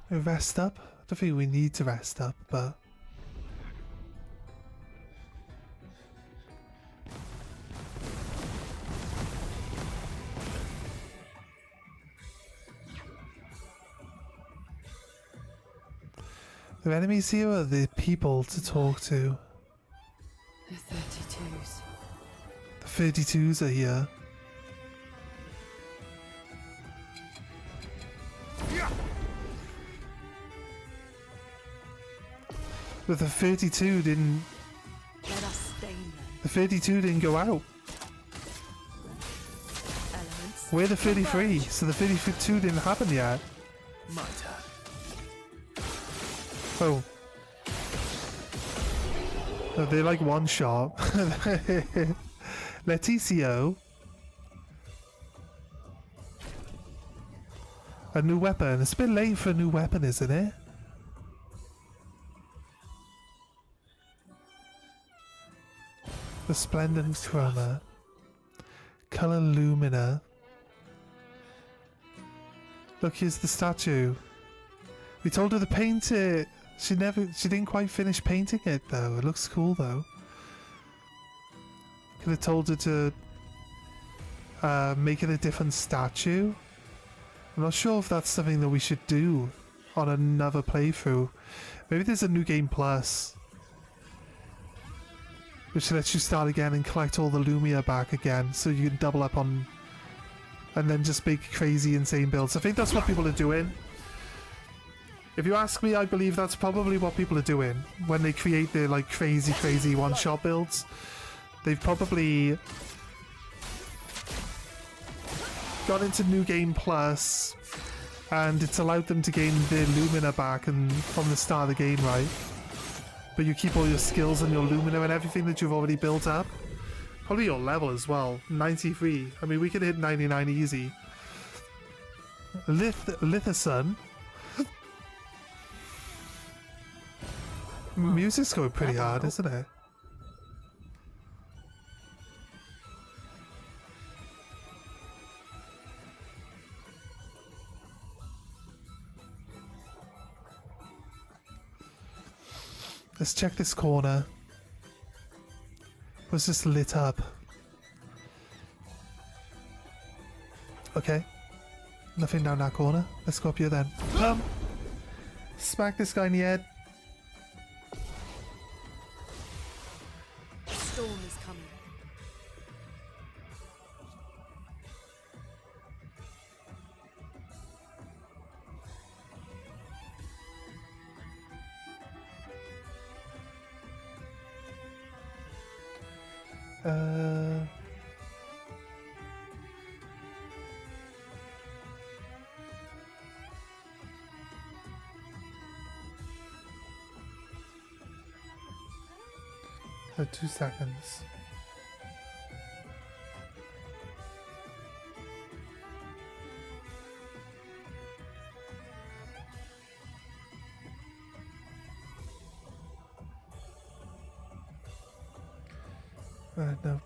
We rest up? I don't think we need to rest up, but the enemies here are the people to talk to. The 32s. The 32s are here. But the 32 didn't... Let us stain them. The 32 didn't go out. Elements. We're the 33, so the 32 didn't happen yet. My turn. Oh. Oh, they're like one shot. Leticio. A new weapon. It's a bit late for a new weapon, isn't it? Resplendent Chroma. Color Lumina. Look, here's the statue. We told her to paint it. She didn't quite finish painting it though. It looks cool though. Could have told her to make it a different statue. I'm not sure if that's something that we should do on another playthrough. Maybe there's a new game plus, which lets you start again and collect all the Lumia back again, so you can double up on and then just make crazy insane builds. I think that's what people are doing. If you ask me, I believe that's probably what people are doing when they create their like crazy one-shot builds. They've probably got into New Game Plus and it's allowed them to gain their Lumina back and from the start of the game, right? But you keep all your skills and your Lumina and everything that you've already built up. Probably your level as well. 93. I mean, we could hit 99 easy. Litherson. Music's going pretty hard, isn't it? Let's check this corner. Was this lit up? Okay. Nothing down that corner. Let's go up here then. Smack this guy in the head. A storm is coming. For 2 seconds. No.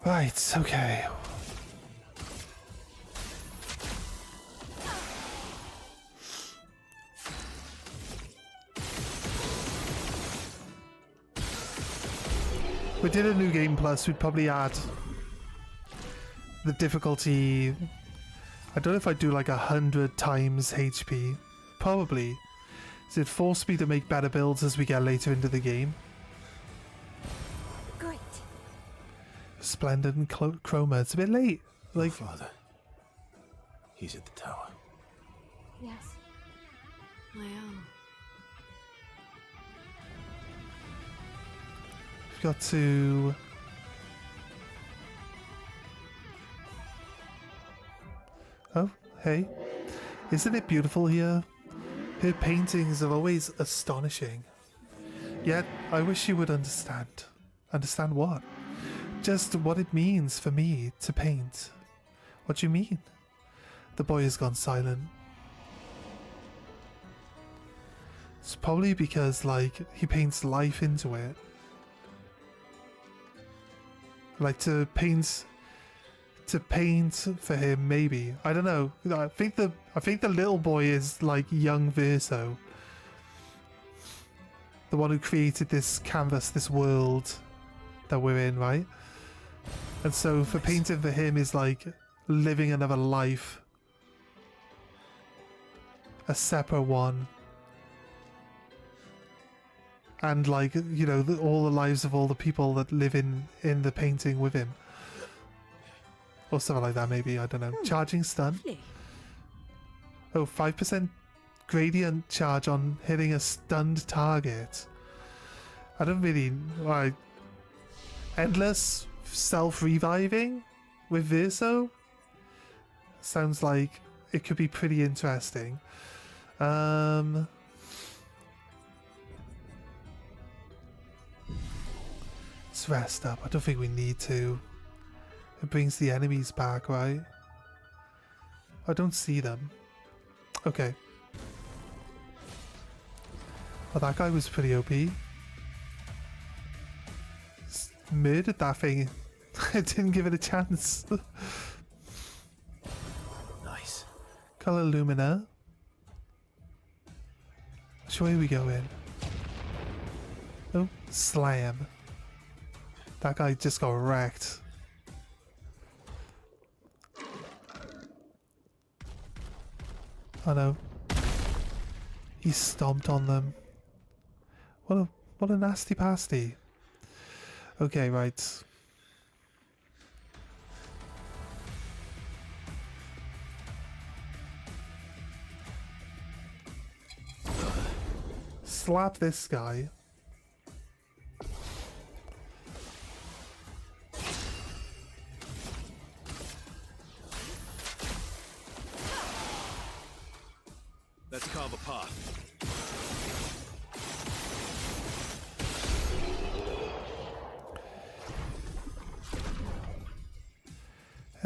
Right, okay. If we did a new game plus, we'd probably add the difficulty. I don't know if I'd do like 100 times HP. Probably. So it'd force me to make better builds as we get later into the game. Great. Splendid and Chroma. It's a bit late. Like, Father. He's at the tower. Yes. I am. we've got to. Oh, hey. Isn't it beautiful here? Her paintings are always astonishing. Yet, I wish you would understand. Understand what? Just what it means for me to paint. What do you mean? The boy has gone silent. It's probably because, like, he paints life into it. Like, to paint for him, maybe. I don't know. I think the little boy is like young Verso, the one who created this canvas, this world that we're in, right? And so for painting for him is like living another life, a separate one, and like, you know, all the lives of all the people that live in the painting with him. Or something like that, maybe. I don't know. Charging stun. Lovely. Oh, 5% gradient charge on hitting a stunned target. I don't really... Like, endless self-reviving with Verso? Sounds like it could be pretty interesting. Let's rest up. I don't think we need to. It brings the enemies back, right? I don't see them. Okay. Oh, that guy was pretty OP. Murdered that thing. I didn't give it a chance. Nice. Color Lumina. Which way are we going? Oh, slam. That guy just got wrecked. Oh no. He stomped on them. What a nasty pasty. Okay, right. Slap this guy.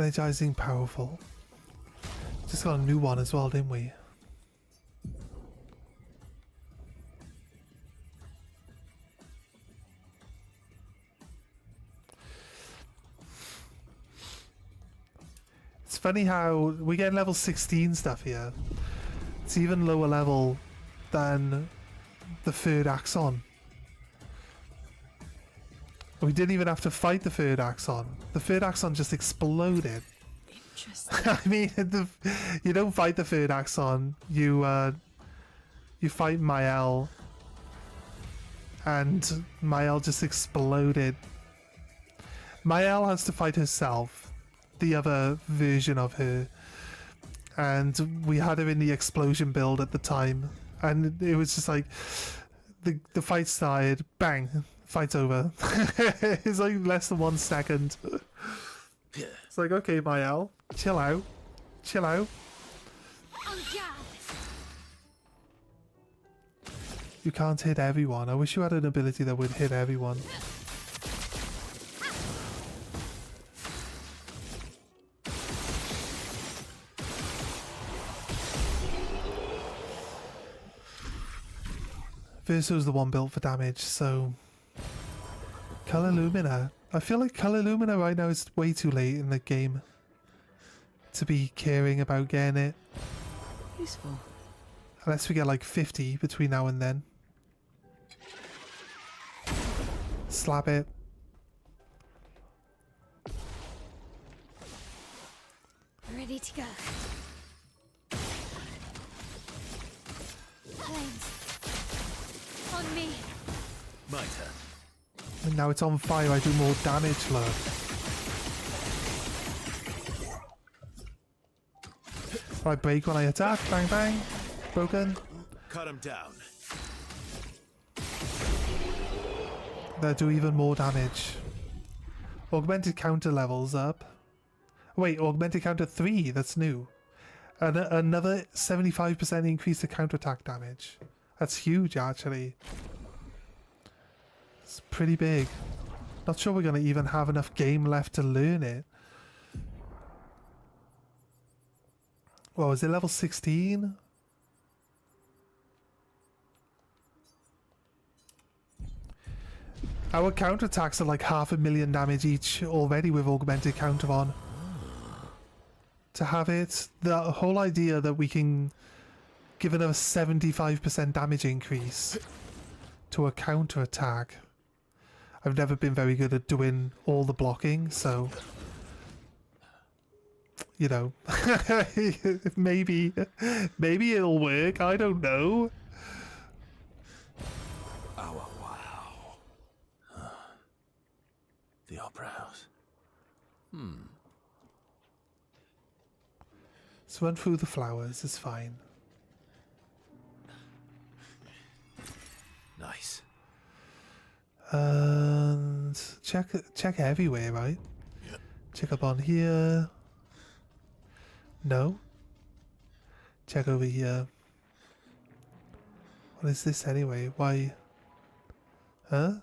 Energizing, powerful. Just got a new one as well, didn't we? It's funny how we get level 16 stuff here. It's even lower level than the third Axon. We didn't even have to fight the third Axon. The third Axon just exploded. Interesting. I mean, you don't fight the third Axon. You fight Mael, and Mael just exploded. Mael has to fight herself, the other version of her, and we had her in the explosion build at the time, and it was just like the fight started, bang, fight's over. It's like less than 1 second. It's like, okay, Mael, chill out, chill out. You can't hit everyone. I wish you had an ability that would hit everyone. Verso's the one built for damage, so... Color Lumina. I feel like Color Lumina right now is way too late in the game to be caring about getting it. Useful. Unless we get like 50 between now and then. Slap it. Ready to go. Flames. On me. My turn. And now it's on fire, I do more damage, love. I break when I attack. Bang, bang. Broken. Cut him down. They do even more damage. Augmented counter levels up. Wait, augmented counter 3, that's new. And another 75% increase to counterattack damage. That's huge, actually. It's pretty big. Not sure we're going to even have enough game left to learn it. Well, is it level 16? Our counterattacks are like 500,000 damage each already with augmented counter on. To have it, the whole idea that we can give it a 75% damage increase to a counterattack. I've never been very good at doing all the blocking, so you know, maybe it'll work. I don't know. Oh wow! The Opera House. So run through the flowers. It's fine. Nice. And check everywhere, right? Yep. Check up on here. No. Check over here. What is this anyway? Why? Huh?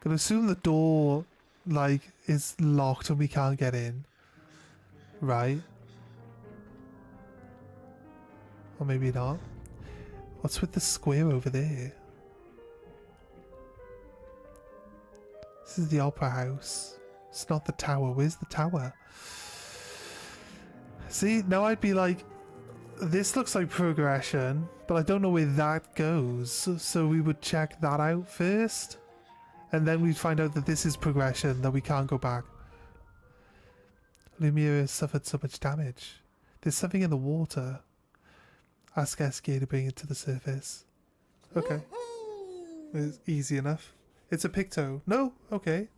Gonna assume the door, like, is locked and we can't get in. Right? Or maybe not. What's with the square over there? This is the Opera House. It's not the tower. Where's the tower? See, now I'd be like, this looks like progression, but I don't know where that goes. So we would check that out first, and then we'd find out that this is progression, that we can't go back. Lumiere has suffered so much damage. There's something in the water. Ask SK to bring it to the surface. Okay. It's easy enough. It's a Picto. No? Okay.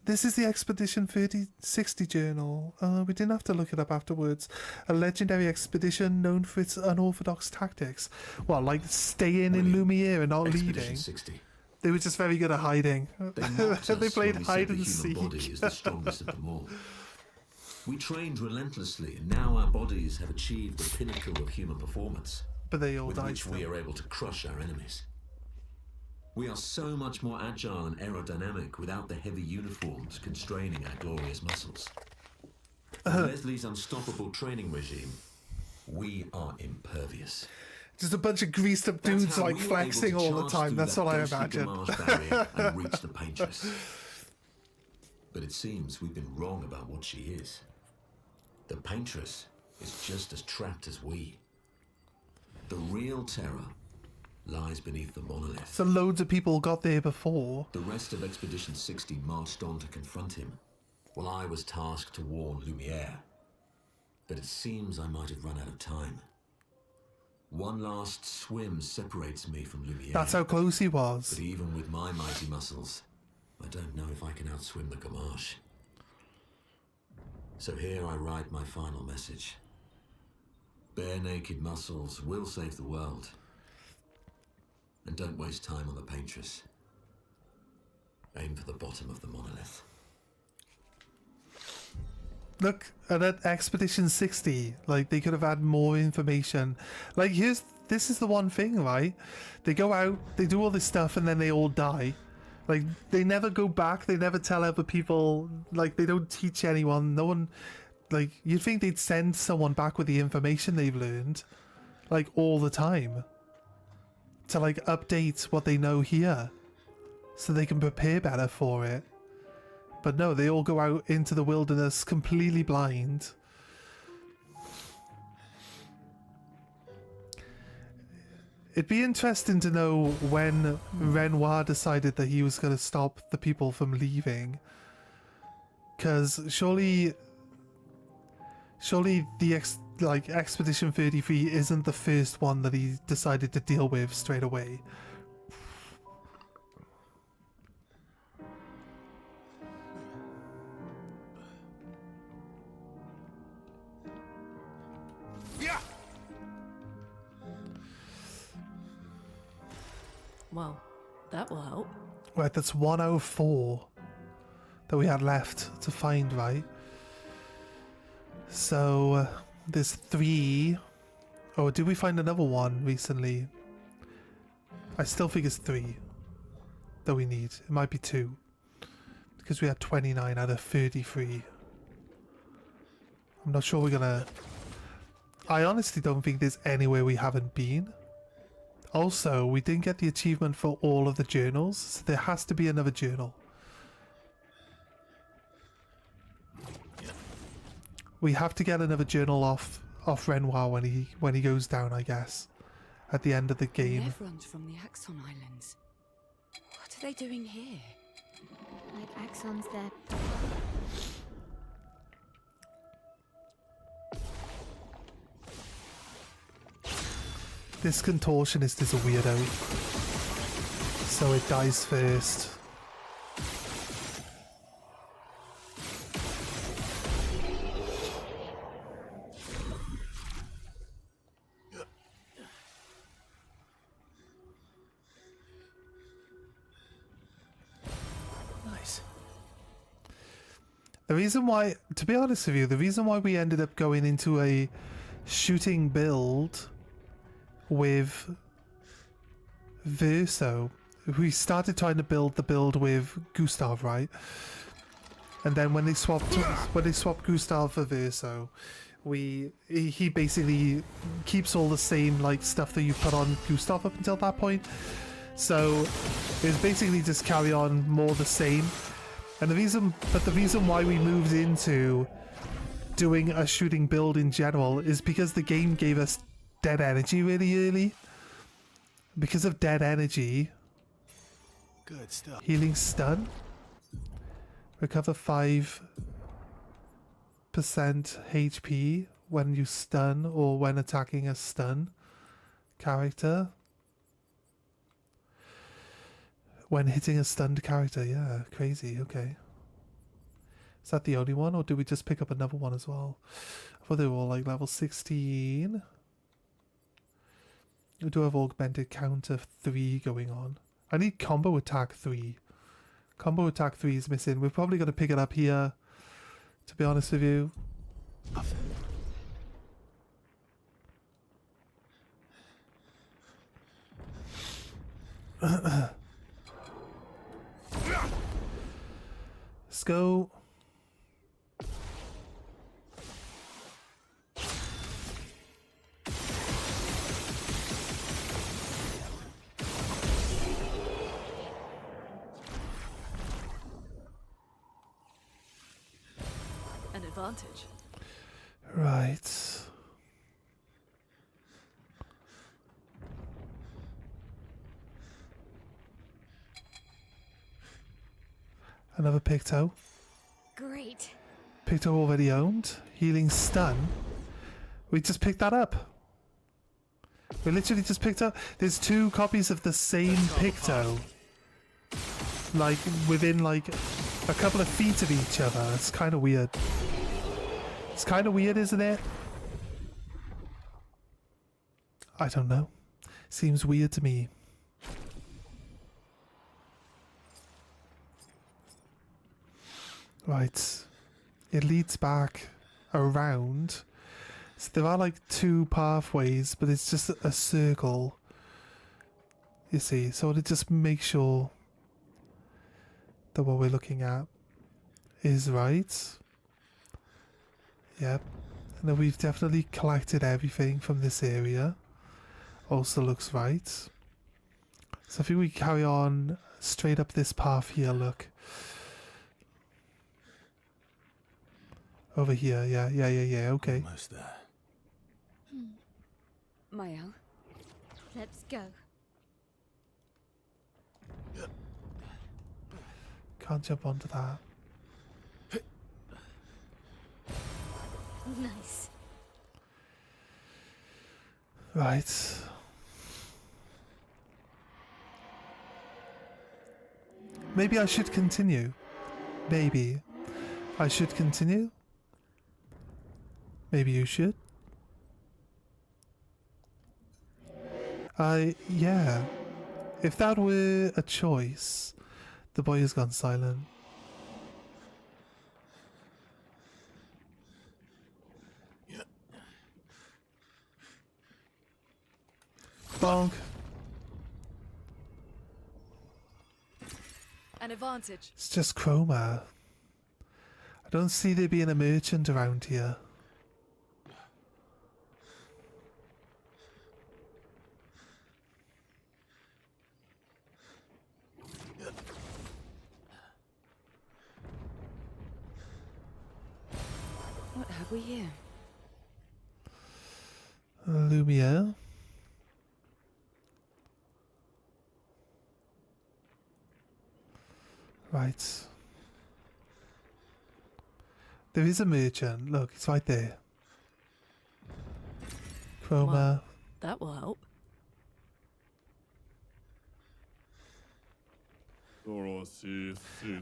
This is the Expedition 3060 journal. We didn't have to look it up afterwards. A legendary expedition known for its unorthodox tactics. Well, like staying in Lumiere and not leaving. 60. They were just very good at hiding. They played hide and seek. The human body is the strongest of them all. We trained relentlessly, and now our bodies have achieved the pinnacle of human performance. But they all with died which we are able to crush our enemies. We are so much more agile and aerodynamic without the heavy uniforms constraining our glorious muscles. With Leslie's unstoppable training regime, we are impervious. Just a bunch of greased up dudes how like we were flexing able to all the charge time. through That's that what I ghostly imagine. Gamarge barrier and reach the paintress. But it seems we've been wrong about what she is. The paintress is just as trapped as we. The real terror lies beneath the monolith. So loads of people got there before. The rest of Expedition 60 marched on to confront him, while I was tasked to warn Lumiere. But it seems I might have run out of time. One last swim separates me from Lumiere. That's how close he was. But even with my mighty muscles, I don't know if I can outswim the Gamarsh. So here I write my final message. Bare naked muscles will save the world. And don't waste time on the paintress. Aim for the bottom of the monolith. Look, and at Expedition 60, like, they could have had more information. Like, this is the one thing, right? They go out, they do all this stuff, and then they all die. Like, they never go back, they never tell other people, like, they don't teach anyone, no one, like, you'd think they'd send someone back with the information they've learned, like, all the time. To, like, update what they know here. So they can prepare better for it. But no, they all go out into the wilderness completely blind. It'd be interesting to know when Renoir decided that he was going to stop the people from leaving. Because surely the Expedition 33 isn't the first one that he decided to deal with straight away. Well, that will help. Right, that's 1 out of 4 that we had left to find, right? So, there's 3. Oh, did we find another one recently? I still think it's 3 that we need. It might be 2. Because we had 29 out of 33. I'm not sure we're gonna... I honestly don't think there's anywhere we haven't been. Also, we didn't get the achievement for all of the journals, so there has to be another journal. We have to get another journal off Renoir when he goes down, I guess, at the end of the game. Nevrons from the Axon Islands. What are they doing here? Like Axon's there. This contortionist is a weirdo, so it dies first. Nice. The reason why, to be honest with you, the reason why we ended up going into a shooting build with Verso, we started trying to build the build with Gustav, right? And then when they swapped Gustav for Verso, he basically keeps all the same like stuff that you put on Gustav up until that point. So it was basically just carry on more the same. And the reason why we moved into doing a shooting build in general is because the game gave us dead energy really early. Because of dead energy, Good stuff. healing stun, recover 5% HP when you stun or when attacking a stun character. When hitting a stunned character, yeah, crazy, okay. Is that the only one, or did we just pick up another one as well? I thought they were all like level 16. We do have augmented counter 3 going on. I need combo attack 3. Combo attack 3 is missing. We're probably going to pick it up here, to be honest with you. go. An advantage. Right. Another Picto. Great. Picto already owned. Healing stun. We just picked that up. We literally just picked up. There's 2 copies of the same Picto. Like within like a couple of feet of each other. It's kind of weird. It's kind of weird, isn't it? I don't know. Seems weird to me. Right. It leads back around. So there are like 2 pathways, but it's just a circle. You see, so to just make sure that what we're looking at is right. Yep. And then we've definitely collected everything from this area. Also looks right. So I think we carry on straight up this path here, look. Over here, yeah, okay. Almost there. Mael, Let's go. Can't jump onto that. Nice. Right. Maybe I should continue. Maybe I should continue. Maybe you should. Yeah. If that were a choice, the boy has gone silent. Bonk. An advantage. It's just Chroma. I don't see there being a merchant around here. what have we here? Lumiere. Right. There is a merchant. Look, it's right there. Chroma. Well, that will help.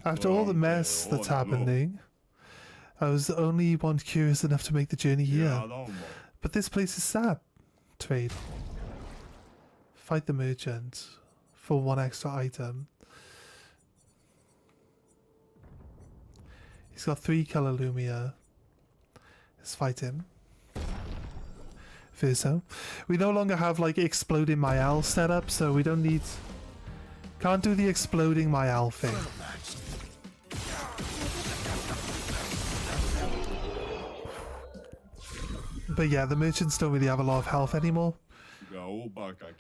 After all the mess that's happening, I was the only one curious enough to make the journey here. But this place is sad. Trade. Fight the merchant for 1 extra item. He's got 3 color Lumia. Let's fight him. Verso. We no longer have like exploding Mael set up, so we don't need... Can't do the exploding Mael thing. But yeah, the merchants don't really have a lot of health anymore.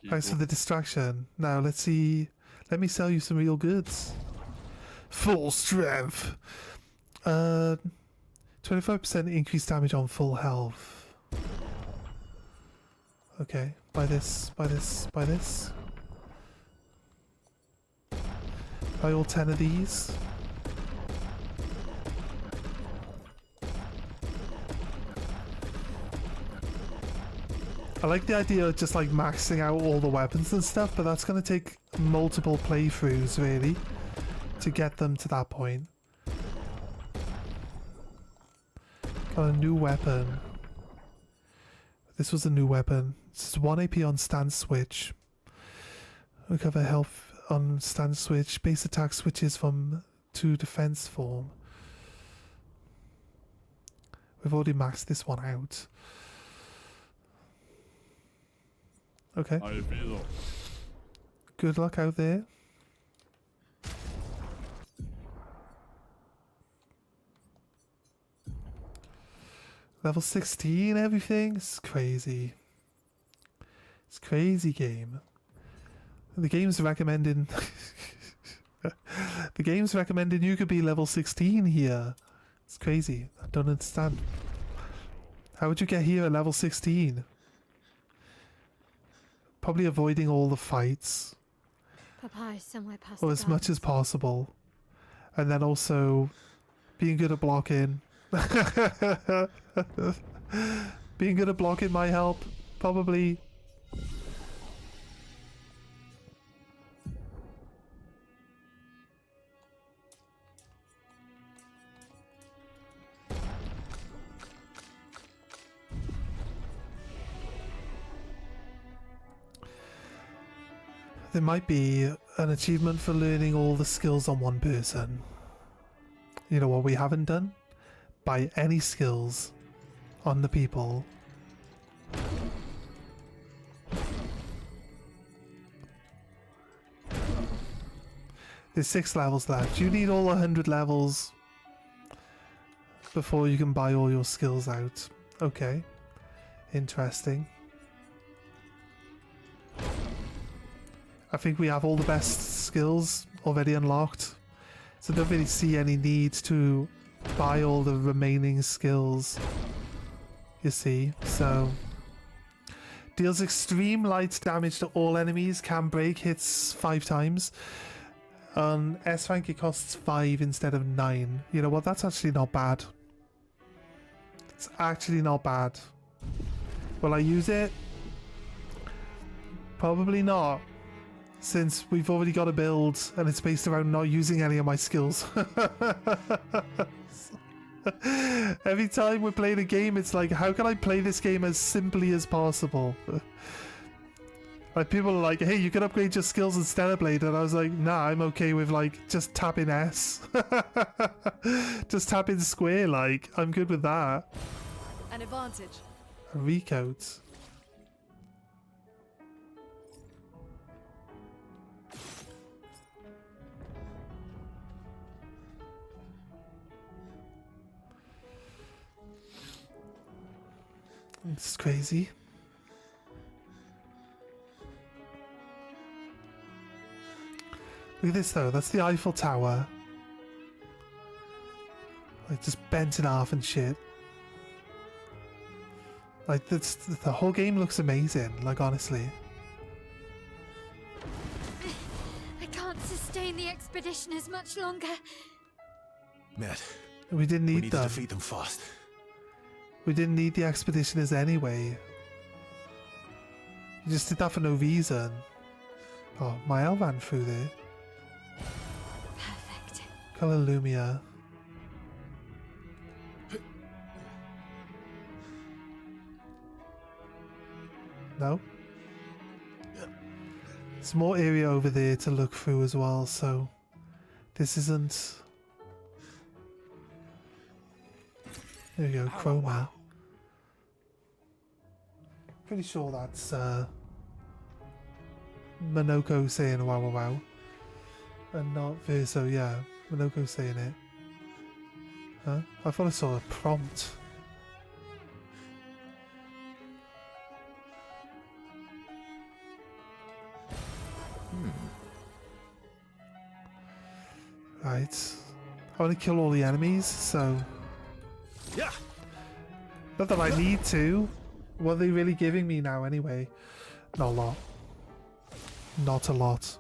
Thanks for the distraction. Now let's see. Let me sell you some real goods. Full strength. 25% increased damage on full health. Okay, buy this, buy this, buy this. Buy all 10 of these. I like the idea of just like maxing out all the weapons and stuff, but that's going to take multiple playthroughs really to get them to that point. Got a new weapon. This was a new weapon. It's 1 AP on stand switch. Recover health on stand switch. Base attack switches from to defense form. We've already maxed this one out. Okay. Good luck out there. Level 16, everything. It's crazy. It's crazy game. The game's recommending... the game's recommending you could be level 16 here. It's crazy. I don't understand. How would you get here at level 16? Probably avoiding all the fights. Papa is somewhere past Or the as much as gardens. possible. And then also being good at blocking. Being good at blocking might help. Probably. There might be an achievement for learning all the skills on one person. You know what we haven't done? Buy any skills on the people. There's 6 levels left. You need all 100 levels before you can buy all your skills out. Okay. Interesting. I think we have all the best skills already unlocked, so I don't really see any need to buy all the remaining skills, you see. So deals extreme light damage to all enemies, can break hits 5 times. On S rank it costs 5 instead of 9. You know what, that's actually not bad. It's actually not bad. Will I use it? Probably not, since we've already got a build and it's based around not using any of my skills. Every time we're playing a game, it's like, how can I play this game as simply as possible? Like, people are like, hey, you can upgrade your skills in Stellar Blade, and I was like, nah, I'm okay with like just tapping S. Just tapping square, like, I'm good with that. An advantage. A recoat. It's crazy. Look at this though, that's the Eiffel Tower. Like, just bent in half and shit. Like, that's, the whole game looks amazing, like, honestly. I can't sustain the expedition as much longer. Ned, We didn't we need need to them. defeat them fast. We didn't need the expeditioners anyway. You just did that for no reason. Oh, my L ran through there. Perfect. Color Lumia. No? There's more area over there to look through as well, so this isn't... There we go, Chroma. Pretty sure that's Minoko saying wow wow wow. And not Verso, yeah. Minoko saying it. Huh? I thought I saw a prompt. Right. I want to kill all the enemies, so... Yeah. Not that I need to. What are they really giving me now anyway? Not a lot. Not a lot.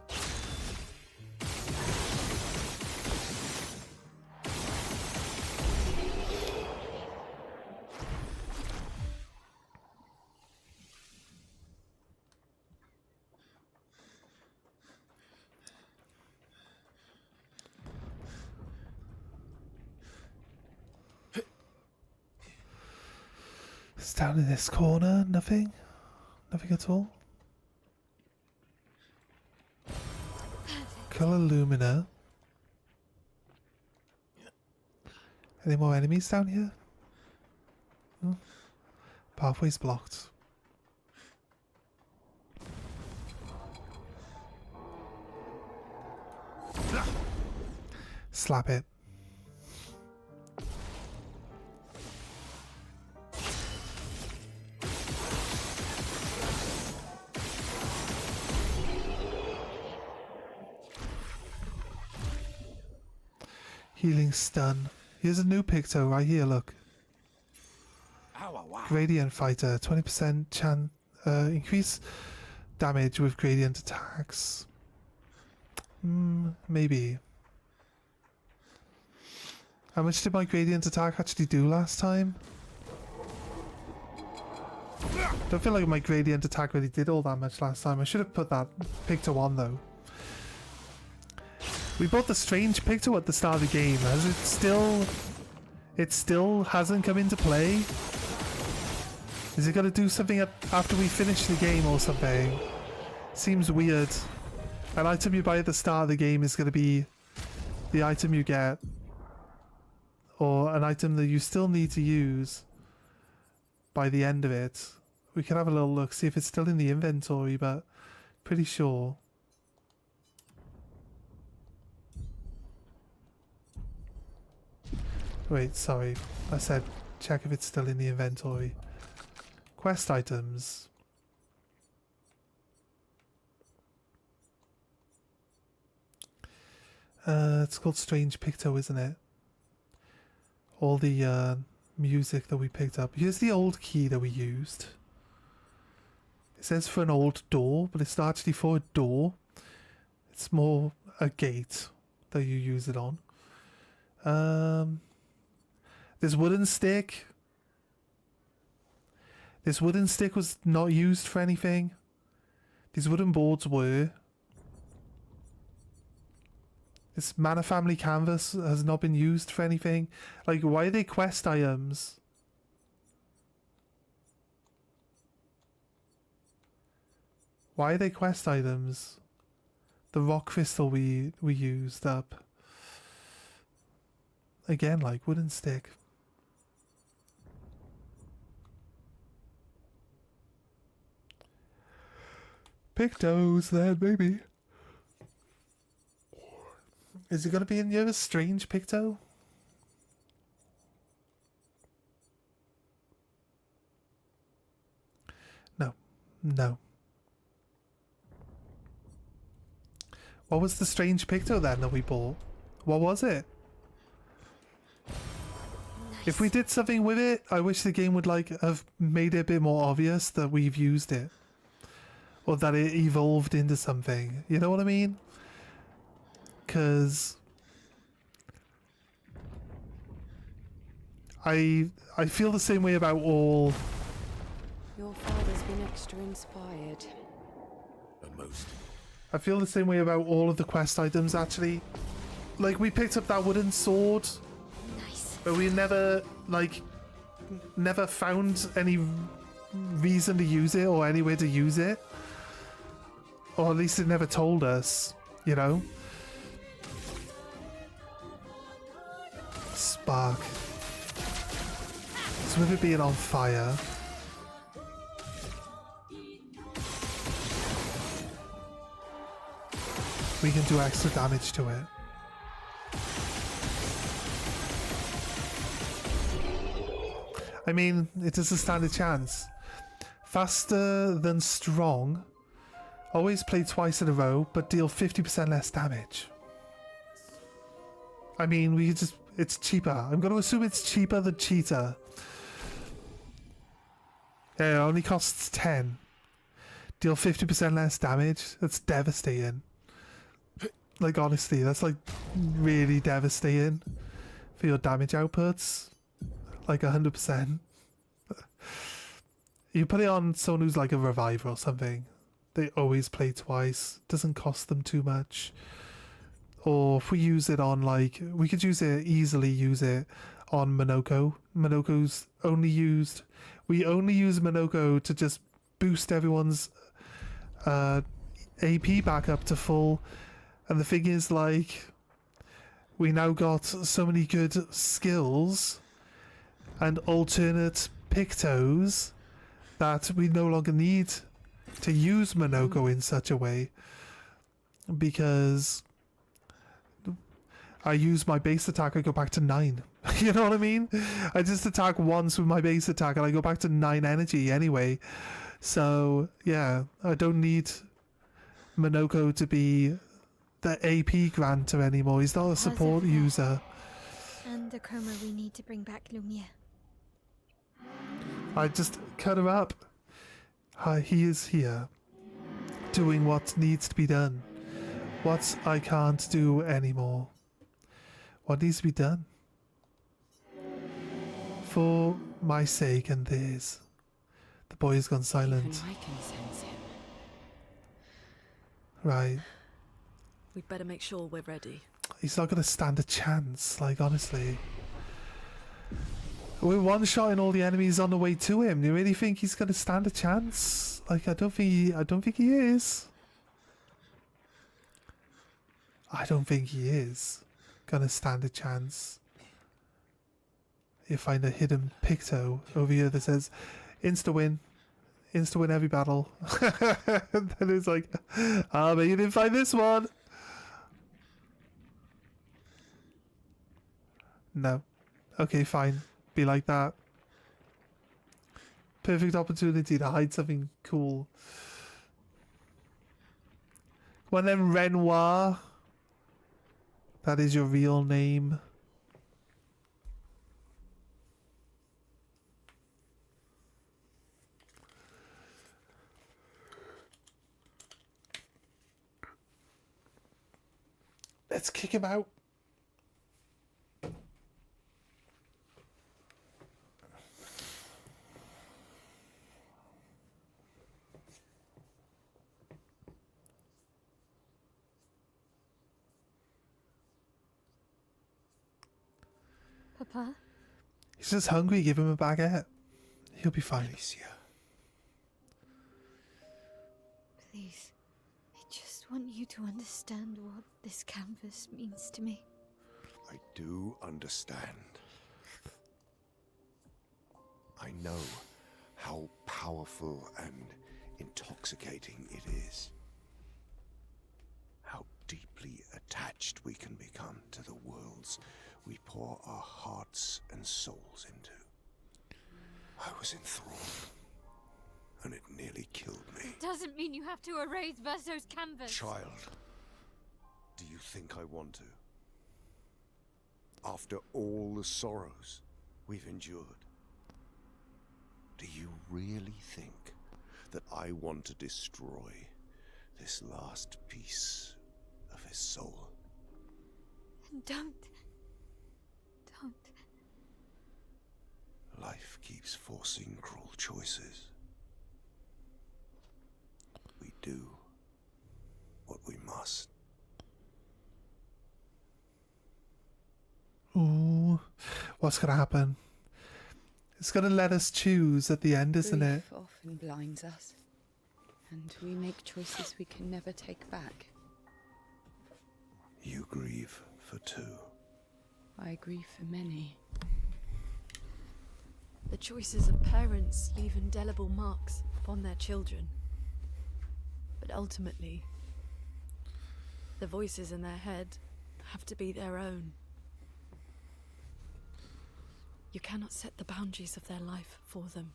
It's down in this corner, nothing? Nothing at all? Color Lumina. Any more enemies down here? Hmm. Pathway's blocked. Slap it. Healing stun. Here's a new Picto right here, look. Gradient fighter, 20% increase damage with gradient attacks. Maybe. How much did my gradient attack actually do last time? Don't feel like my gradient attack really did all that much last time. I should have put that Picto on though. We bought the strange Picto at the start of the game. Has it still... It still hasn't come into play? Is it going to do something after we finish the game or something? Seems weird. An item you buy at the start of the game is going to be the item you get. Or an item that you still need to use by the end of it. We can have a little look, see if it's still in the inventory, but pretty sure. Wait, sorry. I said check if it's still in the inventory. Quest items. It's called Strange Picto, isn't it? All the music that we picked up. Here's the old key that we used. It says for an old door, but it's not actually for a door. It's more a gate that you use it on. This wooden stick. This wooden stick was not used for anything. These wooden boards were. This Mana Family canvas has not been used for anything. Like, why are they quest items? Why are they quest items? The rock crystal we used up. Again, like, wooden stick. Pictos then, maybe. Is it going to be in your strange Picto? No. No. What was the strange Picto then that we bought? What was it? Nice. If we did something with it, I wish the game would like have made it a bit more obvious that we've used it. Or that it evolved into something. You know what I mean? Because I feel the same way about all... Your father's been extra inspired. At most. I feel the same way about all of the quest items, actually. Like, we picked up that wooden sword. Nice. But we never, like, never found any reason to use it or anywhere to use it. Or at least it never told us, you know? Spark. So with it being on fire... we can do extra damage to it. I mean, it is a standard chance. Faster than strong. Always play twice in a row, but deal 50% less damage. I mean, we could just... it's cheaper. I'm going to assume it's cheaper than cheetah. Yeah, it only costs 10. Deal 50% less damage. That's devastating. Like, honestly, that's like really devastating for your damage outputs. Like 100%. You put it on someone who's like a reviver or something. They always play twice. Doesn't cost them too much. Or if we use it on, like, we could easily use it on Minoko. Minoko's only used... we only use Minoko to just boost everyone's AP back up to full. And the thing is, like, we now got so many good skills and alternate Pictos that we no longer need to use Minoko in such a way. Because I use my base attack, I go back to 9. You know what I mean? I just attack once with my base attack and I go back to 9 energy anyway. So, yeah, I don't need Minoko to be the AP grantor anymore. He's not a support of that. user. And the chroma we need to bring back Lumiere. I just cut her up. He is here, doing what needs to be done. What I can't do anymore. What needs to be done? For my sake and theirs. The boy has gone silent. Even I can sense him. Right. We'd better make sure we're ready. He's not going to stand a chance, like, honestly. We're one-shotting all the enemies on the way to him. Do you really think he's going to stand a chance? Like, I don't think he is. I don't think he is going to stand a chance. You find a hidden picto over here that says, insta-win. Insta-win every battle. And then it's like, but you didn't find this one. No. Okay, fine. Be like that. Perfect opportunity to hide something cool. Come on then, Renoir. That is your real name. Let's kick him out. Papa? He's just hungry. Give him a baguette. He'll be fine. Alicia. Please. I just want you to understand what this canvas means to me. I do understand. I know how powerful and intoxicating it is. How deeply attached we can become to the worlds we pour our hearts and souls into. I was enthralled, and it nearly killed me. Doesn't mean you have to erase Verso's canvas. Child, do you think I want to? After all the sorrows we've endured, do you really think that I want to destroy this last piece of his soul? Don't. Life keeps forcing cruel choices. We do what we must. Ooh, what's gonna happen? It's gonna let us choose at the end, isn't it? Grief often blinds us, and we make choices we can never take back. You grieve for two. I grieve for many. The choices of parents leave indelible marks upon their children. But ultimately, the voices in their head have to be their own. You cannot set the boundaries of their life for them.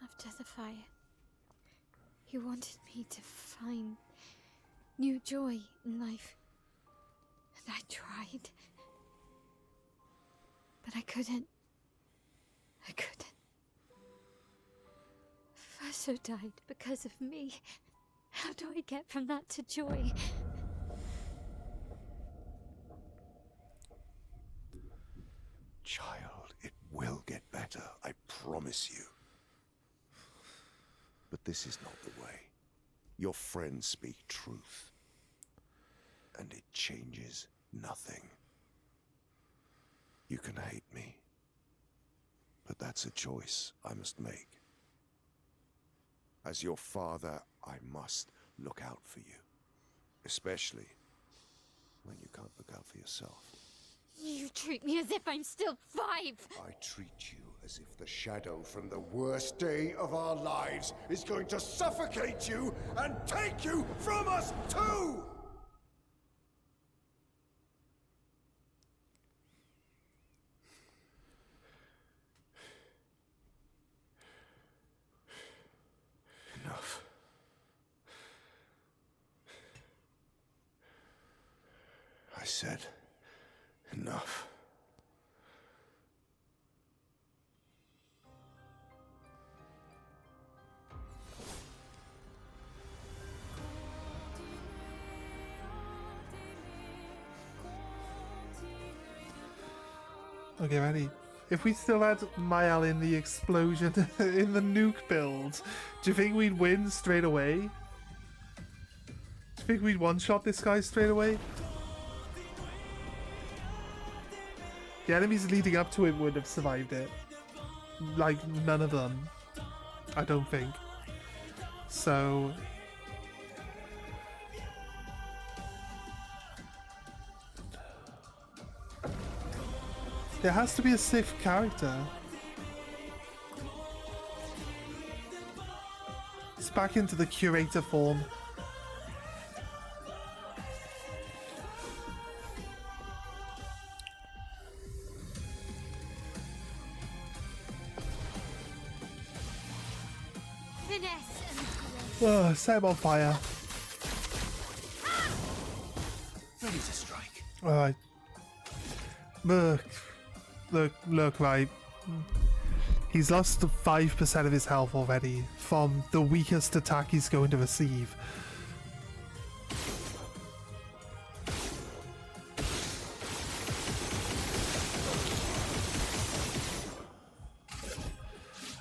After the fire, you wanted me to find new joy in life. And I tried. But I couldn't. Verso died because of me. How do I get from that to joy? Child, it will get better, I promise you. But this is not the way. Your friends speak truth. And it changes nothing. You can hate me. But that's a choice I must make. As your father, I must look out for you. Especially when you can't look out for yourself. You treat me as if I'm still 5. I treat you as if the shadow from the worst day of our lives is going to suffocate you and take you from us too! said enough. Okay, ready. If we still had Mael in the explosion in the nuke build, do you think we'd win straight away? Do you think we'd one-shot this guy straight away? The enemies leading up to him would have survived it. Like, none of them. I don't think. So... there has to be a Sith character. It's back into the curator form. Oh, set him on fire. Ready to strike. Alright. Look, right. He's lost 5% of his health already from the weakest attack he's going to receive.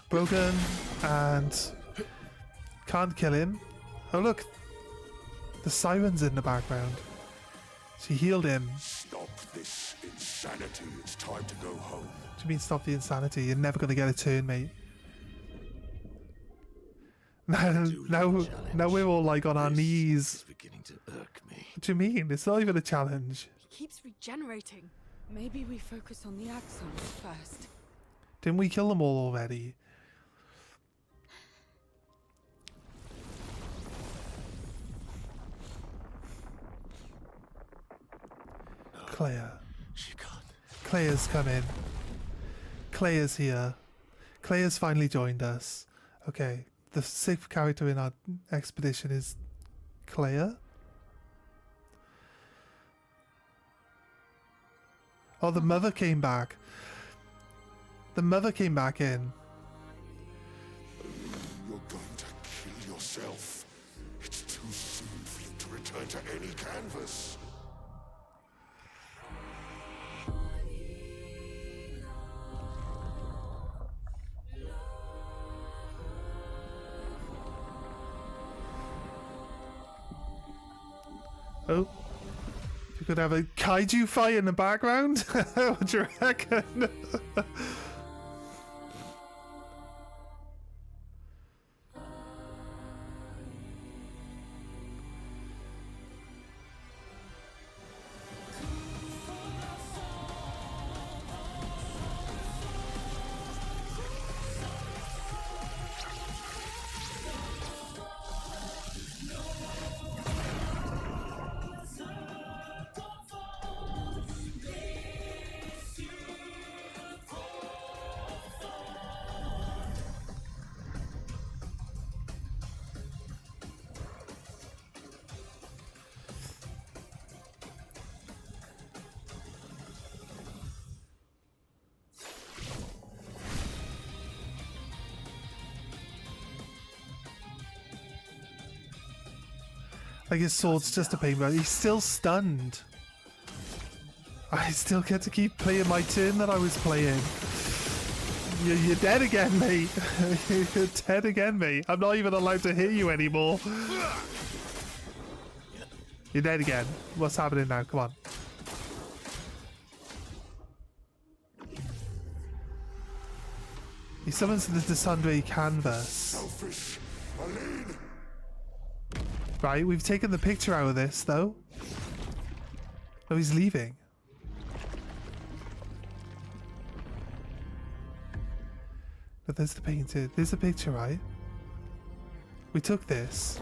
Broken, and can't kill him. Oh look, the siren's in the background. She healed him. Stop this insanity. It's time to go home. What do you mean stop the insanity? You're never going to get a turn, mate. Now we're all like on our knees. It's beginning to irk me. What do you mean? It's not even a challenge. He keeps regenerating. Maybe we focus on the axons first. Didn't we kill them all already? Claire. She can't. Claire's come in. Claire's here. Claire's finally joined us. Okay, the 6th character in our expedition is Claire. Oh, the mother came back. The mother came back in. You're going to kill yourself. It's too soon for you to return to any canvas. Oh, you could have a kaiju fight in the background? What do you reckon? Like his sword's just a pain, but he's still stunned. I still get to keep playing my turn that I was playing. You're dead again, mate. You're dead again, mate. I'm not even allowed to hit you anymore. You're dead again. What's happening now? Come on. He summons the Desundre canvas. Selfish. Aline. Right, we've taken the picture out of this, though. No, he's leaving. But there's the painted. There's the picture, right? We took this.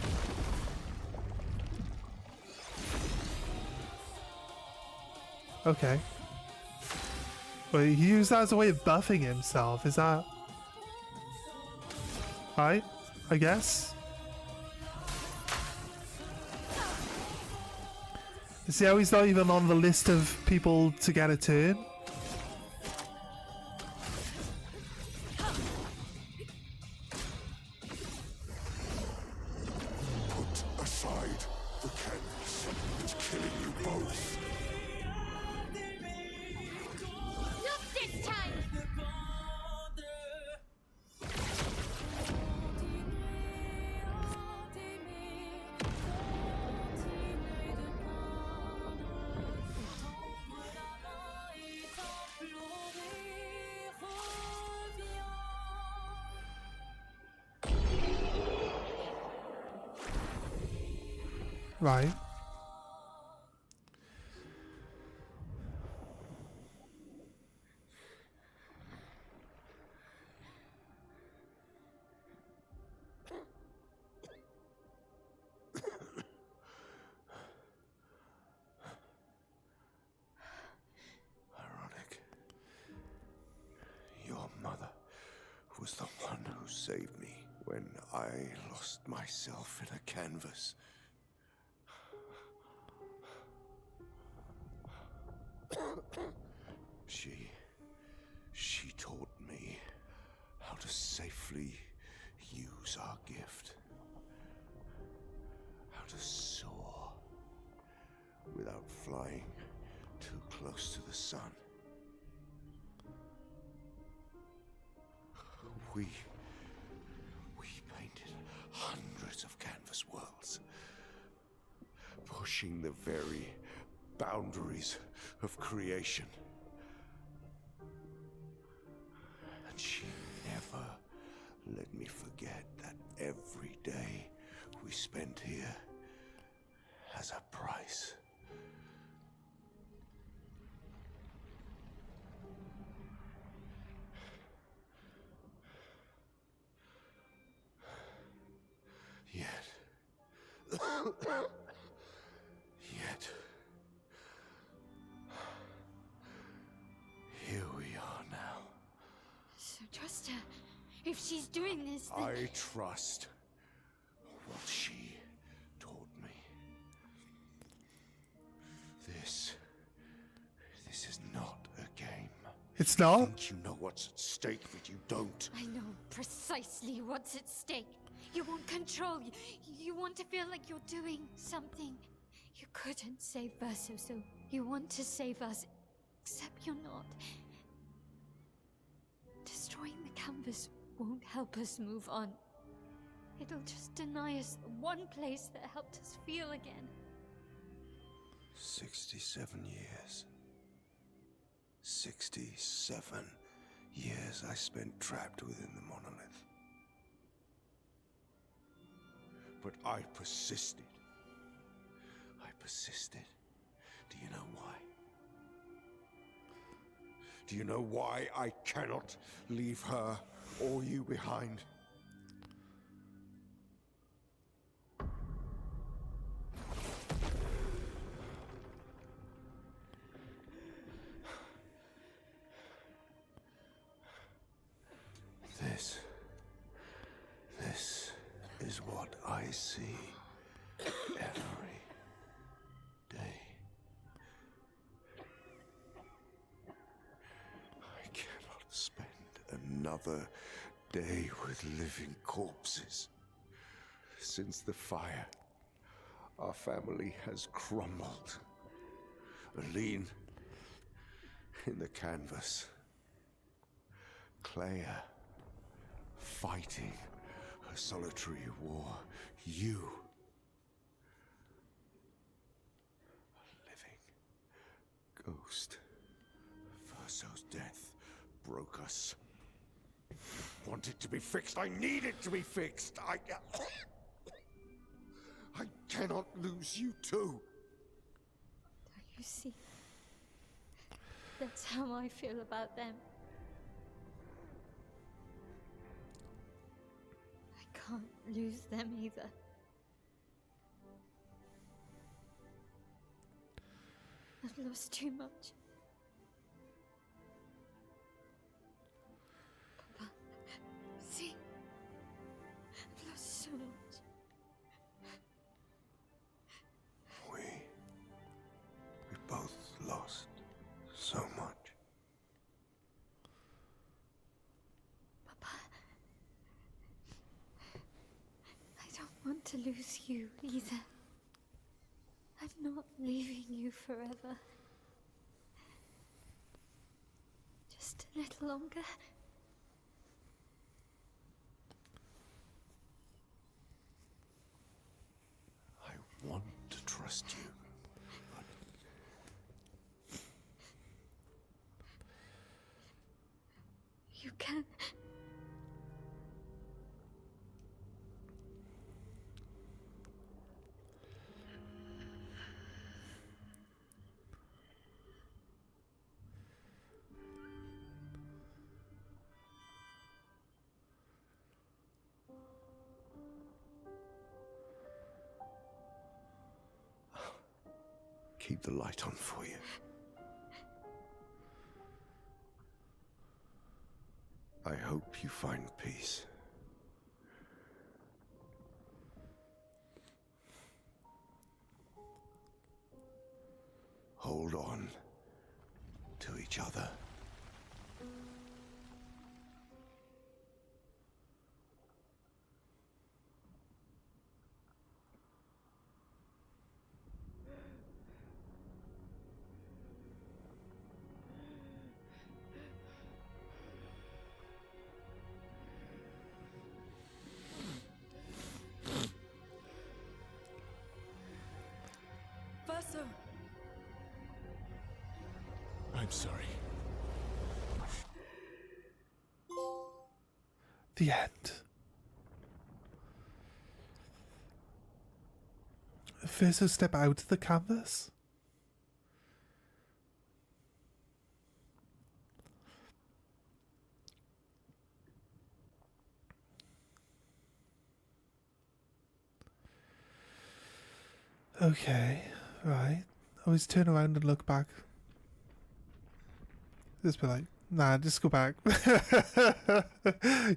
Okay. Well, he used that as a way of buffing himself. Is that... right? I guess. See how he's not even on the list of people to get a turn? Put aside the canvas. It's killing you both. Not this time! Right. Ironic. Your mother was the one who saved me when I lost myself in a canvas. She taught me how to safely use our gift. How to soar without flying too close to the sun. We painted hundreds of canvas worlds, pushing the very boundaries of creation. And she never let me forget that every day we spent here has a price. Yet, here we are now. So trust her. If she's doing this, then... I trust what she taught me. This is not a game. It's not? You think you know what's at stake, but you don't. I know precisely what's at stake. You want control. You want to feel like you're doing something. You couldn't save Verso, so you want to save us. Except you're not. Destroying the canvas won't help us move on. It'll just deny us the one place that helped us feel again. 67 years. 67 years I spent trapped within the monolith. But I persisted. I persisted. Do you know why? Do you know why I cannot leave her or you behind? This is what I see every day. I cannot spend another day with living corpses. Since the fire, our family has crumbled. Aline in the canvas. Claire fighting her solitary war. You, a living ghost. Verso's death broke us. Want it to be fixed. I need it to be fixed. I cannot lose you too. Don't you see? That's how I feel about them. I can't lose them either. I've lost too much. Papa, see? I've lost so much. so much. I don't want to lose you either. I'm not leaving you forever. Just a little longer. I want to trust you. You can. Keep the light on for you. I hope you find peace. Hold on to each other. Verso! I'm sorry. The end. Verso step out of the canvas. Okay, right. Always turn around and look back. Just be like, nah, just go back.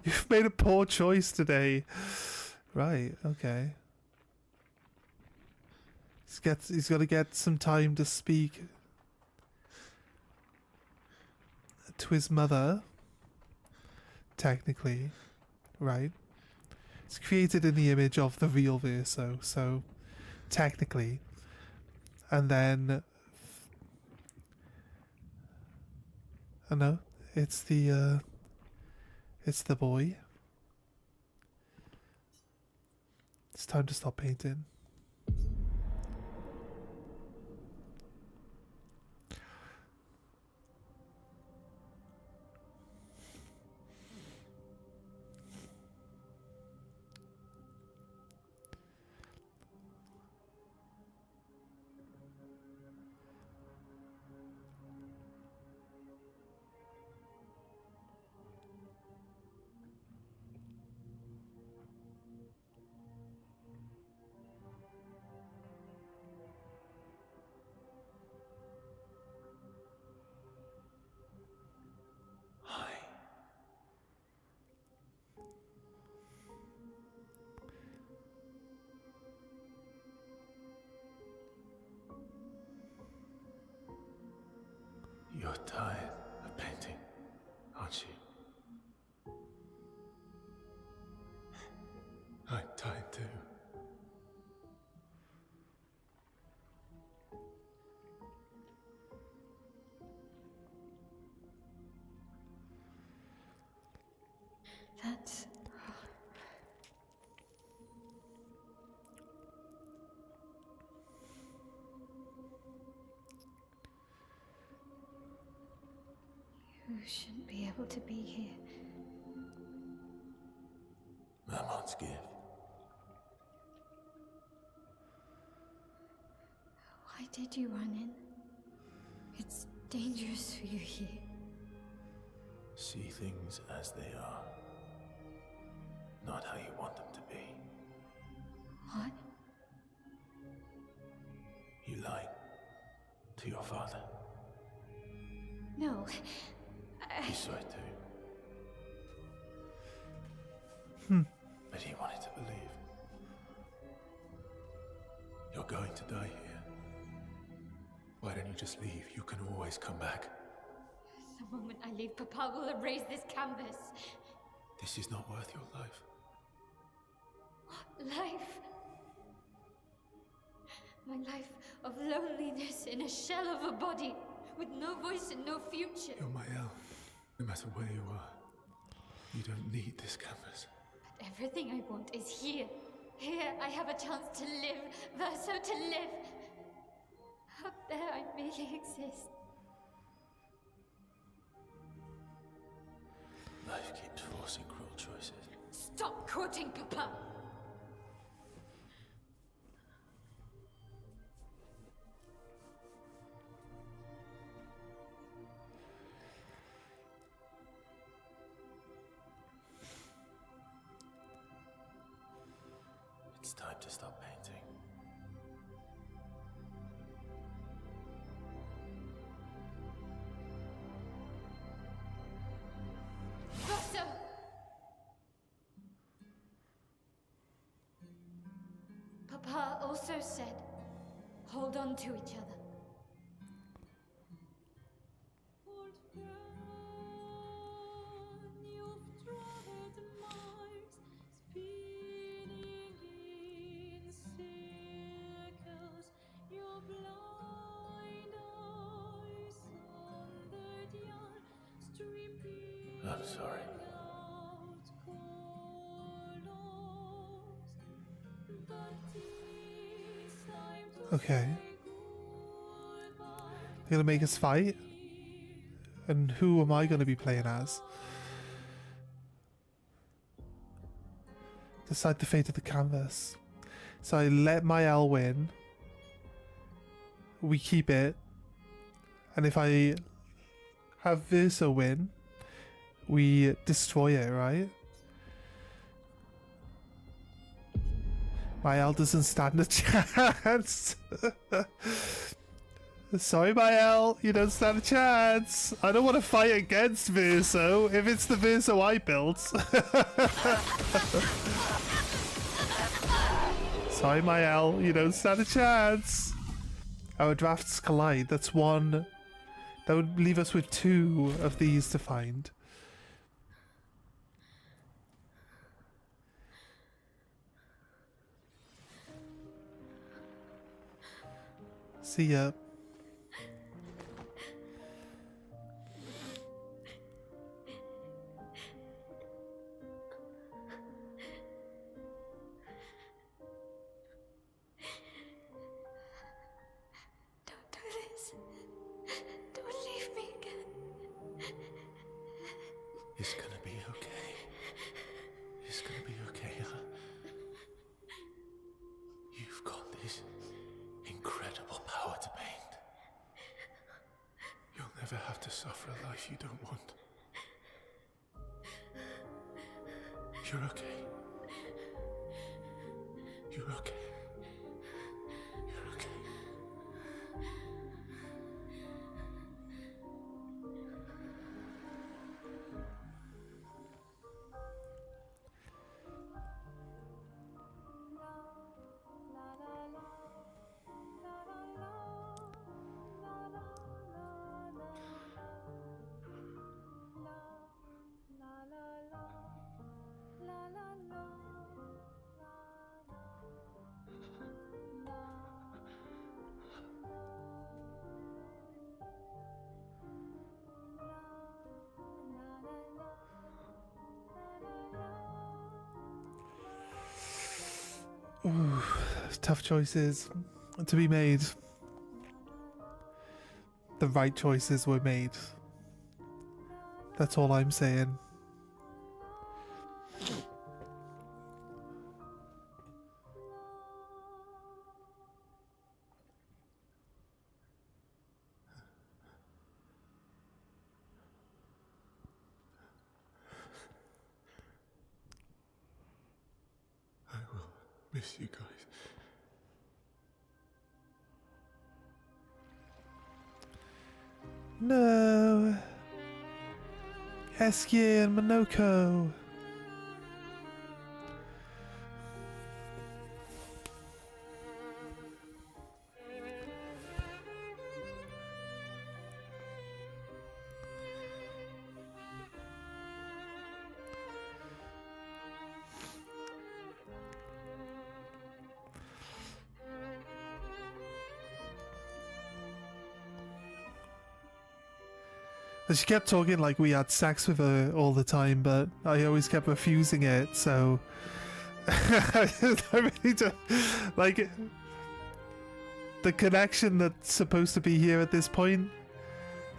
You've made a poor choice today. Right, okay. He's got to get some time to speak to his mother. Technically, right? It's created in the image of the real Verso, so technically. And then I know it's the boy. It's time to stop painting. You're tired of painting, aren't you? I'm tired too. That's... You shouldn't be able to be here. Mamon's gift. Why did you run in? It's dangerous for you here. See things as they are, not how you want them to be. What? You lied to your father. No. He saw it too. But he wanted to believe. You're going to die here. Why don't you just leave? You can always come back. The moment I leave, Papa will erase this canvas. This is not worth your life. What life? My life of loneliness in a shell of a body, with no voice and no future. You're my El. No matter where you are, you don't need this canvas. But everything I want is here. Here I have a chance to live, Verso to live. Up there I merely exist. Life keeps forcing cruel choices. Stop quoting Papa! It's time to stop painting. Verso! Papa also said, hold on to each other. I'm sorry. Okay. You're gonna make us fight? And who am I gonna be playing as? Decide the fate of the canvas. So I let my L win. We keep it. And if I have Verso win, we destroy it, right? My L doesn't stand a chance. Sorry, my L, you don't stand a chance. I don't want to fight against Verso if it's the Verso I built. Sorry, my L, you don't stand a chance. Our drafts collide. That's one. That would leave us with two of these to find. See ya. Don't do this. Don't leave me again. It's gonna be okay. It's gonna be okay, huh? You've got this incredible power to paint. You'll never have to suffer a life you don't want. You're okay. You're okay. You're okay. Ooh, tough choices to be made. The right choices were made. That's all I'm saying. I will miss you guys. No. Esky and Monoko. And she kept talking like we had sex with her all the time, but I always kept refusing it, so... I really don't... Like... The connection that's supposed to be here at this point,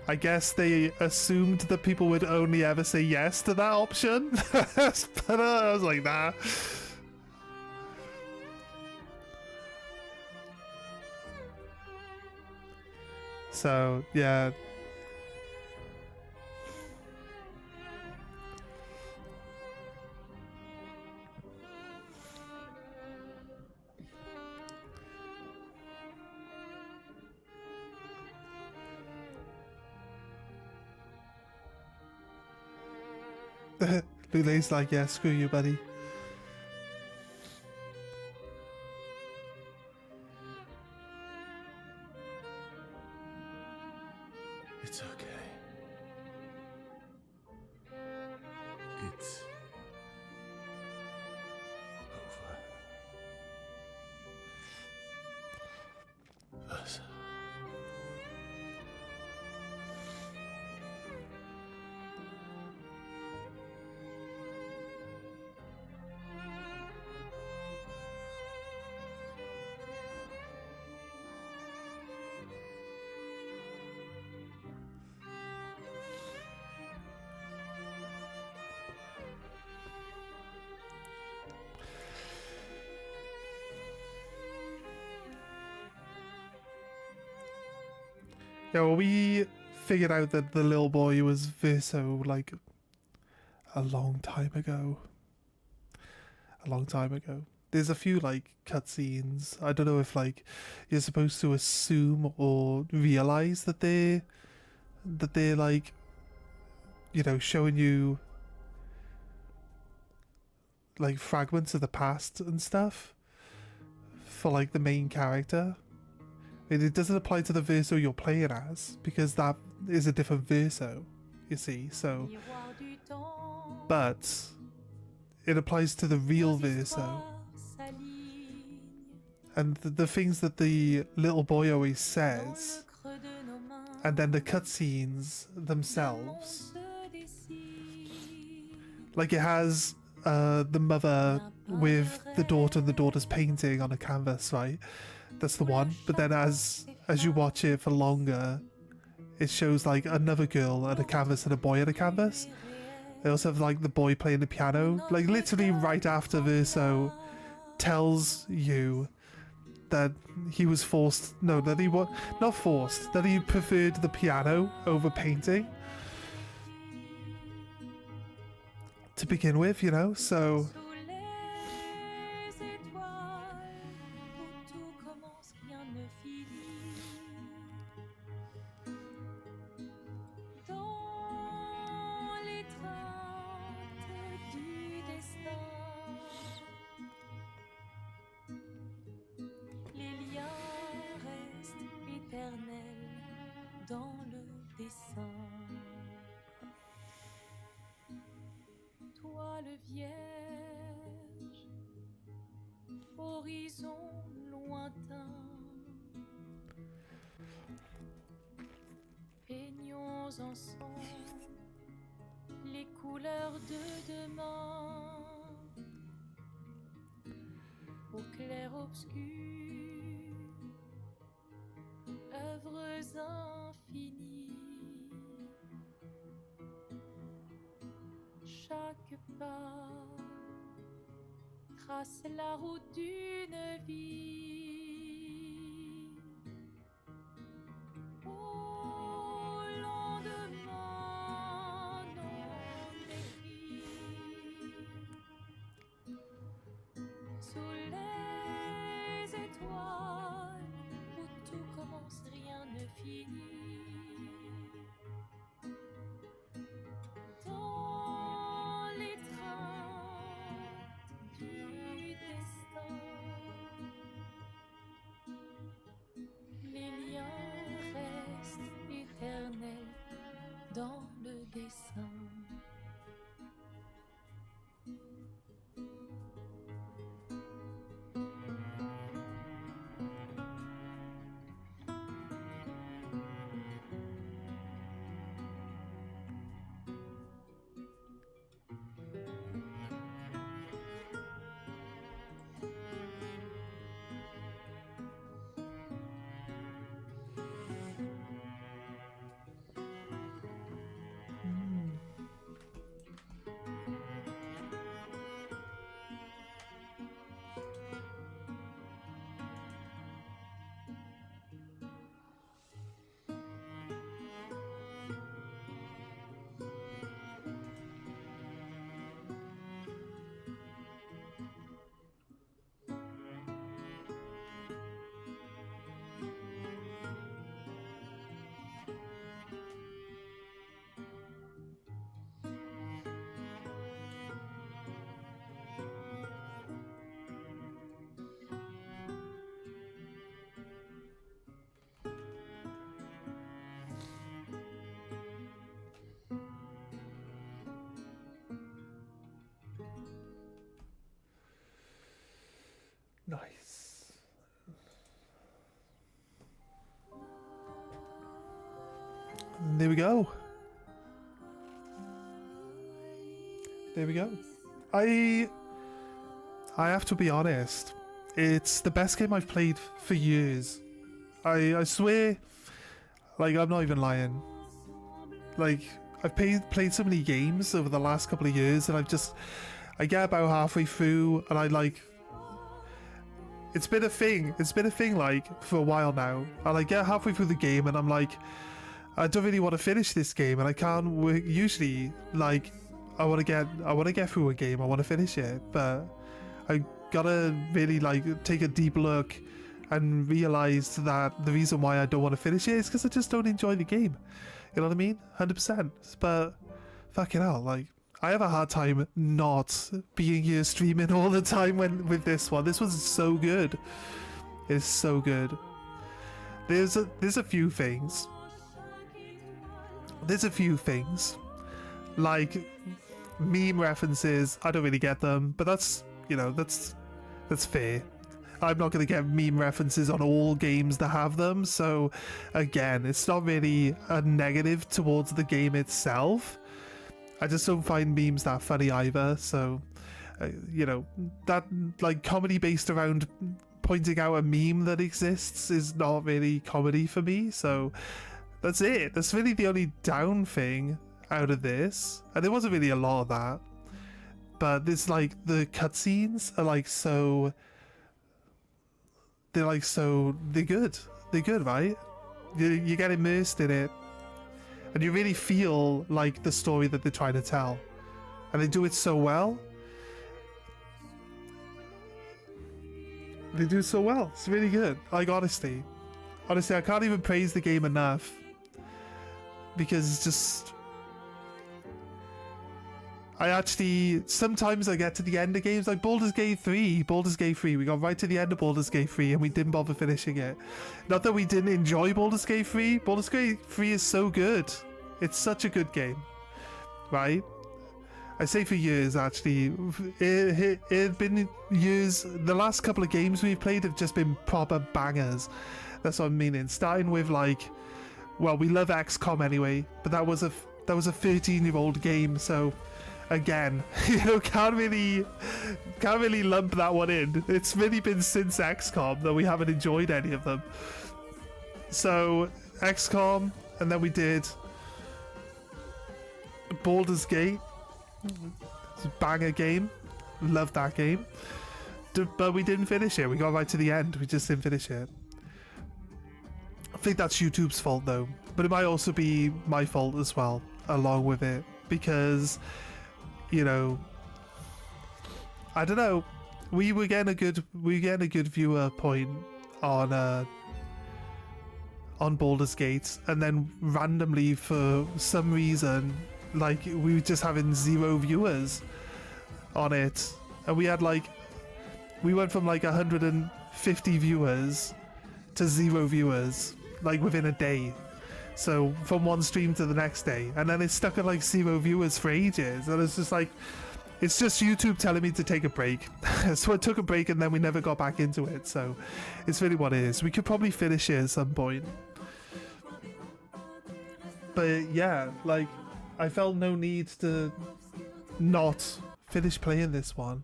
I guess they assumed that people would only ever say yes to that option. But I was like, nah. So, yeah. Lule's like, yeah, screw you, buddy. It's okay. It's over. Versa. Yeah, well, we figured out that the little boy was Verso, like, a long time ago. A long time ago. There's a few, like, cutscenes. I don't know if, like, you're supposed to assume or realize that they're, like, you know, showing you, like, fragments of the past and stuff for, like, the main character. It doesn't apply to the Verso you're playing as, because that is a different Verso, you see, so... But it applies to the real Verso. And the things that the little boy always says, and then the cutscenes themselves. Like it has the mother with the daughter and the daughter's painting on a canvas, right? That's the one. But then as you watch it for longer, it shows like another girl at a canvas and a boy at a canvas. They also have like the boy playing the piano, like literally right after Verso tells you that he was forced, no, that he was not forced, that he preferred the piano over painting to begin with, you know, so... Dans le dessin, toi le vierge, horizon lointain, peignons ensemble les couleurs de demain, au clair obscur, œuvres infinies. Chaque pas trace la route d'une vie. Au lendemain non écrit, sous les étoiles où tout commence, rien ne finit. Dans le dessin. there we go. There we go. I have to be honest. It's the best game I've played for years. I swear, like, I'm not even lying. Like, I've played so many games over the last couple of years, and I get about halfway through, and I like. It's been a thing. It's been a thing, like, for a while now. And I get halfway through the game, and I'm like, I don't really want to finish this game, and I can't. Usually, like, I want to get through a game. I want to finish it, but I gotta really like take a deep look and realize that the reason why I don't want to finish it is because I just don't enjoy the game. You know what I mean? 100%. But fucking hell, like, I have a hard time not being here streaming all the time with this one. This was so good. It's so good. There's a few things. There's a few things. Like meme references, I don't really get them, but that's, you know, that's fair. I'm not going to get meme references on all games that have them, so again, it's not really a negative towards the game itself. I just don't find memes that funny either, so, you know, that, like, comedy based around pointing out a meme that exists is not really comedy for me, so that's it. That's really the only down thing out of this, and there wasn't really a lot of that, but this, like, the cutscenes are like so, they're good, right? You get immersed in it, and you really feel like the story that they're trying to tell, and they do it so well. They do it so well. It's really good. Like, honestly, I can't even praise the game enough, because it's just, sometimes I get to the end of games, like Baldur's Gate 3, we got right to the end of Baldur's Gate 3 and we didn't bother finishing it. Not that we didn't enjoy Baldur's Gate 3, Baldur's Gate 3 is so good. It's such a good game, right? I say for years, actually. It's been years, the last couple of games we've played have just been proper bangers. That's what I'm meaning. Starting with, like, well, we love XCOM anyway, but that was a 13-year-old game, so again, you know, can't really lump that one in. It's really been since XCOM that we haven't enjoyed any of them. So XCOM, and then we did Baldur's Gate. It's a banger game. Love that game. But we didn't finish it. We got right to the end. We just didn't finish it. I think that's YouTube's fault though, but it might also be my fault as well, along with it, because, you know, I don't know, we were getting a good viewer point on Baldur's Gate, and then randomly for some reason, like, we were just having 0 viewers on it, and we went from like 150 viewers to 0 viewers, like, within a day. So from one stream to the next day, and then it's stuck at like 0 viewers for ages, and it's just like, it's just YouTube telling me to take a break. So I took a break and then we never got back into it, so it's really what it is. We could probably finish it at some point, but yeah, like, I felt no need to not finish playing this one.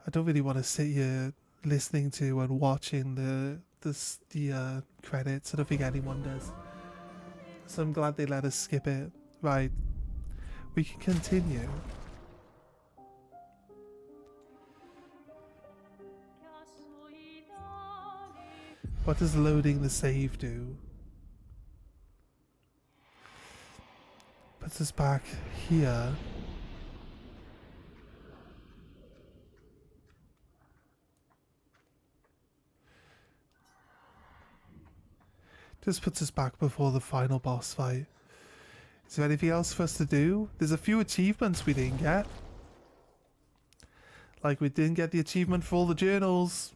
I don't really want to sit here listening to and watching the credits. I don't think anyone does. So I'm glad they let us skip it. Right, we can continue. What does loading the save do? Puts us back here. Just puts us back before the final boss fight. Is there anything else for us to do? There's a few achievements we didn't get. Like, we didn't get the achievement for all the journals.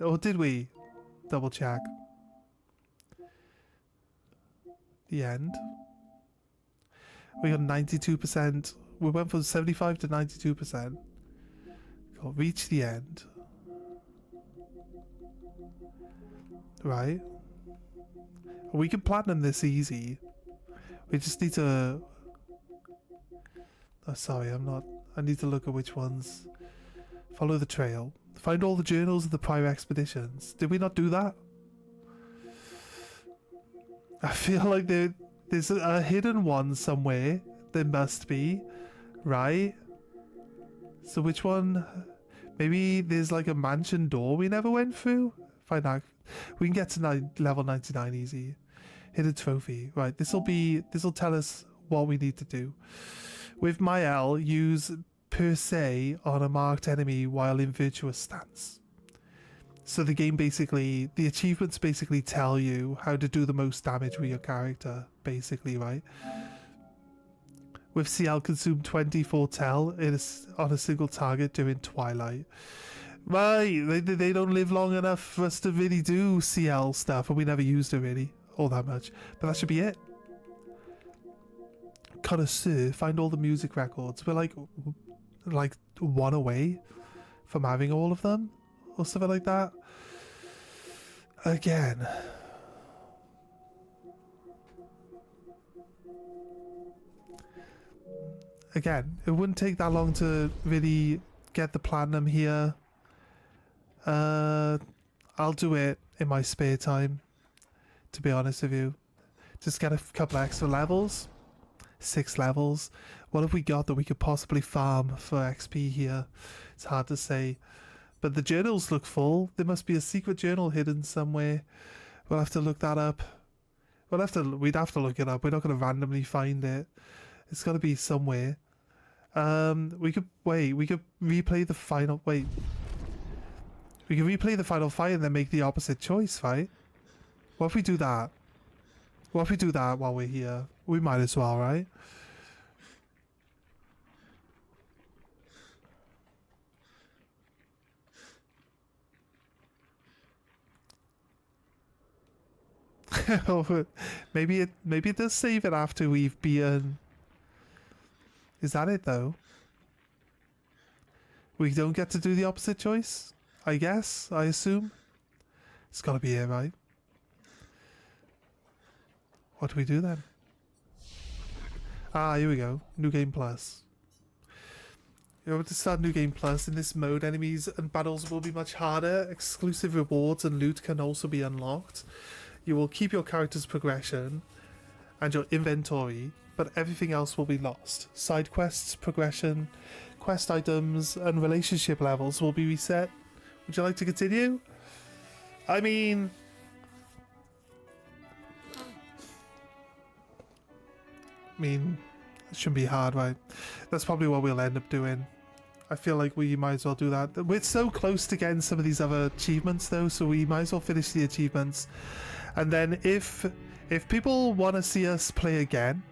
Or did we? Double check. The end. We got 92%. We went from 75 to 92%. Got reach the end. Right. We can platinum this easy. We just need to... Oh, sorry, I'm not... I need to look at which ones. Follow the trail. Find all the journals of the prior expeditions. Did we not do that? I feel like there's a hidden one somewhere. There must be. Right? So which one? Maybe there's like a mansion door we never went through? Find out. We can get to level 99 easy. Hidden trophy. Right, this'll tell us what we need to do. With my L, use per se on a marked enemy while in virtuous stance. So the game basically, the achievements basically tell you how to do the most damage with your character, basically, right? With CL, consume 24 tel on a single target during Twilight. Right, they don't live long enough for us to really do CL stuff, and we never used it really, all that much. But that should be it. Connoisseur, find all the music records. We're like one away from having all of them, or something like that. Again. It wouldn't take that long to really get the platinum here. I'll do it in my spare time, to be honest with you. Just get a couple extra levels. 6 levels. What have we got that we could possibly farm for XP here? It's hard to say. But the journals look full. There must be a secret journal hidden somewhere. We'll have to look that up. We'd have to look it up. We're not going to randomly find it. It's got to be somewhere. We could replay the final... Wait. We can replay the final fight and then make the opposite choice, right? What if we do that? What if we do that while we're here? We might as well, right? maybe it does save it after we've beaten. Is that it though? We don't get to do the opposite choice? I guess, I assume. It's gotta be it, right? What do we do then? Ah, here we go. New Game Plus. You're able to start New Game Plus. In this mode, enemies and battles will be much harder. Exclusive rewards and loot can also be unlocked. You will keep your character's progression and your inventory, but everything else will be lost. Side quests, progression, quest items, and relationship levels will be reset. Would you like to continue? I mean... it shouldn't be hard, right? That's probably what we'll end up doing. I feel like we might as well do that. We're so close to getting some of these other achievements though, so we might as well finish the achievements. And then if people want to see us play again,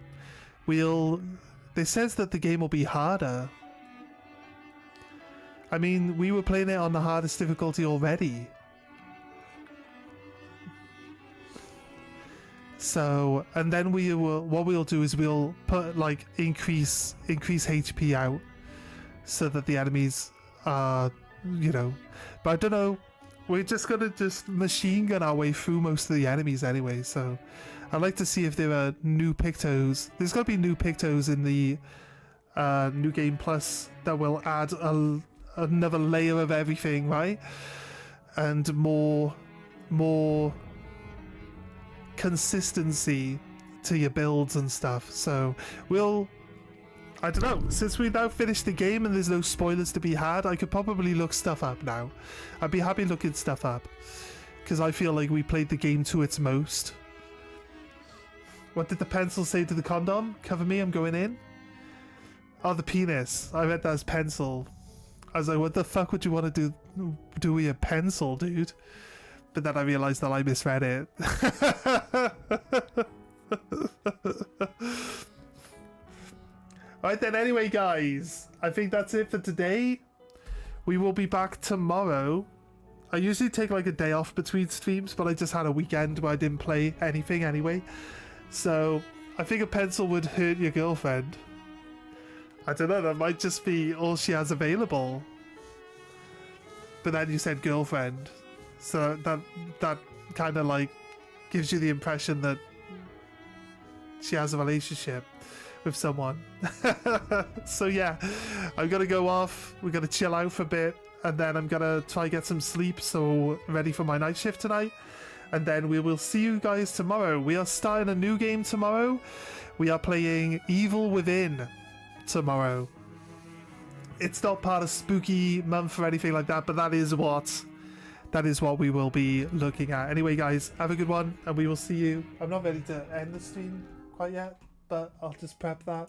it says that the game will be harder. I mean, we were playing it on the hardest difficulty already. So, and then what we'll do is we'll put like increase HP out so that the enemies are, but I don't know. We're just gonna machine gun our way through most of the enemies anyway. So, I'd like to see if there are new Pictos. There's got to be new Pictos in the New Game Plus that will add another layer of everything, right? And more consistency to your builds and stuff. So I don't know, since we've now finished the game and there's no spoilers to be had, I could probably look stuff up now. I'd be happy looking stuff up because I feel like we played the game to its most. What did the pencil say to the condom? Cover me, I'm going in. Oh, the penis. I read that as pencil. I was like, what the fuck would you want to do with your pencil, dude? But then I realised that I misread it. Alright then, anyway guys, I think that's it for today. We will be back tomorrow. I usually take like a day off between streams, but I just had a weekend where I didn't play anything anyway. So, I think a pencil would hurt your girlfriend. I don't know, that might just be all she has available. But then you said girlfriend. So that kind of like gives you the impression that she has a relationship with someone. So yeah, I'm gonna go off. We're gonna chill out for a bit, and then I'm gonna try get some sleep, so ready for my night shift tonight. And then we will see you guys tomorrow. We are starting a new game tomorrow. We are playing Evil Within tomorrow. It's not part of spooky month or anything like that, but that is what we will be looking at. Anyway, guys, have a good one, and we will see you. I'm not ready to end the stream quite yet, but I'll just prep that.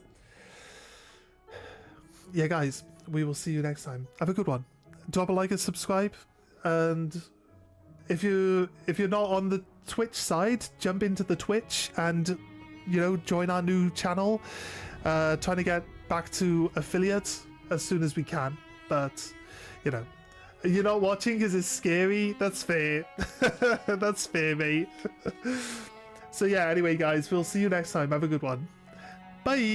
Yeah, guys, we will see you next time. Have a good one. Drop a like and subscribe, and if you're not on the Twitch side, jump into the Twitch and, you know, join our new channel. Trying to get back to affiliates as soon as we can, but you know, you're not watching because it's scary. That's fair. That's fair, mate. So yeah, anyway, guys, we'll see you next time. Have a good one. Bye.